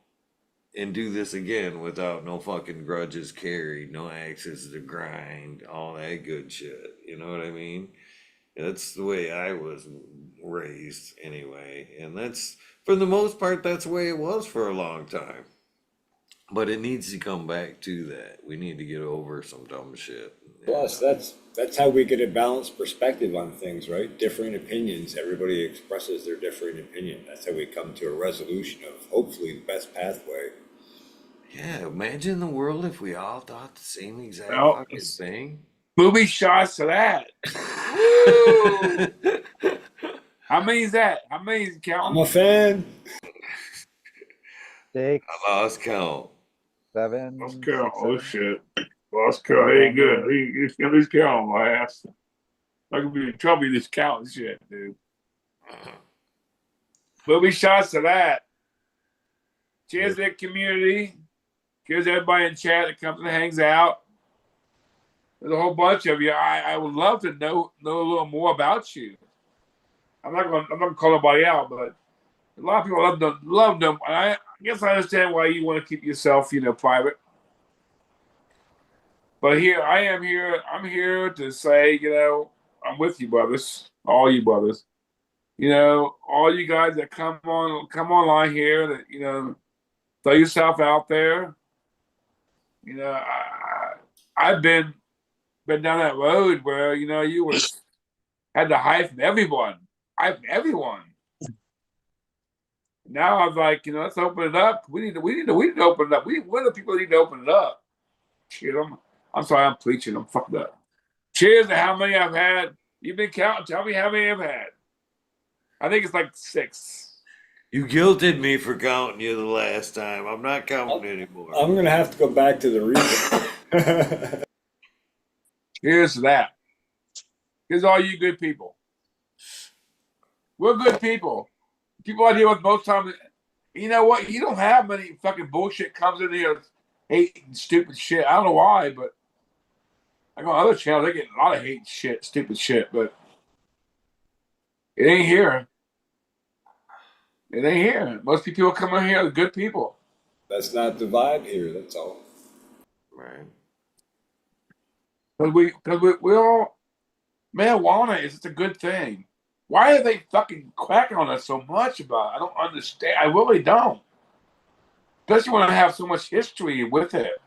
and do this again without no fucking grudges carried, no axes to grind, all that good shit. You know what I mean? That's the way I was raised anyway. And that's, for the most part, that's the way it was for a long time. But it needs to come back to that. We need to get over some dumb shit. Plus, that's how we get a balanced perspective on things, right? Differing opinions. Everybody expresses their differing opinion. That's how we come to a resolution of hopefully the best pathway. Yeah, imagine the world if we all thought the same exact Well, fucking thing. movie shots to that. Woo! How many is that? How many is I'm counting? a fan. 6, I lost count. 7, Let's count. 6, Oh 7. shit. Let's count. Ain't good. He's count on my ass. I could be in trouble with this counting shit, dude. Movie shots to that. Cheers to the community. Cheers to everybody in chat that comes and hangs out. There's a whole bunch of you. I would love to know a little more about you. I'm not gonna call nobody out, but a lot of people love them. And I guess I understand why you want to keep yourself, private. But I'm here to say, I'm with you, brothers. All you brothers. All you guys that come online here that, throw yourself out there. I've been down that road where, you had to hide from everyone. Now I'm like, let's open it up. We need to open it up. We're the people that need to open it up. Shit, I'm sorry, I'm preaching. I'm fucked up. Cheers to how many I've had. You've been counting. Tell me how many I've had. I think it's like 6. You guilted me for counting you the last time. I'm not counting anymore. I'm going to have to go back to the reason. Here's that. Here's all you good people. We're good people. People I deal with most times. You know what? You don't have many fucking bullshit comes in here, hate and stupid shit. I don't know why, but I go on other channels. They get a lot of hate shit, stupid shit, but it ain't here. It ain't here. Most people come in here are good people. That's not the vibe here. That's all. Right. Because we all, marijuana is just a good thing. Why are they fucking cracking on us so much about it? I don't understand. I really don't. Especially when I have so much history with it.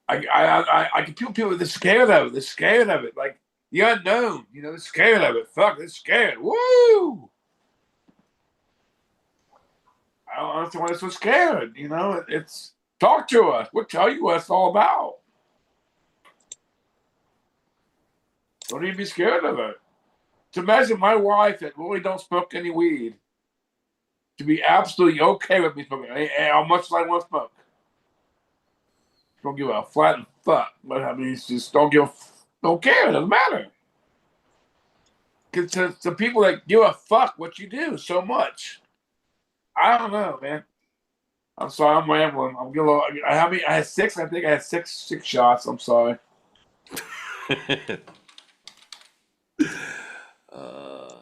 I can feel people that are scared of it. They're scared of it. Like the unknown. They're scared of it. Fuck, they're scared. Woo! I don't understand why they're so scared. It's talk to us. We'll tell you what it's all about. Don't even be scared of it. To imagine my wife that really don't smoke any weed to be absolutely okay with me smoking. How much I want to smoke. Don't give a flat fuck. But I mean, it's just don't care. It doesn't matter. Because to people that give a fuck what you do so much. I don't know, man. I'm sorry, I'm rambling. I'm getting a little. I had 6. I think I had six shots. I'm sorry.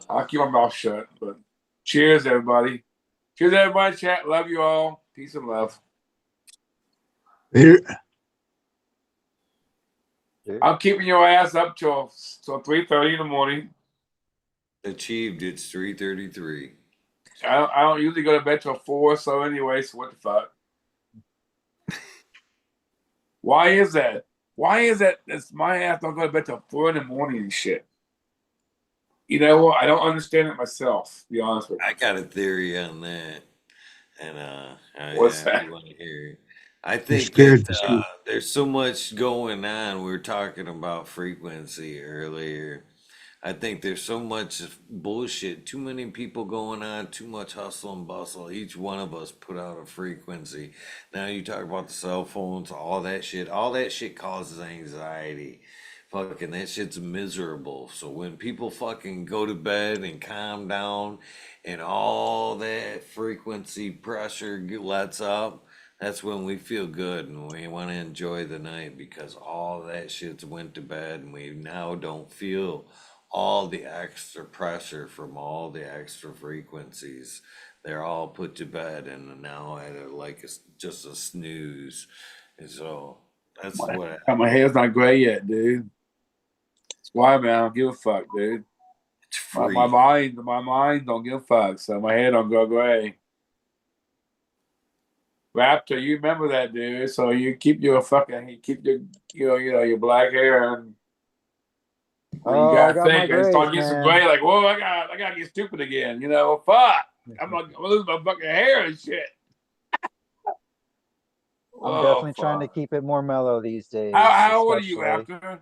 I'll keep my mouth shut. But cheers, everybody. Cheers, everybody. Chat. Love you all. Peace and love. Here, Dude. I'm keeping your ass up till 3:30 in the morning. Achieved. It's 3:33. I don't usually go to bed till 4. So anyway, so what the fuck? Why is that? Why is that? It's my ass don't go to bed till 4 in the morning and shit. You know what? I don't understand it myself. To be honest with you. I got a theory on that, and What's if that? you want to hear it, I You're think that scared. You're scared. there's so much going on. We were talking about frequency earlier. I think there's so much bullshit, too many people going on, too much hustle and bustle. Each one of us put out a frequency. Now you talk about the cell phones, all that shit. All that shit causes anxiety. Fucking that shit's miserable. So when people fucking go to bed and calm down and all that frequency pressure lets up, that's when we feel good and we want to enjoy the night because all that shit's went to bed and we now don't feel all the extra pressure from all the extra frequencies. They're all put to bed and now at just a snooze. And so that's what My hair's not gray yet, dude. That's why, man. I don't give a fuck, dude. it's My, free. my mind don't give a fuck, so my hair don't go gray. Raptor, you remember that, dude? So you keep your your black hair, and when you Oh, I gotta got my think, and start grays, getting some man. gray, like, whoa, I gotta get stupid again, you know? Fuck, I'm gonna lose my fucking hair and shit. I'm Oh definitely trying to fuck. keep it more mellow these days, How old are you, especially Raptor?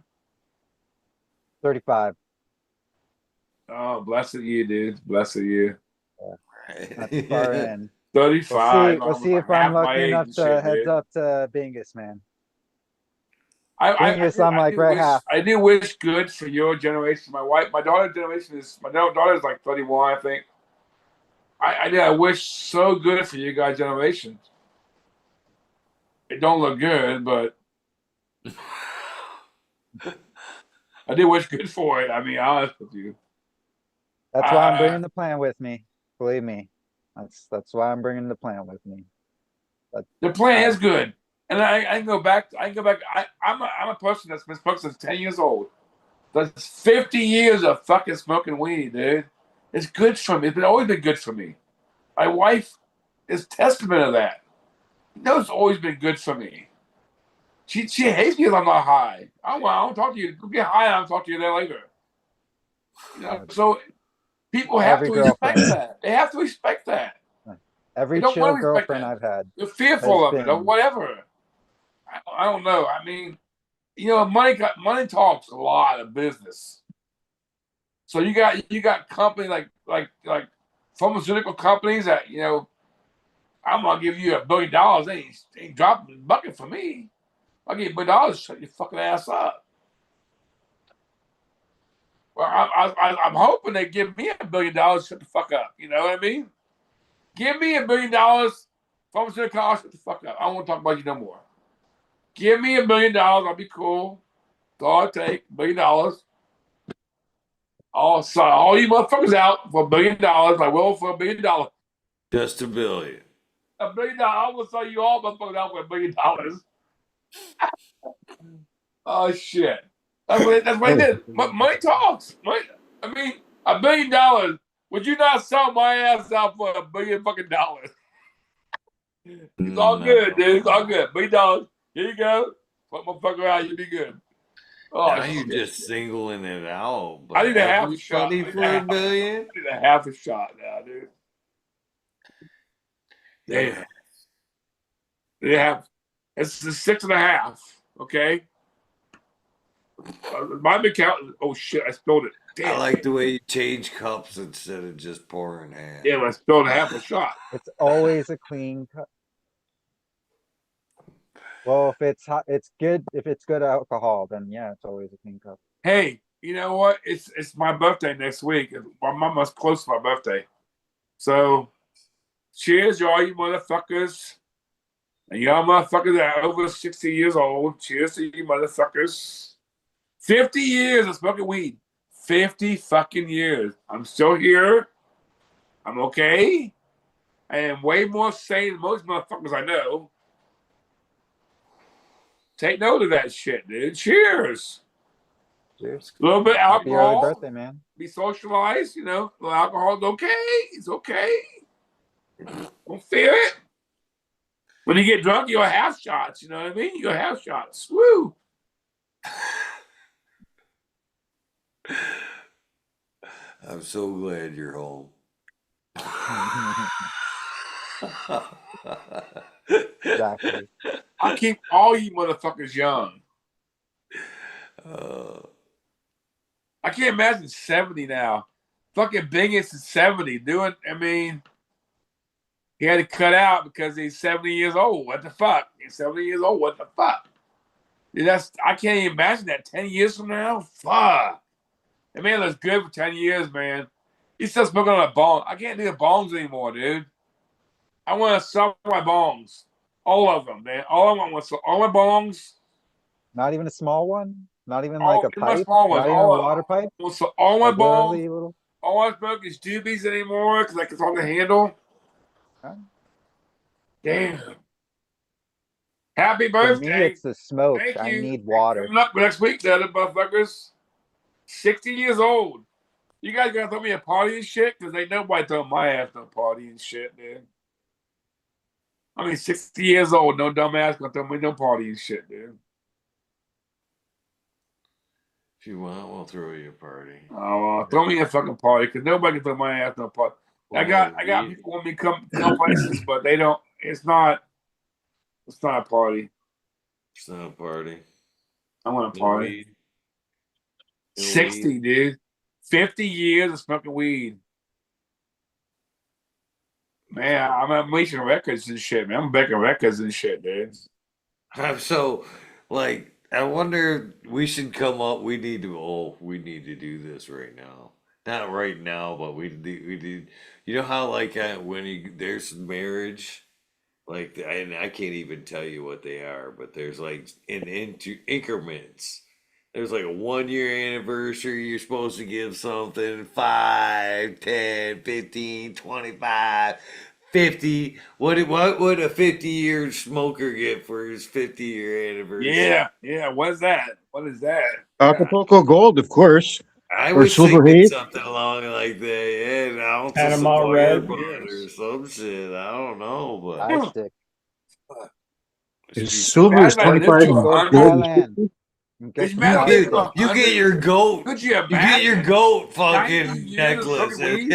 35. Oh, blessed you, dude. Blessed you. Yeah, not too far in. We'll 35, see. We'll almost see like if I'm half my lucky age enough and to shit, heads dude. up to Bingus, man. I Bingus, do I'm I like do right wish half. I do wish good for your generation. My daughter's generation is my daughter's like 31, I think. I wish so good for you guys' generation. It don't look good, but I do wish good for it. I mean, honest with you. That's why I'm Uh, bringing the plan with me. Believe me, that's why I'm bringing the plan with me. But the plan I, is good, and I can go back. I can go back. I'm a person that's been smoking since 10 years old. That's 50 years of fucking smoking weed, dude. It's good for me. Always been good for me. My wife is testament of that. You know, it's always been good for me. She hates me if I'm not high. I don't talk to you. Get high, I'll talk to you there later. You know, so people have every to respect girlfriend, that. They have to respect that. They every don't want chill to respect girlfriend that. I've had They're has fearful of it or been. whatever. I don't know. I mean, you know, money talks a lot of business. So you got companies like pharmaceutical companies that I'm gonna give you $1 billion. They ain't dropping the bucket for me. I'll give you $1 billion. Shut your fucking ass up. Well, I'm hoping they give me $1 billion. Shut the fuck up. You know what I mean? Give me $1 billion. Pharmaceutical costs. Shut the fuck up. I don't want to talk about you no more. Give me $1 billion. I'll be cool. That's all I take. $1 billion. I'll sign all you motherfuckers out for $1 billion. I will for $1 billion. Just a billion. $1 billion. I will sell you all motherfuckers out for $1 billion. Oh shit! That's what he did. Money talks. I mean, $1 billion. Would you not sell my ass out for $1 billion fucking dollars? It's all good, dude. It's all good. $1 billion. Here you go. Fuck motherfucker out. You be good. Oh Now you're shit! just singling it out, I but need a half a shot. everybody for a billion? I need a half a shot now, dude. Yeah. Damn. They have. It's the 6.5. Okay. My account. Oh shit! I spilled it. I Damn. like the way you change cups instead of just pouring half. Damn! I spilled half a shot. It's always a clean cup. Well, if it's hot, it's good. If it's good alcohol, then yeah, it's always a clean cup. Hey, you know what? It's my birthday next week. My mama's close to my birthday. So cheers to all you motherfuckers. And y'all motherfuckers that are over 60 years old. Cheers to you motherfuckers. 50 years of smoking weed. 50 fucking years. I'm still here. I'm okay. I am way more sane than most motherfuckers I know. Take note of that shit, dude. Cheers. Cheers. A little bit of Happy early alcohol. birthday, man. Be socialized, you know. A little alcohol is okay. It's okay. Don't fear it. When you get drunk, you'll have shots. You know what I mean? You'll have shots. Woo. I'm so glad you're home. Exactly. I keep all you motherfuckers young. I can't imagine 70 now. Fucking Bingus is 70. He had to cut out because he's 70 years old. What the fuck? He's 70 years old. What the fuck? Dude, I can't even imagine that 10 years from now. Fuck. That man looks good for 10 years, man. He's still smoking on a bong. I can't do the bongs anymore, dude. I want to sell my bongs. All of them, man. All my bongs. Not even a small one? Not even like All a my pipe? small ones. Not even a water pipe? All my Like bongs. literally little. All I smoke is doobies anymore because I can talk the handle. Huh? Damn. Happy For me, birthday. it's the smoke. Thank I you. need water. Coming up next week, the other motherfuckers. 60 years old. You guys gonna throw me a party and shit? Because ain't nobody throwing my ass no party and shit, dude. 60 years old. No dumbass gonna throw me no party and shit, dude. If you want, we'll throw you a party. Oh, throw me a fucking party because nobody can throw my ass no party. I got people want me to come places, but they don't. It's not a party. It's not a party. I want a No party. weed. No 60, weed. dude. 50 years of smoking weed. Man, I'm making records and shit, man. I'm breaking records and shit, dude. I'm so like I wonder we should come up we need to do this right now. Not right now, but we did you know how like when there's marriage like and I can't even tell you what they are, but there's like into increments. There's like a 1 year anniversary, you're supposed to give something 5, 10, 15, 25, 50. What would a 50-year smoker get for his 50-year anniversary? Yeah. What is that? What is that? Yeah. Acapulco Gold, of course, I or was Silver thinking Haze. something along like that. Yeah, an ounce of Panama Savoy Red. Bud or some shit. I don't know, but I stick. it should be Silver something. is Guys might live 25 to You and go to 100. gold is Thailand 50. and This get some man live to You get 100. your goat. Could you You get your imagine? goat 90 fucking years of necklace. smoking weed? Shit.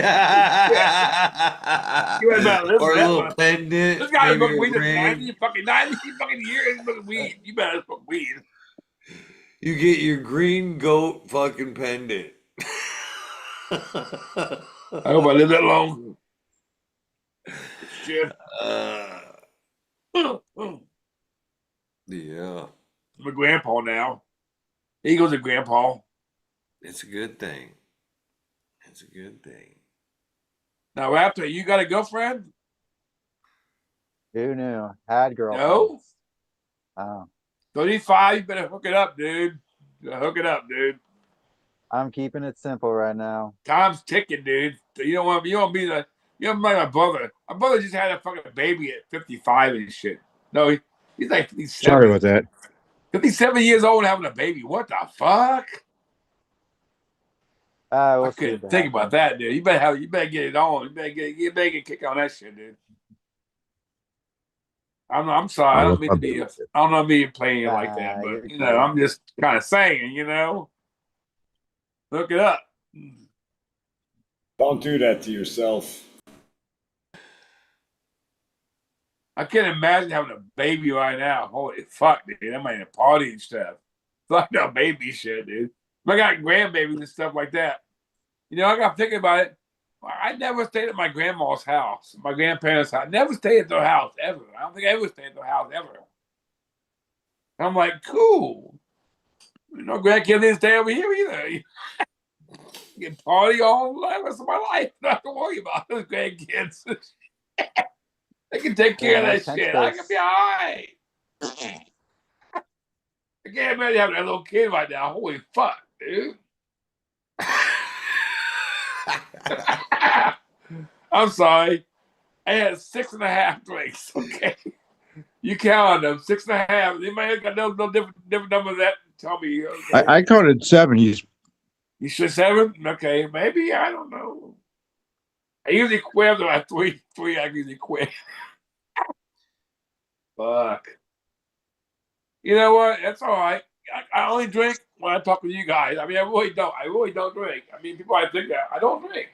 You ain't about to live Or a that little much. pendant, This guy maybe smoked a weed in ring. 90 fucking years smoking weed. You better smoke weed. You get your green goat fucking pendant. I hope I live that long. Shit. I'm Yeah, a grandpa now. Eagles a grandpa. it's a good thing. It's a good thing. Now, after you got a girlfriend? Who knew? Had girlfriends. No. Oh, 35, you better hook it up, dude. You better hook it up, dude. I'm keeping it simple right now. Time's ticking, dude. You don't want to be my brother. My brother just had a fucking baby at 55 and shit. No, he's like 57. Sorry about that. 57 years old and having a baby. What the fuck? We'll I see couldn't what think happens. about that, dude. You better get it on. You better get a kick on that shit, dude. I'm sorry. I don't mean to be. I don't know me playing it like that, You're but good. I'm just kind of saying, look it up. Don't do that to yourself. I can't imagine having a baby right now. Holy fuck, dude! I'm at a party and stuff. Fuck no baby shit, dude. I got grandbabies and stuff like that. I got thinking about it. I never stayed at my grandma's house, my grandparents' house. Never stayed at their house ever. I don't think I ever stayed at their house ever. I'm like, cool. Grandkids didn't stay over here either. You can party all the rest of my life. Not have to worry about those grandkids. They can take care of no that tent shit. I can space. be all right. I can't imagine having a little kid right now. Holy fuck, dude. I'm sorry. I had 6.5 drinks, okay? You count them 6.5. Anybody got no different number than that? Tell me. Okay. I counted 7. You should 7? Okay, maybe, I don't know. I usually quit after like three. I usually quit. Fuck. You know what? That's all right. I only drink when I talk with you guys. I mean, I really don't. I really don't drink. I mean, people I think that I don't drink.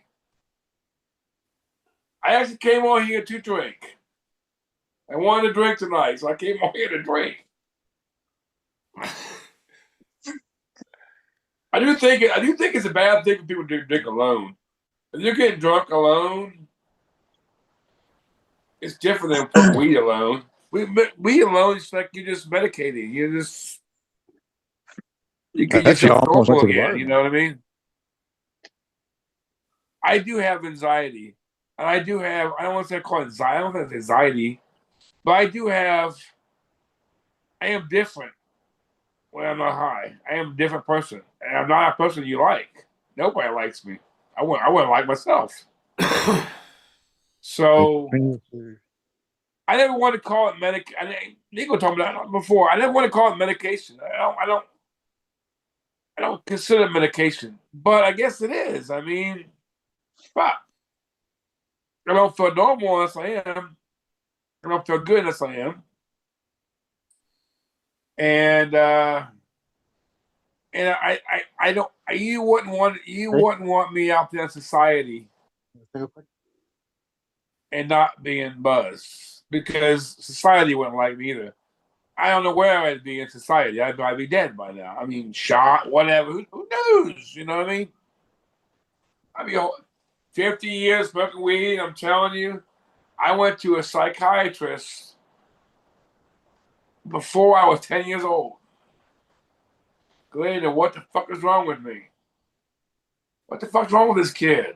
I actually came on here to drink. I wanted to drink tonight, so I came on here to drink. I do think it's a bad thing for people to drink alone. If you're getting drunk alone, it's different than putting weed alone. Weed alone is like you're just medicating. You get Actually, yourself almost went normal to the again. bar. You know what I mean? I do have anxiety, and I don't want to say call it anxiety. I don't think it's anxiety, but I am different when I'm not high. I am a different person, and I'm not a person you like. Nobody likes me. I wouldn't like myself. So I never want to call it Nico told me that before. I never want to call it medication. I don't consider it medication, but I guess it is. I mean, fuck. I don't feel normal unless I am. I don't feel good unless I am. And I don't. You wouldn't want me out there in society and not being buzzed because society wouldn't like me either. I don't know where I'd be in society. I'd be dead by now. I mean, shot, whatever. Who knows? You know what I mean? I mean, 50 years smoking weed. I'm telling you, I went to a psychiatrist before I was 10 years old. Glenda, what the fuck is wrong with me? What the fuck's wrong with this kid?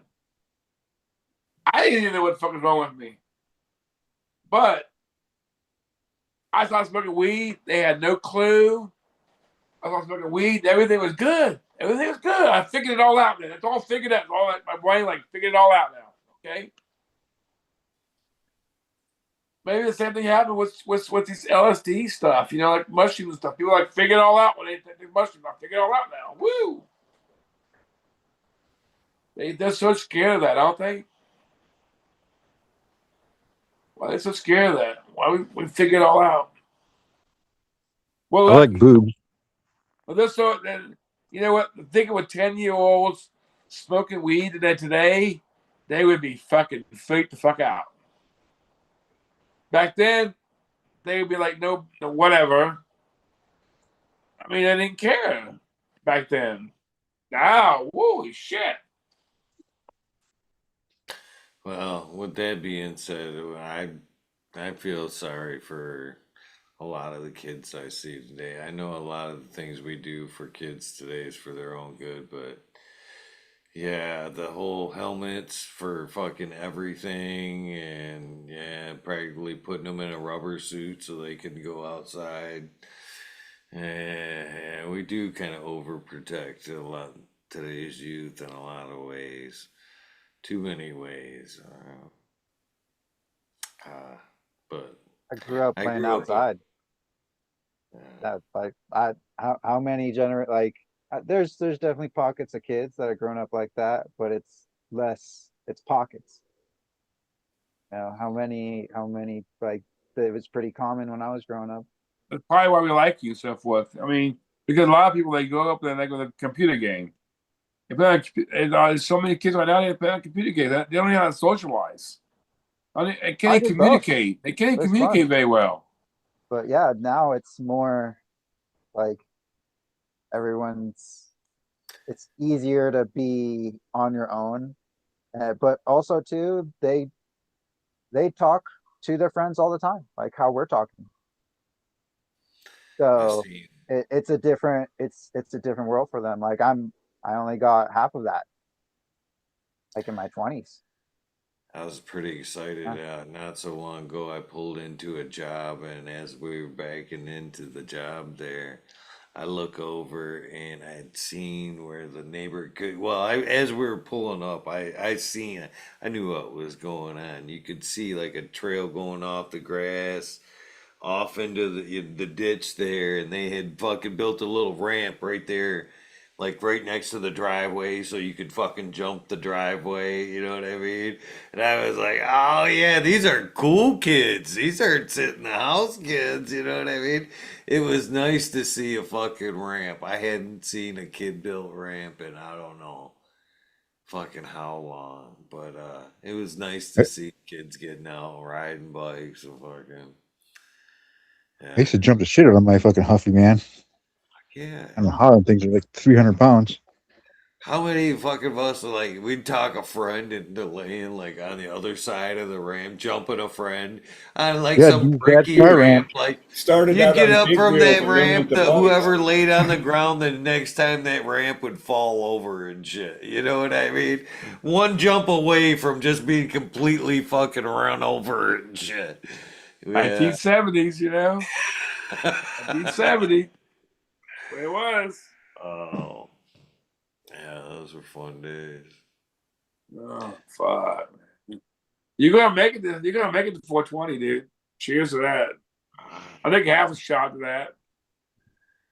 I didn't even know what the fuck was wrong with me. But I started smoking weed. They had no clue. I started smoking weed. Everything was good. Everything was good. I figured it all out, man. It's all figured out. All that, my brain figured it all out now. Okay. Maybe the same thing happened with these LSD stuff. You know, like mushroom stuff. People figure it all out when they take the mushrooms. I figure it all out now. Woo! They're so scared of that, aren't they? Why are they so scared of that? Why we figure it all out? Well, I like boobs. well, you know what? Thinking with 10-year-olds smoking weed today, they would be fucking freaked the fuck out. Back then, they would be like, no, whatever. I mean, I didn't care back then. Now, holy shit. Well, with that being said, I feel sorry for a lot of the kids I see today. I know a lot of the things we do for kids today is for their own good, but yeah, the whole helmets for fucking everything, and yeah, practically putting them in a rubber suit so they can go outside. Yeah, we do kind of overprotect a lot today's youth in a lot of ways. Too many ways. But I grew up I playing grew up. outside. Uh, That like I how many there's definitely pockets of kids that are grown up like that, but it's pockets. You know, how many it was pretty common when I was growing up. That's probably why we like you, so forth. I mean, because a lot of people, they grow up and they go to the computer game. They play there's so many kids right now, they play on computer games. They don't know how to socialize. They can't I even did both. communicate. They can't It even was fun. communicate very well. But yeah, now it's more like everyone's it's easier to be on your own. But also too, they talk to their friends all the time, like how we're talking. I So see. it's a different world for them. I only got half of that, like in my 20s. I was pretty excited. Yeah. Not so long ago, I pulled into a job, and as we were backing into the job there, I look over and I'd seen where the neighbor could. Well, as we were pulling up, I seen it. I knew what was going on. You could see like a trail going off the grass off into the ditch there, and they had fucking built a little ramp right there, like right next to the driveway, so you could fucking jump the driveway. You know what I mean? And I was like, oh yeah, these are cool kids. These aren't sit in the house kids. You know what I mean? It was nice to see a fucking ramp. I hadn't seen a kid built ramp in I don't know fucking how long, but it was nice to see kids getting out riding bikes and fucking I yeah, used to jump the shit out of my fucking Huffy, man. yeah. And the Holland things are like 300 pounds. How many fucking of us are like we'd talk a friend into laying like on the other side of the ramp, jumping a friend on like Yeah, some dude, that's bricky my ramp. ramp. Like Started you'd out get on up big from wheels that and then went ramp, to that bikes. whoever laid on the ground, the next time that ramp would fall over and shit. You know what I mean? One jump away from just being completely fucking run over and shit. Yeah. 1970s, you know, 1970. What it was. Oh, yeah, those were fun days. Oh fuck! You're gonna make it. You're gonna make it to 420, dude. Cheers to that. I think half a shot to that.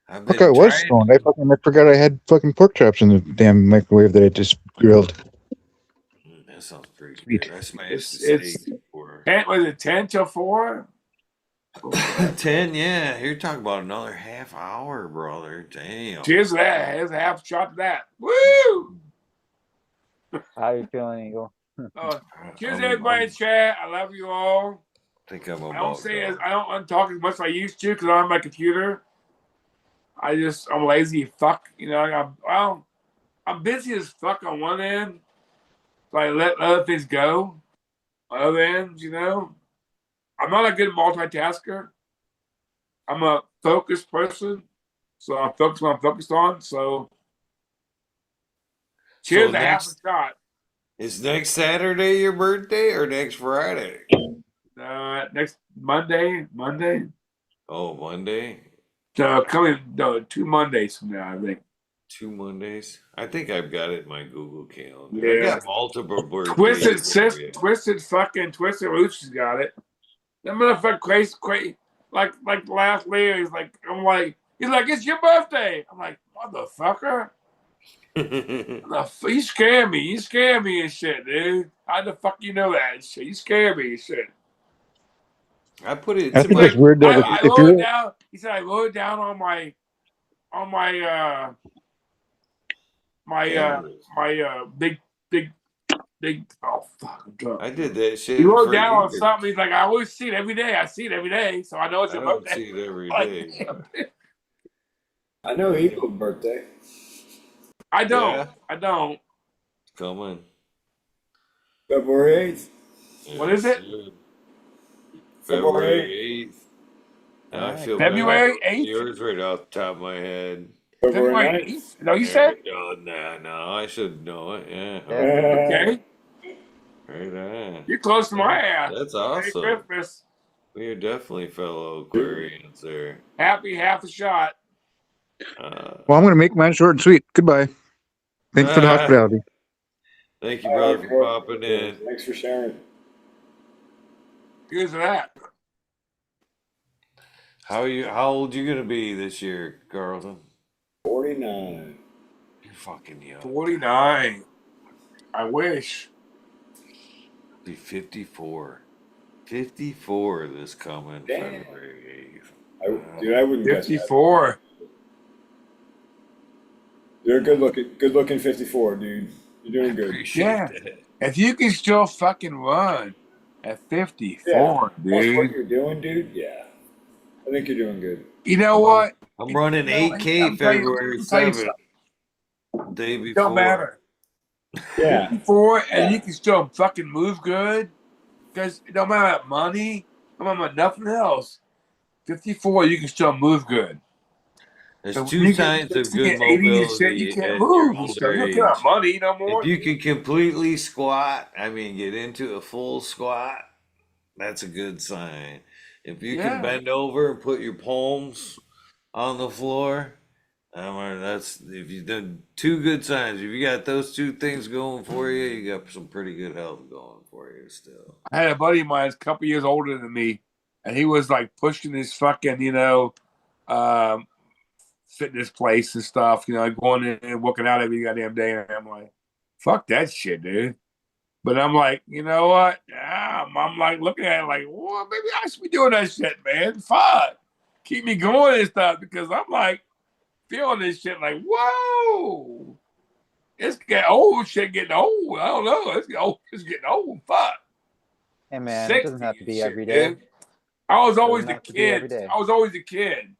I've Fuck, I been was trying. stoned. I forgot I had fucking pork chops in the damn microwave that I just grilled. That sounds pretty Sweet. good. I smashed the It's steak before. 10. Was it 10 till 4? 10, yeah. You're talking about another half hour, brother. Damn. Cheers to that. Here's a half shot to that. Woo! How you feeling, Eagle? Oh, cheers, I'm, everybody in I'm, chat. I love you all. I think I'm I don't about say as done. I don't talk as much as I used to because I'm on my computer. I'm lazy fuck. You know, I'm busy as fuck on one end, so I let other things go. On other ends, you know, I'm not a good multitasker. I'm a focused person, so I'm focused on what I'm focused on. So So cheers to half a next shot. is next Saturday your birthday or next Friday? Next Monday. Oh, Monday? Coming no 2 Mondays from now, I think. 2 Mondays? I think I've got it in my Google calendar. I Yeah. got multiple birthdays for you. Twisted Roots has got it. That motherfucker crazy. Like last year, he's like, it's your birthday. I'm like, motherfucker. You scare me. You scare me and shit, dude. How the fuck you know that shit? You scare me and shit. I put it I to think my it's weird that I if wrote it you're down. He said I wrote it down on my calendar. big oh fuck I'm drunk. I did that He shit wrote for down on years. something. He's like, I always see it every day. I see it every day, so I know it's I your don't birthday. see it every I'm day. like, damn. I know Eagle's birthday. I Yeah, don't. coming. February 8th. What is Yes, it? sir. February 8th. February 8th. All I right. feel bad. I February don't know 8th? yours right off the top of my head. February February 9th. 8th? No, you said? No, no, I should know it. Yeah, Yeah. Okay. right on. You're close to my ass. That's Merry awesome. Christmas. We are definitely fellow Aquarians there. Happy half a shot. well, I'm gonna make mine short and sweet. Goodbye. Thanks for the hospitality. Thank you, brother, for popping in. Thanks for sharing. Here's that. How old you gonna be this year, Carlton? 49. You're fucking young. 49. I wish. Be 54. 54 this coming Damn. February 8th. Dude, I wouldn't guess that. 54. You're good looking 54, dude. You're doing good. Appreciate Yeah. that. If you can still fucking run at 54, Plus what dude. you're doing, dude, yeah. I think you're doing good. You know what? I'm running You know, 8K I'm telling February you something. 7th. Day It before. don't matter. Yeah. 54 and you can still fucking move good. Because it don't matter about money. It don't matter about nothing else. 54, you can still move good. There's So when two you get signs of 60 good and 80 and shit, you mobility can't at your move and stuff. older You don't care about age. money no more. If you can completely squat, I mean, get into a full squat, that's a good sign. If you can bend over and put your palms on the floor, that's if you've done two good signs. If you got those two things going for you, you got some pretty good health going for you still. I had a buddy of mine, a couple years older than me, and he was like pushing this fucking, um, fitness place and stuff, going in and working out every goddamn day. And I'm like, fuck that shit, dude. But I'm like, you know what? I'm like looking at it like, well, maybe I should be doing that shit, man. Fuck. Keep me going and stuff because I'm like feeling this shit like, whoa. It's getting old, shit getting old. I don't know. It's getting old. Fuck. Hey man, it 60 doesn't have to and be shit, every day. dude. I was always Doesn't a have to be every kid. day. I was always a kid.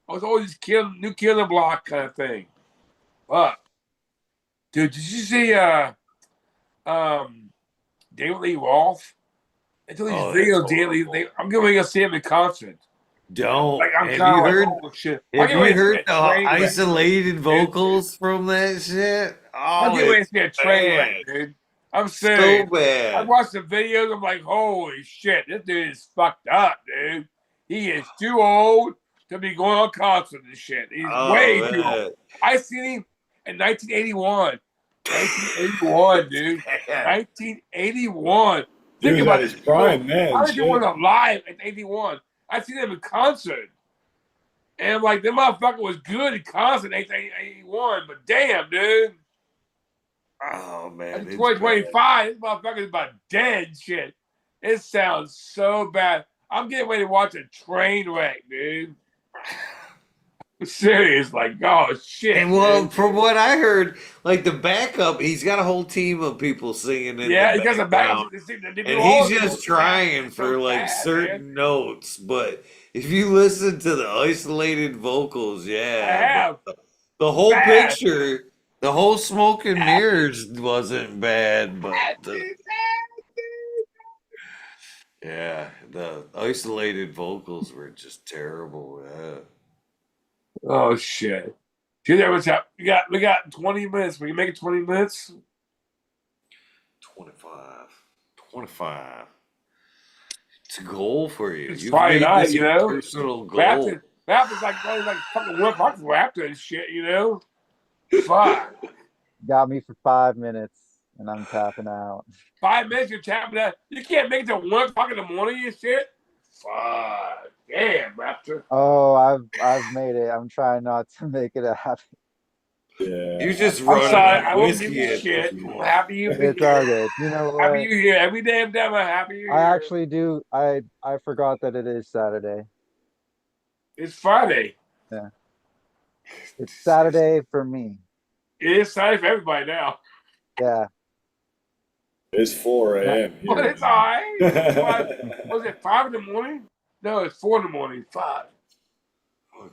I was always new kid on the block kind of thing. Fuck. Dude, did you see David Lee Roth? They do these Oh, that's videos daily. horrible. I'm going to go see him in concert. Don't. Like I'm Have kind you of like, heard? oh shit. I Have get you ready to see heard a the train wreck. isolated vocals from that shit? I Oh, get ready to it's see a train wreck, bad. dude. I'm So serious. I bad. watched the videos. I'm like, holy shit, this dude is fucked up, dude. He is too old to be going on concert and shit. He's Oh way too old. man. I seen him in 1981. 1981, dude. Man. 1981. He Think was at about his this. prime, man. I think he Shit. was alive in 81. I seen him in concert. And like, that motherfucker was good in concert in 1981. But damn, dude. Oh man, In it's bad. 2025, this motherfucker's about dead shit. It sounds so bad. I'm getting ready to watch a train wreck, dude. Serious, like, oh shit. And well, Dude. from what I heard, like the backup, he's got a whole team of people singing in Yeah, the he got some backup. background, They do and all he's the just trying so for like bad, man. certain notes. But if you listen to the isolated vocals, I yeah, have. but the whole Bad. picture, the whole smoke and mirrors wasn't bad, but yeah, the isolated vocals were just terrible. Yeah. Oh shit. Dude, that was up. We got 20 minutes. We can make it 20 minutes. 25. 25. It's a goal for you. It's You've Friday made night, this a personal goal. Raptors like fucking 1 o'clock for Raptor and shit, Fuck. Got me for 5 minutes and I'm tapping out. 5 minutes you're tapping that. You can't make it till 1 o'clock in the morning and shit. Fuck. Damn, Raptor. Oh, I've made it. I'm trying not to make it a habit. Yeah. You're just I'm running sorry. out I of won't give whiskey you at shit. this I'm point. happy you It's here. all good. You know Happy what? you here. Every damn time I'm happy you're I here. actually do. I forgot that it is Saturday. It's Friday. Yeah. It's Saturday for me. It is Saturday for everybody now. Yeah. It's 4 a.m. here. But it's all right. Was it 5 in the morning? No, it's 4 in the morning. 5.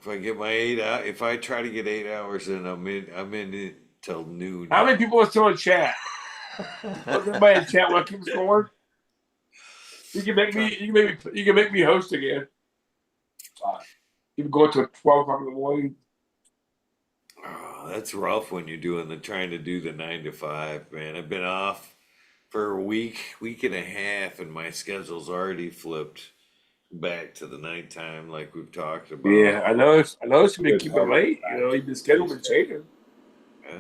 If I get my 8 hours, if I try to get 8 hours in, I'm in it till noon. How many people are still in chat? Does everybody in chat want to keep scoring? You can make me host again. You can go to 12 o'clock in the morning. Oh, that's rough when you're trying to do the 9 to 5, man. I've been off for a week and a half, and my schedule's already flipped back to the nighttime, like we've talked about. Yeah, I know. You've been keeping late. You've been scheduling changing. Yeah.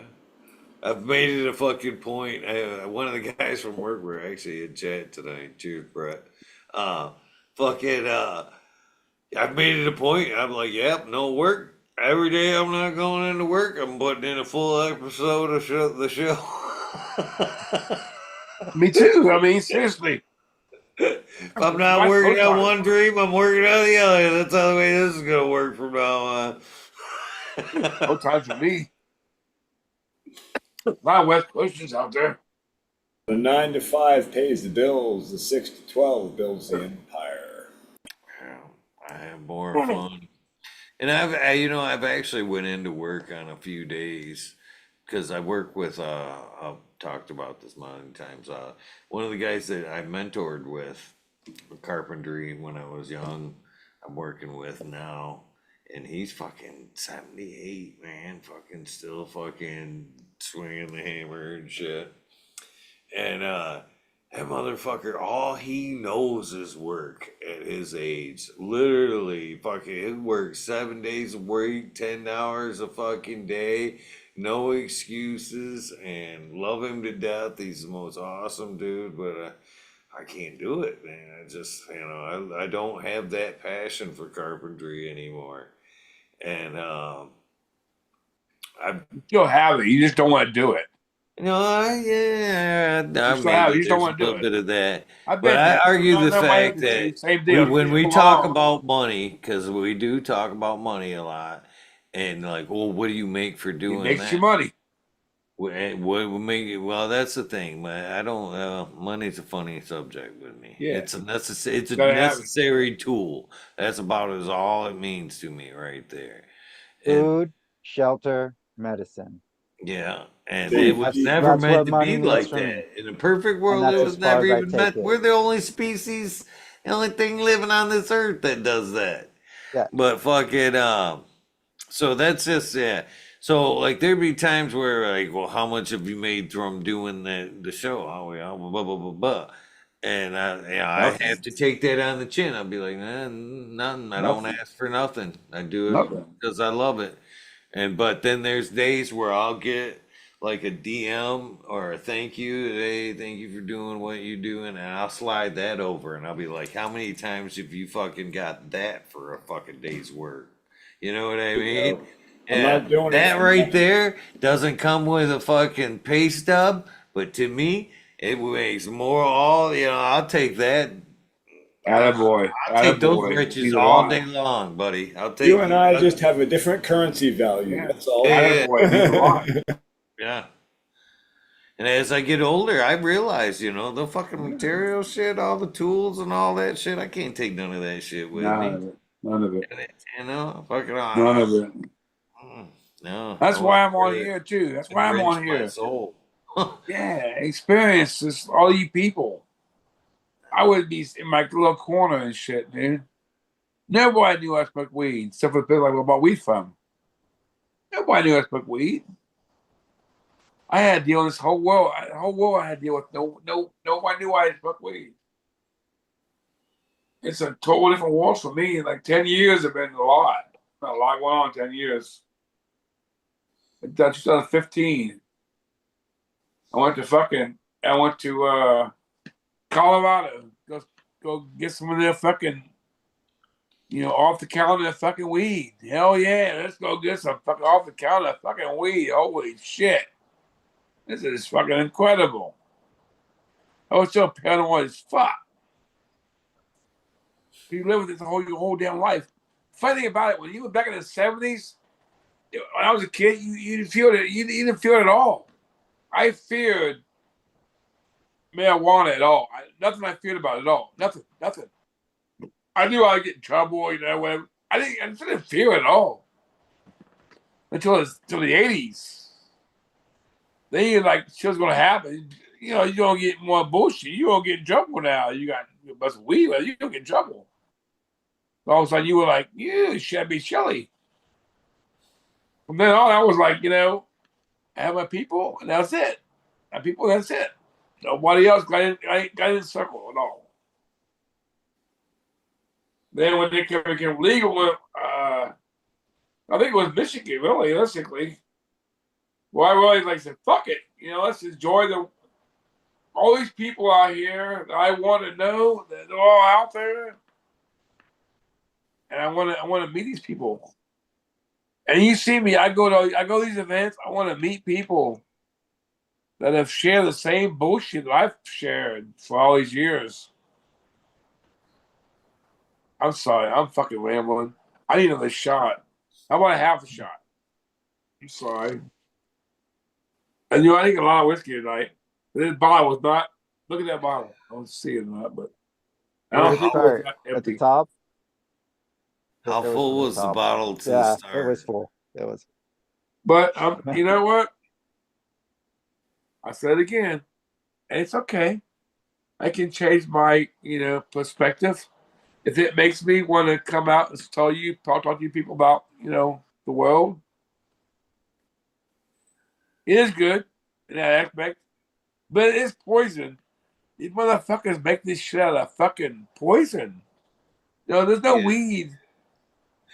I've made it a fucking point. One of the guys from work were actually in chat tonight. Cheers, Brett. I've made it a point. I'm like, yep, no work. Every day I'm not going into work. I'm putting in a full episode of the show. Me too. I mean, seriously. If I'm not working on one dream, I'm working on the other. That's how the way this is going to work from now on. No time for me. A lot of West Coasters out there. The 9 to 5 pays the bills. The 6 to 12 builds the empire. I have more fun. And I've actually went into work on a few days because I work with, I've talked about this many times. One of the guys that I mentored with carpentry when I was young, I'm working with now. And he's fucking 78, man. Fucking still fucking swinging the hammer and shit. And that motherfucker, all he knows is work at his age. Literally, fucking, he works 7 days a week, 10 hours a fucking day. No excuses, and love him to death. He's the most awesome dude. But I can't do it, man. I just, I don't have that passion for carpentry anymore. And I, You still have it. You just don't want to do it. yeah, You still have it. maybe You just don't there's a want to do little it. bit of that. I've But been I there. argue the No, my fact that same deal. when we People talk along. about money, because we do talk about money a lot, and like, well, what do you make for It doing makes that? you money. What would make it? Well, that's the thing. But I don't. Money's a funny subject with me. Yeah. It's a necessary. It's a Gotta have it. necessary tool. That's about as all it means to me right there. And Food, shelter, medicine. yeah, and it was Safety. never That's meant what to be money is like for me. that. In a perfect And world, it that's was as far never as I even take meant. it. We're the only species, the only thing living on this earth that does that. Yeah. But fucking, so that's just yeah. So like there'd be times where like, well, how much have you made from doing the show? Oh yeah, blah blah blah blah. And I Nothing. have to take that on the chin. I'll be like, nothing. I don't Nothing. ask for nothing. I do it Nothing. because I love it. And but then there's days where I'll get like a DM or a thank you. Hey, thank you for doing what you doing, and I'll slide that over, and I'll be like, how many times have you fucking got that for a fucking day's work? You know what I mean? I'm Yeah, not doing that it. right there doesn't come with a fucking pay stub, but to me, it makes more. I'll take that. Attaboy. I'll take those Attaboy. riches Neither do all I. day long, buddy. I'll You take and you. I just have a different currency value. Yeah. That's all. Yeah, Attaboy. Neither do I. yeah. And as I get older, I realize, the fucking material shit, all the tools and all that shit, I can't take none of that shit with None me. of it. None of it. Fucking, None of it. no, I That's want why I'm to on here too. That's why I'm enrich on my here. soul. Yeah, experience this, all you people. I would be in my little corner and shit, dude. Nobody knew I smoked weed, except for the people like, well, about weed from. Nobody knew I smoked weed. I had to deal with this whole world. The whole world I had to deal with. Nobody knew I smoked weed. It's a total different world for me. Like 10 years have been a lot. Not a lot going on in 10 years. In 2015, I went to Colorado. Go get some of their fucking, off the counter fucking weed. Hell yeah, let's go get some fucking off the counter fucking weed. Holy shit. This is fucking incredible. I was so paranoid as fuck. You live with this your whole damn life. Funny thing about it, when you were back in the 70s, when I was a kid, you didn't feel it. You didn't feel it at all. I feared marijuana at all. Nothing I feared about it at all. Nothing. I knew I'd get in trouble, whatever. I didn't fear it at all until the 80s. Then you're like, shit's gonna happen. You don't get more bullshit. You don't get in trouble now. You got bust weed, you don't get in trouble. All of a sudden, you were like, you should be chilly. From then on, I was like, I have my people, and that's it. My people, that's it. Nobody else got in the circle at all. Then when they became legal, I think it was Michigan, really, realistically. Well, I really said, fuck it. Let's enjoy all these people out here that I want to know that they're all out there. And I want to meet these people. And you see me, I go to these events, I want to meet people that have shared the same bullshit that I've shared for all these years. I'm sorry, I'm fucking rambling. I need another shot. How about a half a shot? I'm sorry. And I think a lot of whiskey tonight. This bottle was not. Look at that bottle. I don't see it or not, but I Where don't did know it how it was start? At the empty. top? How It was full from the was the top. bottle to Yeah, start? it was full. It was. But you know what? I said it again. It's okay. I can change my, perspective. If it makes me want to come out and talk to you people about, the world, it is good in that aspect. But it is poison. These motherfuckers make this shit out of fucking poison. There's no Yeah. weed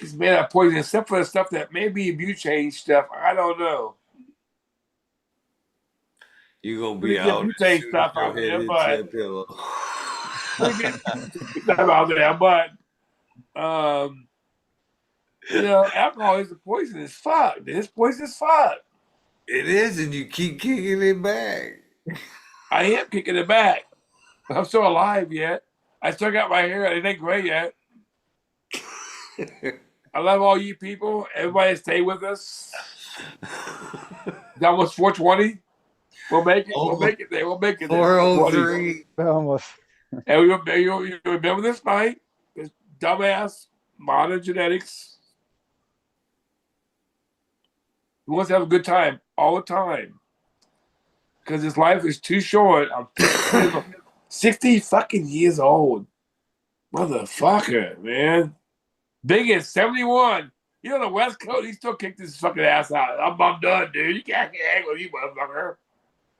is made out of poison except for the stuff that maybe butane stuff. I don't know. You gonna We be get out as butane soon as stuff your out head there, hits but that pillow. about that, but alcohol is a poison as fuck. It's poison as fuck. It is, and you keep kicking it back. I am kicking it back. I'm still alive yet. I still got my hair. It ain't gray yet. I love all you people. Everybody stay with us. It's almost 420. We'll make it. We'll make it there. We'll make it there. 403. Almost. And you remember this night? This dumbass modern genetics. He wants to have a good time all the time. Because his life is too short. I'm 60 fucking years old. Motherfucker, man. Big is 71. You know the West Coast, he still kicked his fucking ass out. I'm done, dude. You can't hang with you, motherfucker.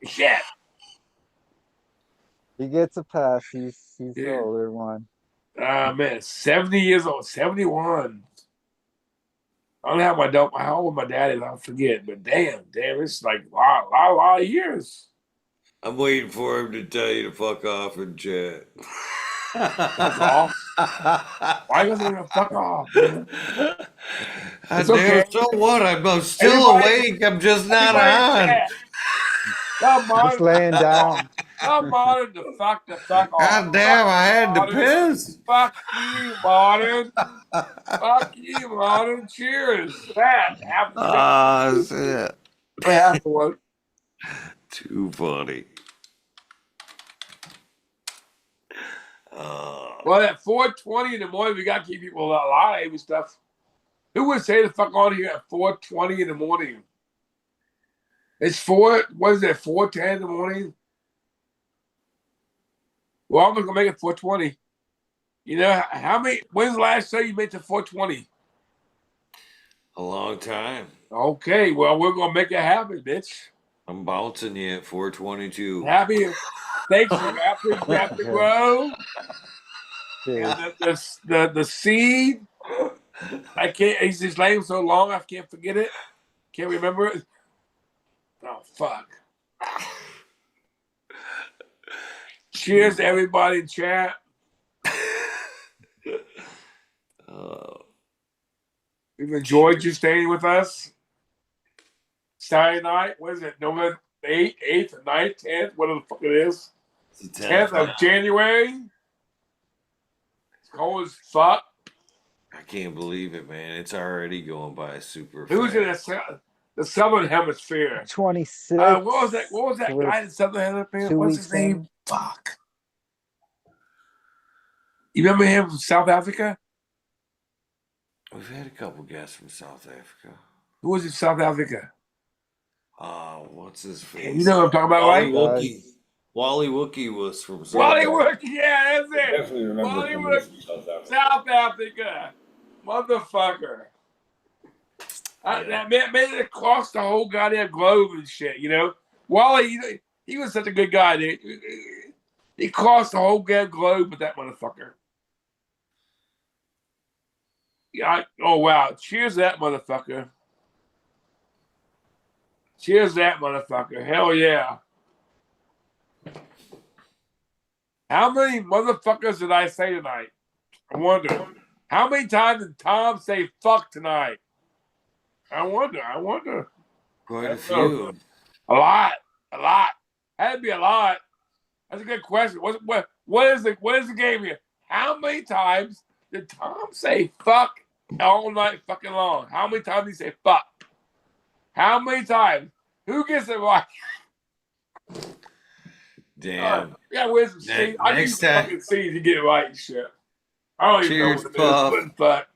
Shit. He gets a pass. He's the older one. Man, 70 years old, 71. I don't know how old my dad is, I forget, but damn, it's like a lot of years. I'm waiting for him to tell you to fuck off in chat. Fuck off? Why you gonna fuck off, man? It's Damn, okay. so what? I'm still awake. I'm just not on. Just laying down. Not modern to fuck off. God damn, I had to piss. Fuck you, modern. Fuck you, modern. Cheers to that. Have a Ah, shit. half one. Too funny. Well, at 4:20 in the morning, we got to keep people alive and stuff. Who would say the fuck on here at 4:20 in the morning? It's 4:10 in the morning? Well, I'm going to make it 4:20. You know, when's the last show you made to 4:20? A long time. Okay, well, we're going to make it happen, bitch. I'm bouncing you at 422. Happy. Thanks, Raptor Grow. Cheers. And the seed. I can't, his name so long, I can't forget it. Can't remember it. Oh, fuck. Cheers to everybody in chat. We've enjoyed you staying with us. Saturday night, what is it? November 8th, 9th, 10th, whatever the fuck it is. 10th of January. It's cold as fuck. I can't believe it, man. It's already going by super fast. Who's in the Southern Hemisphere? 26. What was that guy in the Southern Hemisphere? What's his name? In. Fuck. You remember him from South Africa? We've had a couple guests from South Africa. Who was in South Africa? What's his face? You know what I'm talking about, right? Wally Wookie was from South Wally Africa. Wookie, yeah, that's it. Definitely remember Wally him Wookie, from South Africa. South Africa. Motherfucker. That man made it across the whole goddamn globe and shit, you know? Wally, he was such a good guy, dude. He crossed the whole damn globe with that motherfucker. Yeah. Oh, wow. Cheers to that motherfucker. Cheers to that motherfucker. Hell yeah. How many motherfuckers did I say tonight? I wonder. How many times did Tom say fuck tonight? I wonder. Quite a few. A lot. Had to be a lot. That's a good question. What is the game here? How many times did Tom say fuck all night fucking long? How many times did he say fuck? How many times? Who gets it right? Damn. Yeah, where's some seeds? I need some fucking seeds to get it right and shit. I don't even know what it is. But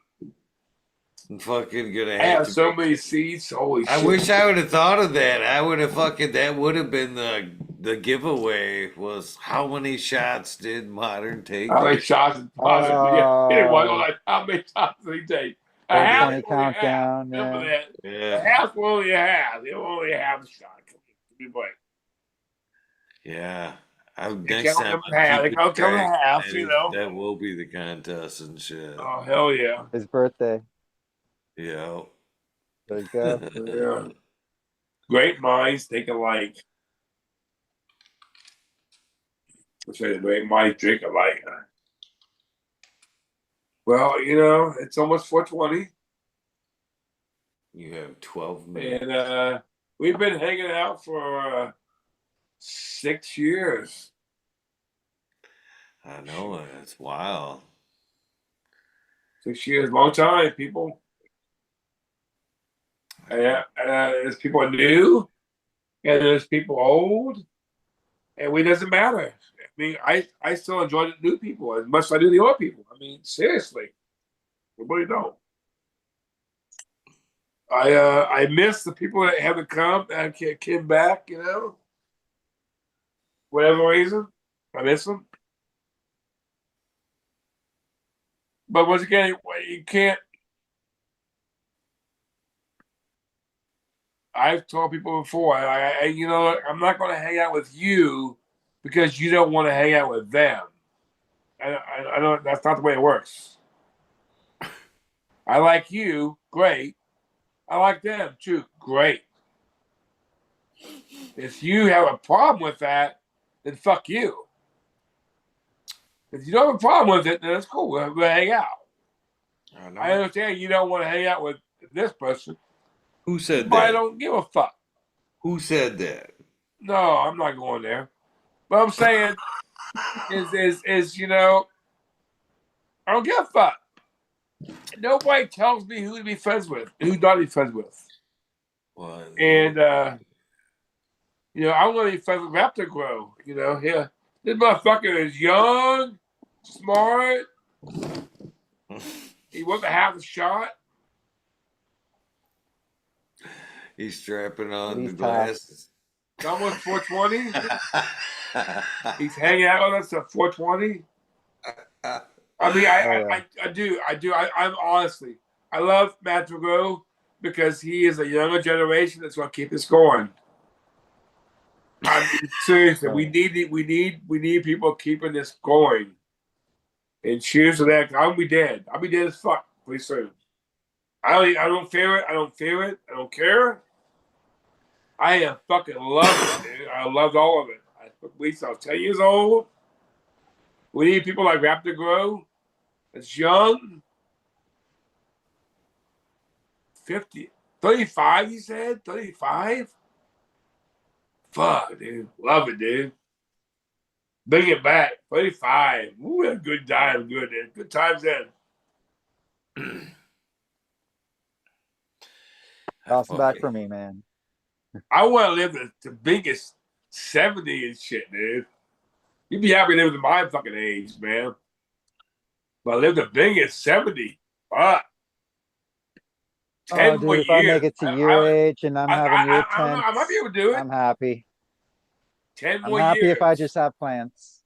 I'm fucking gonna I have so many seeds. Holy shit. I wish I would have thought of that. I would have that would have been the giveaway was how many shots did Modern take? How many shots did Modern take? How many shots did he take? A half countdown. Remember that? Yeah. A half will only a half. It will only half a shot. Be quick. Yeah. Next time I'll count half, you know. That will be the contest and shit. Oh, hell yeah. His birthday. Yeah. There you go. Yeah. Great minds think alike. Which I might drink a light. Well, it's almost 4:20, You have 12 minutes. and we've been hanging out for 6 years. I know, it's wild. 6 years, long time, people. There's people new, and there's people old, and it doesn't matter. I mean, I still enjoy the new people as much as I do the old people. I mean, seriously, I really don't. I miss the people that haven't come and came back. Whatever reason, I miss them. But once again, you can't. I've told people before, I'm not going to hang out with you because you don't want to hang out with them. I don't. That's not the way it works. I like you, great. I like them too, great. If you have a problem with that, then fuck you. If you don't have a problem with it, then it's cool. We'll hang out. I understand you don't want to hang out with this person. Who said But that? I don't give a fuck. Who said that? No, I'm not going there. But I'm saying is I don't give a fuck. Nobody tells me who to be friends with, who not to be friends with. Well, And I'm gonna be friends with Raptor Grow. Yeah. This motherfucker is young, smart. He wasn't half a shot. He's strapping on He's the glasses. It's almost 420. He's hanging out with us at 420. I mean, I do. I'm honestly, I love Matt Drago because he is a younger generation that's going to keep us going. I mean, seriously, we need people keeping this going. And cheers to that. I'll be dead. I'll be dead as fuck pretty soon. I don't fear it. I don't fear it. I don't care. I have fucking loved it, dude. I loved all of it. I was 10 years old. We need people like Raptor Grow. That's young. 50. 35, you said? 35? Fuck, dude. Love it, dude. Bring it back. 35. Ooh, a good time. Good, dude. Good times then. Toss it back for me, man. I want to live the biggest 70 and shit, dude. You'd be happy living my fucking age, man. But I live the biggest 70. Fuck. 10 Oh, more dude, if years. I make it to your age and I'm having your I might be able to do it. I'm happy. 10 I'm more happy years. if I just have plants.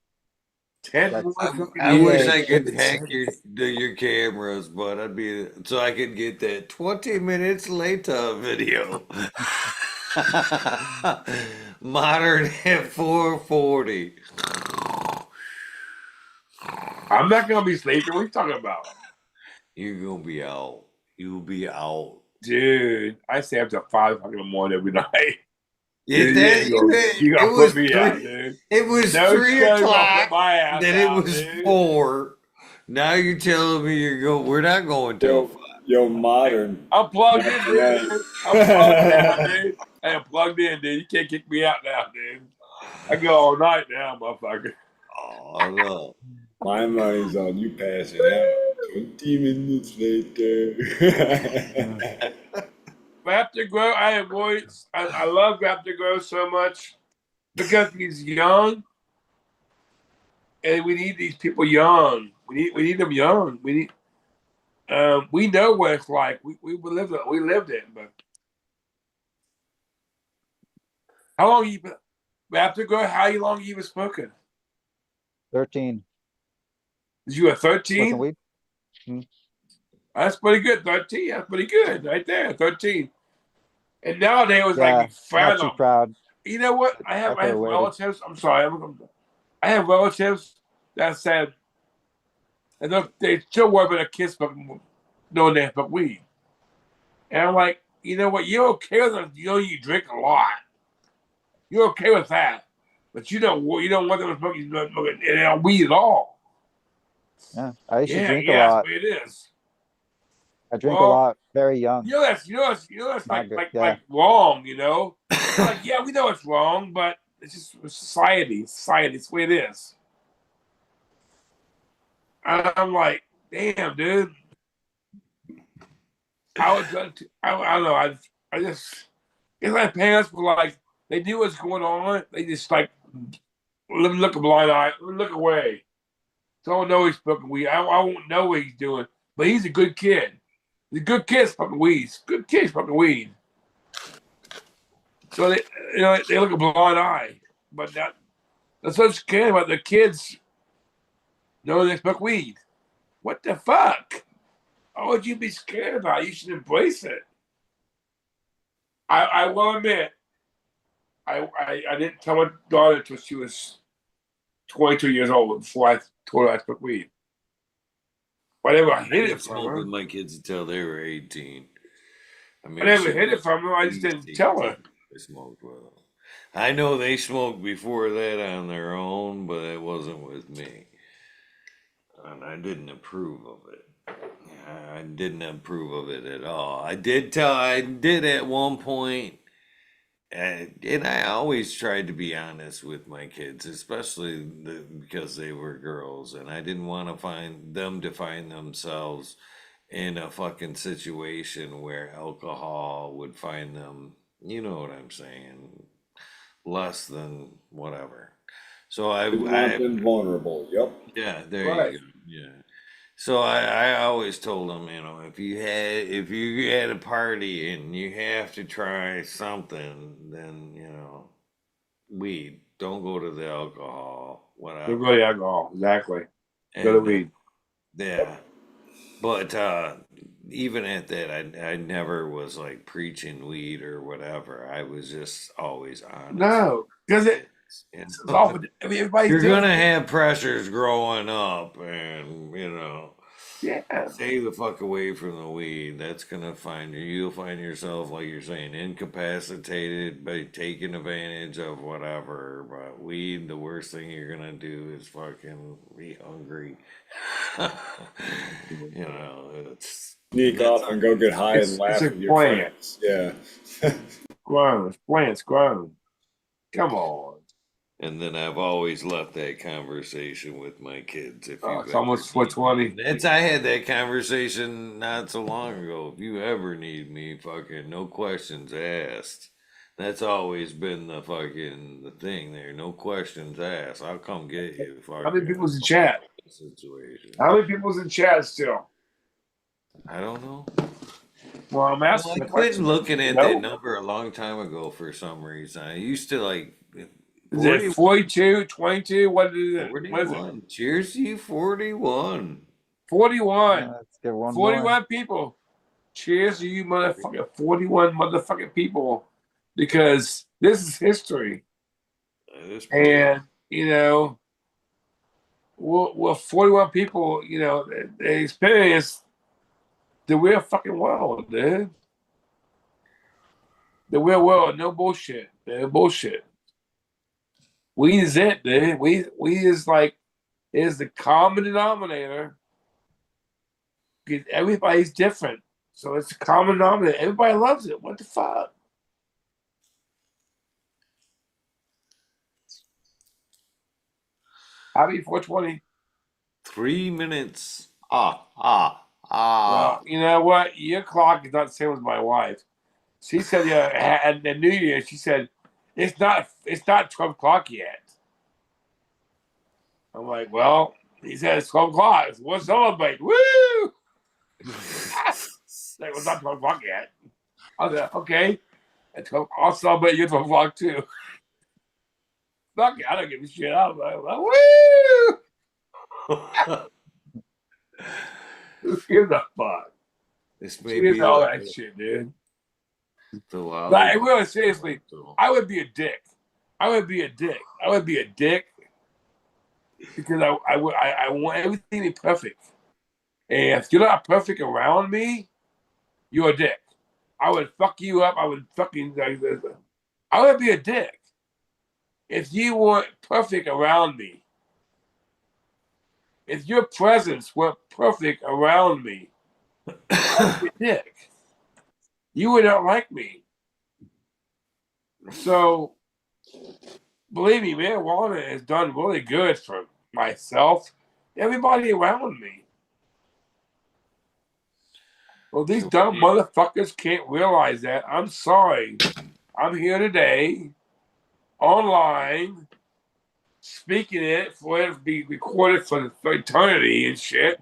10 That's- more fucking I years. wish I could hack your cameras, but so I could get that 20 minutes later video. Modern at 440. I'm not gonna be sleeping. What are you talking about? You're gonna be out. You'll be out. Dude, I stay up till 5 o'clock in the morning every night. You gonna put me out, dude. It was No 3 show's gonna o'clock. put my ass Then it out, was dude. 4. Now you're telling me we're not going till 5. Yo, modern. I'm plugged in, dude. I'm plugged in, dude. I am plugged in, dude. You can't kick me out now, dude. I go all night now, motherfucker. Oh no. My money's on you passing out 20 minutes later. Raptor Grow, I love Raptor Grow so much because he's young, and we need these people young. We need them young. We know what it's like. We lived it, but how long you been Raptor Grow? How long you been smoking? 13. Is you a Smoking 13? weed? That's pretty good. 13. That's pretty good right there. 13. And nowadays it was Yeah, like frowned not too on. proud. You know what? I have could've waited. relatives. I'm sorry. I have relatives that said, and they still worry about their kids knowing they smoke weed. And I'm like, you know what? You're okay with it. You drink a lot. You're okay with that. But you don't want them smoking weed at all. Yeah, I used to Yeah, drink a yes, lot. but it is. I drink a Well, lot very young. that's Not good. like Yeah, wrong, It's like, yeah, we know it's wrong, but it's just society. Society, it's the way it is. And I'm like, damn, dude. I was, I don't know. I just, it's my parents were like, they knew what's going on. They just like, let me look a blind eye, let me look away. So I don't know he's smoking weed. I won't know what he's doing, but he's a good kid. He's a good kid smoking weed. Good kid smoking weed. So they look a blind eye, but that's what's scared about the kids. Know they smoke weed. What the fuck? What would you be scared about? You should embrace it. I will admit, I didn't tell my daughter until she was 22 years old before I told her I smoked weed. Whatever I I hid didn't it from smoke her. with my kids until they were 18. I I mean, never shit, hid it from her. I at just least didn't tell 18. her. I smoked with them. I know they smoked before that on their own, but it wasn't with me. And I didn't approve of it. I didn't approve of it at all. I did at one point, and I always tried to be honest with my kids, especially because they were girls, and I didn't want to find them to find themselves in a fucking situation where alcohol would find them, you know what I'm saying, less than whatever. So Didn't want them vulnerable. Yep. yeah, there Right. you go. Yeah. So I always told them, if you had a party and you have to try something, then weed. Don't go to the alcohol, Don't whatever. go to alcohol. Exactly. Go to And weed. yeah, but even at that, I never was like preaching weed or whatever. I was just always honest with No, because kids. it's awful. I mean, everybody's You're gonna different. have pressures growing up, and Yeah. stay the fuck away from the weed. That's gonna find you. You'll find yourself, like you're saying, incapacitated by taking advantage of whatever. But weed, the worst thing you're gonna do is fucking be hungry. It's Sneak that's off and go get high and It's laugh a with your plant. friends. Yeah. Grown. Plants grown. Come on. and then I've always left that conversation with my kids. If Oh, you it's ever almost need me, 420. I had that conversation not so long ago. If you ever need me, fucking no questions asked. That's always been the thing there. No questions asked. I'll come get you. How many Fucking people's in chat? situation. How many people's in chat still? I don't know. Well, I'm Well, I asking the quit question. looking You at that know? number a long time ago for some reason. I used to like Is it 40, 42, 22? What is it? What is it? 41. Cheers to you, 41. 41. let's get one more. 41 people. Cheers to you, motherfucker. 41 motherfucking people. Because this is history. That is pretty And, we're 41 people, they experience the real fucking world, dude. The real world, no bullshit. No bullshit. We is it, dude. We is the common denominator. Because everybody's different. So it's a common denominator. Everybody loves it. What the fuck? Happy 420. 3 minutes. Well, you know what? Your clock is not the same as my wife. She said, yeah, at the New Year, she said, it's not 12 o'clock yet. I'm like, well, he said it's 12 o'clock. We'll celebrate. Woo! Like, well, it's not 12 o'clock yet. I said, okay. I'll celebrate you 12 o'clock too. Fuck it, I don't give a shit. I'm like, woo! Who gives a fuck? This She may be is all that shit, dude. the Like, lollipop. really, seriously, I would be a dick. I would be a dick because I want everything to be perfect. And if you're not perfect around me, you're a dick. I would fuck you up. I would fucking. I would be a dick. if you weren't perfect around me, if your presence weren't perfect around me, I'd be a dick. You would not like me. So, believe me, marijuana has done really good for myself, everybody around me. Well, these dumb motherfuckers can't realize that. I'm sorry. I'm here today, online, speaking it for it to be recorded for eternity and shit.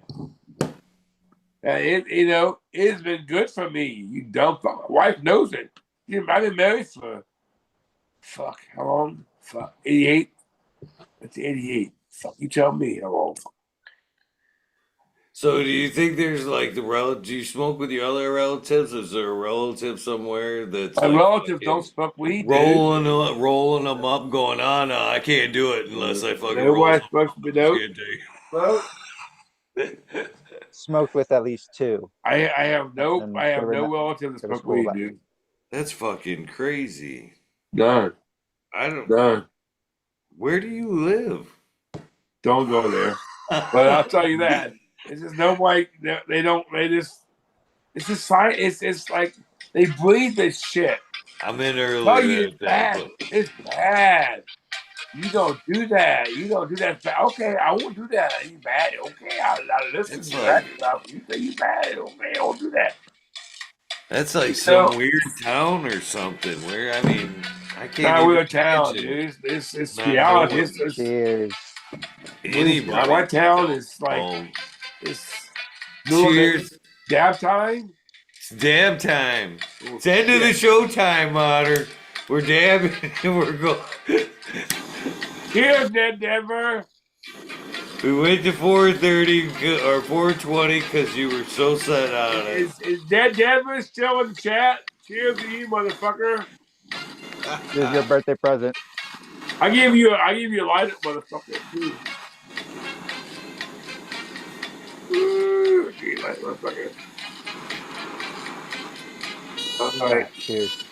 It's been good for me. You dumb fuck. My wife knows it. I've been married for how long? 88. That's 88. Fuck, you tell me how long. So do you think there's like do you smoke with your other relatives? Is there a relative somewhere that's My like relatives don't fucking smoke weed, dude. rolling them up, going on? I can't do it unless I fucking roll Nobody's some. supposed to be no. Can't take Well, Smoked with at least two, I have no and they were not. relatives that They were smoke school weed, back. dude. That's fucking crazy. None. I don't. None. Where do you live? Don't go there. But I'll tell you that. It's just nobody they don't they just it's just fine. It's like they breathe this shit. I'm in Tell early you that it's day, bad. but It's bad. You don't do that. You don't do that. Okay, I won't do that. You bad. Okay, I'll listen it's to that like stuff. You say you bad. Okay, I won't do that. that's like So, some weird town or something. Where I mean, I can't nah, even we're in town, imagine dude. It's not reality. knowing It's Cheers. believe me, my anybody. town is like Oh, it's middle of cheers! dab time. It's dab time. Oh, It's end of the shit. show time, Otter. We're dabbing and we're going. Cheers, Ned Denver. We went to 4:30 or 4:20 because you were so set on it. Is Ned Denver still in the chat? Cheers to you, motherfucker. Here's your birthday present. I give you a light up, motherfucker, too. Ooh, gee, light, motherfucker. All right. Cheers.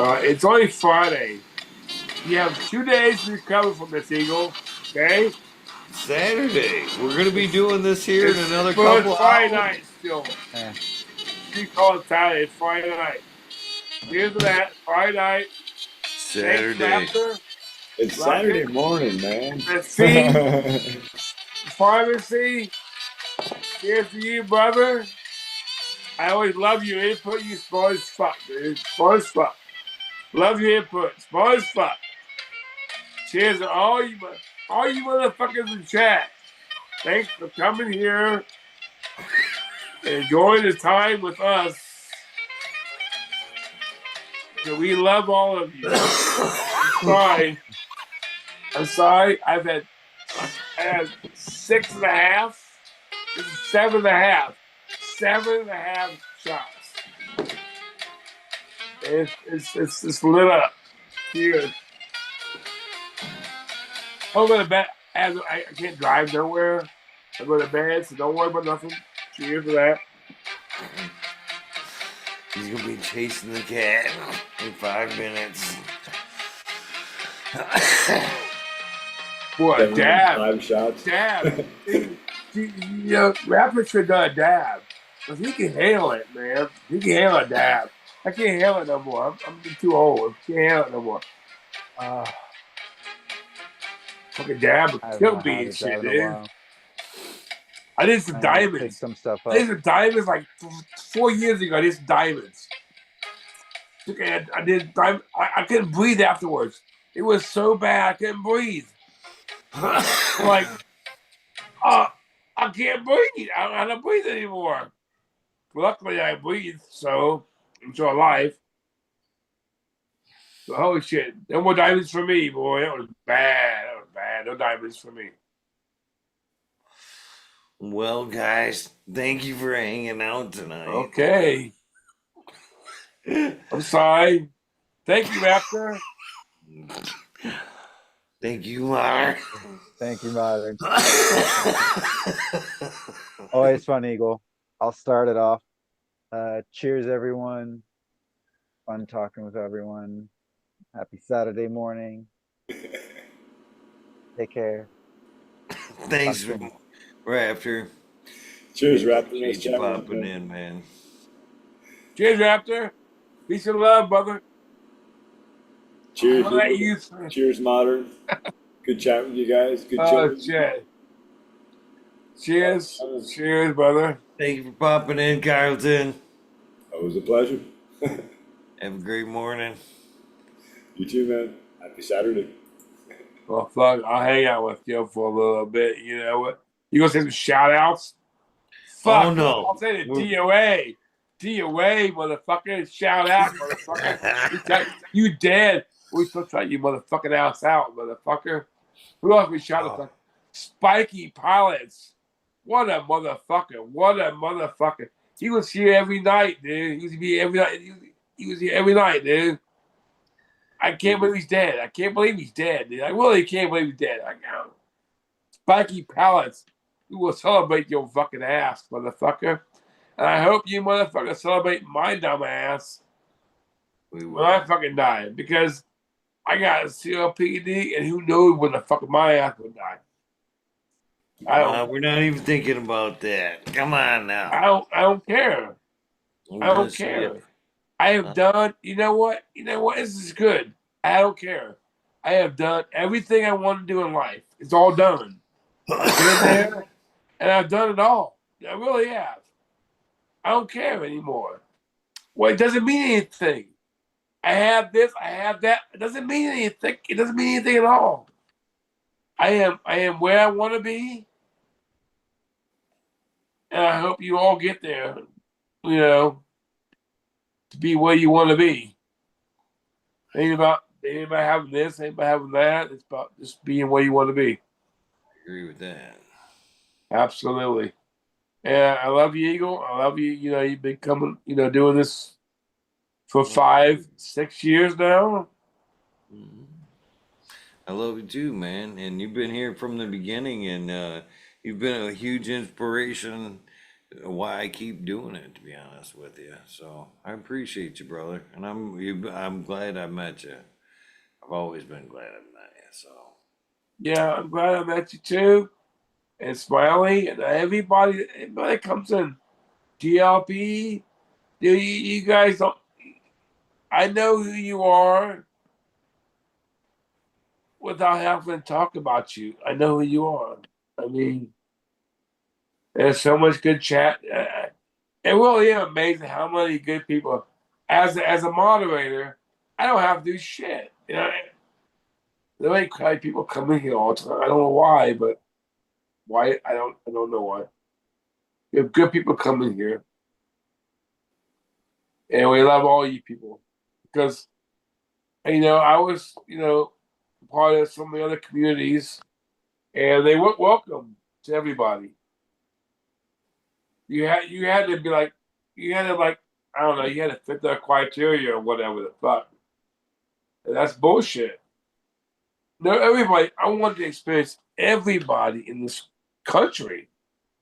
It's only Friday. You have 2 days to recover from this, Eagle. Okay? Saturday. We're gonna be doing this here in another Well, couple it's Friday hours. night still. Eh. You call it Saturday. It's Friday night. Here's that. Friday night. Thanks, Saturday. Raptor. It's Rocket. Saturday morning, man. Let's see. Pharmacy. Here's to you, brother. I always love your input. You smart as fuck, dude. Smart as fuck. Love your input. Smart as fuck. Cheers to all you motherfuckers in chat. Thanks for coming here and enjoying the time with us. So we love all of you. I'm sorry. I had 6.5. This is 7.5. 7.5 shots. It's lit up. Cheers. I'll go to bed. I can't drive nowhere. I go to bed, so don't worry about nothing. Cheers for that. He's gonna be chasing the cat in 5 minutes. Boy, dab. 5 shots. Dab. Rapper should do a dab. Because he can handle it, man. He can handle a dab. I can't handle it no more. I'm too old. I can't handle it no more. Fucking dab would I haven't kill had me a and dab shit, in a dude. while. I did some I need to pick diamonds. some stuff I up. did some diamonds like 4 years ago. I did some diamonds. I did diamonds. I couldn't breathe afterwards. It was so bad. I couldn't breathe. I'm like, I can't breathe. I don't know how to breathe anymore. Luckily, I breathe, so I'm still alive. So, holy shit. No more diamonds for me, boy. That was bad. That was bad. No diamonds for me. Well, guys, thank you for hanging out tonight. Okay. I'm sorry. Thank you, Raptor. Thank you, Mark. Thank you, Modern. Always fun, Eagle. I'll start it off. Cheers, everyone. Fun talking with everyone. Happy Saturday morning. Take care. Thanks, Talk soon. Raptor. Cheers, Raptor. Nice Appreciate you chatting with you, popping man. in, man. Cheers, Raptor. Peace and love, brother. Cheers, All that Eagle. youth. Cheers, Modern. Good chat with you guys. Good Oh, chilling. shit. Cheers. Cheers, brother. Thank you for popping in, Carlton. Always a pleasure. Have a great morning. You too, man. Happy Saturday. Well, fuck, I'll hang out with you for a little bit. You know what? You gonna say some shout outs? Fuck, Oh, no. I'll say the DOA. DOA, motherfucker. Shout out, motherfucker. You dead. We still try you motherfucking ass out, motherfucker. Who else we shout out? Spiky Pilots. What a motherfucker. What a motherfucker. He was here every night, dude. He was here every night. He was here every night, dude. I can't believe he's dead. I can't believe he's dead, dude. I really can't believe he's dead. I can't. Spiky Pallets, we will celebrate your fucking ass, motherfucker. And I hope you motherfuckers celebrate my dumb ass when I fucking die. Because I got COPD and who knows when the fuck my ass will die. We're not even thinking about that. Come on now. I don't care. I don't care. I have done, you know what? You know what? This is good. I don't care. I have done everything I want to do in life. It's all done. I've been there and I've done it all. I really have. I don't care anymore. Well, it doesn't mean anything. I have this, I have that. It doesn't mean anything. It doesn't mean anything at all. I am where I want to be. And I hope you all get there, you know, to be where you want to be. Ain't about having this, ain't about having that. It's about just being where you want to be. I agree with that. Absolutely. And I love you, Eagle. I love you. You know, you've been coming, you know, doing this for 5-6 years now. I love you too, man. And you've been here from the beginning, and you've been a huge inspiration why I keep doing it, to be honest with you. So I appreciate you, brother. And I'm glad I met you. I've always been glad I met you. So Yeah, I'm glad I met you too. And Smiley and everybody comes in. DLP, you guys don't. I know who you are without having to talk about you. I know who you are. I mean, there's so much good chat. It really is amazing how many good people. As a moderator, I don't have to do shit. You know, there ain't crazy people coming here all the time. I don't know why, but why I don't know why. You have good people coming here, and we love all you people because you know I was part of some of the other communities, and they weren't welcome to everybody. You had to be like I don't know, you had to fit their criteria or whatever the fuck. And that's bullshit. No, everybody. I want to experience everybody in this country,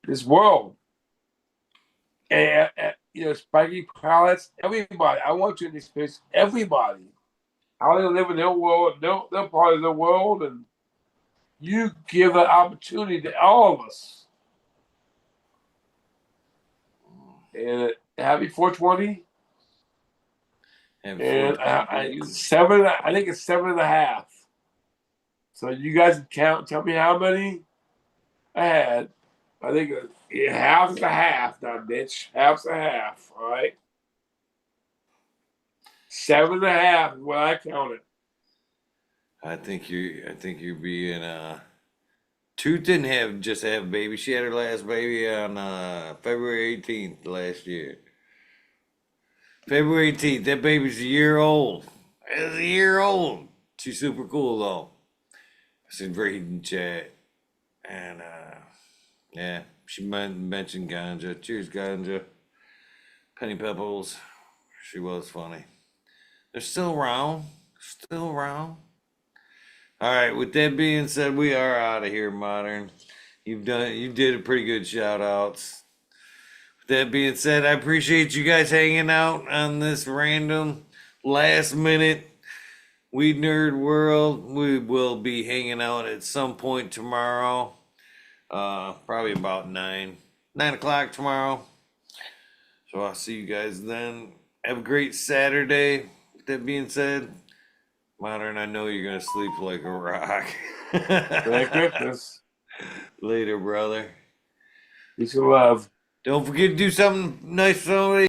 this world, and spiky pilots. Everybody. I want you to experience everybody. How they live in their world, their part of the world, and you give an opportunity to all of us. And happy 420. And seven. I think it's 7.5. So you guys can count. Tell me how many I had. I think half's a half, now, bitch. Half's a half. All right. 7.5 is what I counted. I think you're being Truth didn't just have a baby. She had her last baby on February 18th last year. February 18th. That baby's a year old. It's a year old. She's super cool though. I said reading chat, and yeah, she mentioned Ganja. Cheers, Ganja. Penny Pebbles. She was funny. They're still around. Still around. All right. With that being said, we are out of here, Modern. You did a pretty good shout outs. With that being said, I appreciate you guys hanging out on this random last minute Weed Nerd World. We will be hanging out at some point tomorrow. Probably about 9 o'clock tomorrow. So I'll see you guys then. Have a great Saturday. With that being said, Modern, I know you're gonna sleep like a rock. Merry Christmas. Later, brother. Peace and love. Don't forget to do something nice for somebody.